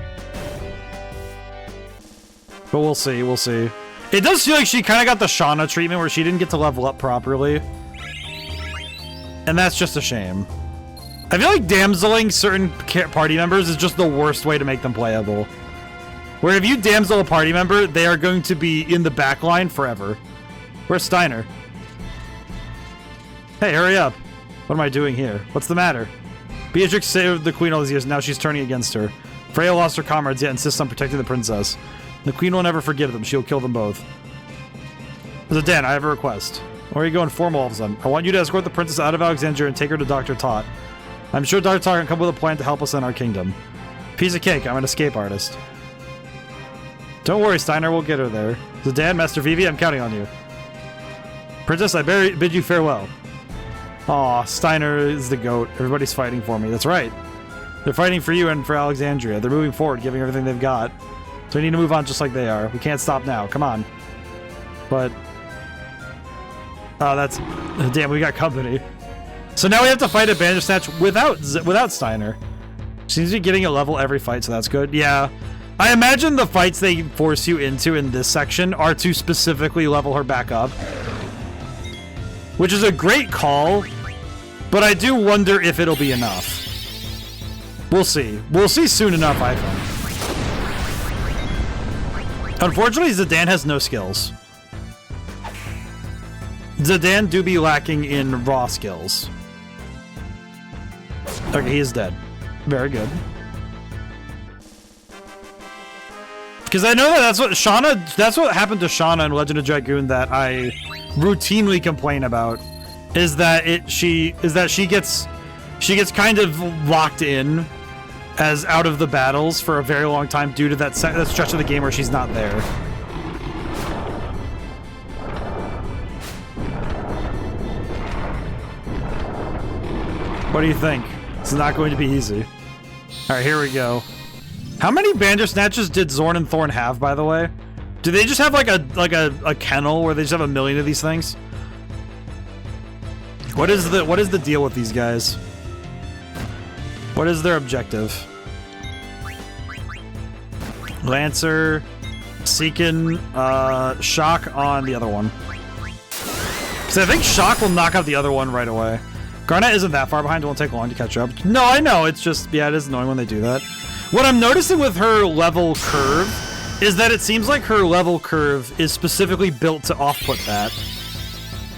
But we'll see, we'll see. It does feel like she kind of got the Shauna treatment where she didn't get to level up properly. And that's just a shame. I feel like damseling certain party members is just the worst way to make them playable. Where if you damsel a party member, they are going to be in the back line forever. Where's Steiner? Hey, hurry up. What am I doing here? What's the matter? Beatrix saved the queen all these years, now she's turning against her. Freya lost her comrades, yet insists on protecting the princess. The queen will never forgive them. She'll kill them both. Zidane, I have a request. Where are you going formal all of a sudden? I want you to escort the princess out of Alexandria and take her to Dr. Tot. I'm sure Dr. Tot can come up with a plan to help us in our kingdom. Piece of cake, I'm an escape artist. Don't worry, Steiner, we'll get her there. Zidane, Master Vivi, I'm counting on you. Princess, I bid you farewell. Aw, Steiner is the goat. Everybody's fighting for me. That's right. They're fighting for you and for Alexandria. They're moving forward, giving everything they've got. So we need to move on just like they are. We can't stop now. Come on. But... oh, that's... damn, we got company. So now we have to fight a Bandersnatch without Steiner. Seems to be getting a level every fight, so that's good. Yeah. I imagine the fights they force you into in this section are to specifically level her back up. Which is a great call, but I do wonder if it'll be enough. We'll see. We'll see soon enough, I think. Unfortunately, Zidane has no skills. Zidane do be lacking in raw skills. Okay, he is dead. Very good. Because I know that that's what happened to Shauna in Legend of Dragoon that I routinely complain about, is that she gets kind of locked in as out of the battles for a very long time due to that stretch of the game where she's not there. What do you think? It's not going to be easy. All right, here we go. How many Bandersnatches did Zorn and Thorn have, by the way? Do they just have like a kennel where they just have a million of these things? What is the deal with these guys? What is their objective? Lancer, Seekin, Shock on the other one. So I think Shock will knock out the other one right away. Garnet isn't that far behind, it won't take long to catch up. No, I know, it's just, yeah, it is annoying when they do that. What I'm noticing with her level curve is that it seems like her level curve is specifically built to off-put that.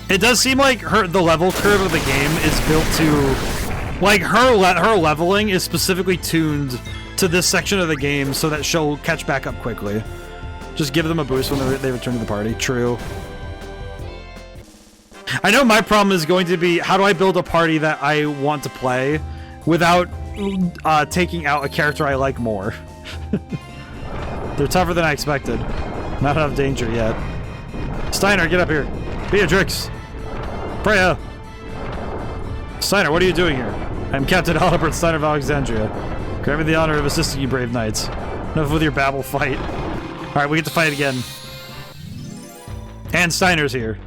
It does seem like the level curve of the game is built to... like, her leveling is specifically tuned to this section of the game so that she'll catch back up quickly. Just give them a boost when they return to the party. True. I know my problem is going to be, how do I build a party that I want to play without taking out a character I like more? They're tougher than I expected. Not out of danger yet. Steiner, get up here. Beatrix. Freya. Steiner, what are you doing here? I'm Captain Albert Steiner of Alexandria. Grant me the honor of assisting you, brave knights. Enough with your babble fight. Alright, we get to fight again. And Steiner's here.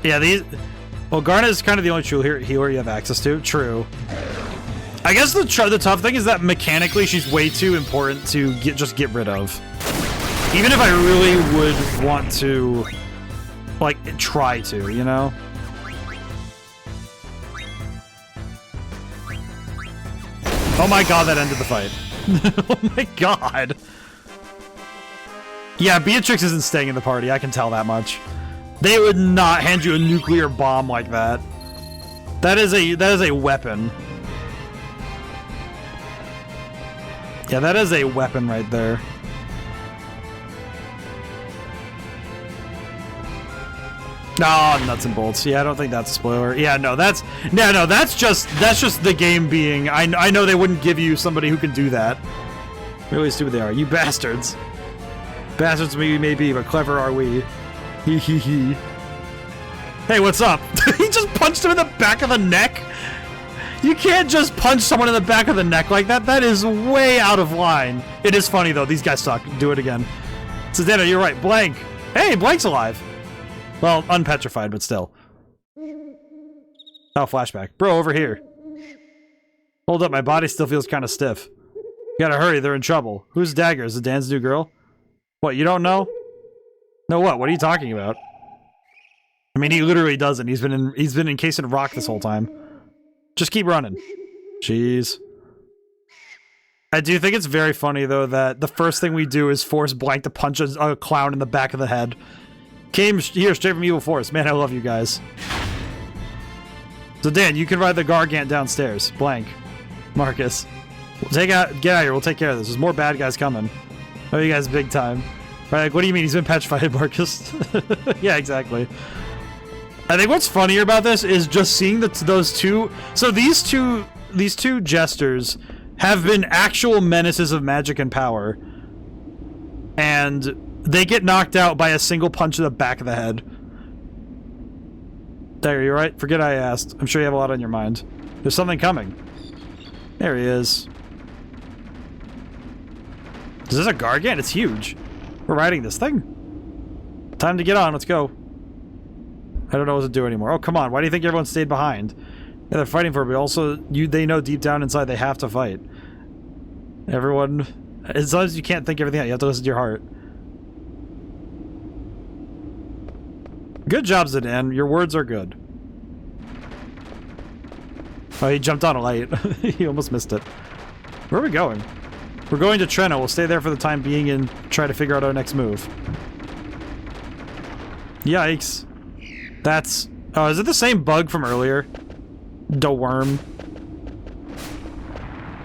Yeah, these... well, Garnet is kind of the only true healer you have access to. True. I guess the tough thing is that mechanically she's way too important to just get rid of. Even if I really would want to like, try to, you know? Oh my god, that ended the fight. Oh my god. Yeah, Beatrix isn't staying in the party, I can tell that much. They would not hand you a nuclear bomb like that. That is a weapon. Yeah, that is a weapon right there. Oh, nuts and bolts. Yeah, I don't think that's a spoiler. Yeah, no, that's just the game being. I know they wouldn't give you somebody who can do that. Really stupid they are. You bastards. Bastards we may be, but clever are we. Hee hee hee. Hey, what's up? He just punched him in the back of the neck? You can't just punch someone in the back of the neck like that. That is way out of line. It is funny, though. These guys suck. Do it again. Sedano, you're right. Blank. Hey, Blank's alive. Well, unpetrified, but still. Oh, flashback. Bro, over here. Hold up, my body still feels kind of stiff. You gotta hurry, they're in trouble. Who's Dagger? Is it Dan's new girl? What, you don't know? No, what? What are you talking about? I mean, he literally doesn't. He's been encased in rock this whole time. Just keep running. Jeez. I do think it's very funny, though, that the first thing we do is force Blank to punch a clown in the back of the head. Came here straight from Evil Force. Man, I love you guys. So, Dan, you can ride the Gargant downstairs. Blank. Marcus. Get out of here. We'll take care of this. There's more bad guys coming. Oh, you guys big time. Right, like, what do you mean he's been petrified, Marcus? Yeah, exactly. I think what's funnier about this is just seeing those two... So these two jesters have been actual menaces of magic and power. And they get knocked out by a single punch in the back of the head. There, you right? Forget I asked. I'm sure you have a lot on your mind. There's something coming. There he is. Is this a Gargant? It's huge. We're riding this thing. Time to get on. Let's go. I don't know what to do anymore. Oh, come on. Why do you think everyone stayed behind? Yeah, they're fighting for it, but also they know deep down inside they have to fight. Everyone... As long as you can't think everything out, you have to listen to your heart. Good job, Zidane. Your words are good. Oh, he jumped on a light. He almost missed it. Where are we going? We're going to Treno. We'll stay there for the time being and try to figure out our next move. Yikes. That's... Oh, is it the same bug from earlier? The worm.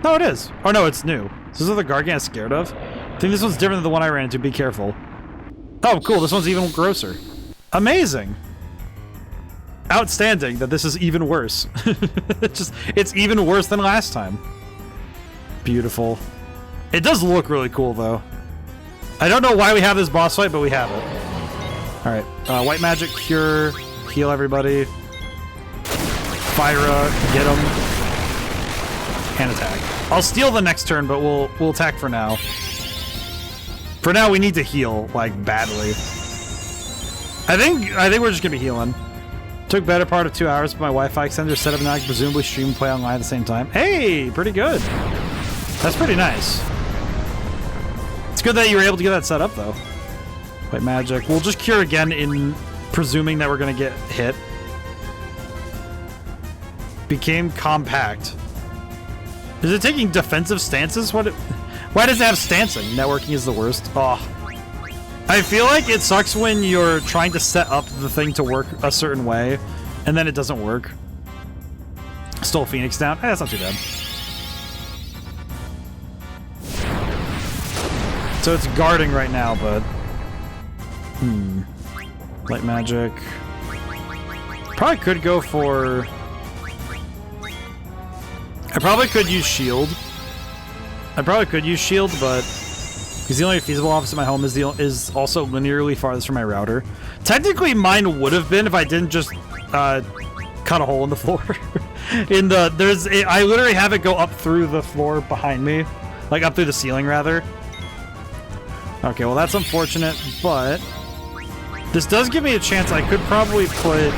No, it is. Oh, no, it's new. Is this what the Gargant is scared of? I think this one's different than the one I ran into. Be careful. Oh, cool. This one's even grosser. Amazing. Outstanding that this is even worse. It's even worse than last time. Beautiful. It does look really cool, though. I don't know why we have this boss fight, but we have it. Alright. White magic, cure, heal everybody. Fyra, get him. And attack. I'll steal the next turn, but we'll attack for now. For now, we need to heal, like, badly. I think we're just gonna be healing. Took better part of 2 hours, but my Wi-Fi extender set up and I can presumably stream and play online at the same time. Hey, pretty good. That's pretty nice. It's good that you were able to get that set up, though. White magic. We'll just cure again in presuming that we're gonna get hit. Became compact. Is it taking defensive stances? Why does it have stancing? Networking is the worst. Oh. I feel like it sucks when you're trying to set up the thing to work a certain way, and then it doesn't work. Stole Phoenix down. That's not too bad. So it's guarding right now, but... Light magic. Probably could go for... I probably could use shield. but... Because the only feasible office in my home is also linearly farthest from my router. Technically, mine would have been if I didn't just cut a hole in the floor. I literally have it go up through the floor behind me, like up through the ceiling rather. Okay, well that's unfortunate, but this does give me a chance. I could probably put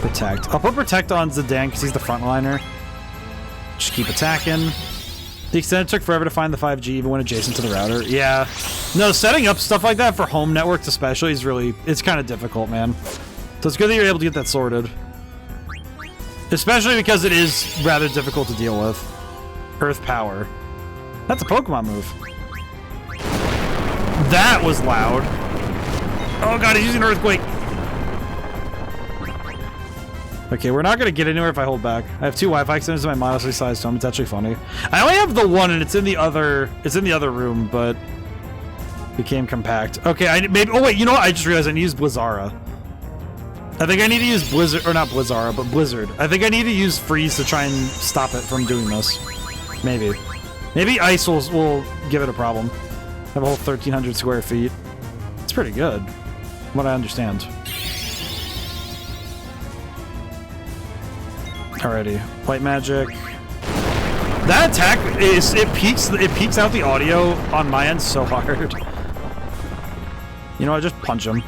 Protect. I'll put Protect on Zidane because he's the frontliner. Just keep attacking. The extent it took forever to find the 5G even when adjacent to the router. Yeah. No, setting up stuff like that for home networks especially is really... It's kind of difficult, man. So it's good that you're able to get that sorted. Especially because it is rather difficult to deal with. Earth power. That's a Pokemon move. That was loud. Oh god, he's using Earthquake. Okay, we're not gonna get anywhere if I hold back. I have 2 Wi-Fi extenders in my modestly sized home. It's actually funny. I only have the one, and it's in the other. It's in the other room, but became compact. Okay, maybe. Oh wait, you know what? I just realized I need to use Blizzara. I think I need to use Blizzard, or not Blizzara, but Blizzard. I think I need to use Freeze to try and stop it from doing this. Maybe. Maybe Ice will give it a problem. I have a whole 1,300 square feet. It's pretty good, from what I understand. Alrighty, White Magic. That attack is it peaks out the audio on my end so hard. You know what? Just punch him.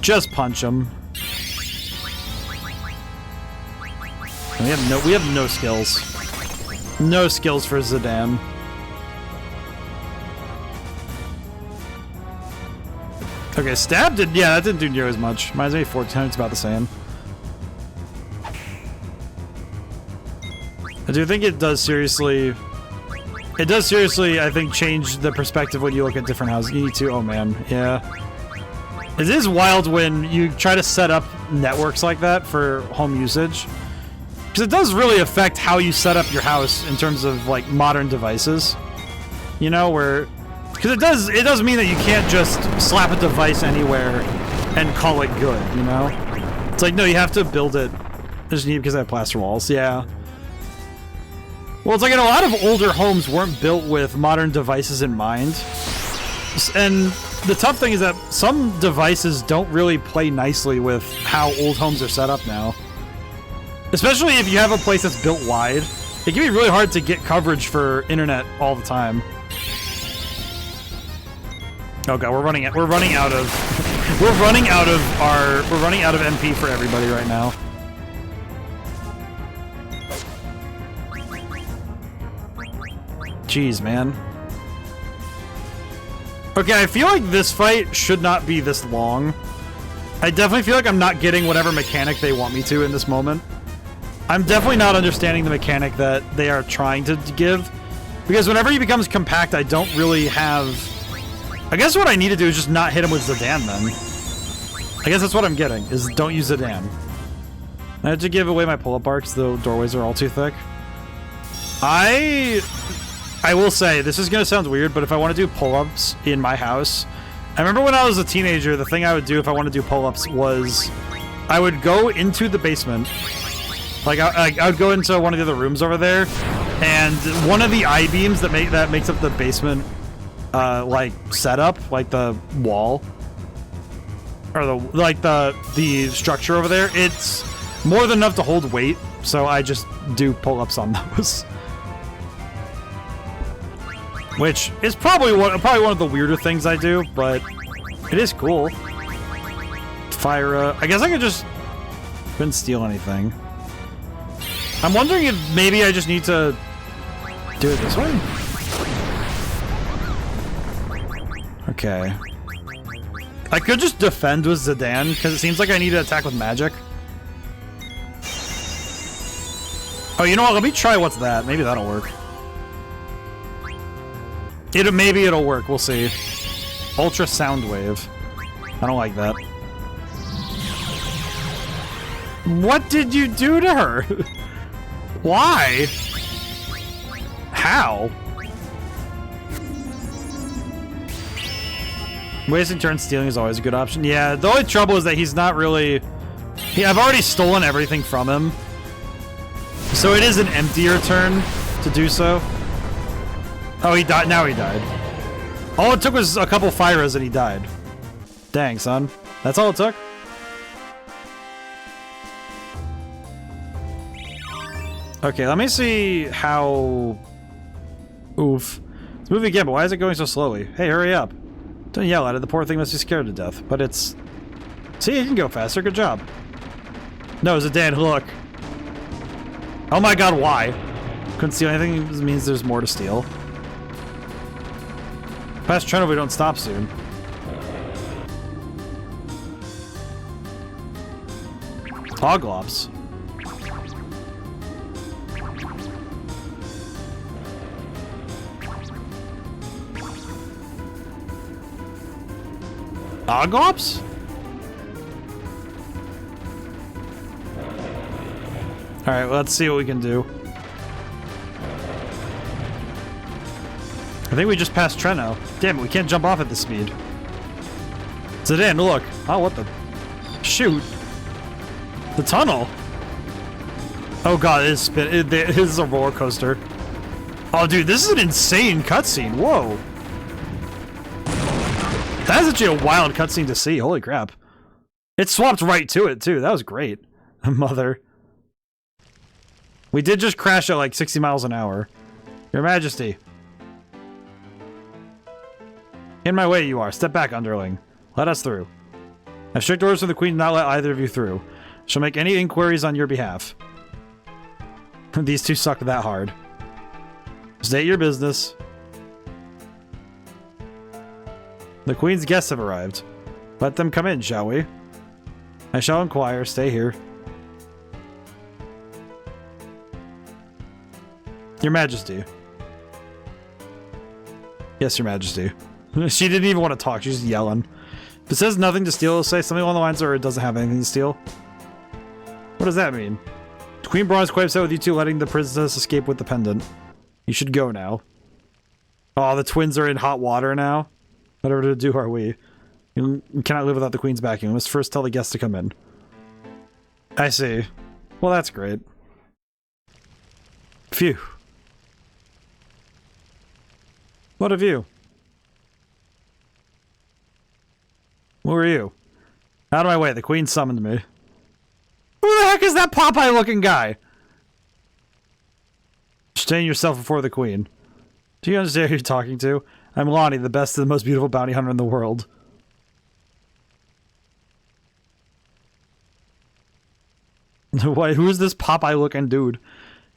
Just punch him. And we have no skills. No skills for Zidane. Okay, Stab did, yeah, that didn't do near as much. Mine's maybe 1400, it's about the same. I do think it does seriously, I think, change the perspective when you look at different houses. You need to, oh man, yeah. It is wild when you try to set up networks like that for home usage. Because it does really affect how you set up your house in terms of, like, modern devices. You know, where... Because it does mean that you can't just slap a device anywhere and call it good, you know? It's like, no, you have to build it. I just need it because I have plaster walls, yeah. Well, it's like in a lot of older homes weren't built with modern devices in mind. And the tough thing is that some devices don't really play nicely with how old homes are set up now. Especially if you have a place that's built wide. It can be really hard to get coverage for internet all the time. Oh god, we're running out of MP for everybody right now. Jeez, man. Okay, I feel like this fight should not be this long. I definitely feel like I'm not getting whatever mechanic they want me to in this moment. I'm definitely not understanding the mechanic that they are trying to give. Because whenever he becomes compact, I don't really have... I guess what I need to do is just not hit him with Zidane, then. I guess that's what I'm getting, is don't use Zidane. I had to give away my pull-up bar because the doorways are all too thick. I will say, this is going to sound weird, but if I want to do pull-ups in my house... I remember when I was a teenager, the thing I would do if I wanted to do pull-ups was... I would go into the basement... Like, I would go into one of the other rooms over there, and one of the I-beams that makes up the basement, like, setup, like the wall, or the structure over there, it's more than enough to hold weight, so I just do pull-ups on those. Which is probably one of the weirder things I do, but it is cool. Fire, I guess I could just... Couldn't steal anything. I'm wondering if maybe I just need to do it this way? Okay. I could just defend with Zidane, because it seems like I need to attack with magic. Oh, you know what? Let me try what's that. Maybe that'll work. Maybe it'll work. We'll see. Ultra Sound Wave. I don't like that. What did you do to her? Why? How? Wasting turns stealing is always a good option. Yeah, the only trouble is that he's not really... I've already stolen everything from him. So it is an emptier turn to do so. Oh, he died. Now he died. All it took was a couple Fyras and he died. Dang, son. That's all it took? Okay, let me see how... Oof. It's moving again, but why is it going so slowly? Hey, hurry up. Don't yell at it. The poor thing must be scared to death. But it's... See, it can go faster. Good job. No, Zidane, look. Oh my god, why? Couldn't steal anything. It means there's more to steal. Past Treno, we don't stop soon. Hoglops. Hoglops? Alright, let's see what we can do. I think we just passed Treno. Damn it, we can't jump off at this speed. Zidane, look. Oh, what the... Shoot. The tunnel. Oh god, it is spin. It is a roller coaster. Oh, dude, this is an insane cutscene. Whoa. That is actually a wild cutscene to see. Holy crap. It swapped right to it, too. That was great. Mother. We did just crash at like 60 miles an hour. Your Majesty. In my way you are. Step back, underling. Let us through. I have strict orders from the Queen to not let either of you through. She'll make any inquiries on your behalf. These two suck that hard. State your business. The Queen's guests have arrived. Let them come in, shall we? I shall inquire. Stay here. Your Majesty. Yes, Your Majesty. She didn't even want to talk. She's just yelling. If it says nothing to steal, it'll say something along the lines or it doesn't have anything to steal. What does that mean? Queen Braun is quite upset with you two letting the princess escape with the pendant. You should go now. Oh, the twins are in hot water now? Whatever to do are we? You cannot live without the Queen's backing. We must first tell the guests to come in. I see. Well, that's great. Phew. What of you? Who are you? Out of my way, the Queen summoned me. Who the heck is that Popeye-looking guy? Stain yourself before the Queen. Do you understand who you're talking to? I'm Lonnie, the best and the most beautiful bounty hunter in the world. Wait, who's this Popeye-looking dude? You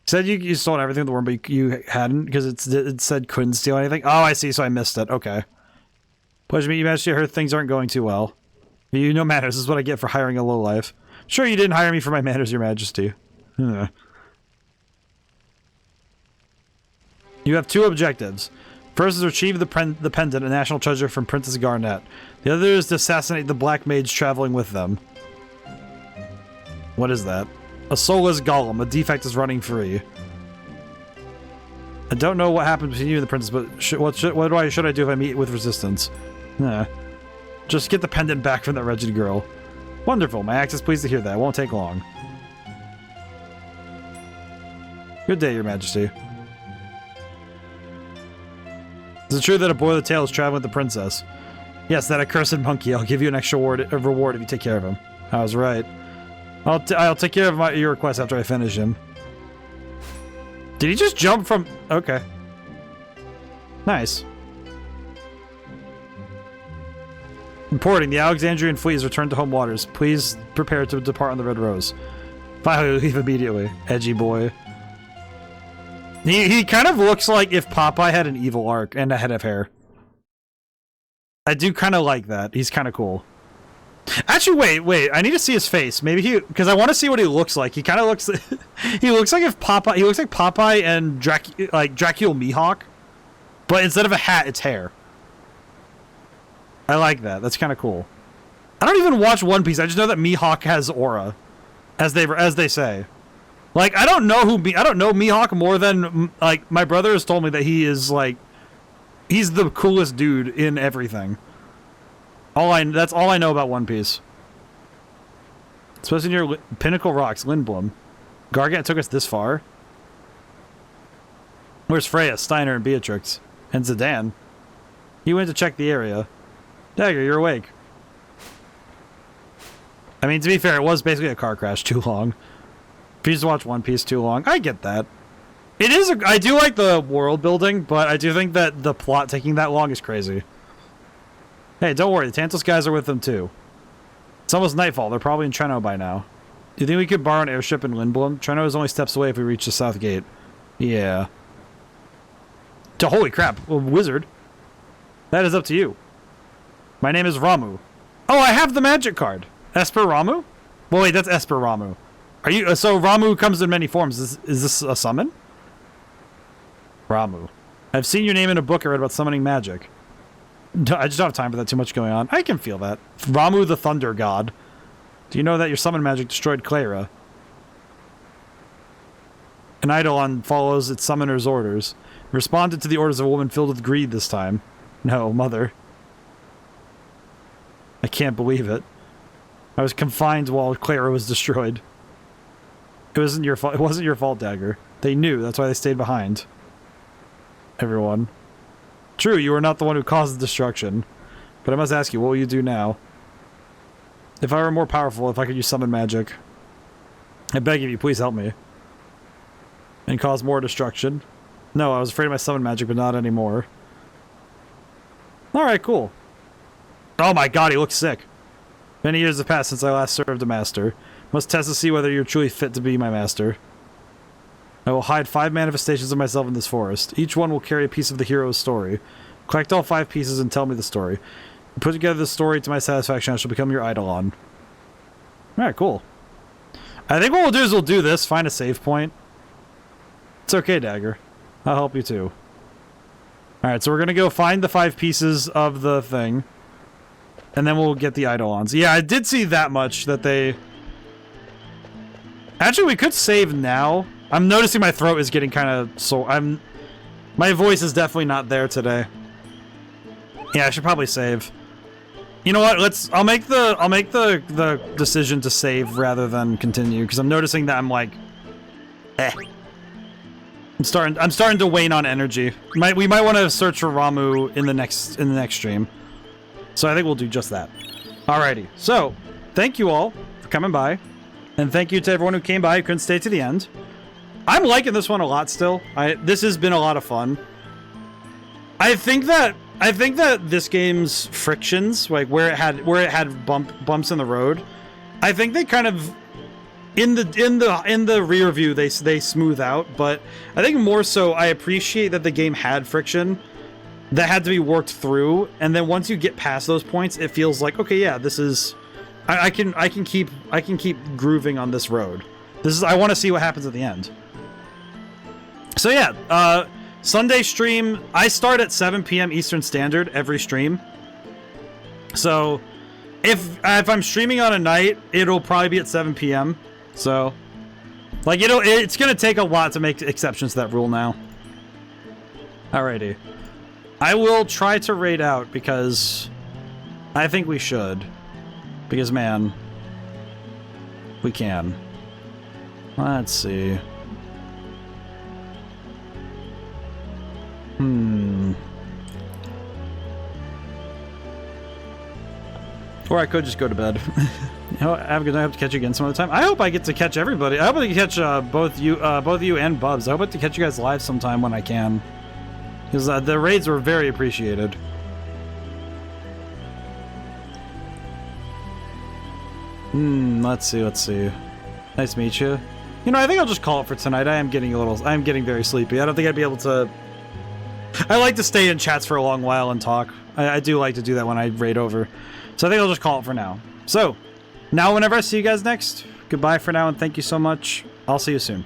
said you stole everything in the world, but you hadn't, because it said couldn't steal anything? Oh, I see, so I missed it. Okay. Pleasure to meet you, Majesty. I heard things aren't going too well. You know manners. This is what I get for hiring a lowlife. Sure, you didn't hire me for my manners, Your Majesty. You have two objectives. First is to retrieve the pendant, a national treasure from Princess Garnet. The other is to assassinate the black mage traveling with them. What is that? A soulless golem. A defect is running free. I don't know what happened between you and the princess, but what should I do if I meet with resistance? Just get the pendant back from that wretched girl. Wonderful. My axe is pleased to hear that. It won't take long. Good day, Your Majesty. Is it true that Eidola Tale is traveling with the princess? Yes, that accursed monkey. I'll give you an extra reward if you take care of him. I was right. I'll take care of your request after I finish him. Did he just jump from... Okay. Nice. Reporting, the Alexandrian fleet has returned to home waters. Please prepare to depart on the Red Rose. Finally, leave immediately. Edgy boy. He kind of looks like if Popeye had an evil arc and a head of hair. I do kind of like that. He's kind of cool. Actually, wait. I need to see his face. Maybe because I want to see what he looks like. He kind of looks... he looks like if Popeye... He looks like Popeye and Dracula Mihawk. But instead of a hat, it's hair. I like that. That's kind of cool. I don't even watch One Piece. I just know that Mihawk has aura. As they say. Like, I don't know Mihawk more than... Like, my brother has told me that he is, like... He's the coolest dude in everything. That's all I know about One Piece. Supposed to near Pinnacle Rocks, Lindblom. Gargant took us this far. Where's Freya, Steiner, and Beatrix? And Zidane? He went to check the area. Dagger, you're awake. I mean, to be fair, it was basically a car crash too long. If you just watch One Piece too long, I get that. It is. I do like the world building, but I do think that the plot taking that long is crazy. Hey, don't worry. The Tantalus guys are with them too. It's almost nightfall. They're probably in Treno by now. Do you think we could borrow an airship in Lindblom? Treno is only steps away if we reach the south gate. Yeah. Holy crap, a wizard. That is up to you. My name is Ramu. Oh, I have the magic card. Esper Ramu? Well, wait, that's Esper Ramu. Are you... so Ramu comes in many forms. Is this a summon? Ramu. I've seen your name in a book I read about summoning magic. I just don't have time for that. Too much going on. I can feel that. Ramu the Thunder God. Do you know that your summon magic destroyed Cleyra? An Eidolon follows its summoner's orders. Responded to the orders of a woman filled with greed this time. No, mother. I can't believe it. I was confined while Cleyra was destroyed. It wasn't your fault. It wasn't your fault, Dagger. They knew. That's why they stayed behind. Everyone. True, you were not the one who caused the destruction. But I must ask you, what will you do now? If I were more powerful, if I could use summon magic, I beg of you, please help me. And cause more destruction. No, I was afraid of my summon magic, but not anymore. Alright, cool. Oh my god, he looks sick. Many years have passed since I last served a master. Must test to see whether you're truly fit to be my master. I will hide 5 manifestations of myself in this forest. Each one will carry a piece of the hero's story. Collect all 5 pieces and tell me the story. Put together the story to my satisfaction, I shall become your Eidolon. Alright, cool. I think what we'll do is we'll do this, find a save point. It's okay, Dagger. I'll help you too. Alright, so we're gonna go find the 5 pieces of the thing. And then we'll get the Eidolons. Yeah, I did see that much, that they... Actually, we could save now. I'm noticing my throat is getting kind of sore. My voice is definitely not there today. Yeah, I should probably save. You know what? I'll make the decision to save rather than continue, because I'm noticing that I'm like, I'm starting to wane on energy. We might want to search for Ramu in the next stream. So I think we'll do just that. Alrighty. So, thank you all for coming by. And thank you to everyone who came by who couldn't stay to the end. I'm liking this one a lot still. This has been a lot of fun. I think that this game's frictions, like where it had bumps in the road, I think they kind of in the rear view they smooth out, but I think more so I appreciate that the game had friction that had to be worked through, and then once you get past those points, it feels like, okay, yeah, this is I can keep grooving on this road. I want to see what happens at the end. So yeah, Sunday stream, I start at 7 p.m. Eastern Standard every stream. So if I'm streaming on a night, it'll probably be at 7 p.m. So like it's gonna take a lot to make exceptions to that rule now. Alrighty. I will try to raid out because I think we should. Because man, we can. Let's see. Or I could just go to bed. You know, have a good night. I hope to catch you again some other time. I hope I get to catch everybody. I hope I can catch both you and Bubs. I hope to catch you guys live sometime when I can. Because the raids were very appreciated. Let's see. Nice to meet you. You know, I think I'll just call it for tonight. I'm getting very sleepy. I don't think I'd be able to... I like to stay in chats for a long while and talk. I do like to do that when I raid over. So I think I'll just call it for now. So, now whenever I see you guys next, goodbye for now and thank you so much. I'll see you soon.